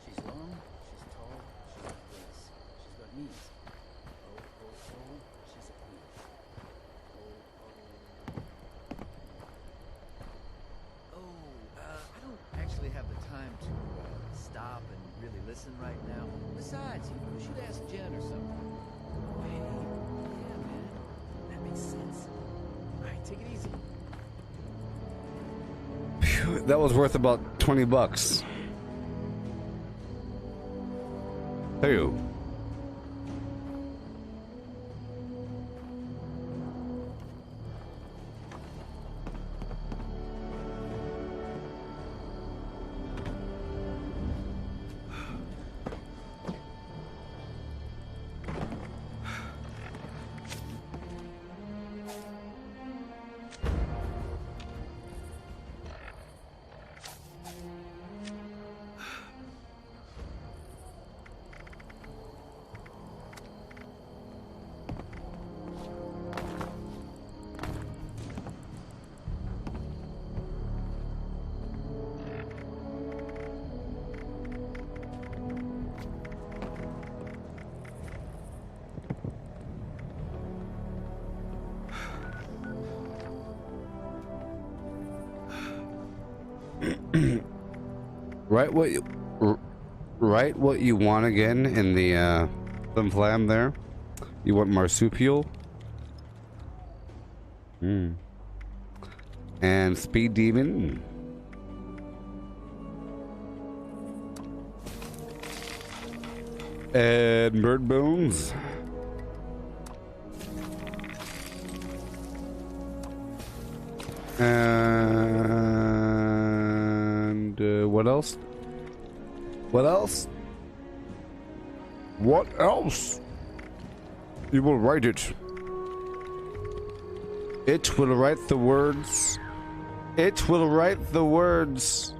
She's long, she's tall, she's got waist, she's got knees. Oh, oh, oh, she's a queen. I don't actually have the time to stop and really listen right now. Besides, you should ask Jen or something. Oh, hey, yeah, man, that makes sense. All right, take it easy. Phew, that was worth about $20. Hey. Right? write what you want again in the flim flam there. You want marsupial? And speed demon. And bird bones. And what else? What else? What else? You will write it. It will write the words. It will write the words.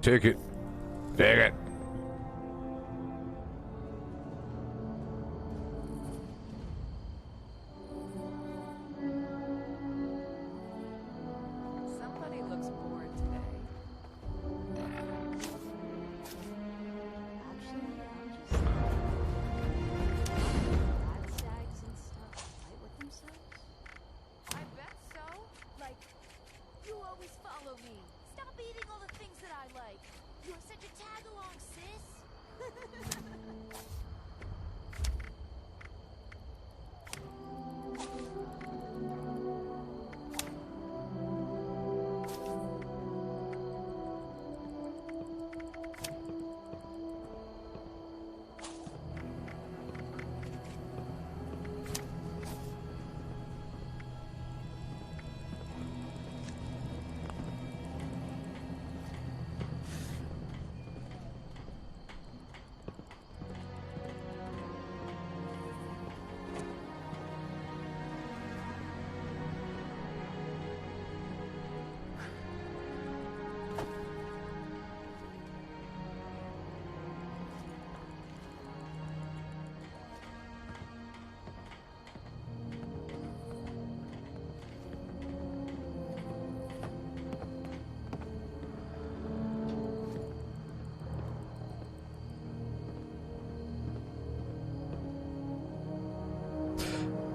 Take it. Take it. Somebody looks bored today. Actually, I'm just rad sags and stuff fight with themselves. I bet so. Like, you always follow me. Stop eating all the things that I like. You're such a tag-along, sis.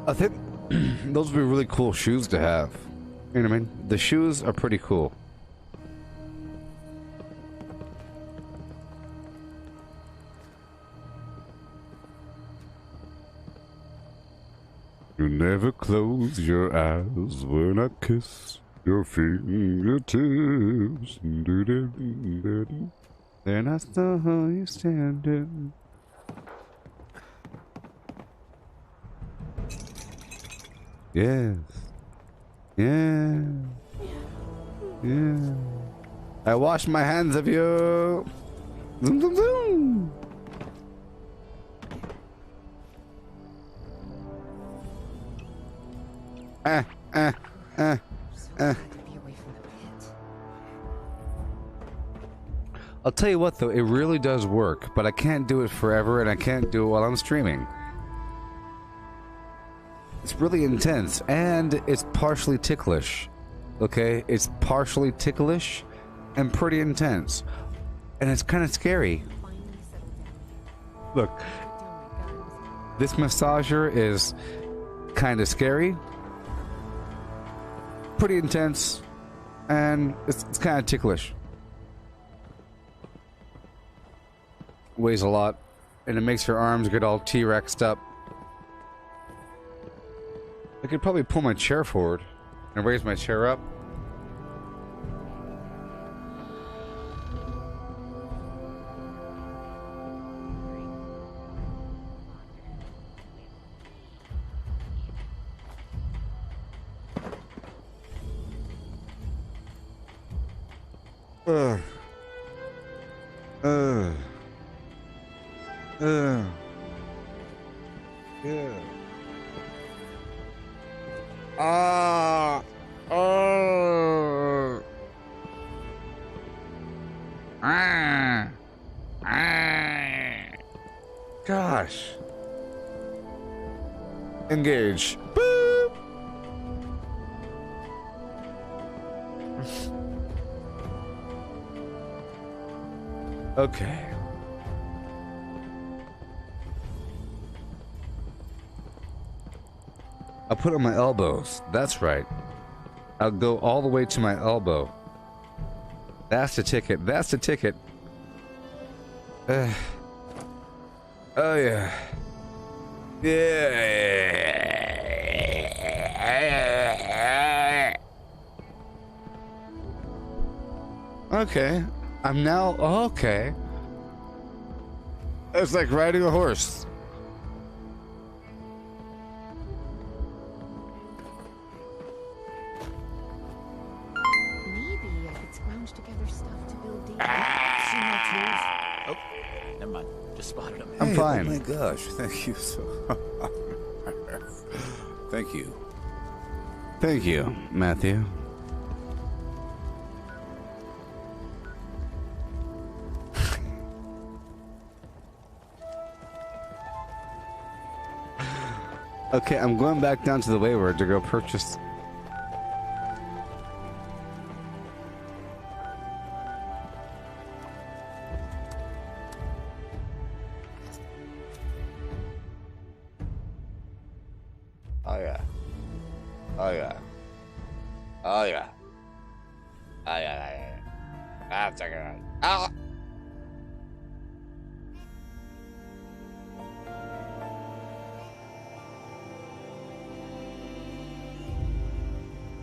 I think those would be really cool shoes to have. You know what I mean? The shoes are pretty cool. You never close your eyes when I kiss your fingertips. Then I saw you standing. Yes. Yeah. Yeah. I wash my hands of you. Zoom, zoom, zoom. I'll tell you what though, it really does work, but I can't do it forever and I can't do it while I'm streaming. It's really intense and it's partially ticklish. Okay? It's partially ticklish and pretty intense. And it's kind of scary. Look, this massager is kind of scary, pretty intense, and it's kind of ticklish. Weighs a lot, and it makes your arms get all T-Rexed up. I could probably pull my chair forward and raise my chair up. Yeah. Gosh. Engage. Boop. Okay. I'll put on my elbows. That's right. I'll go all the way to my elbow. That's the ticket. That's the ticket. Oh, yeah. Yeah. Okay. I'm now... Okay. It's like riding a horse. Maybe I could scrounge together stuff to build deep. Oh, never mind. Just spotted him. I'm fine. Oh my gosh, thank you so Thank you. Thank you, Matthew. Okay, I'm going back down to the Wayward to go purchase. Oh yeah. Oh yeah. Oh yeah. Oh yeah. That's a good. Oh.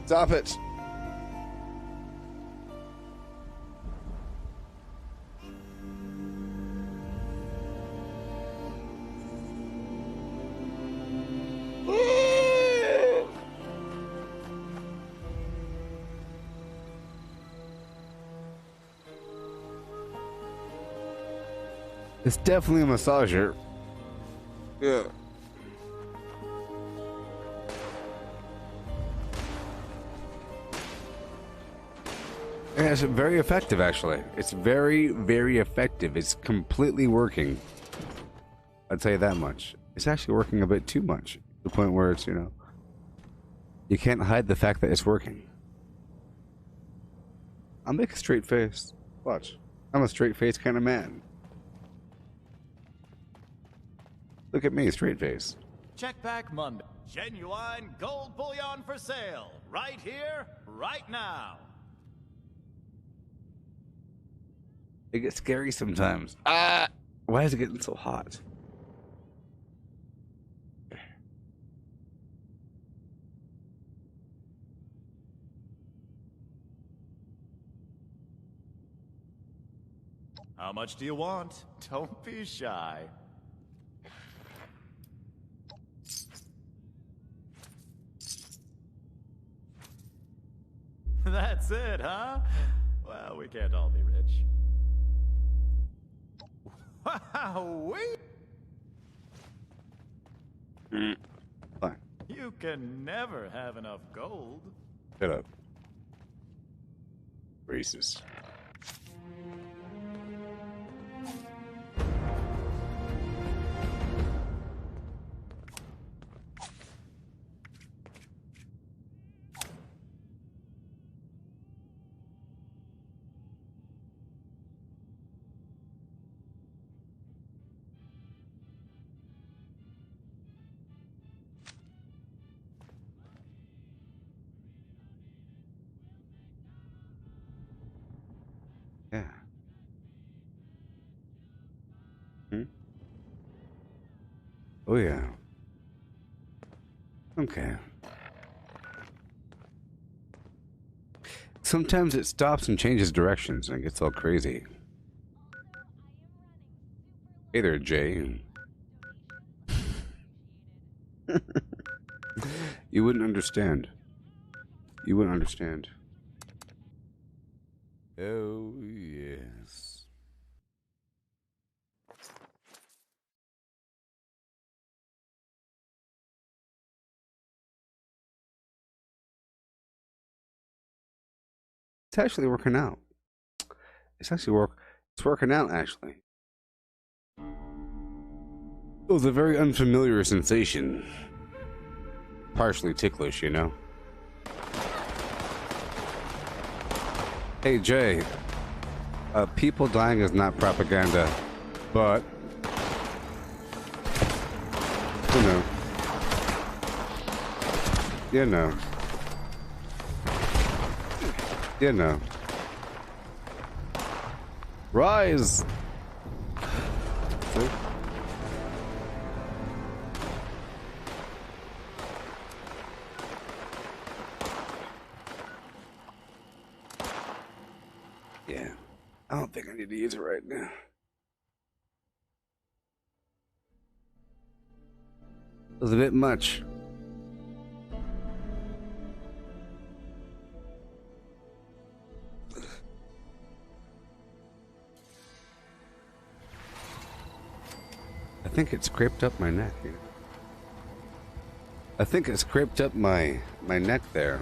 Stop it. It's definitely a massager. Yeah. Yeah, it's very effective, actually. It's very, very effective. It's completely working. I'd tell you that much. It's actually working a bit too much. To the point where it's, you know, you can't hide the fact that it's working. I'll make a straight face. Watch. I'm a straight face kind of man. Look at me, straight face. Check back Monday. Genuine gold bullion for sale. Right here, right now. It gets scary sometimes. Ah! Why is it getting so hot? How much do you want? Don't be shy. That's it, huh? Well, we can't all be rich. Wowee! Fine. You can never have enough gold. Shut up. Racist. Yeah. Oh yeah. Okay. Sometimes it stops and changes directions and it gets all crazy. Hey there, Jay. You wouldn't understand. You wouldn't understand. Oh, yes. It's actually working out. It's working out, actually. It was a very unfamiliar sensation. Partially ticklish, you know? Hey, Jay. People dying is not propaganda, but you know. You know. You know. Rise! See? Yeah. I don't think I need to use it right now. It was a bit much. I think it scraped up my neck here. I think it scraped up my neck there.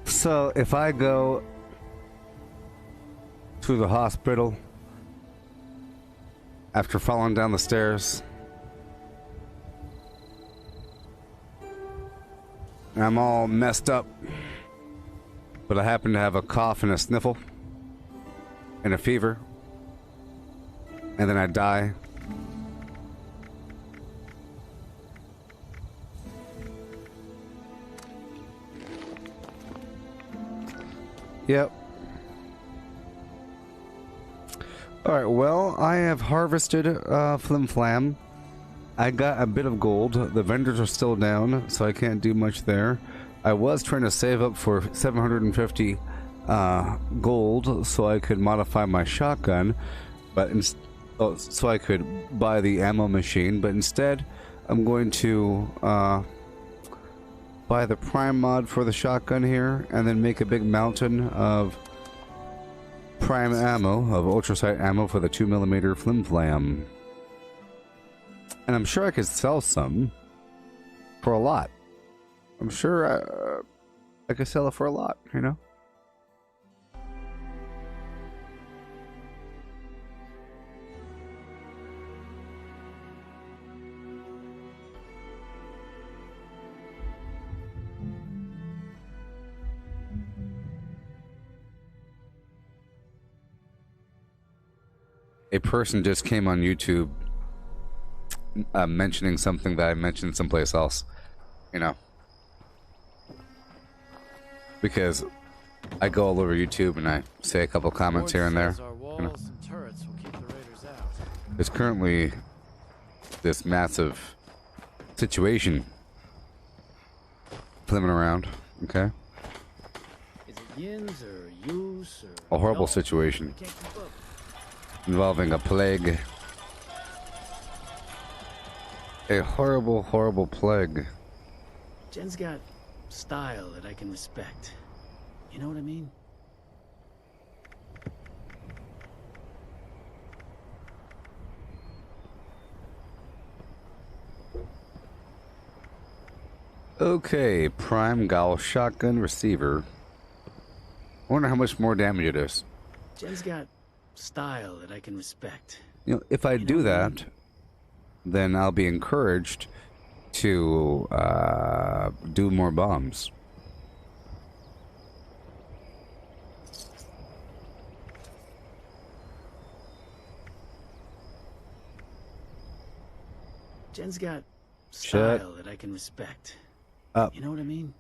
So if I go to the hospital after falling down the stairs and I'm all messed up, but I happen to have a cough and a sniffle and a fever, and then I die, yep. Alright, well, I have harvested Flim Flam. I got a bit of gold. The vendors are still down, so I can't do much there. I was trying to save up for 750 gold so I could modify my shotgun, but so I could buy the ammo machine, but instead I'm going to buy the prime mod for the shotgun here and then make a big mountain of prime ammo, of ultrasight ammo for the 2mm Flim Flam. And I'm sure I could sell some for a lot. I'm sure I could sell it for a lot, you know? A person just came on YouTube mentioning something that I mentioned someplace else, you know, because I go all over YouTube and I say a couple comments here and there. You know? There's currently this massive situation flimming around, okay? Is it yins or yous or A horrible situation involving a plague. A horrible, horrible plague. Jen's got style that I can respect. You know what I mean? Okay, prime Gauss shotgun receiver. I wonder how much more damage it is. Jen's got style that I can respect. You know, if I do that, then I'll be encouraged to do more bombs. Jen's got style that I can respect. Up. You know what I mean?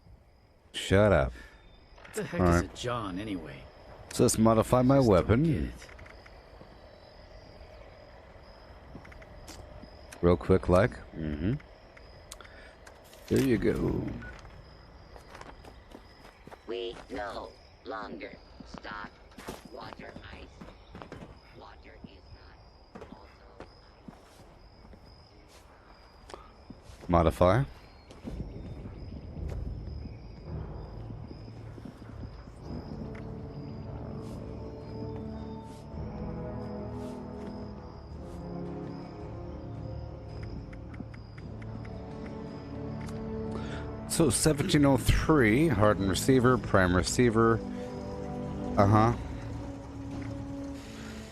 Shut up. What the heck All is right. a John anyway? So let's modify my weapon. Real quick, like. Mm-hmm. There you go. We no longer stock water ice. Water is not also Modify. So 1703, hardened receiver, prime receiver.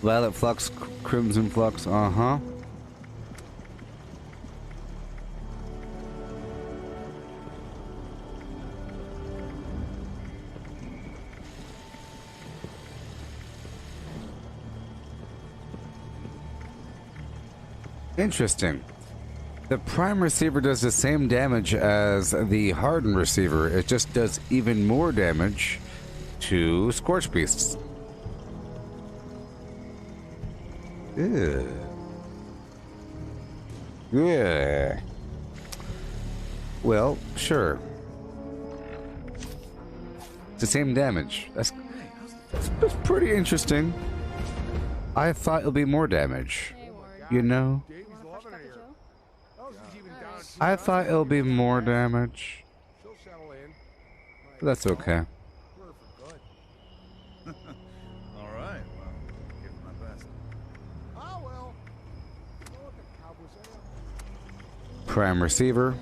Violet flux, crimson flux, Interesting. The prime receiver does the same damage as the hardened receiver. It just does even more damage to scorch beasts. Yeah. Yeah. Well, sure. It's the same damage. That's pretty interesting. I thought it'll be more damage. You know? I thought it'll be more damage. But that's okay. All right, well, give it my best. Oh well. Prime receiver.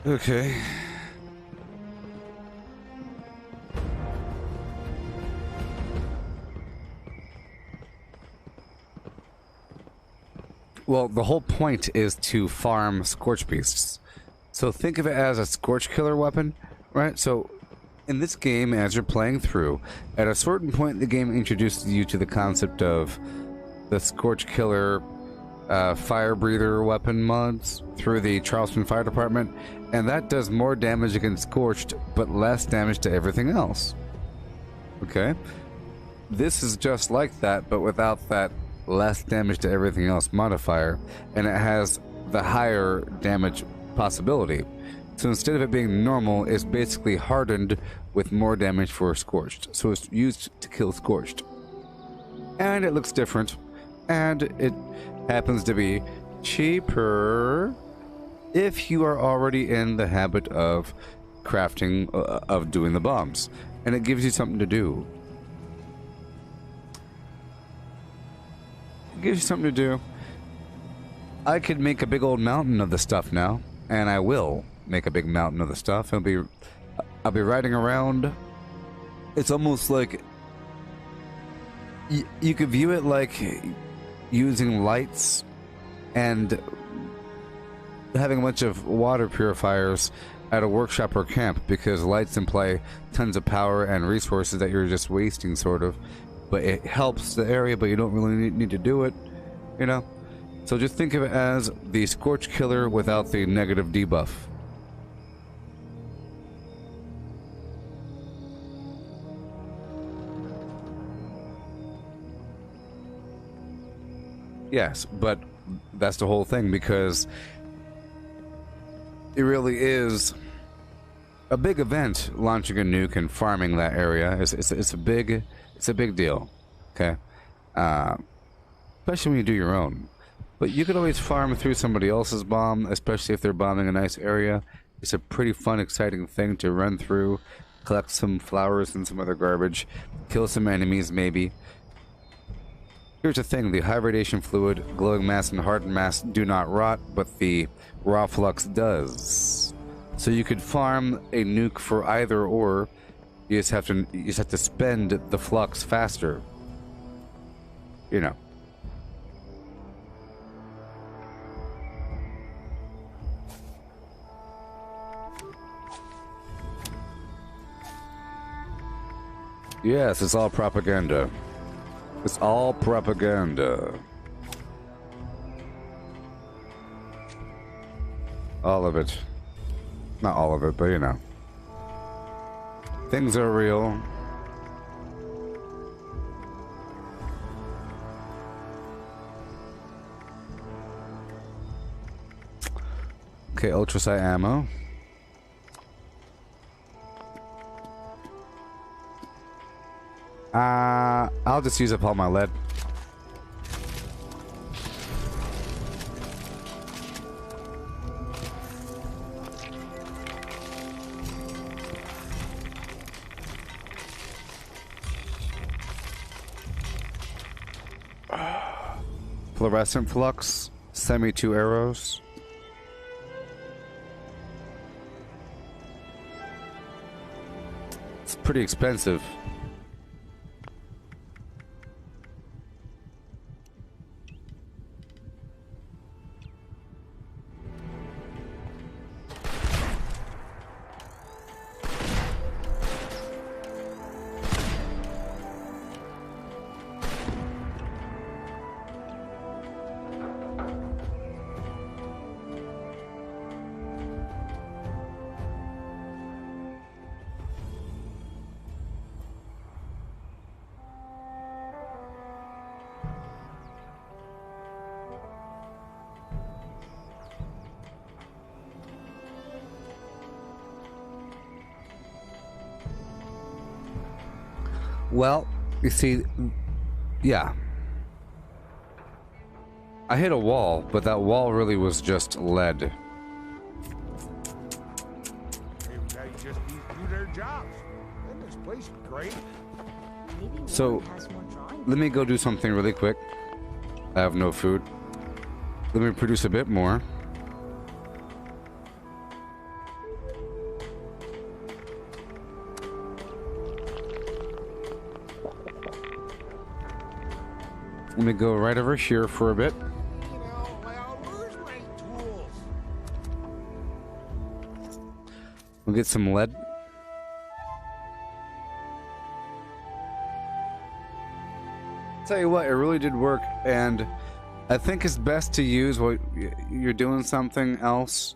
Okay. Well, the whole point is to farm scorch beasts. So think of it as a scorch killer weapon, right? So in this game, as you're playing through, at a certain point the game introduces you to the concept of the scorch killer fire breather weapon mods through the Charleston Fire Department, and that does more damage against scorched but less damage to everything else. Okay? This is just like that, but without that less damage to everything else modifier, and it has the higher damage possibility. So instead of it being normal, it's basically hardened with more damage for scorched. So it's used to kill scorched. And it looks different, and it happens to be cheaper if you are already in the habit of crafting, of doing the bombs. And it gives you something to do. It gives you something to do. I could make a big old mountain of the stuff now, and I will make a big mountain of the stuff. I'll be riding around. It's almost like you could view it like using lights and having a bunch of water purifiers at a workshop or camp, because lights imply tons of power and resources that you're just wasting, sort of. But it helps the area, but you don't really need to do it, you know? So just think of it as the Scorch Killer without the negative debuff. Yes, but that's the whole thing, because it really is a big event launching a nuke and farming that area. It's a big deal, okay? Especially when you do your own. But you could always farm through somebody else's bomb, especially if they're bombing a nice area. It's a pretty fun, exciting thing to run through, collect some flowers and some other garbage, kill some enemies maybe. Here's the thing, the high radiation fluid, glowing mass, and hardened mass do not rot, but the raw flux does. So you could farm a nuke for either or. You just have to spend the flux faster. You know. Yes, it's all propaganda. It's all propaganda. All of it. Not all of it, but you know. Things are real. Okay, ultrasight ammo. I'll just use up all my lead. fluorescent flux, semi-2 arrows. It's pretty expensive. Well, you see, yeah. I hit a wall, but that wall really was just lead. Maybe guys just need to do their jobs. Then this place is great. So, let me go do something really quick. I have no food. Let me produce a bit more. Let me go right over here for a bit. We'll get some lead. Tell you what, it really did work, and I think it's best to use what you're doing something else,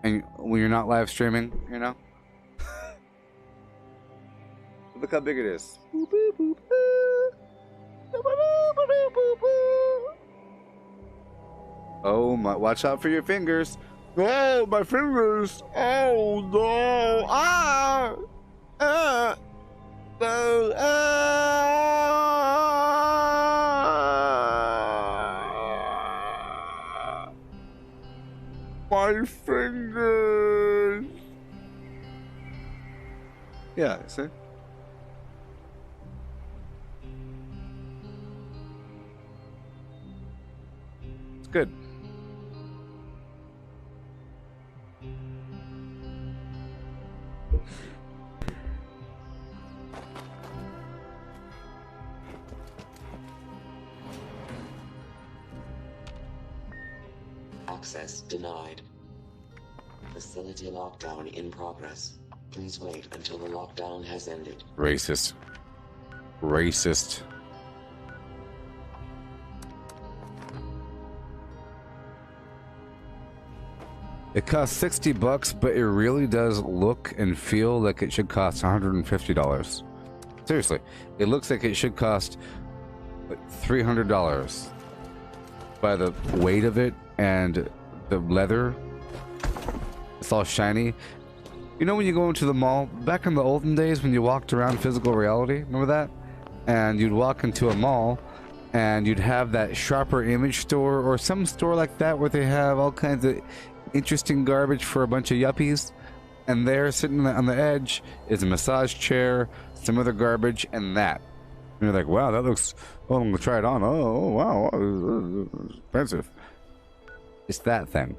and when you're not live streaming, you know. Look how big it is. Boop, boop, boop, boop. Oh my! Watch out for your fingers. Oh, my fingers! Oh no! Ah! Ah! No! Ah! My fingers! Yeah, see? It's good. Access denied. Facility lockdown in progress. Please wait until the lockdown has ended. Racist. Racist. It costs $60, but it really does look and feel like it should cost $150. Seriously, it looks like it should cost like $300 by the weight of it and the leather. It's all shiny. You know when you go into the mall, back in the olden days when you walked around physical reality, remember that? And you'd walk into a mall and you'd have that Sharper Image store or some store like that where they have all kinds of interesting garbage for a bunch of yuppies, and there sitting on the edge is a massage chair, some other garbage, and that. And you're like, wow, that looks, oh, I'm gonna try it on. Oh wow, it's expensive. It's that thing,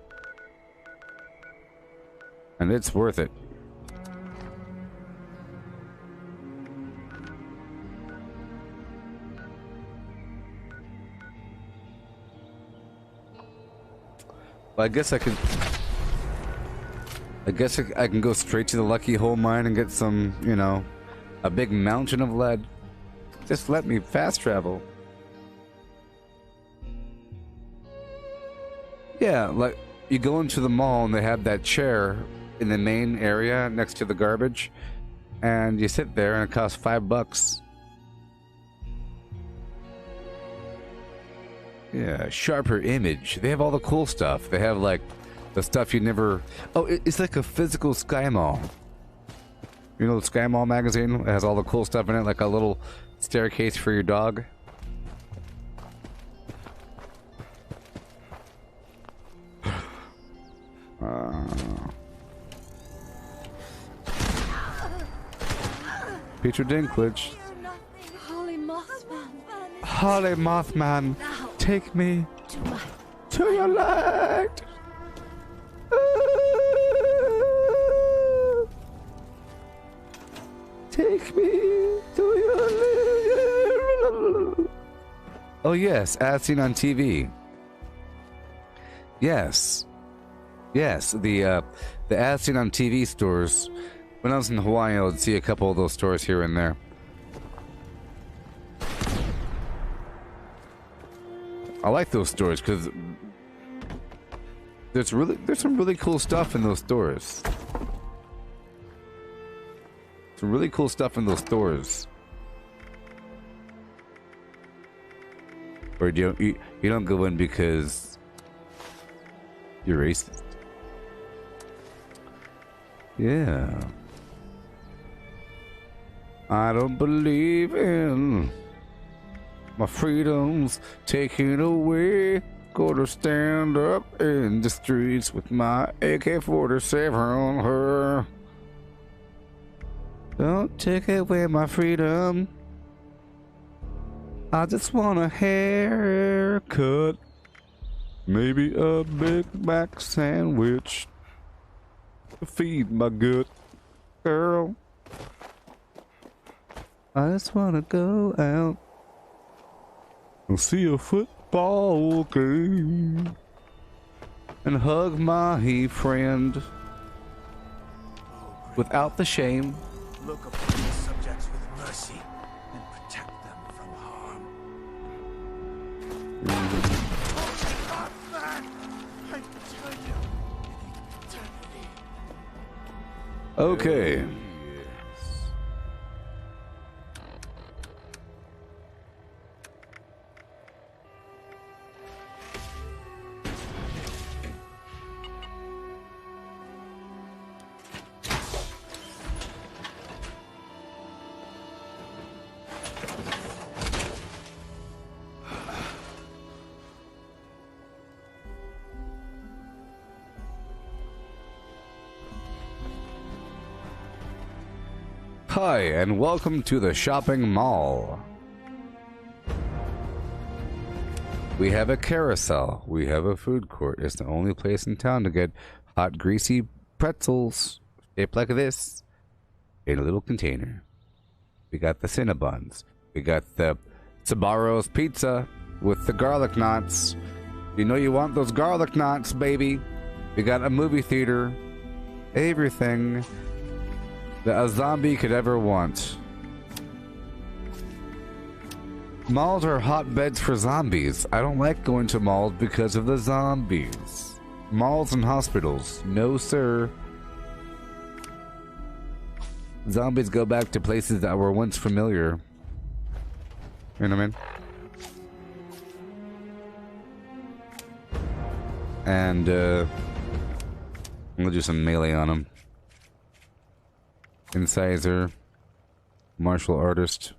and it's worth it. Well, I guess I can go straight to the Lucky Hole mine and get some, you know, a big mountain of lead. Just let me fast travel. Yeah, like you go into the mall and they have that chair in the main area next to the garbage, and you sit there and it costs $5. Yeah, Sharper Image. They have all the cool stuff. They have like the stuff you never. Oh, it's like a physical Sky Mall. You know the Sky Mall magazine? It has all the cool stuff in it, like a little staircase for your dog. Peter Dinklage. Holy Mothman. Holy Mothman, take me. To your light. Take me to your light. Oh yes, as seen on TV. Yes. Yes, the as seen on TV stores. When I was in Hawaii, I would see a couple of those stores here and there. I like those stores because there's some really cool stuff in those stores. Some really cool stuff in those stores. Or you don't go in because you're racist. Yeah. I don't believe in my freedom's taken away. Gonna stand up in the streets with my AK-47 on her. Don't take away my freedom. I just want a haircut. Maybe a Big Mac sandwich to feed my gut, girl. I just want to go out and see a football game and hug my friend without the shame. Look upon the subjects with mercy and protect them from harm. Not that! I tell you, eternity. Okay. Hi, and welcome to the shopping mall. We have a carousel. We have a food court. It's the only place in town to get hot, greasy pretzels shaped like this in a little container. We got the Cinnabons. We got the Sabaro's pizza with the garlic knots. You know you want those garlic knots, baby. We got a movie theater. Everything that a zombie could ever want. Malls are hotbeds for zombies. I don't like going to malls because of the zombies. Malls and hospitals, no sir. Zombies go back to places that were once familiar. You know what I mean? And I'm gonna do some melee on them. Incisor, martial artist.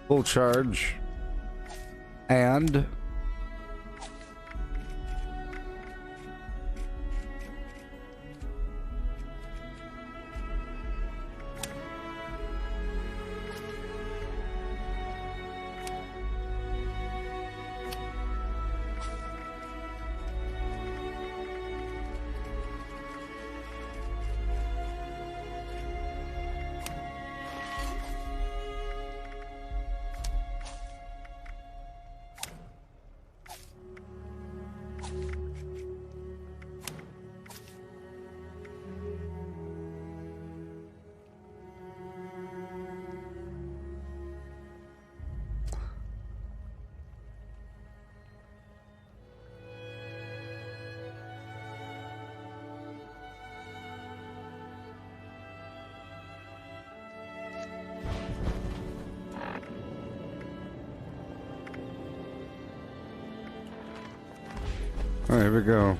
Full charge. And all right, here we go.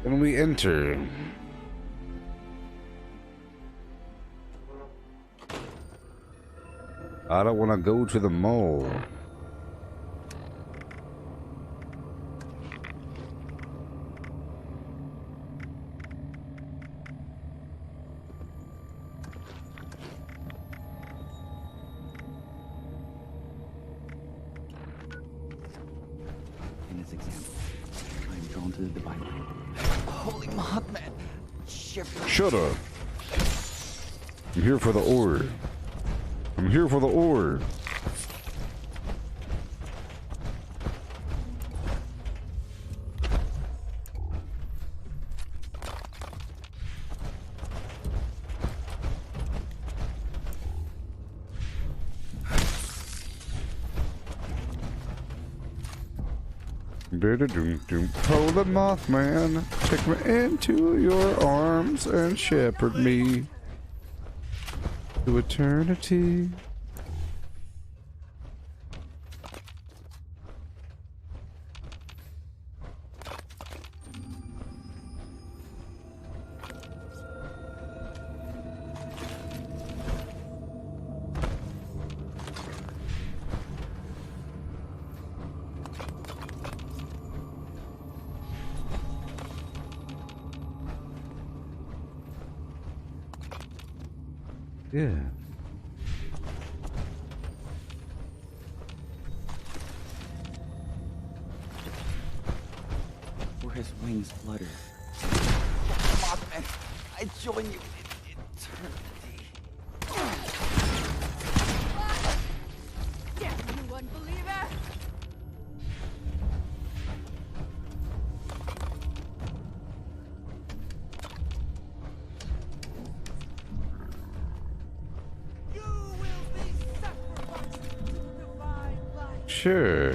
And we enter. I don't want to go to the mall. to the Divine Light. Holy Mothman! Shut up. I'm here for the ore. I'm here for the ore. Holy Mothman, take me into your arms and shepherd me to eternity. Yeah. Where his wings flutter. Mothman, I join you in eternity. Damn you, unbeliever! Sure.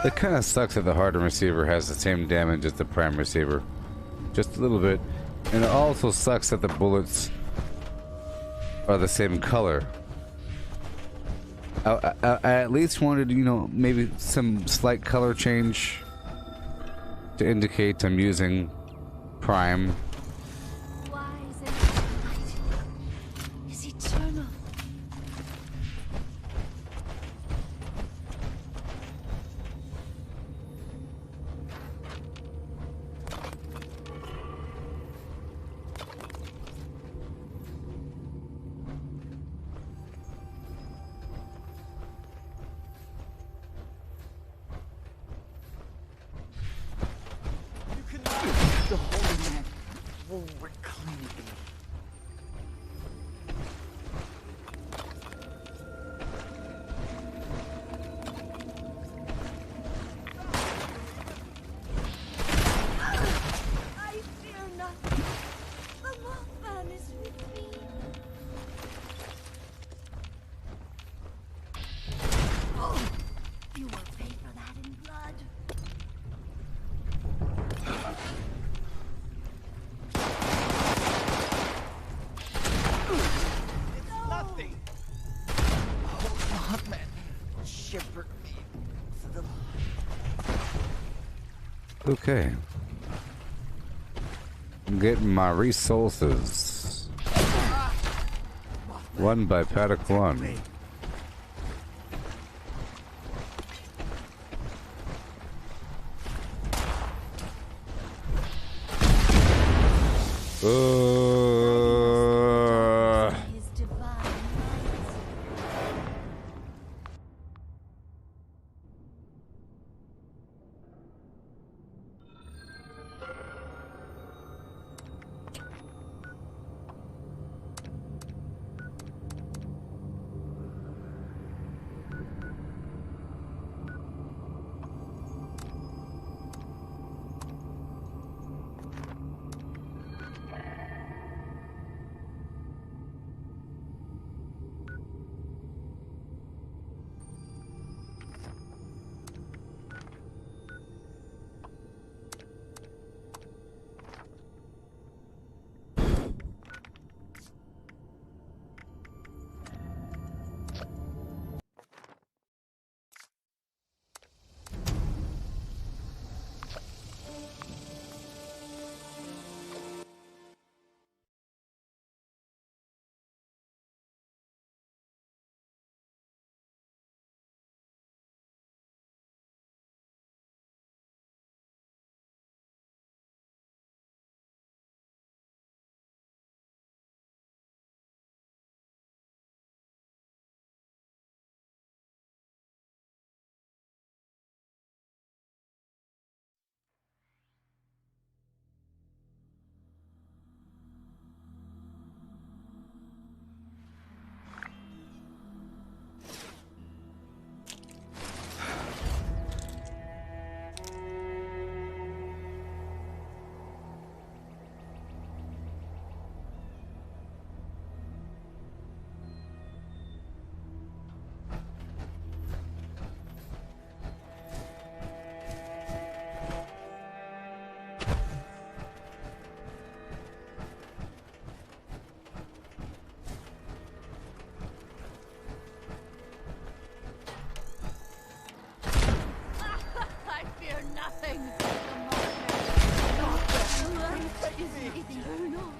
It kind of sucks that the hardened receiver has the same damage as the prime receiver. Just a little bit. And it also sucks that the bullets are the same color. I at least wanted, you know, maybe some slight color change to indicate I'm using prime. Is eternal. The Holy Man will reclaim me. I fear nothing. The Mothman is with me. Oh, you will pay for that in blood. Nothing. Holy Mothman, shepherd me to the Okay. I'm getting my resources. One by Paddock One. His divine light. eternal.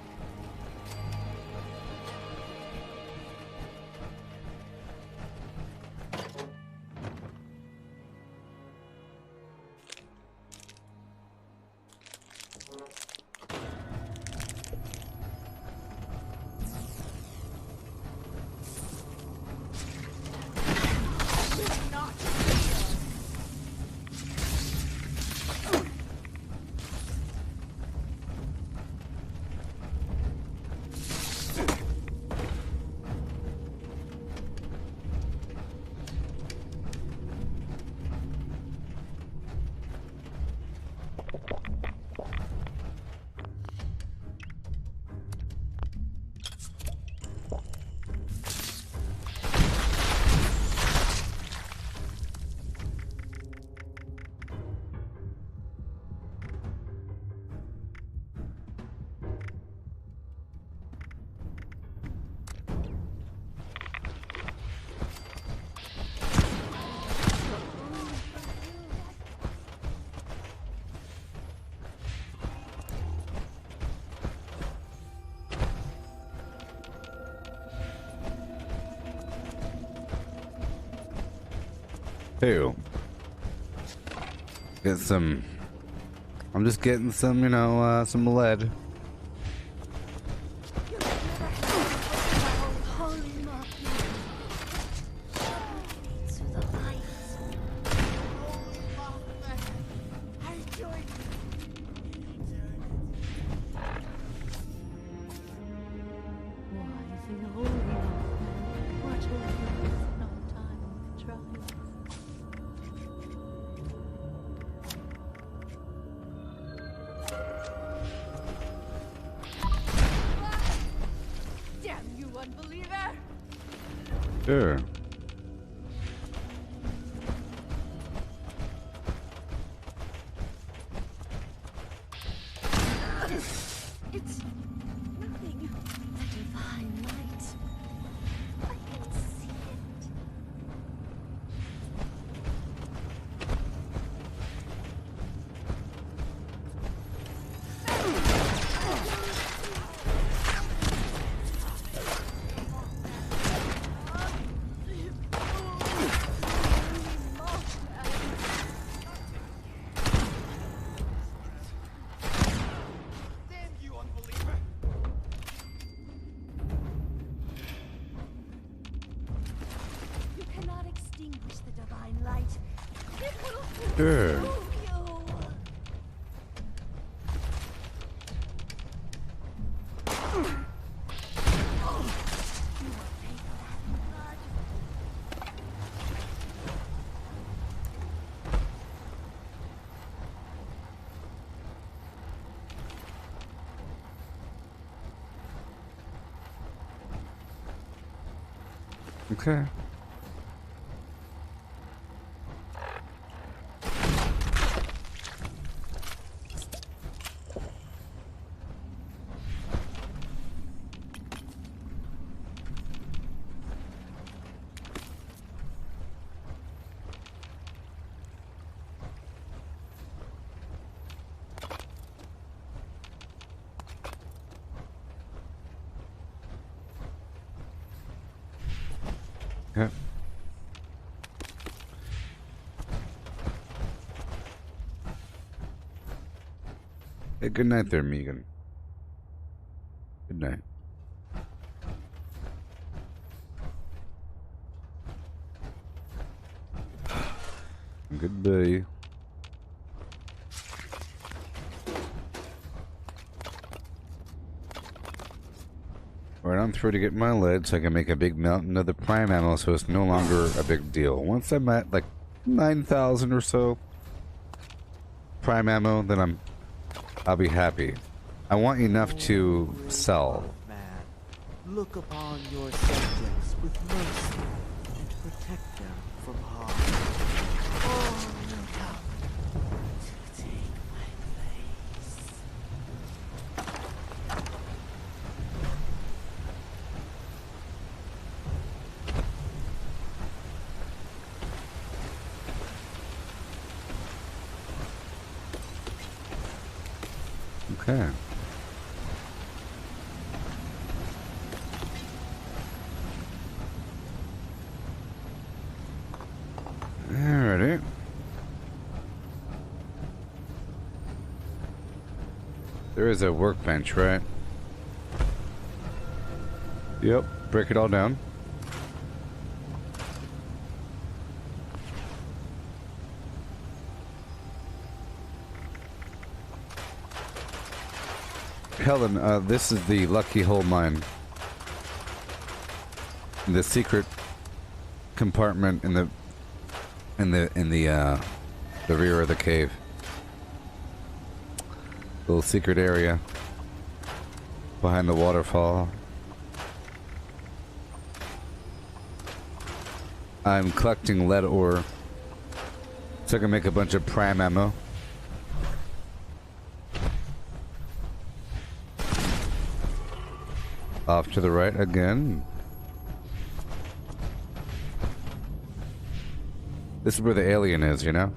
Ew. Get some. I'm just getting some, you know, some lead. Sure. It's nothing. The divine light. I can see it. You cannot extinguish the divine light. It will Sure. consume you. Okay. Okay. Hey, good night there, Megan. Good night. Goodbye. Alright, I'm through to get my lead so I can make a big mountain of the prime ammo so it's no longer a big deal. Once I'm at like 9,000 or so prime ammo, then I'll be happy. I want enough to sell. Man, look upon your subjects with mercy and protect them from harm. Oh, come to take my place. Okay. Alrighty. There is a workbench, right? Yep. Break it all down. Helen, this is the Lucky Hole mine. The secret compartment in the rear of the cave. Little secret area behind the waterfall. I'm collecting lead ore so I can make a bunch of prime ammo. Off to the right again. This is where the alien is, you know?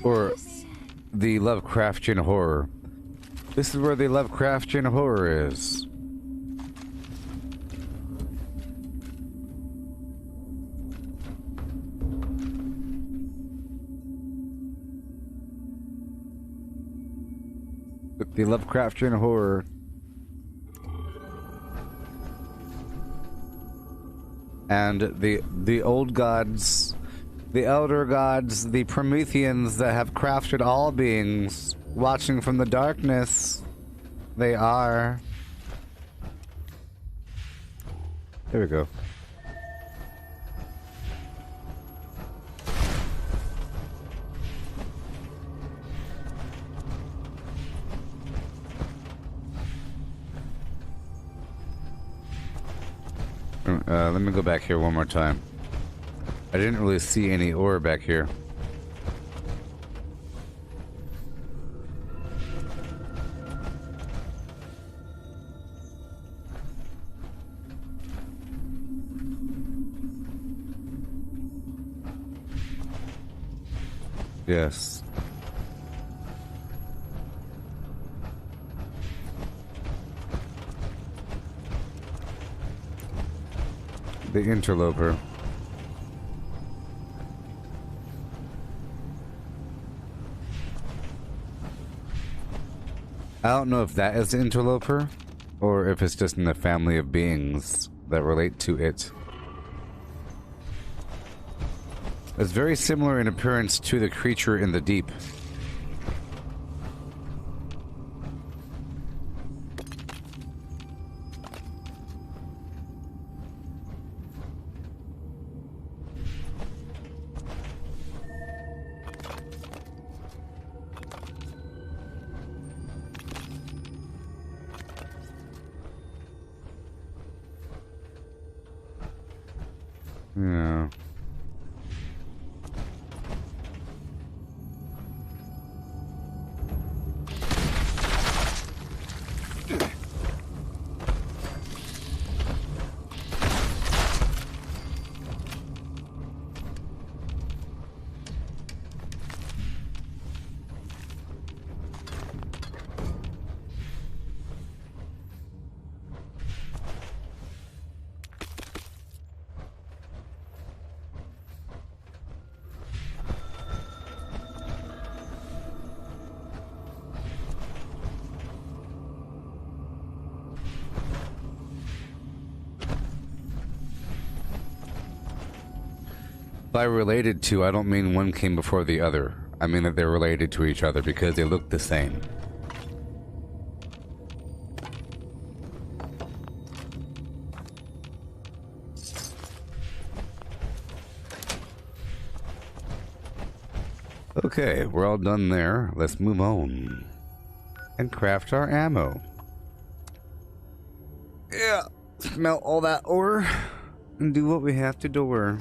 Or the Lovecraftian horror. This is where the Lovecraftian horror is. The Lovecraftian horror. And the old gods, the elder gods, the Prometheans that have crafted all beings, watching from the darkness. They are. There we go. Let me go back here one more time. I didn't really see any ore back here. Yes. The interloper. I don't know if that is the interloper, or if it's just in the family of beings that relate to it. It's very similar in appearance to the creature in the deep. Yeah. By related to, I don't mean one came before the other. I mean that they're related to each other because they look the same. Okay, we're all done there. Let's move on and craft our ammo. Yeah, smelt all that ore and do what we have to do.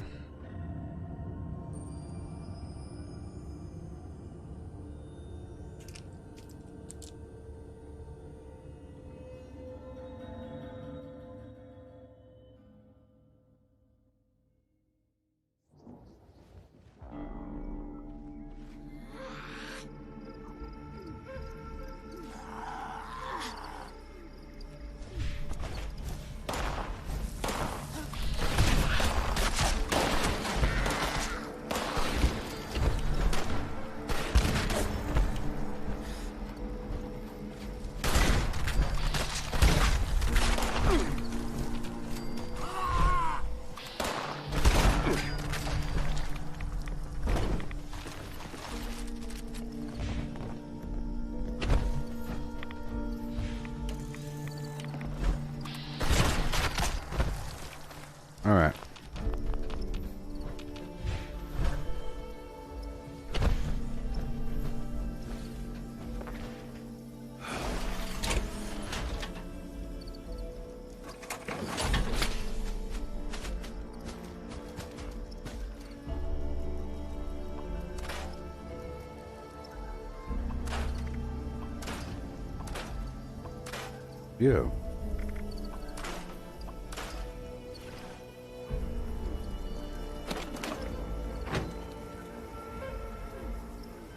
Yeah.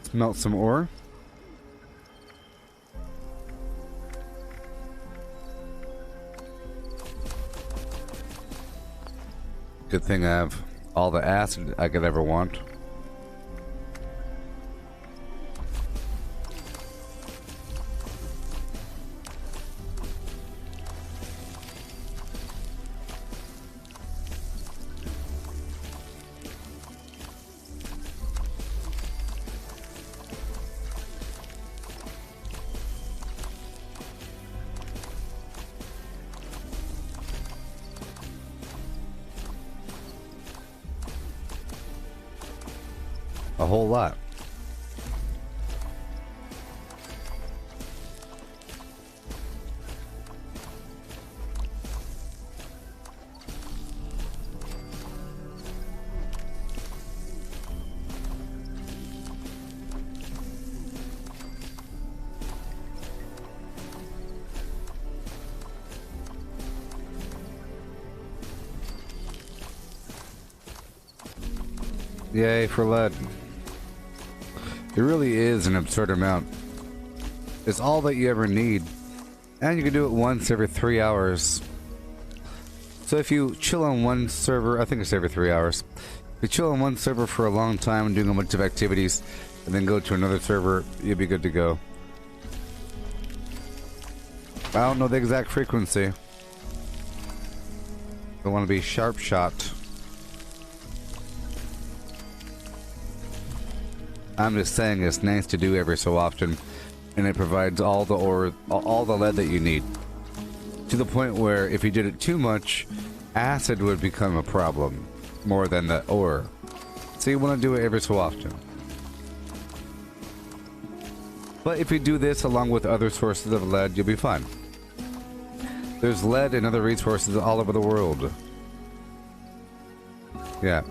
Smelt some ore. Good thing I have all the acid I could ever want. A whole lot. Yay for lead. It really is an absurd amount. It's all that you ever need. And you can do it once every 3 hours. So if you chill on one server, I think it's every 3 hours. If you chill on one server for a long time doing a bunch of activities, and then go to another server, you'll be good to go. I don't know the exact frequency. I want to be sharp shot. I'm just saying it's nice to do every so often, and it provides all the ore, all the lead that you need. To the point where if you did it too much, acid would become a problem more than the ore. So you want to do it every so often. But if you do this along with other sources of lead, you'll be fine. There's lead and other resources all over the world. Yeah.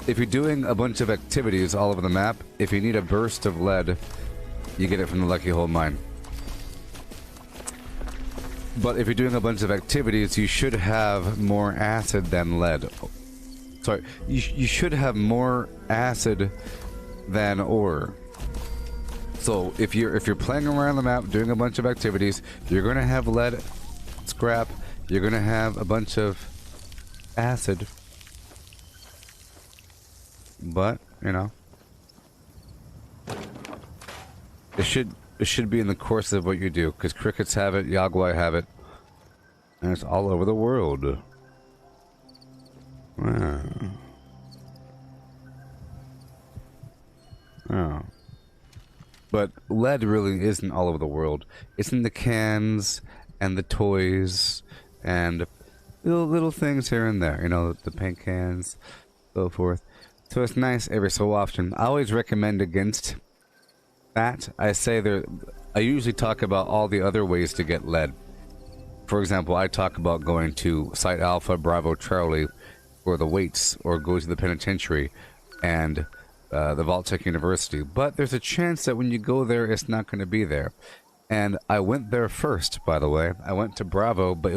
If you're doing a bunch of activities all over the map, if you need a burst of lead, you get it from the Lucky Hole mine. But if you're doing a bunch of activities, you should have more acid than lead. Sorry, you should have more acid than ore. So if you're playing around the map, doing a bunch of activities, you're gonna have lead, scrap, you're gonna have a bunch of acid. But, you know, it should be in the course of what you do, because crickets have it, Yaguai have it, and it's all over the world. Wow. Oh. But lead really isn't all over the world. It's in the cans and the toys and little things here and there, you know, the paint cans, so forth. So it's nice every so often. I always recommend against that. I usually talk about all the other ways to get lead. For example, I talk about going to Site Alpha Bravo Charlie for the weights, or go to the penitentiary and the Vault-Tec University. But there's a chance that when you go there, it's not going to be there. And I went there first, by the way. I went to Bravo, but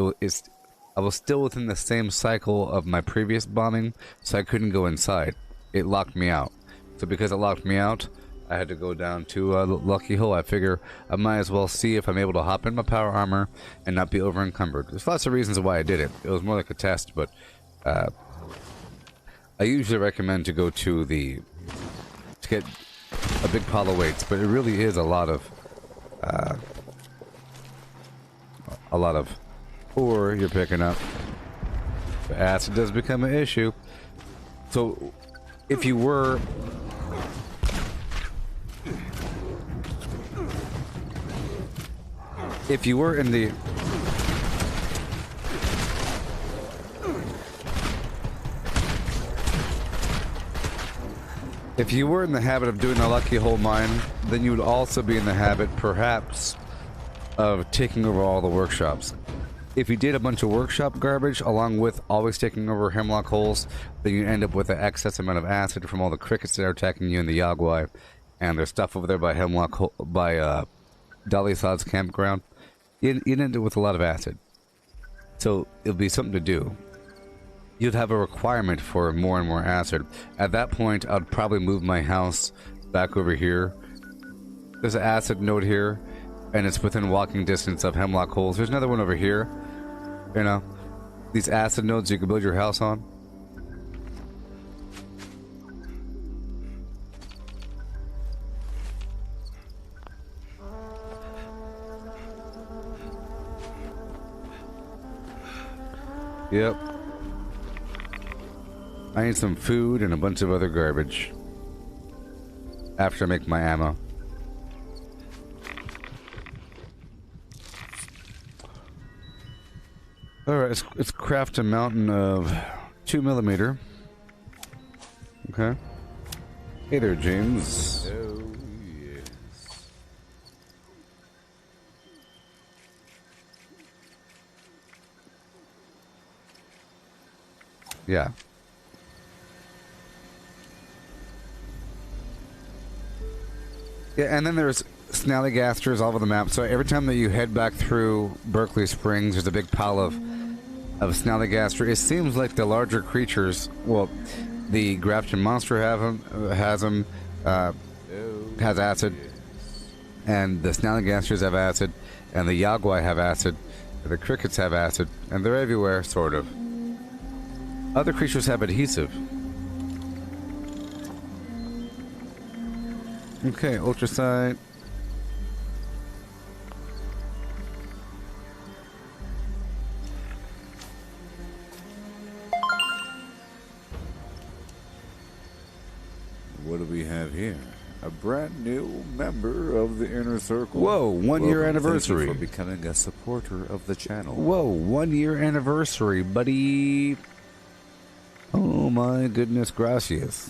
I was still within the same cycle of my previous bombing, so I couldn't go inside. It locked me out. So because it locked me out, I had to go down to Lucky Hole. I figure I might as well see if I'm able to hop in my power armor and not be over encumbered. There's lots of reasons why I did it. It was more like a test, but I usually recommend to go to get a big pile of weights, but it really is a lot of ore you're picking up. The acid does become an issue. So if you were in the habit of doing a Lucky Hole mine, then you would also be in the habit, perhaps, of taking over all the workshops. If you did a bunch of workshop garbage, along with always taking over hemlock holes, then you end up with an excess amount of acid from all the crickets that are attacking you in the Yaguai. and there's stuff over there by Dolly Sod's campground, you'd end up with a lot of acid. So it'll be something to do. You'd have a requirement for more and more acid. At that point, I'd probably move my house back over here. There's an acid node here, and it's within walking distance of Hemlock Holes. There's another one over here. You know, these acid nodes you can build your house on. Yep. I need some food and a bunch of other garbage after I make my ammo. Alright, let's craft a mountain of 2mm. Okay. Hey there, James. Oh, yes. Yeah. Yeah, and then there's snallygasters all over the map. So every time that you head back through Berkeley Springs, there's a big pile of snallygaster. It seems like the larger creatures, well, the Grafton monster has acid, and the snallygasters have acid, and the Yagwai have acid, and the crickets have acid, and they're everywhere, sort of. Other creatures have adhesive. Okay, ultrasight. What do we have here? A brand new member of the Inner Circle. Whoa, 1 year Welcome, anniversary. thank you for becoming a supporter of the channel. Whoa, 1 year anniversary, buddy. Oh my goodness gracias.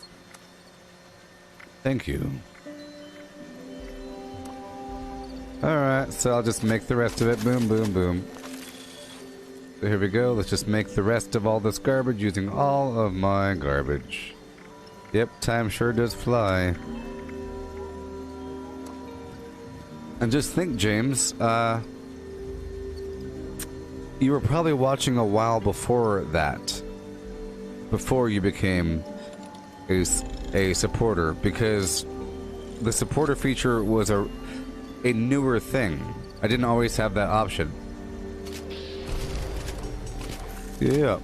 Thank you. Alright, so I'll just make the rest of it. Boom, boom, boom. So here we go. Let's just make the rest of all this garbage using all of my garbage. Yep, time sure does fly. And just think, James, you were probably watching a while before that. Before you became a supporter, because the supporter feature was a newer thing. I didn't always have that option. Yeah.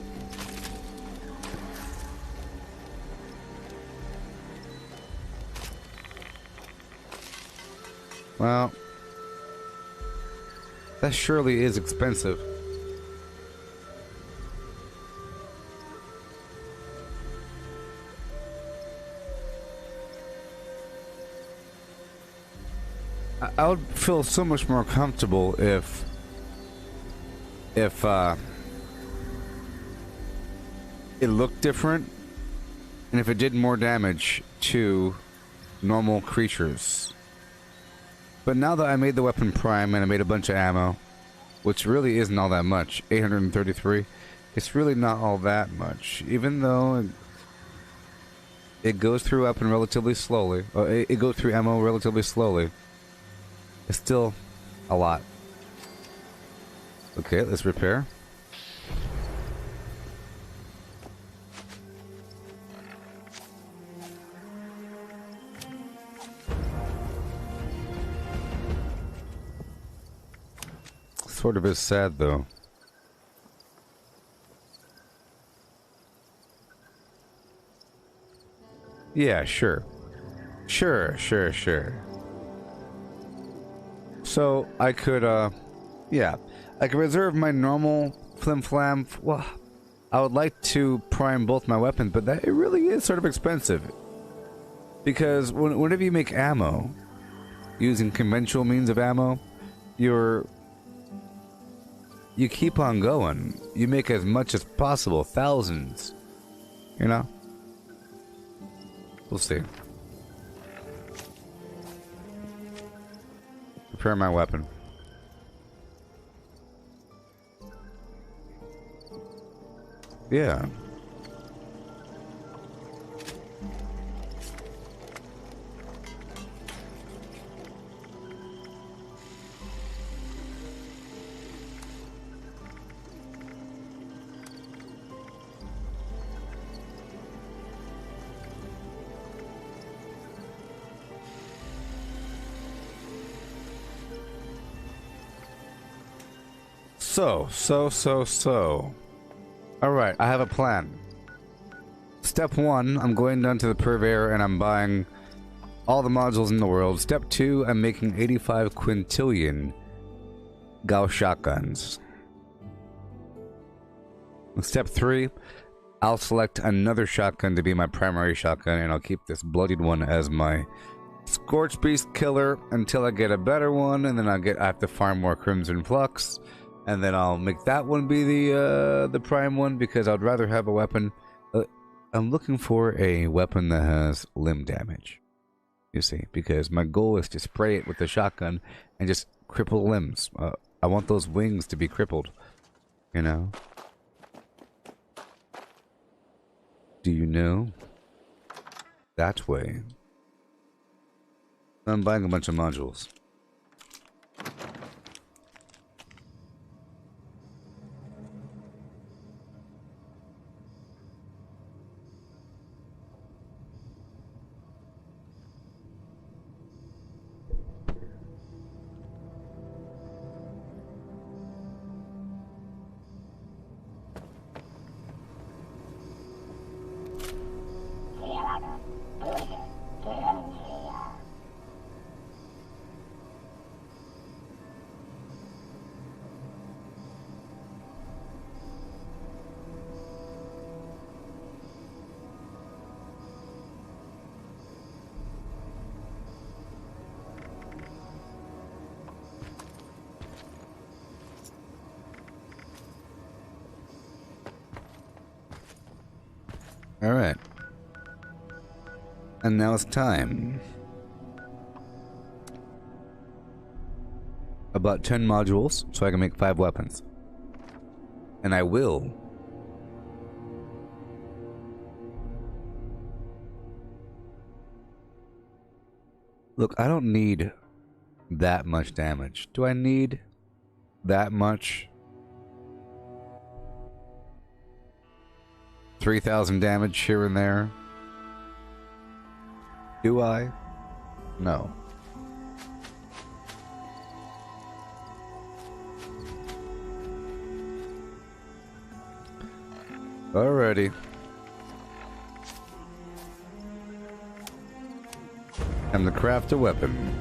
Well, that surely is expensive. I would feel so much more comfortable if it looked different and if it did more damage to normal creatures. But now that I made the weapon prime and I made a bunch of ammo, which really isn't all that much, 833, it's really not all that much, even though it goes through weapon relatively slowly, or it goes through ammo relatively slowly. It's still a lot. Okay, let's repair. Sort of is sad, though. Yeah, sure. Sure. So, I could, yeah. I could reserve my normal flim-flam. Well, I would like to prime both my weapons, but it really is sort of expensive. Because whenever you make ammo, using conventional means of ammo, you keep on going. You make as much as possible, thousands. You know? We'll see. Prepare my weapon. Yeah. So. Alright, I have a plan. Step 1, I'm going down to the purveyor and I'm buying all the modules in the world. Step 2, I'm making 85 quintillion Gauss shotguns. Step 3, I'll select another shotgun to be my primary shotgun, and I'll keep this bloodied one as my Scorch Beast killer until I get a better one, and then I have to farm more Crimson Flux, and then I'll make that one be the prime one, because I'd rather have a weapon. I'm looking for a weapon that has limb damage, you see, because my goal is to spray it with the shotgun and just cripple limbs. I want those wings to be crippled, you know? Do you know? That way. I'm buying a bunch of modules. Alright. And now it's time. About 10 modules, so I can make 5 weapons. And I will. Look, I don't need that much damage. Do I need that much? 3,000 damage here and there. Do I? No. Alrighty. Time to craft a weapon.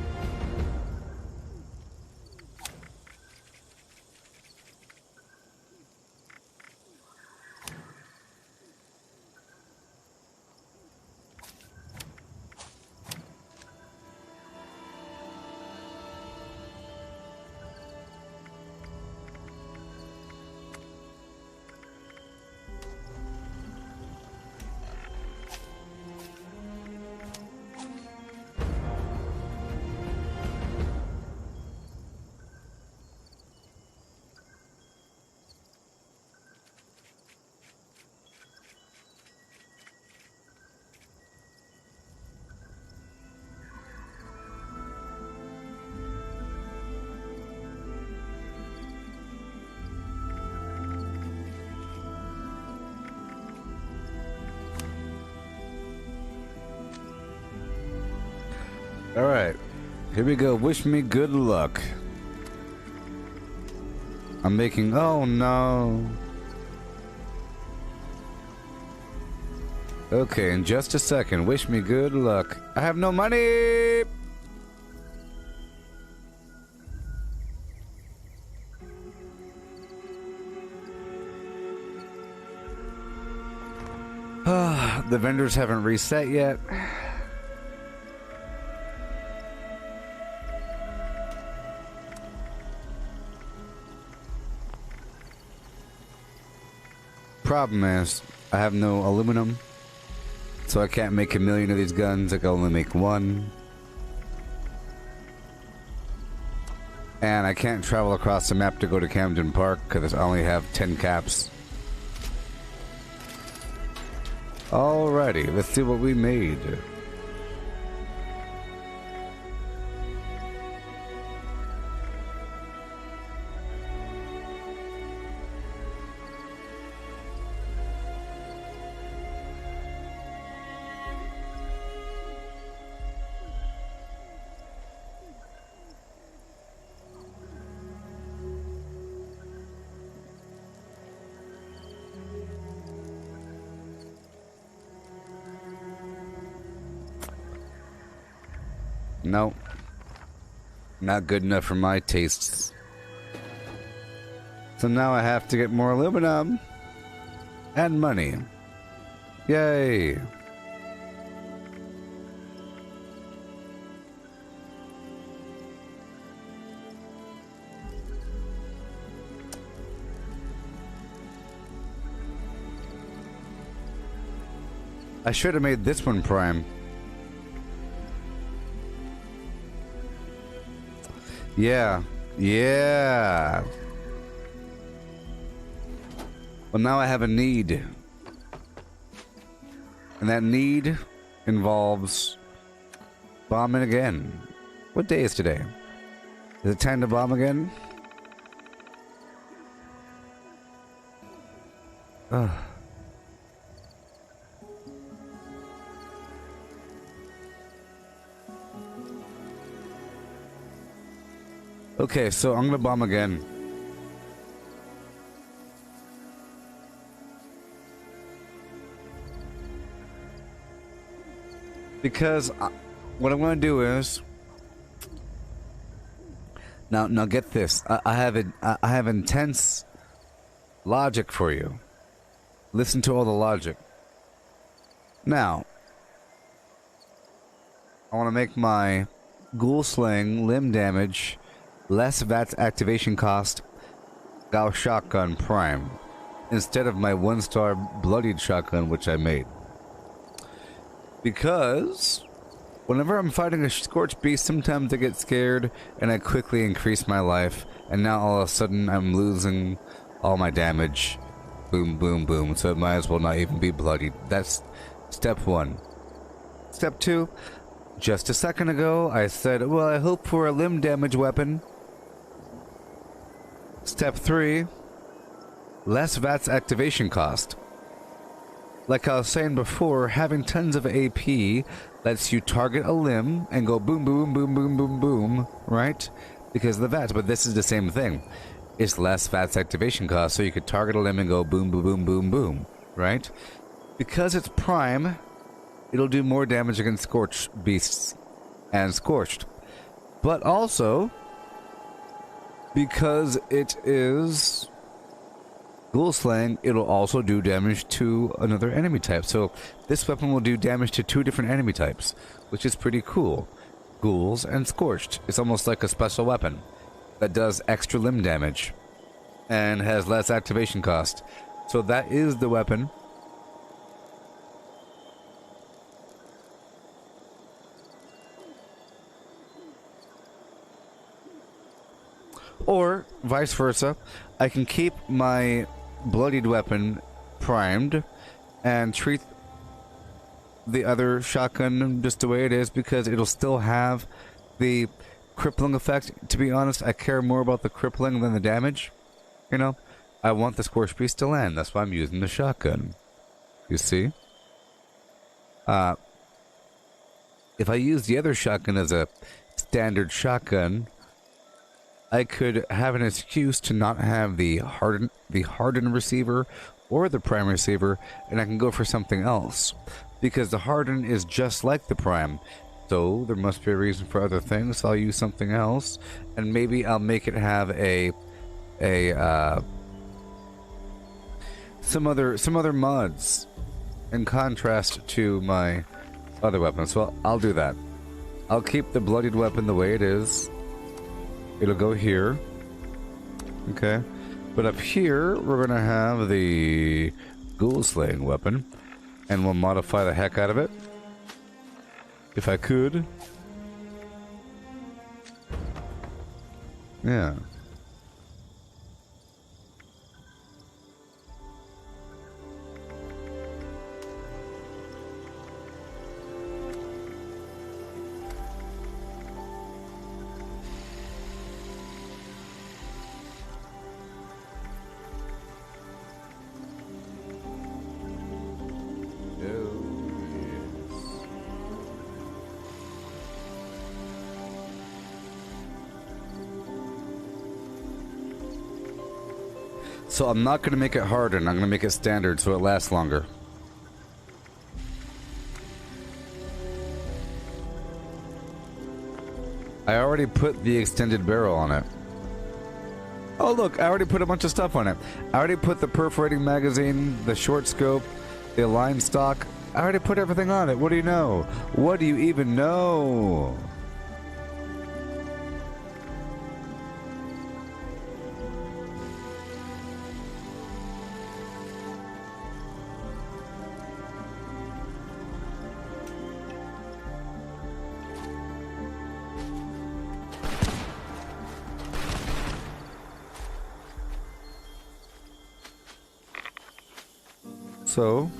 Alright, here we go. Wish me good luck. I'm making... Oh no. Okay, in just a second. Wish me good luck. I have no money! The vendors haven't reset yet. Problem is, I have no aluminum, so I can't make 1,000,000 of these guns. I can only make 1. And I can't travel across the map to go to Camden Park because I only have 10 caps. Alrighty, let's see what we made. Nope. Not good enough for my tastes. So now I have to get more aluminum and money. Yay! I should have made this one prime. Yeah. Yeah. Well, now I have a need. And that need involves bombing again. What day is today? Is it time to bomb again? Ugh. Okay, so I'm gonna bomb again. Because what I'm gonna do is now get this. I have intense logic for you. Listen to all the logic. Now, I want to make my ghoul slaying limb damage less VATS activation cost Gauss shotgun prime instead of my 1-star bloodied shotgun which I made. Because whenever I'm fighting a scorched beast, sometimes I get scared and I quickly increase my life, and now all of a sudden I'm losing all my damage. Boom, boom, boom. So it might as well not even be bloodied. That's step 1. Step 2. Just a second ago I said, well, I hope for a limb damage weapon. Step 3. Less VATS activation cost. Like I was saying before, having tons of AP lets you target a limb and go boom, boom, boom, boom, boom, boom, right? Because of the VATS, but this is the same thing. It's less VATS activation cost, so you could target a limb and go boom, boom, boom, boom, boom, right? Because it's prime, it'll do more damage against scorched beasts and scorched. But also, because it is ghoul slaying, it'll also do damage to another enemy type. So this weapon will do damage to 2 different enemy types, which is pretty cool. Ghouls and scorched. It's almost like a special weapon that does extra limb damage and has less activation cost. So that is the weapon. Or vice versa, I can keep my bloodied weapon primed and treat the other shotgun just the way it is, because it'll still have the crippling effect. To be honest, I care more about the crippling than the damage. You know, I want the scorched beast to land. That's why I'm using the shotgun. You see? If I use the other shotgun as a standard shotgun, I could have an excuse to not have the hardened receiver or the prime receiver, and I can go for something else. Because the harden is just like the prime. So there must be a reason for other things, so I'll use something else. And maybe I'll make it have some other mods in contrast to my other weapon. So I'll do that. I'll keep the bloodied weapon the way it is. It'll go here. Okay. But up here, we're gonna have the ghoul slaying weapon. And we'll modify the heck out of it. If I could. Yeah. So I'm not going to make it hardened, I'm going to make it standard so it lasts longer. I already put the extended barrel on it. Oh look, I already put a bunch of stuff on it. I already put the perforating magazine, the short scope, the aligned stock. I already put everything on it. What do you know? What do you even know? So,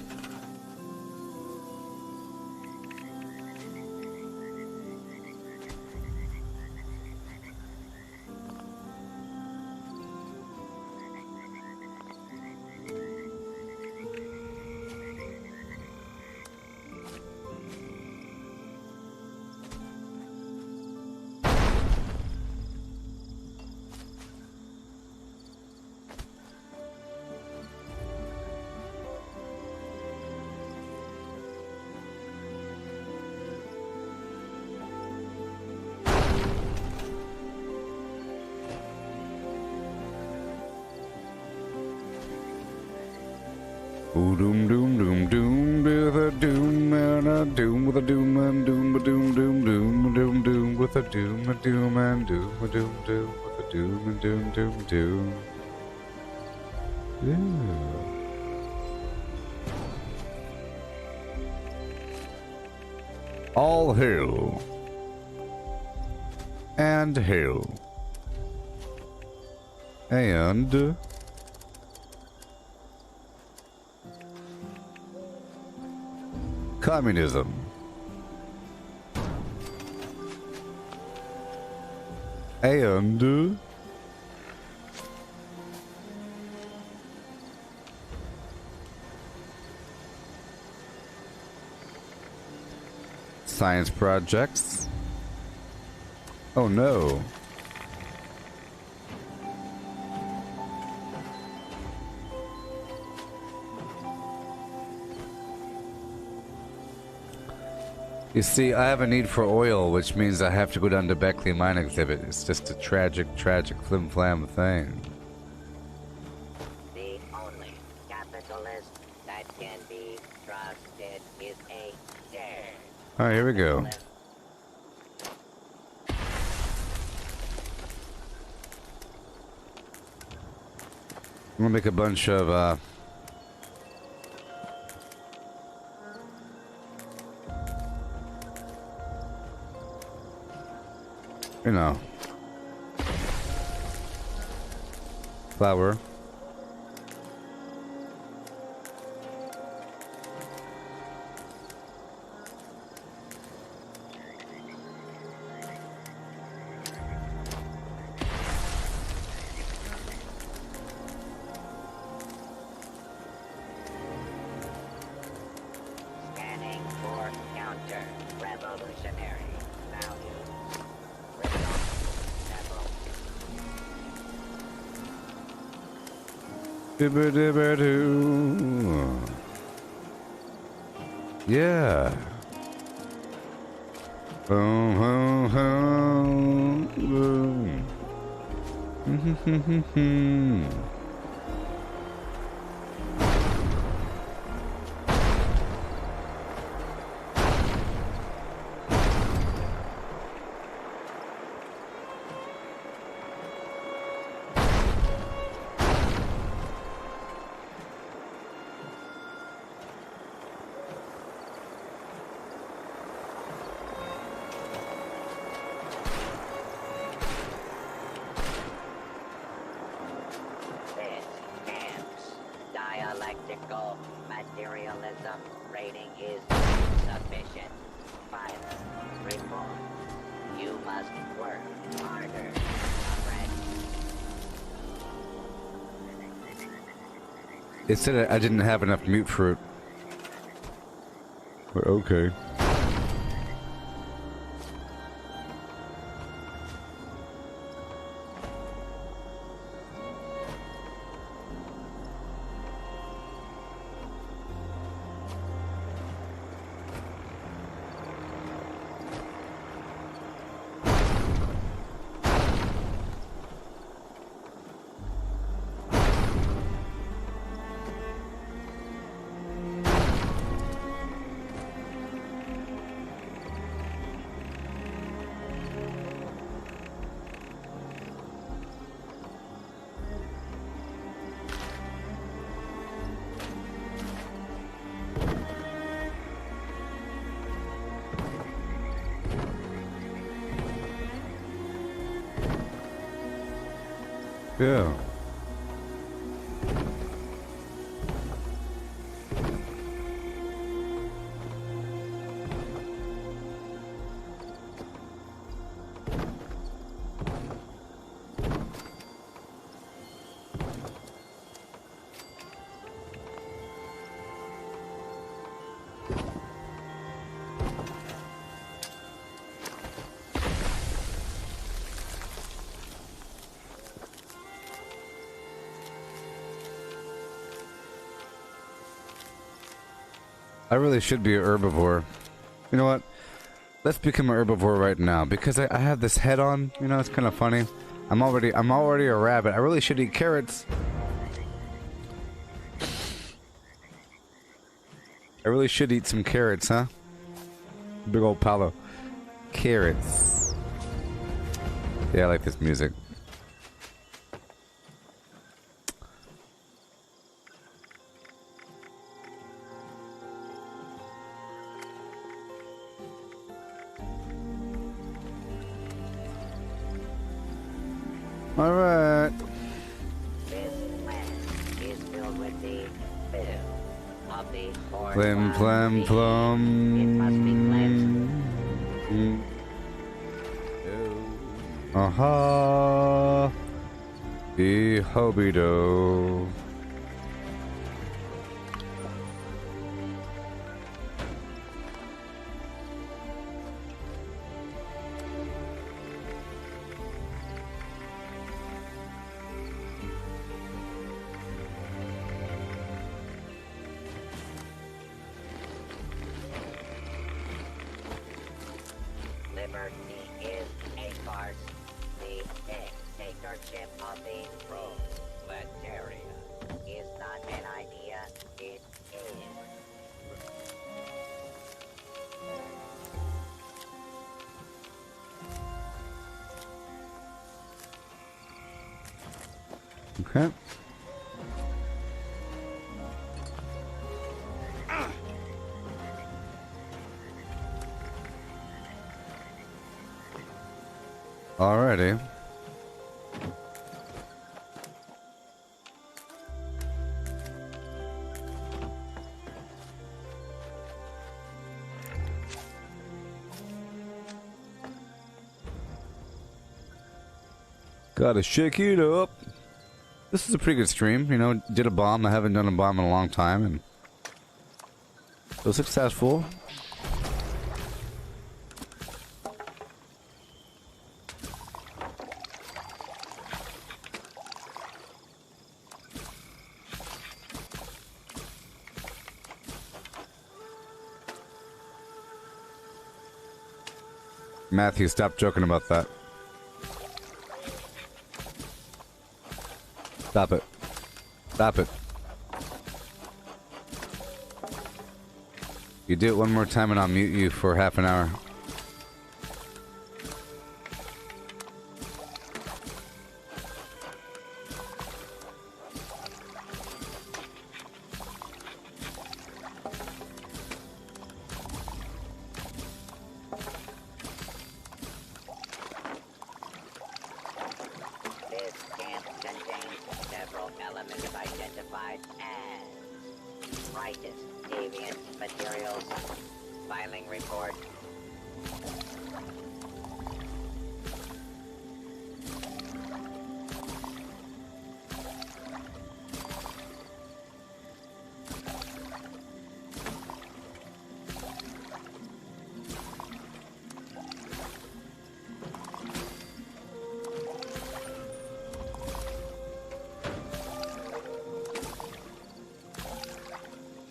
ooh, doom doom doom doom with a doom and a doom with a doom and doom a doom doom doom doom doom with a doom and doom and doom a doom doom with a doom and doom doom doom. Yeah. All hail and hail and communism. And science projects. Oh no. You see, I have a need for oil, which means I have to go down to Beckley Mine Exhibit. It's just a tragic, tragic flim-flam thing. The only capitalist that can be trusted is a dare. Alright, here we go. I'm gonna make a bunch of, you know, flour. Scanning for counter-revolutionary value. Dibba-dibba-doo. Yeah. Boom, boom, boom, boom. Dialectical materialism rating is sufficient. Violence, reform. You must work harder, comrade. It said I didn't have enough mute fruit. But okay. Yeah. I really should be an herbivore. You know what? Let's become an herbivore right now because I have this head on. You know, it's kind of funny. I'm already a rabbit. I really should eat carrots. I really should eat some carrots, huh? Big old palo. Carrots. Yeah, I like this music. All right. This land is filled with the filth of the Plum, plum, plum. It must be cleansed. Aha. The hobido. Liberty is a farce. The dictatorship of the proletariat is not an idea, it is. Okay. Alrighty. Gotta shake it up. This is a pretty good stream, you know, did a bomb. I haven't done a bomb in a long time and it was successful. Matthew, stop joking about that. Stop it. Stop it. You do it one more time and I'll mute you for half an hour. This camp contains several elements identified as righteous, deviant materials. Filing report.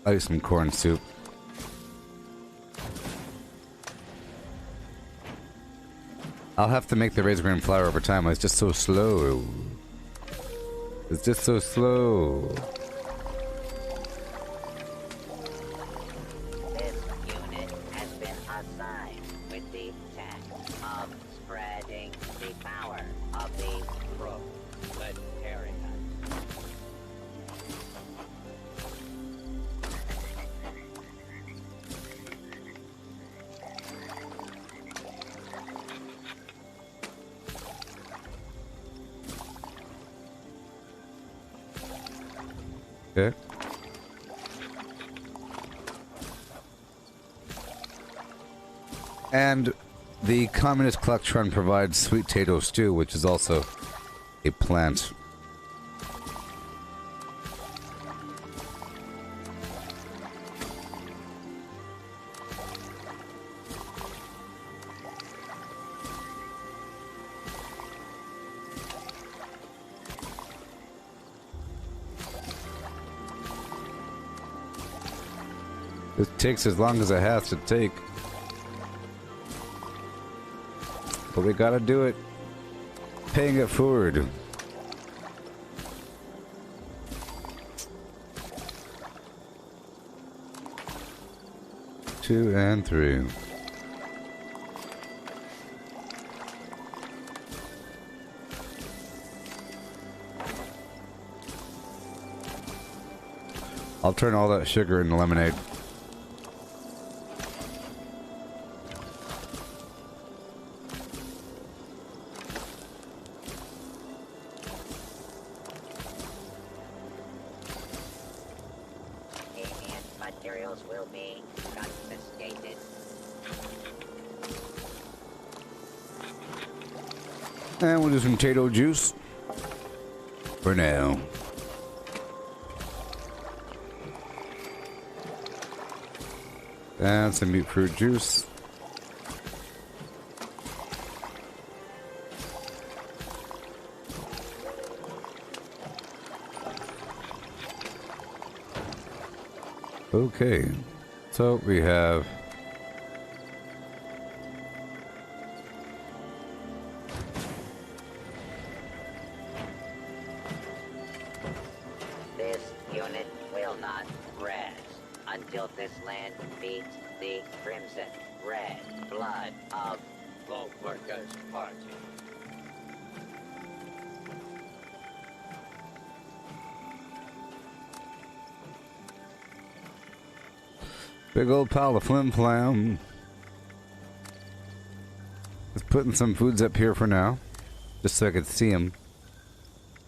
I'll eat some corn soup. I'll have to make the raisin grain flour over time. It's just so slow. It's just so slow. This unit has been assigned with the task of spreading the power of the proletariat. Okay. And the Communist Collectron provides sweet potato stew, which is also a plant. It takes as long as it has to take. But we gotta do it. Paying it forward. Two and three. I'll turn all that sugar into lemonade. Materials will be confiscated. And we'll do some potato juice for now. And some beet fruit juice. Okay, so we have This unit will not rest until this land meets the crimson red blood of the Workers' Party. big old pile of flim flam. Just putting some foods up here for now, just so I could see them,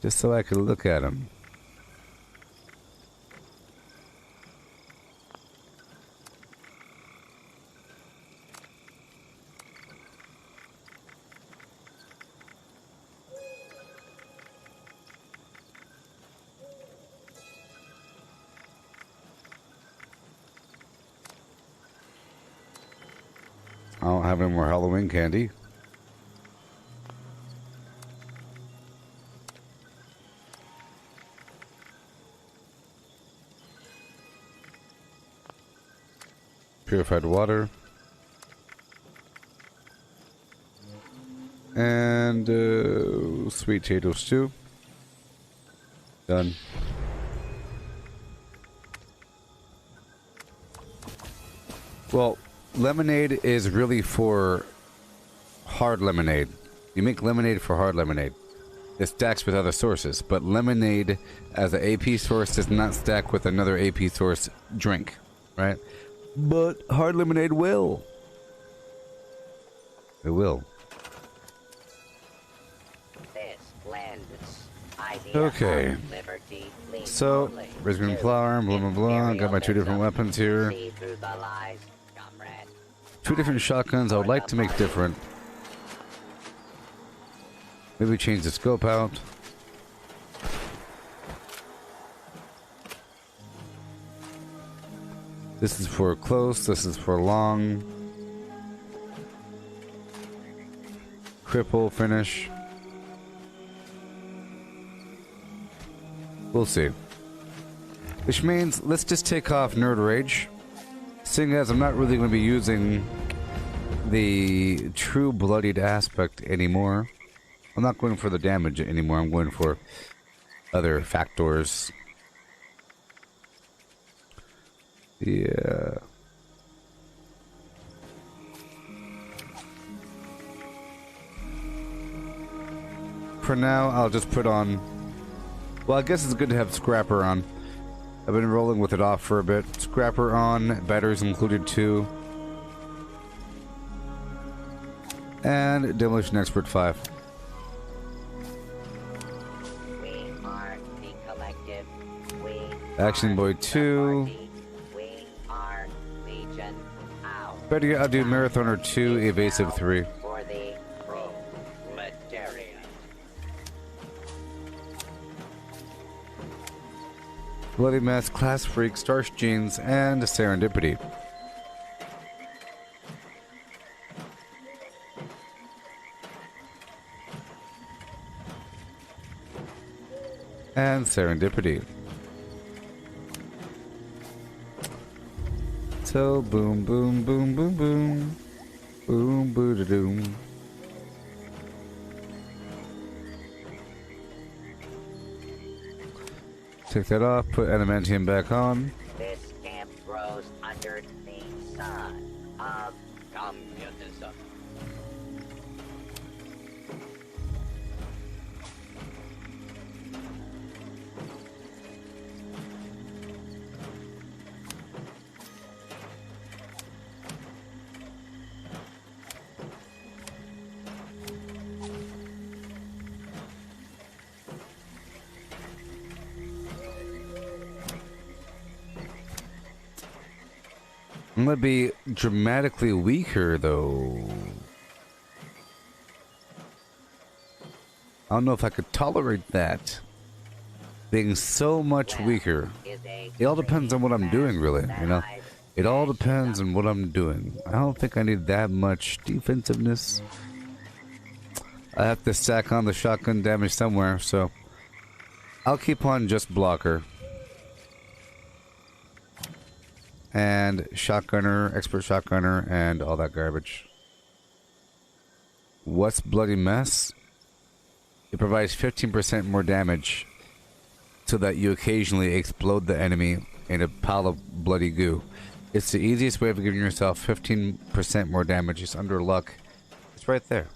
just so I could look at them. I don't have any more Halloween candy. Purified water. And sweet potato stew. Done. Well, lemonade is really for hard lemonade. You make lemonade for hard lemonade. It stacks with other sources, but lemonade as an AP source does not stack with another AP source drink, right? But hard lemonade will. It will. This land's idea Okay. of liberty leads So, only Brisbane to flour, blah blah blah. Got my two different weapons here. see through the lies, comrade. Two different shotguns I would like to make different. Maybe change the scope out. This is for close, this is for long. Cripple finish. We'll see. Which means let's just take off Nerd Rage. Seeing as I'm not really going to be using the true bloodied aspect anymore. I'm not going for the damage anymore. I'm going for other factors. Yeah. For now, I'll just put on... Well, I guess it's good to have Scrapper on. I've been rolling with it off for a bit. Scrapper on, batteries included too. And Demolition Expert 5. We are the collective. We Action Boy 2. We are Legion out. Better yet, I'll do Marathoner 2, Evasive 3. For the proletariat. Bloody Mess, Class Freak, Starch Jeans, and Serendipity. And Serendipity. So boom, boom, boom, boom, boom. Boom, boo-da-doom. Take that off, put Adamantium back on. This camp grows under the sun of communism. I'm gonna be dramatically weaker though. I don't know if I could tolerate that. Being so much weaker. It all depends on what I'm doing, really, you know? It all depends on what I'm doing. I don't think I need that much defensiveness. I have to stack on the shotgun damage somewhere, so I'll keep on just blocker. And shotgunner, expert shotgunner, and all that garbage. What's Bloody Mess? It provides 15% more damage so that you occasionally explode the enemy in a pile of bloody goo. It's the easiest way of giving yourself 15% more damage. It's under luck. It's right there.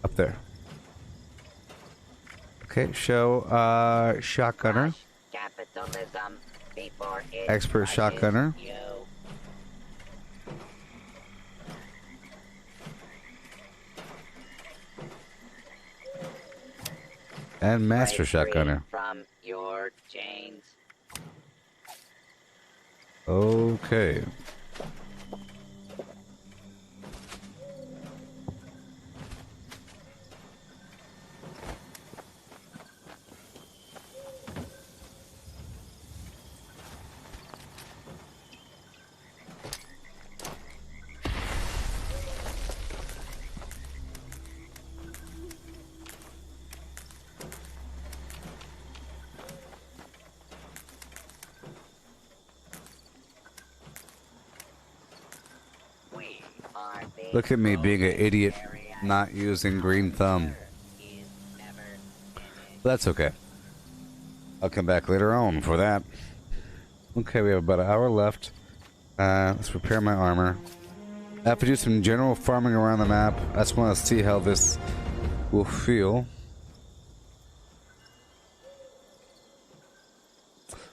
Up there. Okay, show shotgunner. Capitalism before it Expert crushes shotgunner. you. And master Break free shotgunner. from your chains. Okay. Look at me being an idiot, not using green thumb. But that's okay. I'll come back later on for that. Okay, we have about an hour left. Let's repair my armor. I have to do some general farming around the map. I just want to see how this will feel.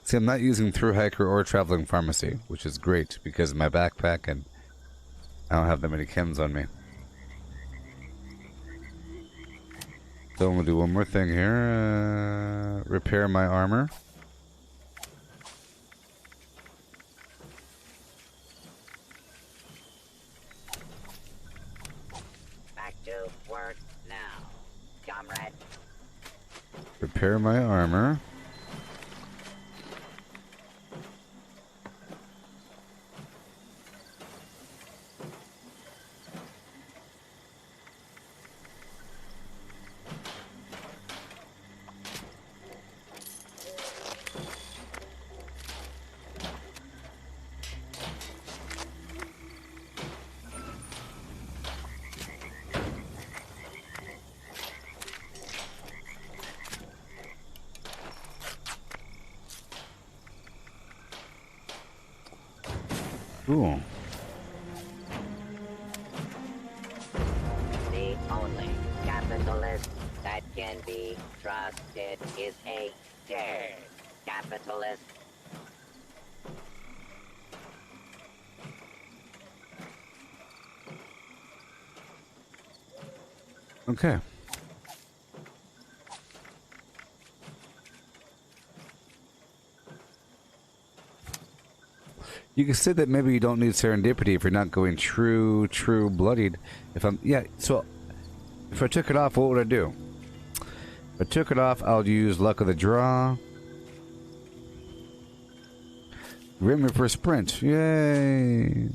See, I'm not using Through Hiker or Traveling Pharmacy, which is great because of my backpack and I don't have that many chems on me. So I'm gonna do one more thing here. Repair my armor. Back to work now, comrade. Repair my armor. Cool. The only capitalist that can be trusted is a dead capitalist. Okay. You can say that maybe you don't need serendipity if you're not going true bloodied. So if I took it off, what would I do? If I took it off, I'll use luck of the draw. Rim for sprint. Yay!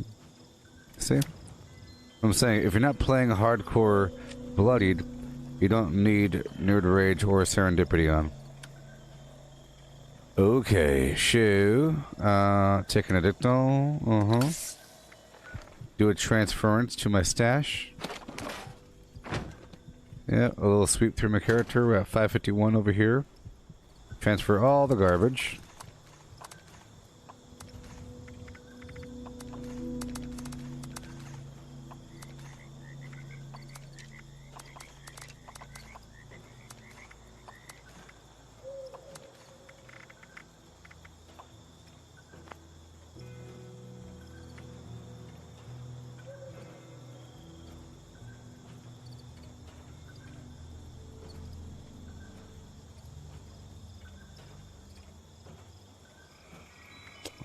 See? I'm saying, if you're not playing hardcore bloodied, you don't need Nerd Rage or Serendipity on. Okay, shoe. Take an addictal. Do a transference to my stash. Yeah, a little sweep through my character. We're at 551 over here. Transfer all the garbage.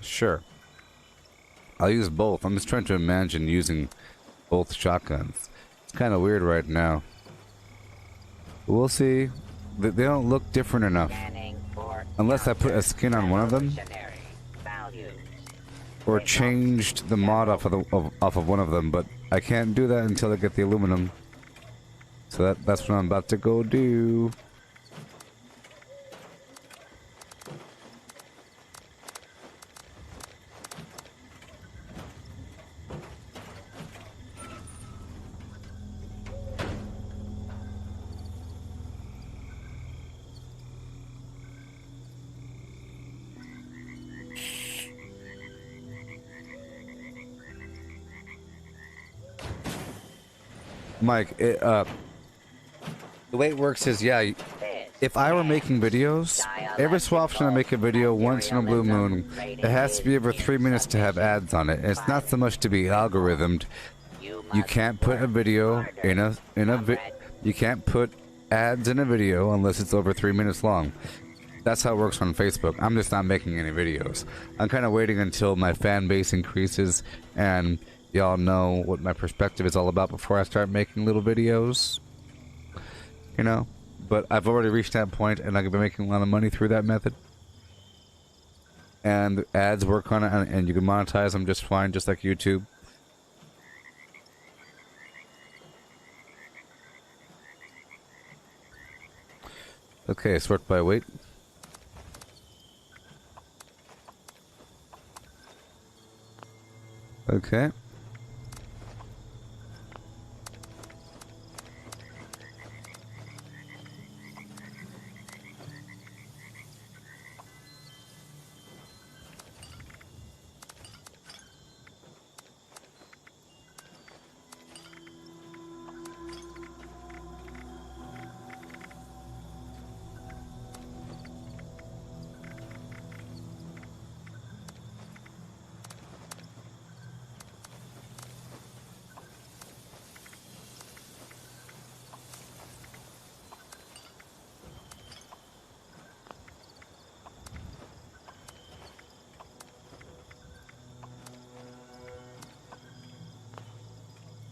Sure. I'll use both. I'm just trying to imagine using both shotguns. It's kind of weird right now. We'll see. They don't look different enough. Unless I put a skin on one of them. Or changed the mod off of one of them. But I can't do that until I get the aluminum. So that's what I'm about to go do. Mike, the way it works is, yeah, if I were making videos, every so often I make a video once in a blue moon, it has to be over 3 minutes to have ads on it. And it's not so much to be algorithmed. You can't put a video you can't put ads in a video unless it's over 3 minutes long. That's how it works on Facebook. I'm just not making any videos. I'm kind of waiting until my fan base increases and y'all know what my perspective is all about before I start making little videos. You know? But I've already reached that point and I've been making a lot of money through that method. And ads work on it and you can monetize them just fine, just like YouTube. Okay, sort by weight. Okay.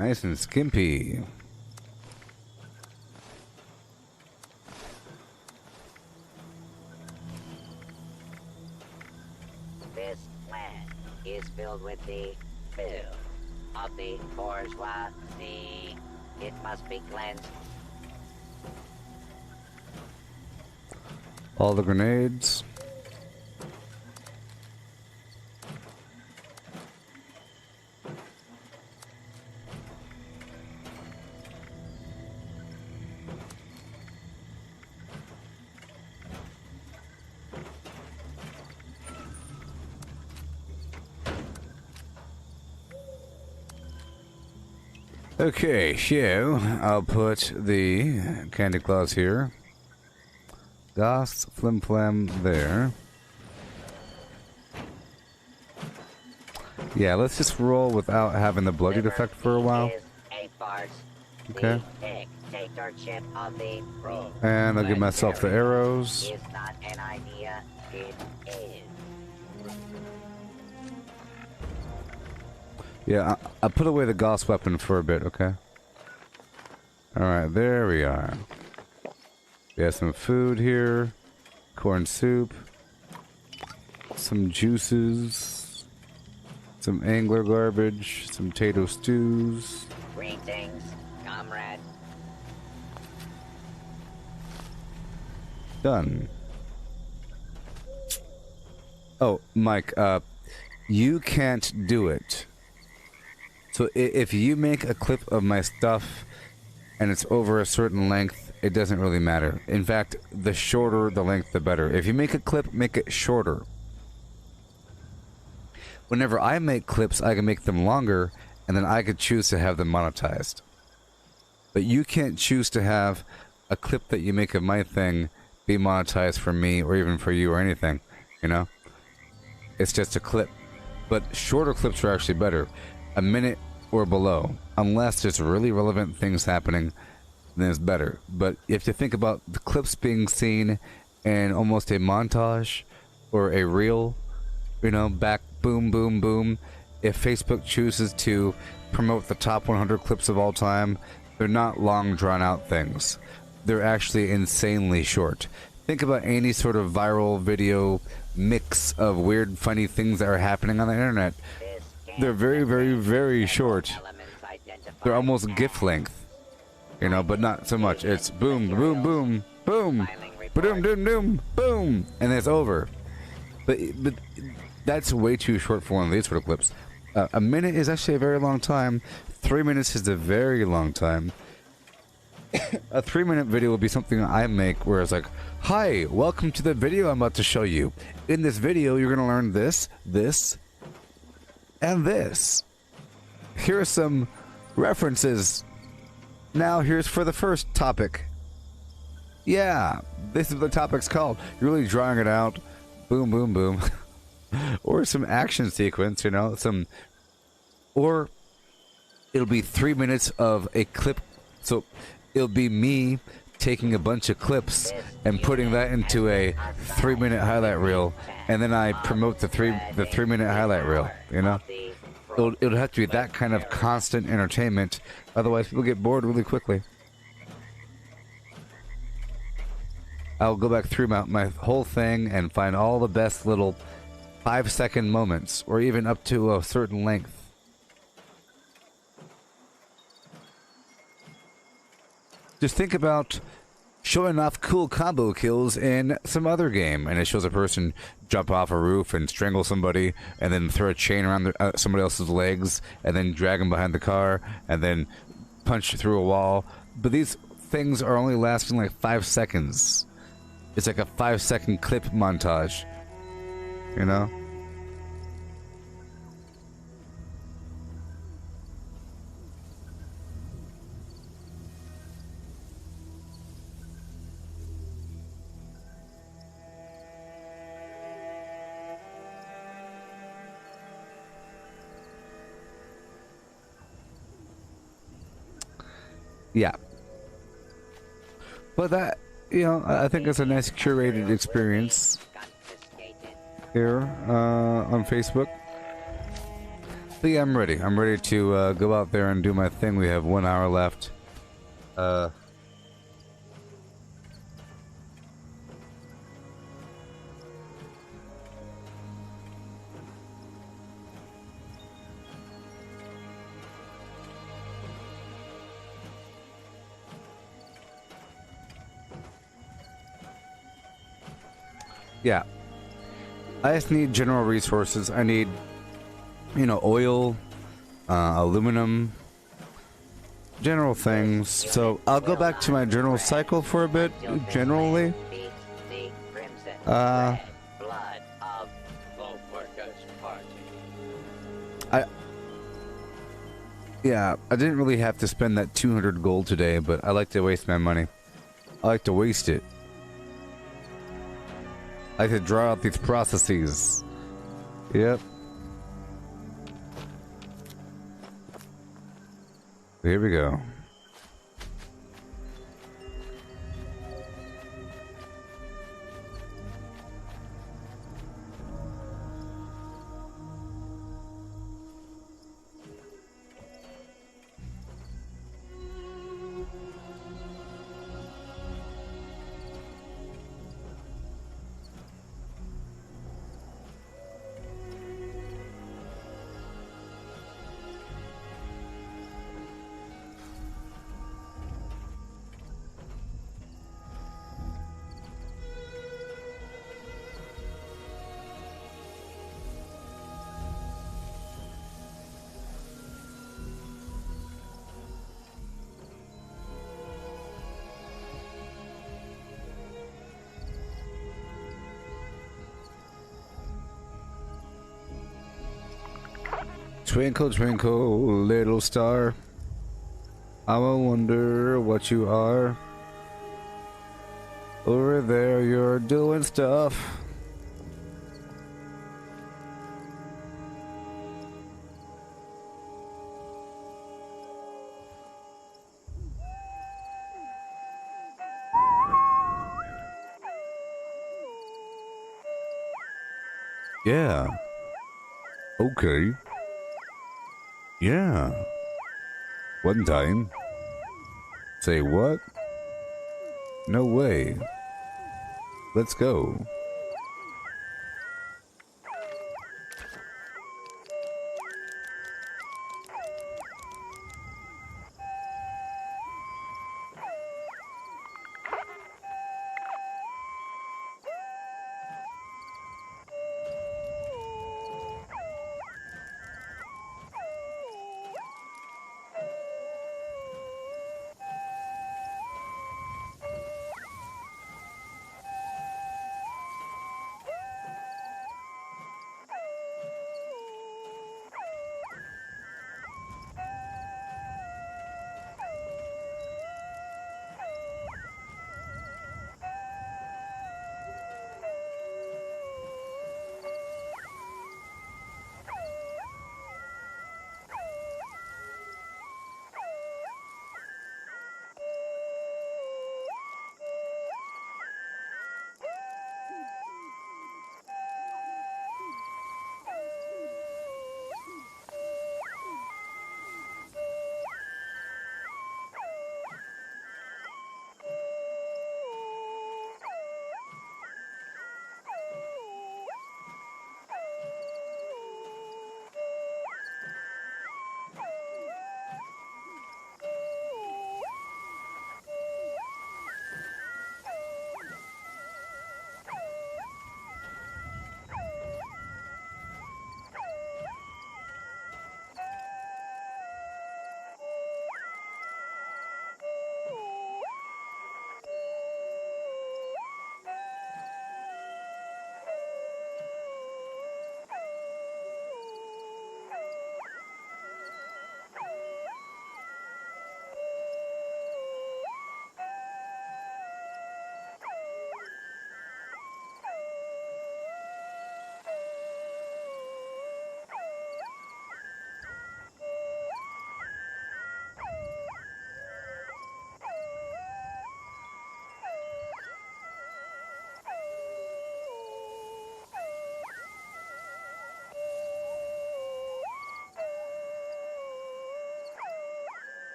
Nice and skimpy. This land is filled with the filth of the bourgeoisie. It must be cleansed. All the grenades. Okay, so I'll put the candy claws here. Goss, flim flam there. Yeah, let's just roll without having the bloodied effect for a while. Okay. And I'll give myself the arrows. Yeah, I put away the Gauss weapon for a bit, okay? Alright, there we are. We have some food here. Corn soup. Some juices. Some angler garbage. Some potato stews. Greetings, comrade. Done. Oh, Mike, you can't do it. So if you make a clip of my stuff and it's over a certain length, it doesn't really matter. In fact, the shorter the length, the better. If you make a clip, make it shorter. Whenever I make clips, I can make them longer, and then I could choose to have them monetized. But you can't choose to have a clip that you make of my thing be monetized for me or even for you or anything, you know? It's just a clip. But shorter clips are actually better. A minute or below. Unless there's really relevant things happening, then it's better. But if you think about the clips being seen in almost a montage or a reel, you know, back boom, boom, boom. If Facebook chooses to promote the top 100 clips of all time, they're not long drawn out things. They're actually insanely short. Think about any sort of viral video mix of weird, funny things that are happening on the internet. They're very, very, very short. They're almost GIF length, you know, but not so much. It's boom, boom, boom, boom, boom, boom, boom, boom, and it's over. But that's way too short for one of these sort of clips. A minute is actually a very long time. 3 minutes is a very long time. A 3-minute video will be something I make where it's like, hi, welcome to the video I'm about to show you. In this video, you're going to learn this, this, and this. Here are some references. Now here's for the first topic. Yeah, this is what the topic's called. You're really drawing it out. Boom, boom, boom. Or some action sequence, you know, or it'll be 3 minutes of a clip. So it'll be me taking a bunch of clips and putting that into a 3-minute highlight reel, and then I promote the 3-minute highlight reel, you know? It'll have to be that kind of constant entertainment, otherwise people get bored really quickly. I'll go back through my whole thing and find all the best little 5-second moments, or even up to a certain length. Just think about showing off cool combo kills in some other game, and it shows a person jump off a roof and strangle somebody, and then throw a chain around somebody else's legs, and then drag them behind the car, and then punch through a wall. But these things are only lasting like 5 seconds. It's like a 5-second clip montage, you know? Yeah. But that, you know, I think it's a nice curated experience here on Facebook. But yeah, I'm ready. I'm ready to go out there and do my thing. We have 1 hour left. Yeah. I just need general resources. I need, you know, oil, aluminum, general things. So I'll go back to my general cycle for a bit, generally. Yeah, I didn't really have to spend that 200 gold today, but I like to waste my money. I like to waste it. I like to draw out these processes. Yep. Here we go. Twinkle, twinkle, little star. I wonder what you are. Over there, you're doing stuff. Yeah. Okay. Yeah. One time. Say what? No way. Let's go.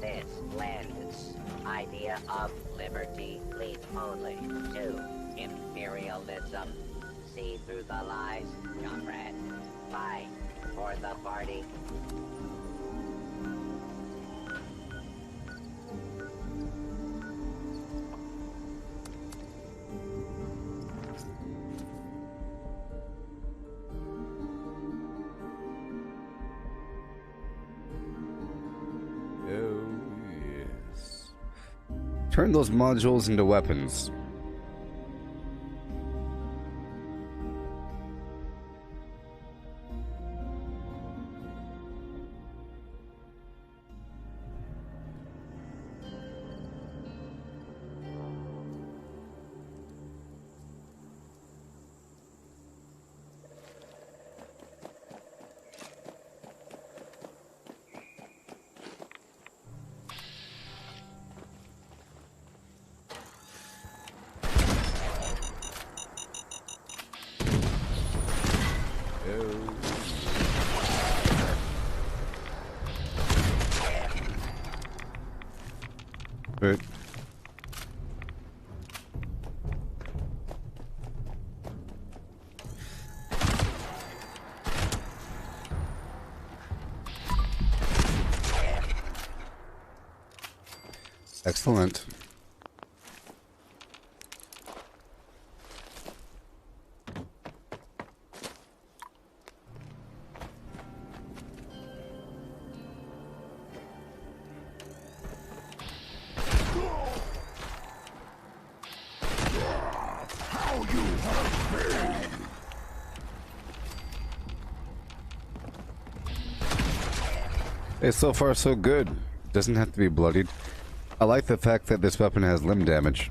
This lends idea of liberty lead only to imperialism. See through the lies, comrade. Fight for the party. Oh, yes. Turn those modules into weapons. Excellent. How you hurt me! Hey, so far so good. Doesn't have to be bloodied. I like the fact that this weapon has limb damage.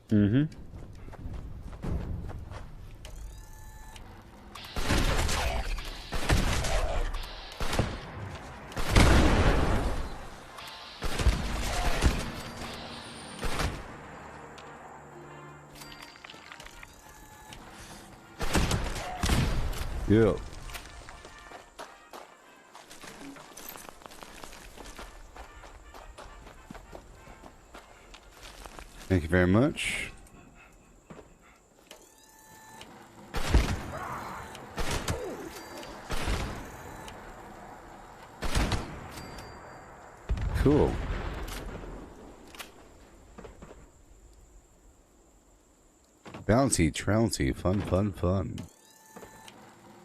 Mm-hmm. Yeah. Thank you very much. Cool. Bouncy, trouncy, fun, fun, fun.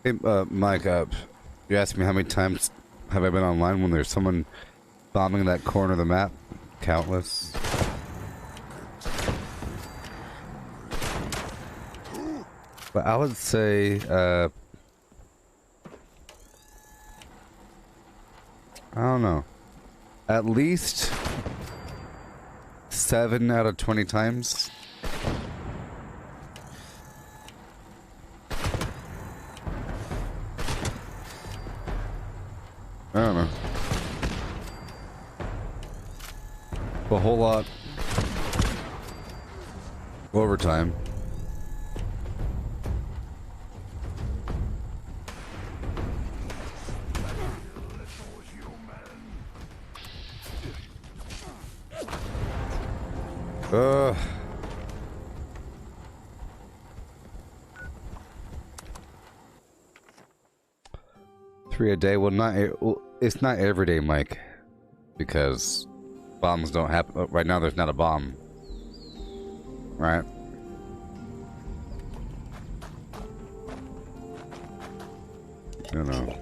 Hey, Mike, you asked me how many times have I been online when there's someone bombing that corner of the map? Countless. But I would say, I don't know. At least 7 out of 20 times. I don't know. A whole lot. Overtime. Ugh. Three a day. Well, it's not every day, Mike, because bombs don't happen. Right now, there's not a bomb. Right? You know.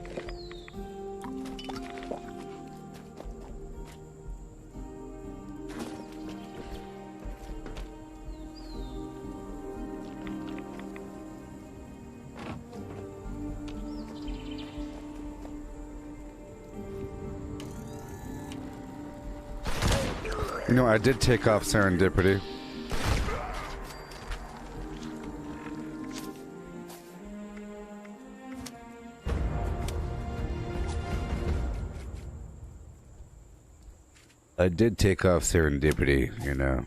You know, I did take off Serendipity. I did take off Serendipity, you know.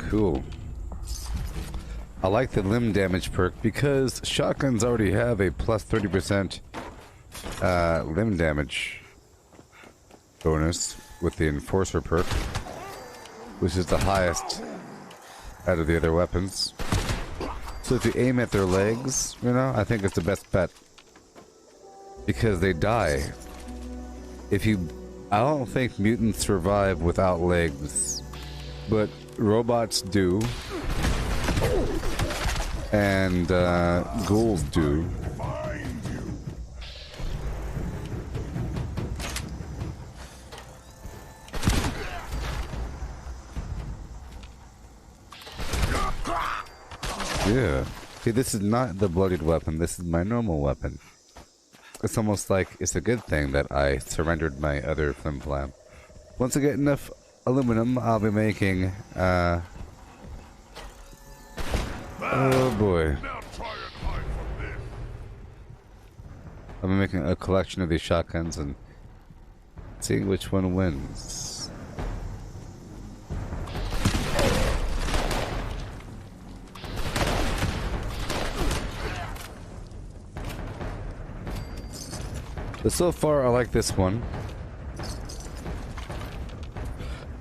Cool. I like the limb damage perk because shotguns already have a plus 30% limb damage bonus with the enforcer perk, which is the highest out of the other weapons. So if you aim at their legs, you know, I think it's the best bet because they die. I don't think mutants survive without legs, but robots do, and ghouls do. Yeah. See, this is not the bloodied weapon. This is my normal weapon. It's almost like it's a good thing that I surrendered my other flim flam. Once I get enough aluminum, I'll be making, oh boy. I'll be making a collection of these shotguns and seeing which one wins. But so far, I like this one.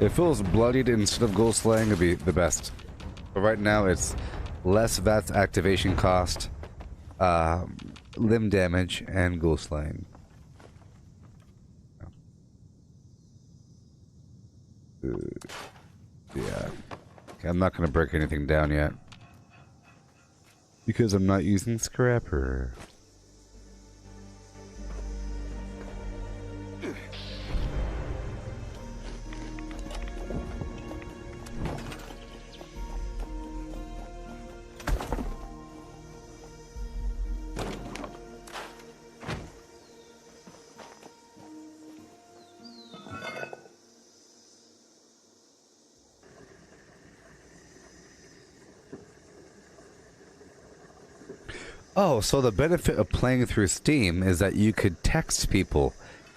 If it was bloodied instead of ghost slaying, it'd be the best. But right now, it's less VATS activation cost, limb damage, and ghost slaying. Yeah. Okay, I'm not going to break anything down yet. Because I'm not using Scrapper. Oh, so the benefit of playing through Steam is that you could text people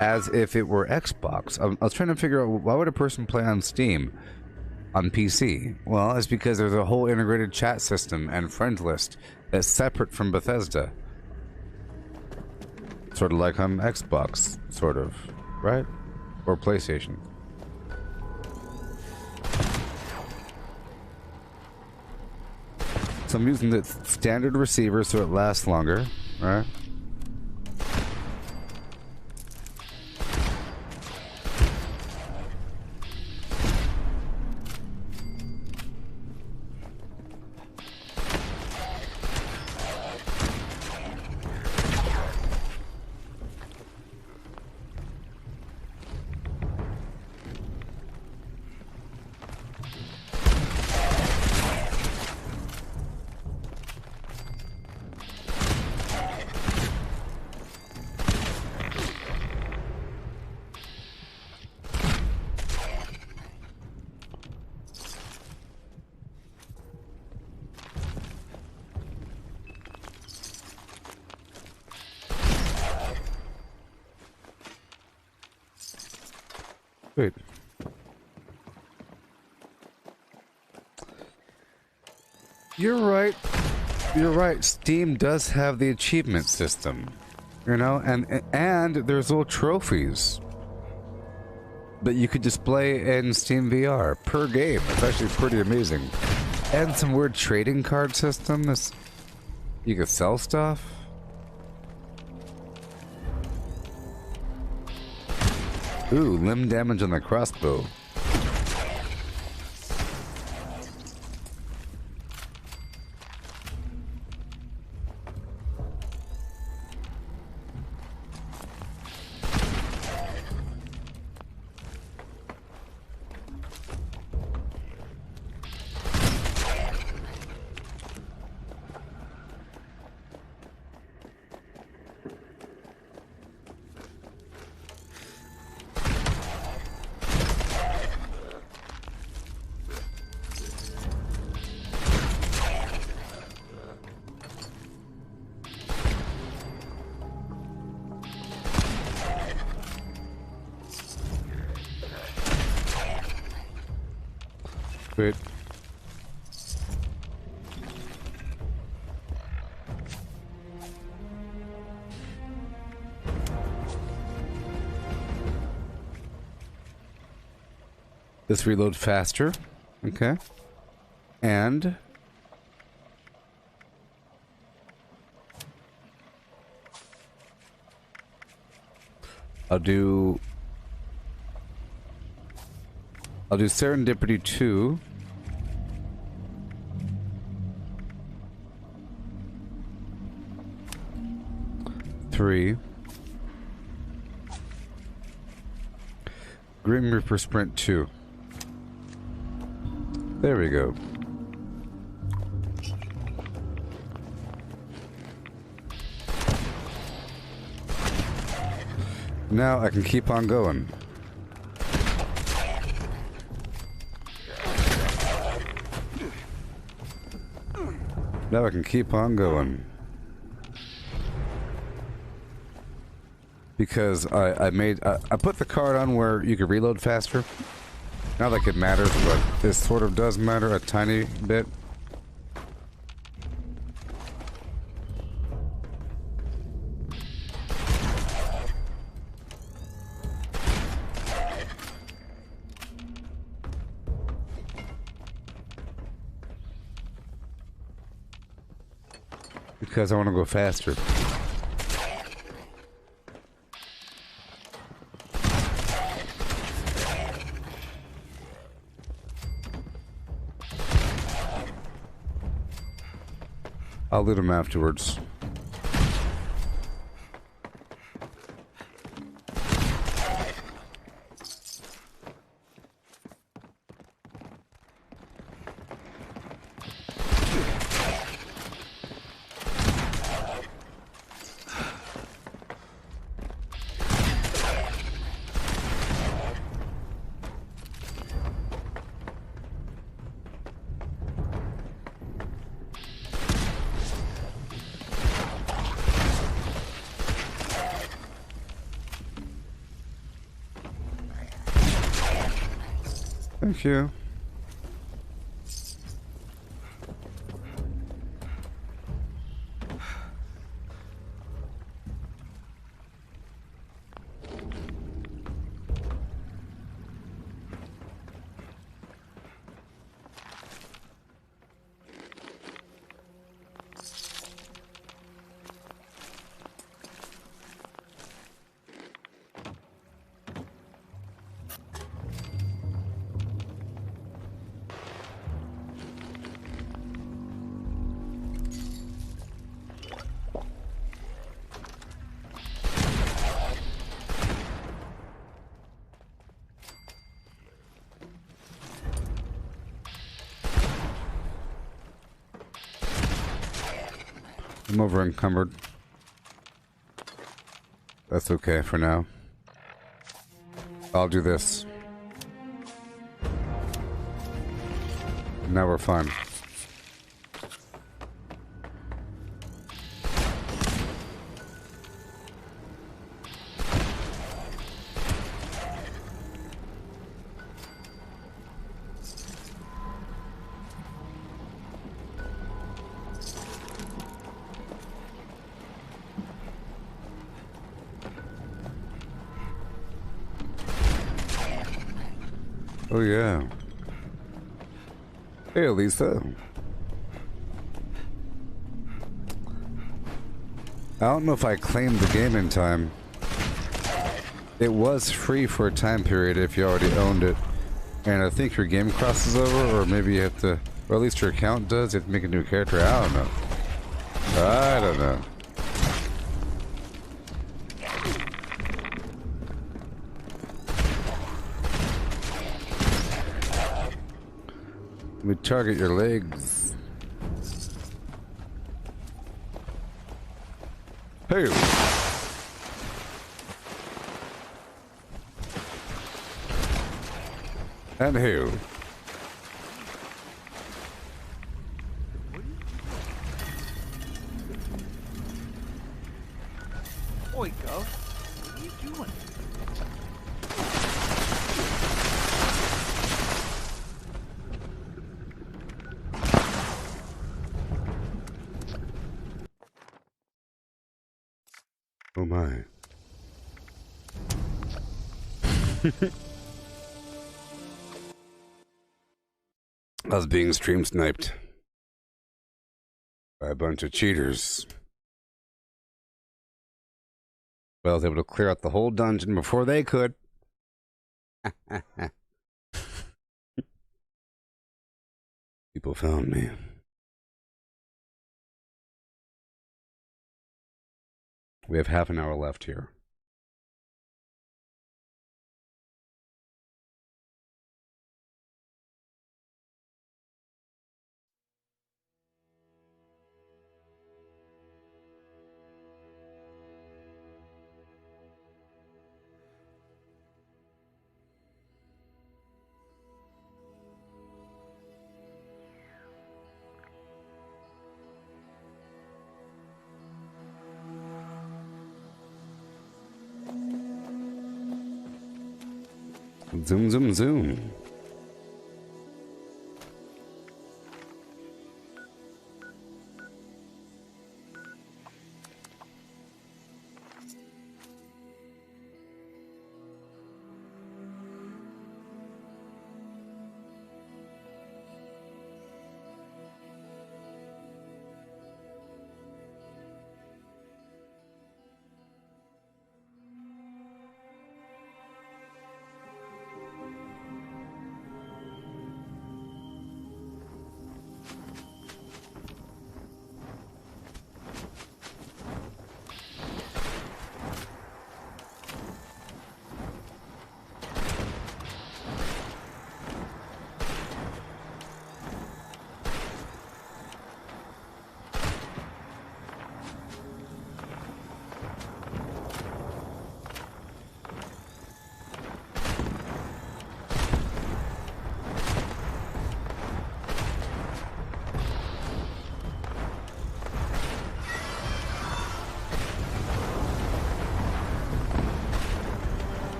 as if it were Xbox. I was trying to figure out, why would a person play on Steam on PC? Well, it's because there's a whole integrated chat system and friend list that's separate from Bethesda. Sort of like on Xbox, sort of, right? Or PlayStation. So I'm using the standard receiver so it lasts longer, right? Wait. You're right. You're right. Steam does have the achievement system, you know, and there's little trophies that you could display in Steam VR per game. It's actually pretty amazing. And some weird trading card system. You could sell stuff. Ooh, limb damage on the crossbow. Wait. This reload faster. Okay. And I'll do Serendipity 2. Three. Grim Reaper Sprint 2. There we go. Now I can keep on going. Now I can keep on going. Because I put the card on where you could reload faster. Not like it matters, but it sort of does matter a tiny bit. Because I want to go faster. I'll loot them afterwards. Thank you. I'm over encumbered. That's okay for now. I'll do this. Now we're fine. Oh yeah. Hey Lisa. I don't know if I claimed the game in time. It was free for a time period if you already owned it. And I think your game crosses over, or maybe you have to, or at least your account does, you have to make a new character. I don't know. I don't know. Let me target your legs. Hey! And who? Oi, Gov. What are you doing? Oh my. I was being stream sniped by a bunch of cheaters. But I was able to clear out the whole dungeon before they could. People found me. We have half an hour left here. Zoom, zoom, zoom.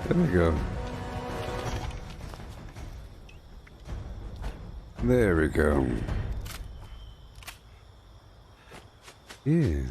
There we go. There we go. Yeah.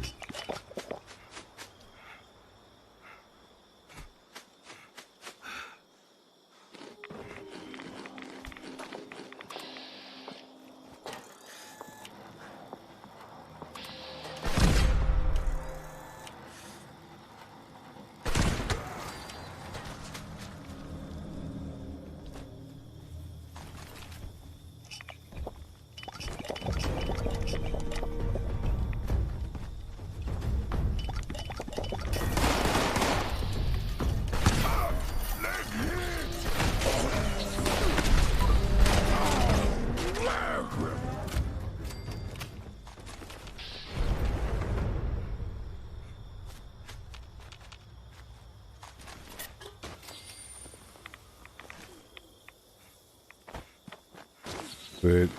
Sweet.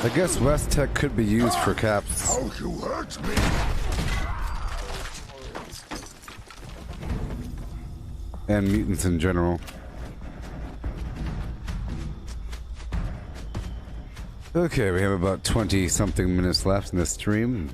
I guess West Tech could be used for caps. How you hurt me? And mutants in general. Okay, we have about 20-something minutes left in this stream.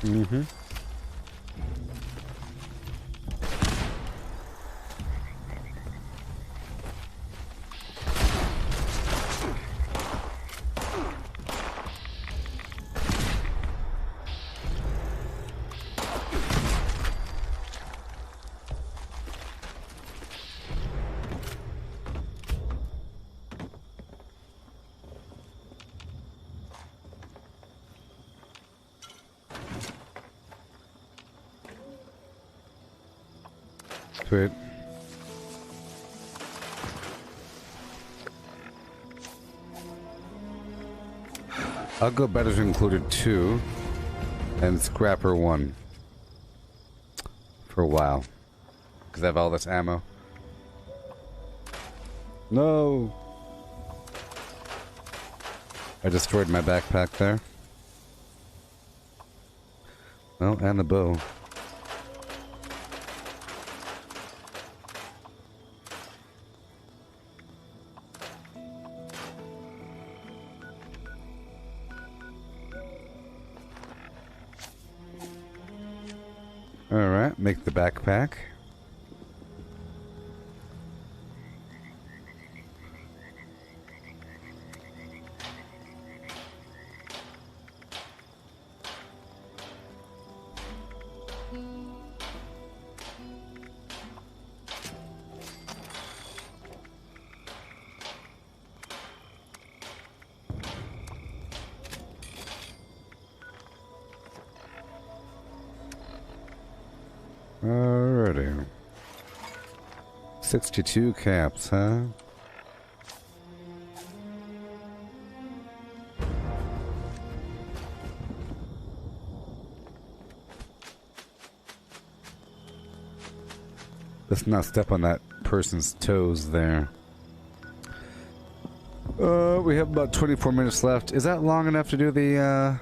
Mm-hmm. Sweet. I'll go better included 2 and Scrapper 1 for a while because I have all this ammo. No! I destroyed my backpack there. Well, and the bow. Alright, make the backpack. Alrighty. 62 caps, huh? Let's not step on that person's toes there. We have about 24 minutes left. Is that long enough to do the,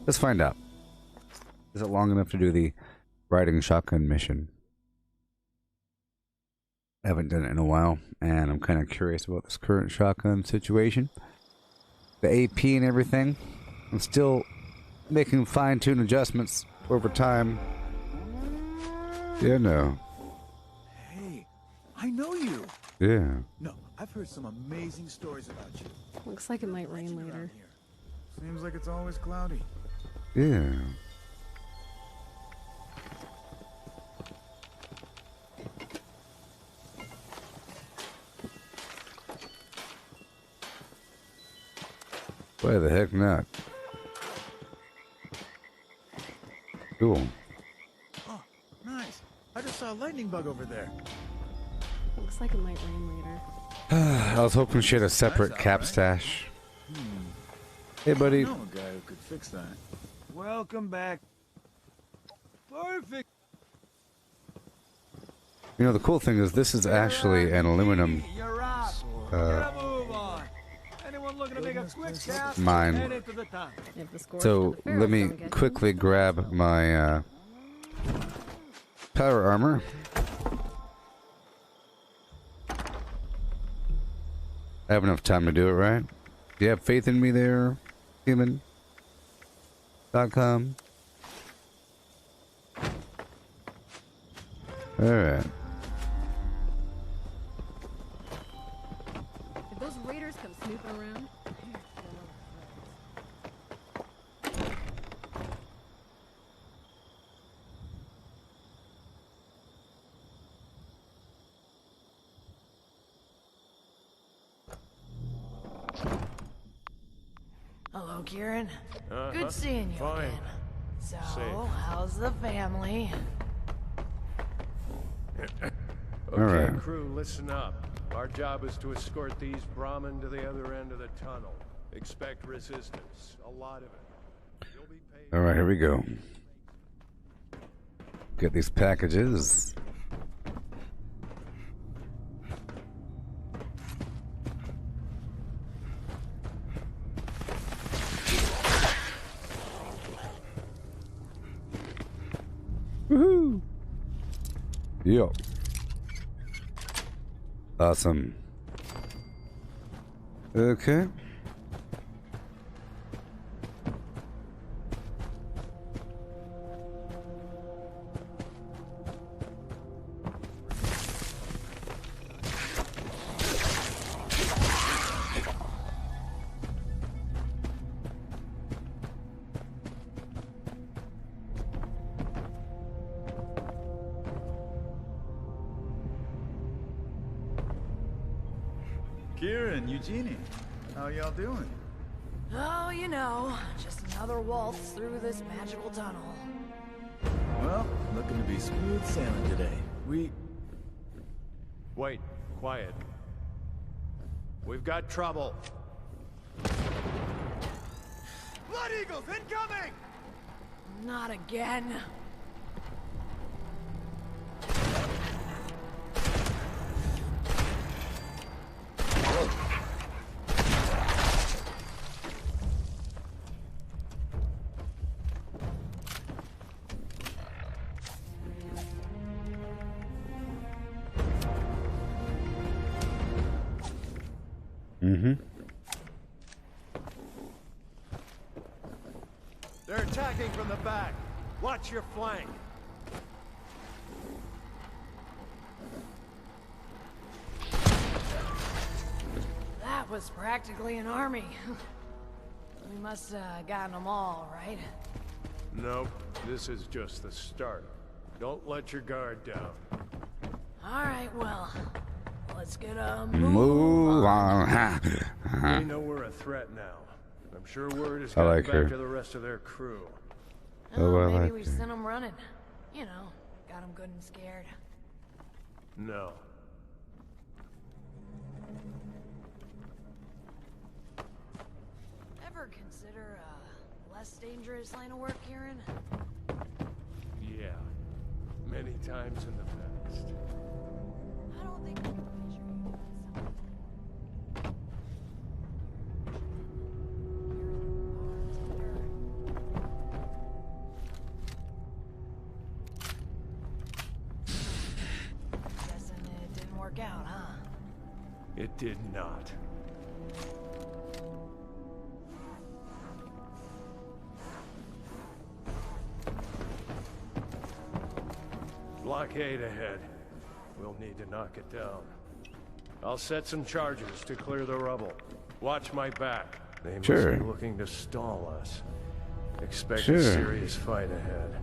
Let's find out. Is it long enough to do the riding shotgun mission? I haven't done it in a while, and I'm kind of curious about this current shotgun situation. The AP and everything. I'm still making fine-tune adjustments over time. Yeah, no. Hey, I know you. Yeah. No, I've heard some amazing stories about you. Looks like it might rain later. Seems like it's always cloudy. Yeah. Why the heck not? Cool. Oh, nice. I just saw a lightning bug over there. Looks like it might rain later. I was hoping she had a separate cap stash. Hey, buddy. I know a guy who could fix that. Welcome back. Perfect. You know, the cool thing is this is actually an aluminum You're out. Move on. Anyone looking to make a quick cast? mine. Head into the tunnel. So let me quickly grab my power armor. I have enough time to do it, right? Do you have faith in me there, human.com? Alright. If those raiders come snooping around, Hello, Kieran. Uh-huh. Good seeing you Fine. again. So, Safe. how's the family? Okay, Alright. crew, listen up. Our job is to escort these Brahmin to the other end of the tunnel. Expect resistance. A lot of it. You'll be paid. Alright, here we go. Get these packages. Woohoo! Yo. Awesome. Okay. Kieran, Eugenie, how y'all doing? Oh, you know, just another waltz through this magical tunnel. Well, looking to be smooth sailing today. Wait, quiet. We've got trouble. Blood Eagles incoming! Not again. Mm-hmm. They're attacking from the back. Watch your flank. That was practically an army. We must have gotten them all, right? Nope, this is just the start. Don't let your guard down. Alright, well, let's get a Move on. They know we're a threat now. I'm sure word has I gotten like back her. to the rest of their crew. Oh, I maybe like we her. sent them running. You know, got them good and scared. No. Ever consider a less dangerous line of work, Kieran? Yeah. Many times in the past. I don't think we can picture you doing something. Guessing it didn't work out, huh? It did not. Blockade ahead. We'll need to knock it down. I'll set some charges to clear the rubble. Watch my back. They must Sure. be looking to stall us. Expect Sure. a serious fight ahead.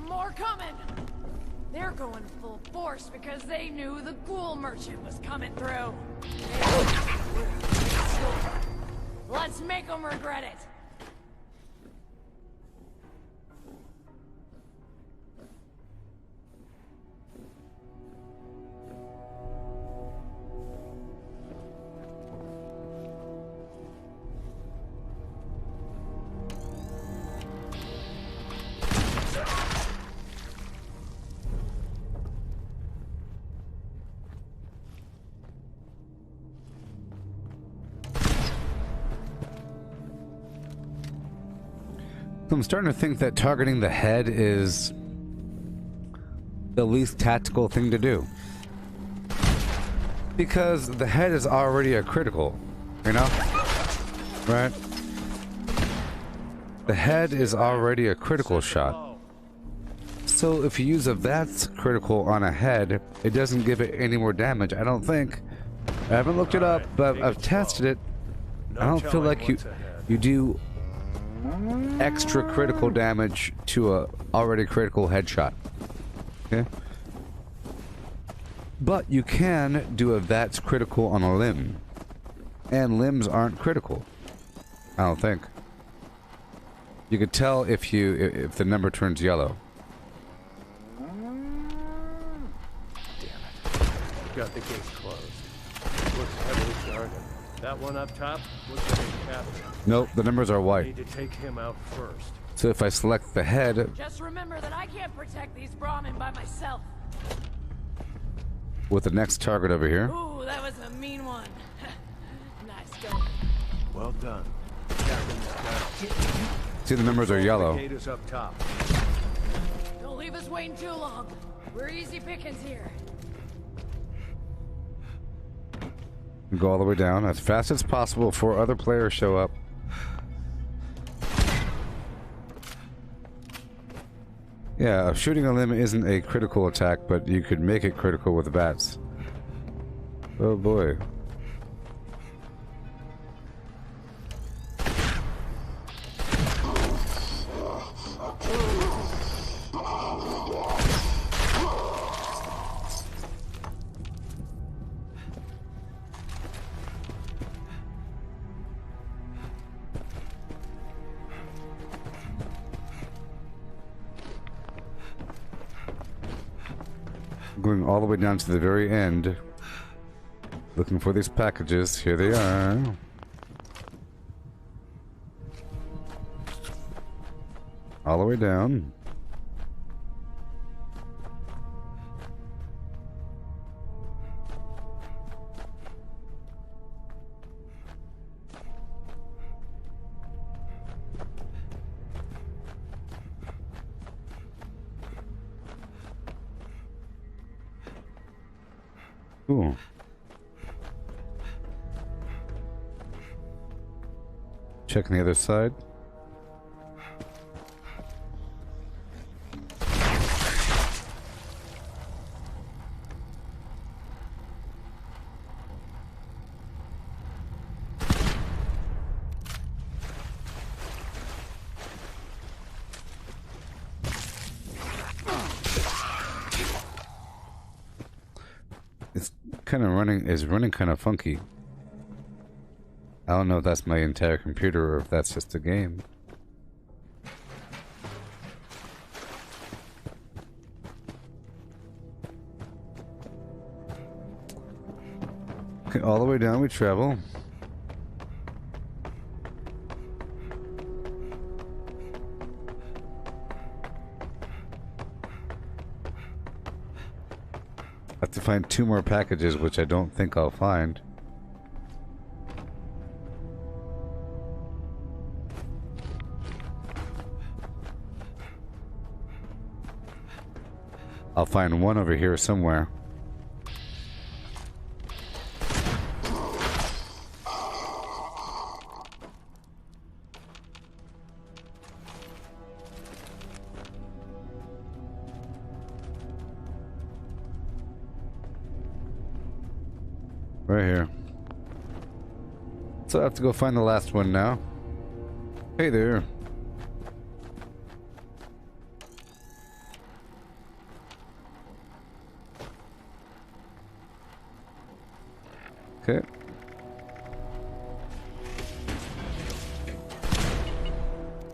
More coming! They're going full force because they knew the ghoul merchant was coming through. Let's make them regret it! So I'm starting to think that targeting the head is the least tactical thing to do. Because the head is already a critical, you know? Right? The head is already a critical shot. So if you use a VATS critical on a head, it doesn't give it any more damage, I don't think. I haven't looked it up, but I've tested it. I don't feel like you do extra critical damage to a already critical headshot. Okay? But you can do a VATS critical on a limb. And limbs aren't critical. I don't think. You could tell if the number turns yellow. Got the gates closed. Looks heavily guarded. That one up top looks like a captain. Nope, the numbers are white. Need to take him out first. So if I select the head Just remember that I can't protect these Brahmin by myself. with the next target over here. Ooh, that was a mean one. Nice going. Well done. Captain's down. See, the numbers are yellow. The gate is up top. Don't leave us waiting too long. We're easy pickings here. Go all the way down as fast as possible before other players show up. Yeah, shooting a limb isn't a critical attack, but you could make it critical with bats. Oh boy. Going all the way down to the very end. Looking for these packages. Here they are. All the way down. Cool. Checking the other side. It's kind of running kind of funky. I don't know if that's my entire computer or if that's just a game. Okay, all the way down we travel. I have to find 2 more packages, which I don't think I'll find. I'll find one over here somewhere. Right here. So I have to go find the last one now. Hey there. Okay.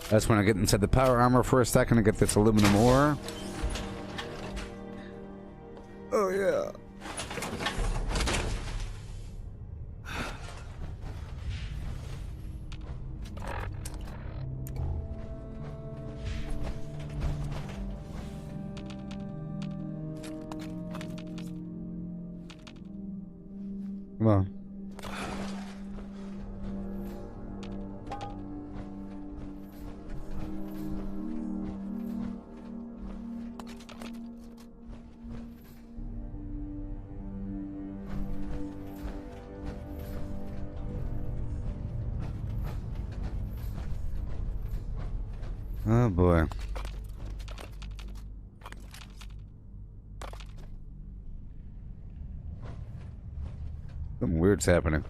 That's when I get inside the power armor for a second and get this aluminum ore. Oh yeah. Come on. Oh boy. Something weird's happening.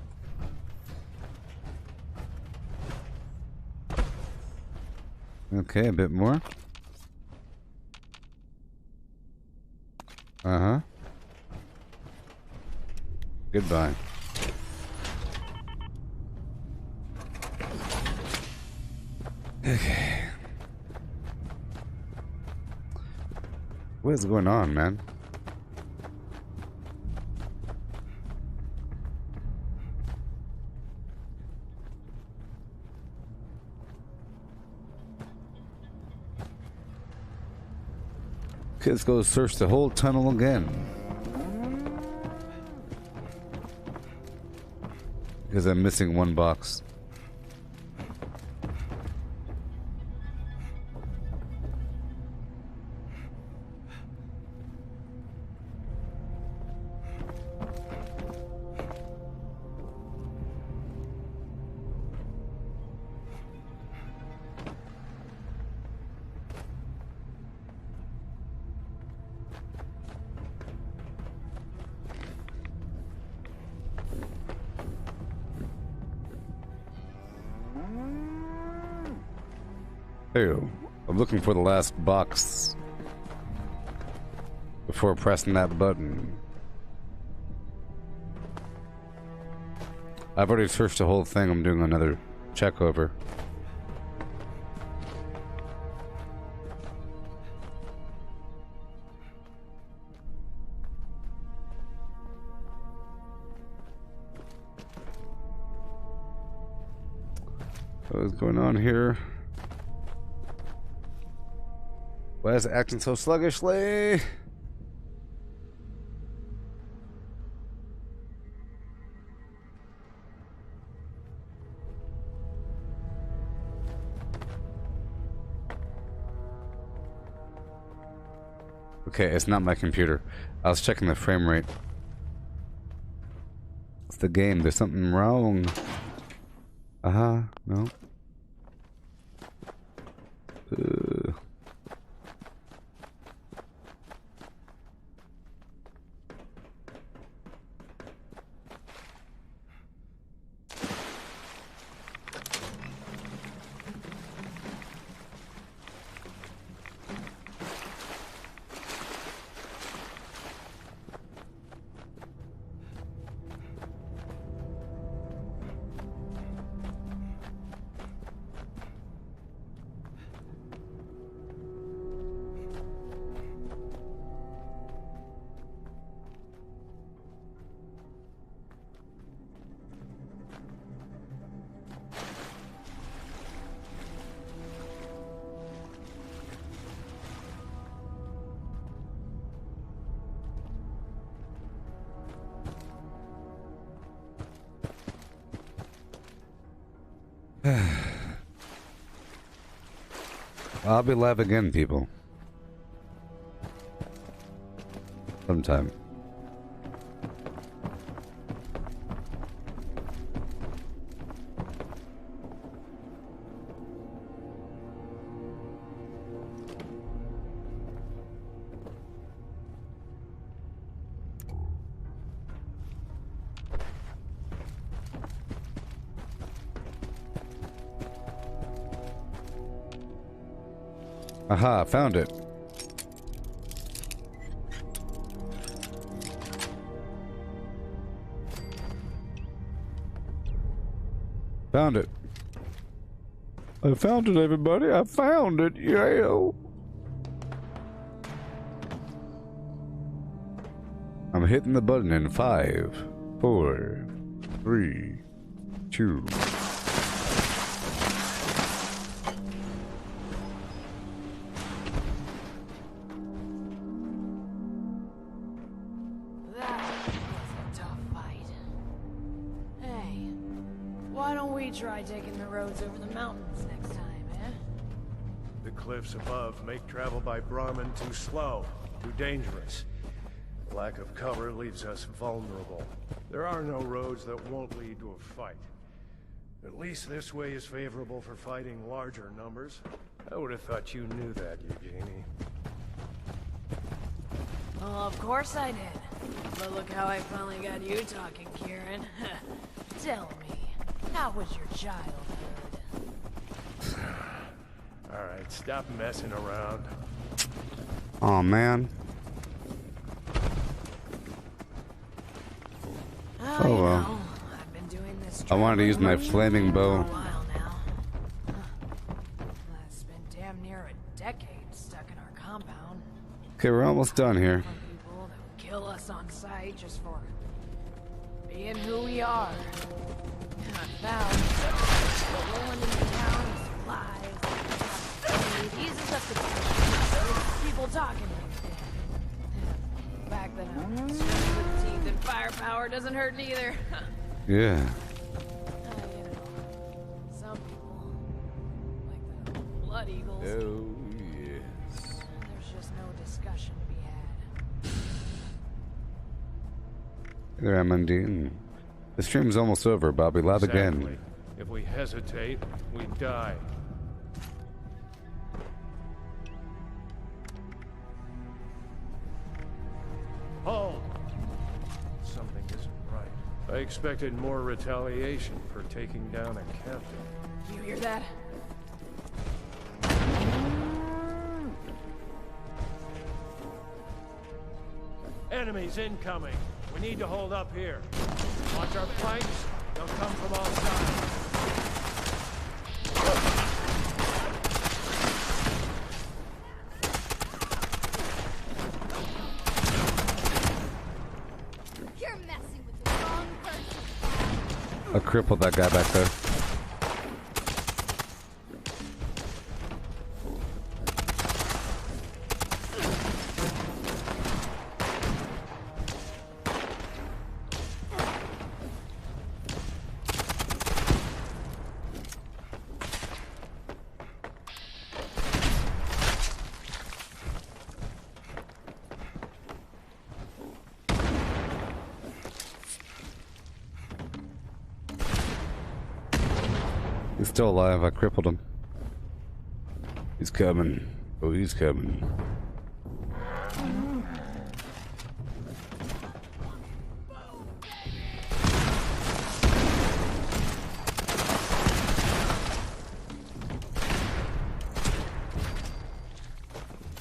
Okay, a bit more. Uh-huh. Goodbye. Okay. What is going on, man? Okay, let's go search the whole tunnel again. Because I'm missing one box. Ew. I'm looking for the last box before pressing that button. I've already searched the whole thing. I'm doing another check over. What is going on here? Why is it acting so sluggishly? Okay, it's not my computer. I was checking the frame rate. It's the game. There's something wrong. No. I'll be live again, people. Sometime. Aha, found it. Found it. I found it, everybody. I found it. Yeah. I'm hitting the button in 5, 4, 3, 2. Try taking the roads over the mountains next time, eh? The cliffs above make travel by Brahmin too slow, too dangerous. Lack of cover leaves us vulnerable. There are no roads that won't lead to a fight. At least this way is favorable for fighting larger numbers. I would have thought you knew that, Eugenie. Well, of course I did. But look how I finally got you talking, Kieran. Tell me. How was your childhood? Alright, stop messing around. Aw, man. Oh well. I've been doing this I wanted to use my flaming bow. for a while now. It's been damn near a decade stuck in our compound. Okay, we're almost done here. People that would kill us on sight just for being who we are. Found rolling into town with supplies. It eases up the people talking. Back then, strength with teeth and firepower doesn't hurt neither. Yeah. Some people, like the Blood Eagles. Oh, yes. There's just no discussion to be had. There I'm Undine. The stream's almost over, Bobby. Live again. If we hesitate, we die. Hold! Something isn't right. I expected more retaliation for taking down a captain. You hear that? Enemies incoming! We need to hold up here. Watch our flanks. They'll come from all sides. You're messing with the wrong person. I crippled that guy back there. He's still alive. I crippled him. He's coming. Oh, he's coming.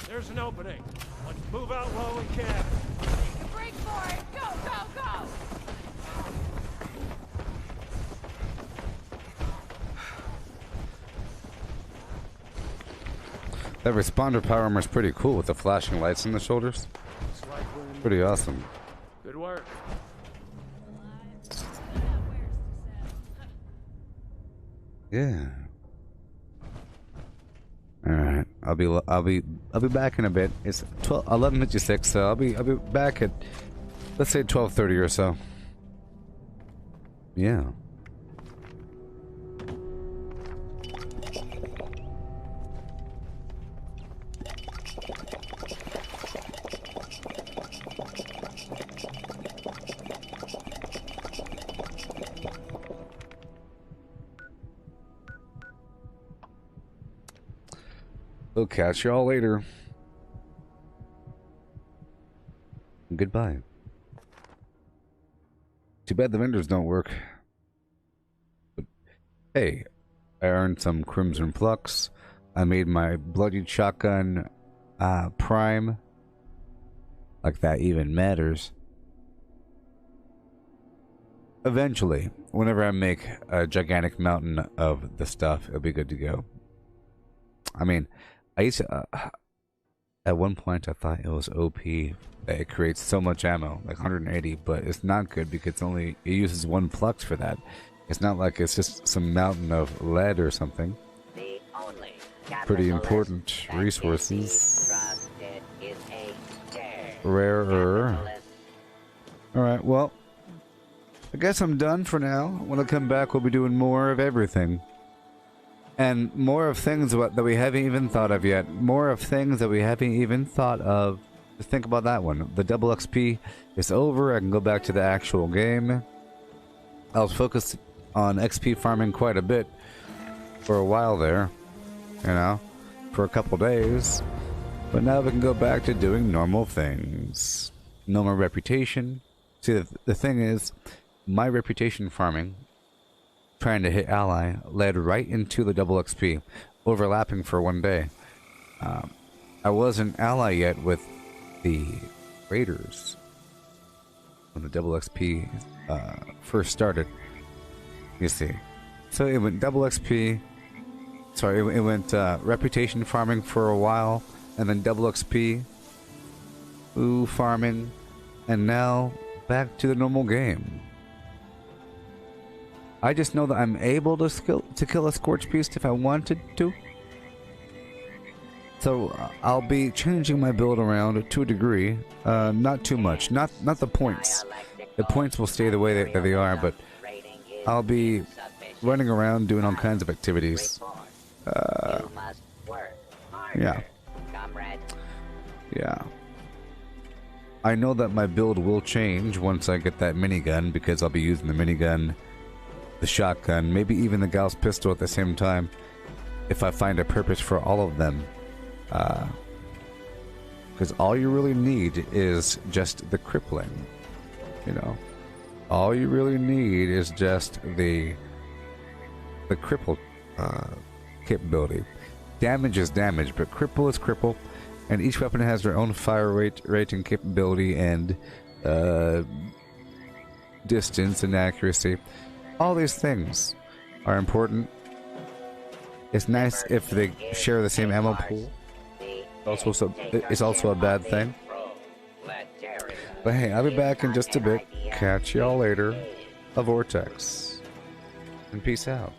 There's an opening. Let's move out while we can. Take a break for it. Go, go, go! That responder power armor is pretty cool with the flashing lights on the shoulders. Pretty awesome. Good work. Yeah. All right. I'll be back in a bit. It's 11:56, so I'll be back at, let's say, 12:30 or so. Yeah. We'll catch y'all later. Goodbye. Too bad the vendors don't work. But, hey, I earned some Crimson Flux. I made my bloodied shotgun prime. Like that even matters. Eventually, whenever I make a gigantic mountain of the stuff, it'll be good to go. I mean, I used to, at one point I thought it was OP that it creates so much ammo, like 180, but it's not good because it uses one flux for that. It's not like it's just some mountain of lead or something. Pretty important resources. Rarer. Alright, well, I guess I'm done for now. When I come back, we'll be doing more of everything. And more of things that we haven't even thought of yet. More of things that we haven't even thought of. Just think about that one. The double XP is over. I can go back to the actual game. I was focused on XP farming quite a bit for a while there. You know, for a couple days. But now we can go back to doing normal things. No more reputation. See, the thing is, my reputation farming, trying to hit ally, led right into the double XP, overlapping for one day. I wasn't ally yet with the raiders when the double XP first started. You see, so it went double XP. Sorry, it went reputation farming for a while, and then double XP, farming, and now back to the normal game. I just know that I'm able to kill a Scorch Beast if I wanted to. So I'll be changing my build around to a degree, not too much, not the points. The points will stay the way that they are, but I'll be running around doing all kinds of activities. Yeah. Yeah. I know that my build will change once I get that minigun, because I'll be using the minigun, the shotgun, maybe even the Gauss pistol at the same time, if I find a purpose for all of them. Because all you really need is just the crippling, you know. All you really need is just the cripple capability. Damage is damage, but cripple is cripple, and each weapon has their own fire rate and capability and distance and accuracy. All these things are important. It's nice if they share the same ammo pool. It's also a bad thing. But hey, I'll be back in just a bit. Catch y'all later. A Vortex. And peace out.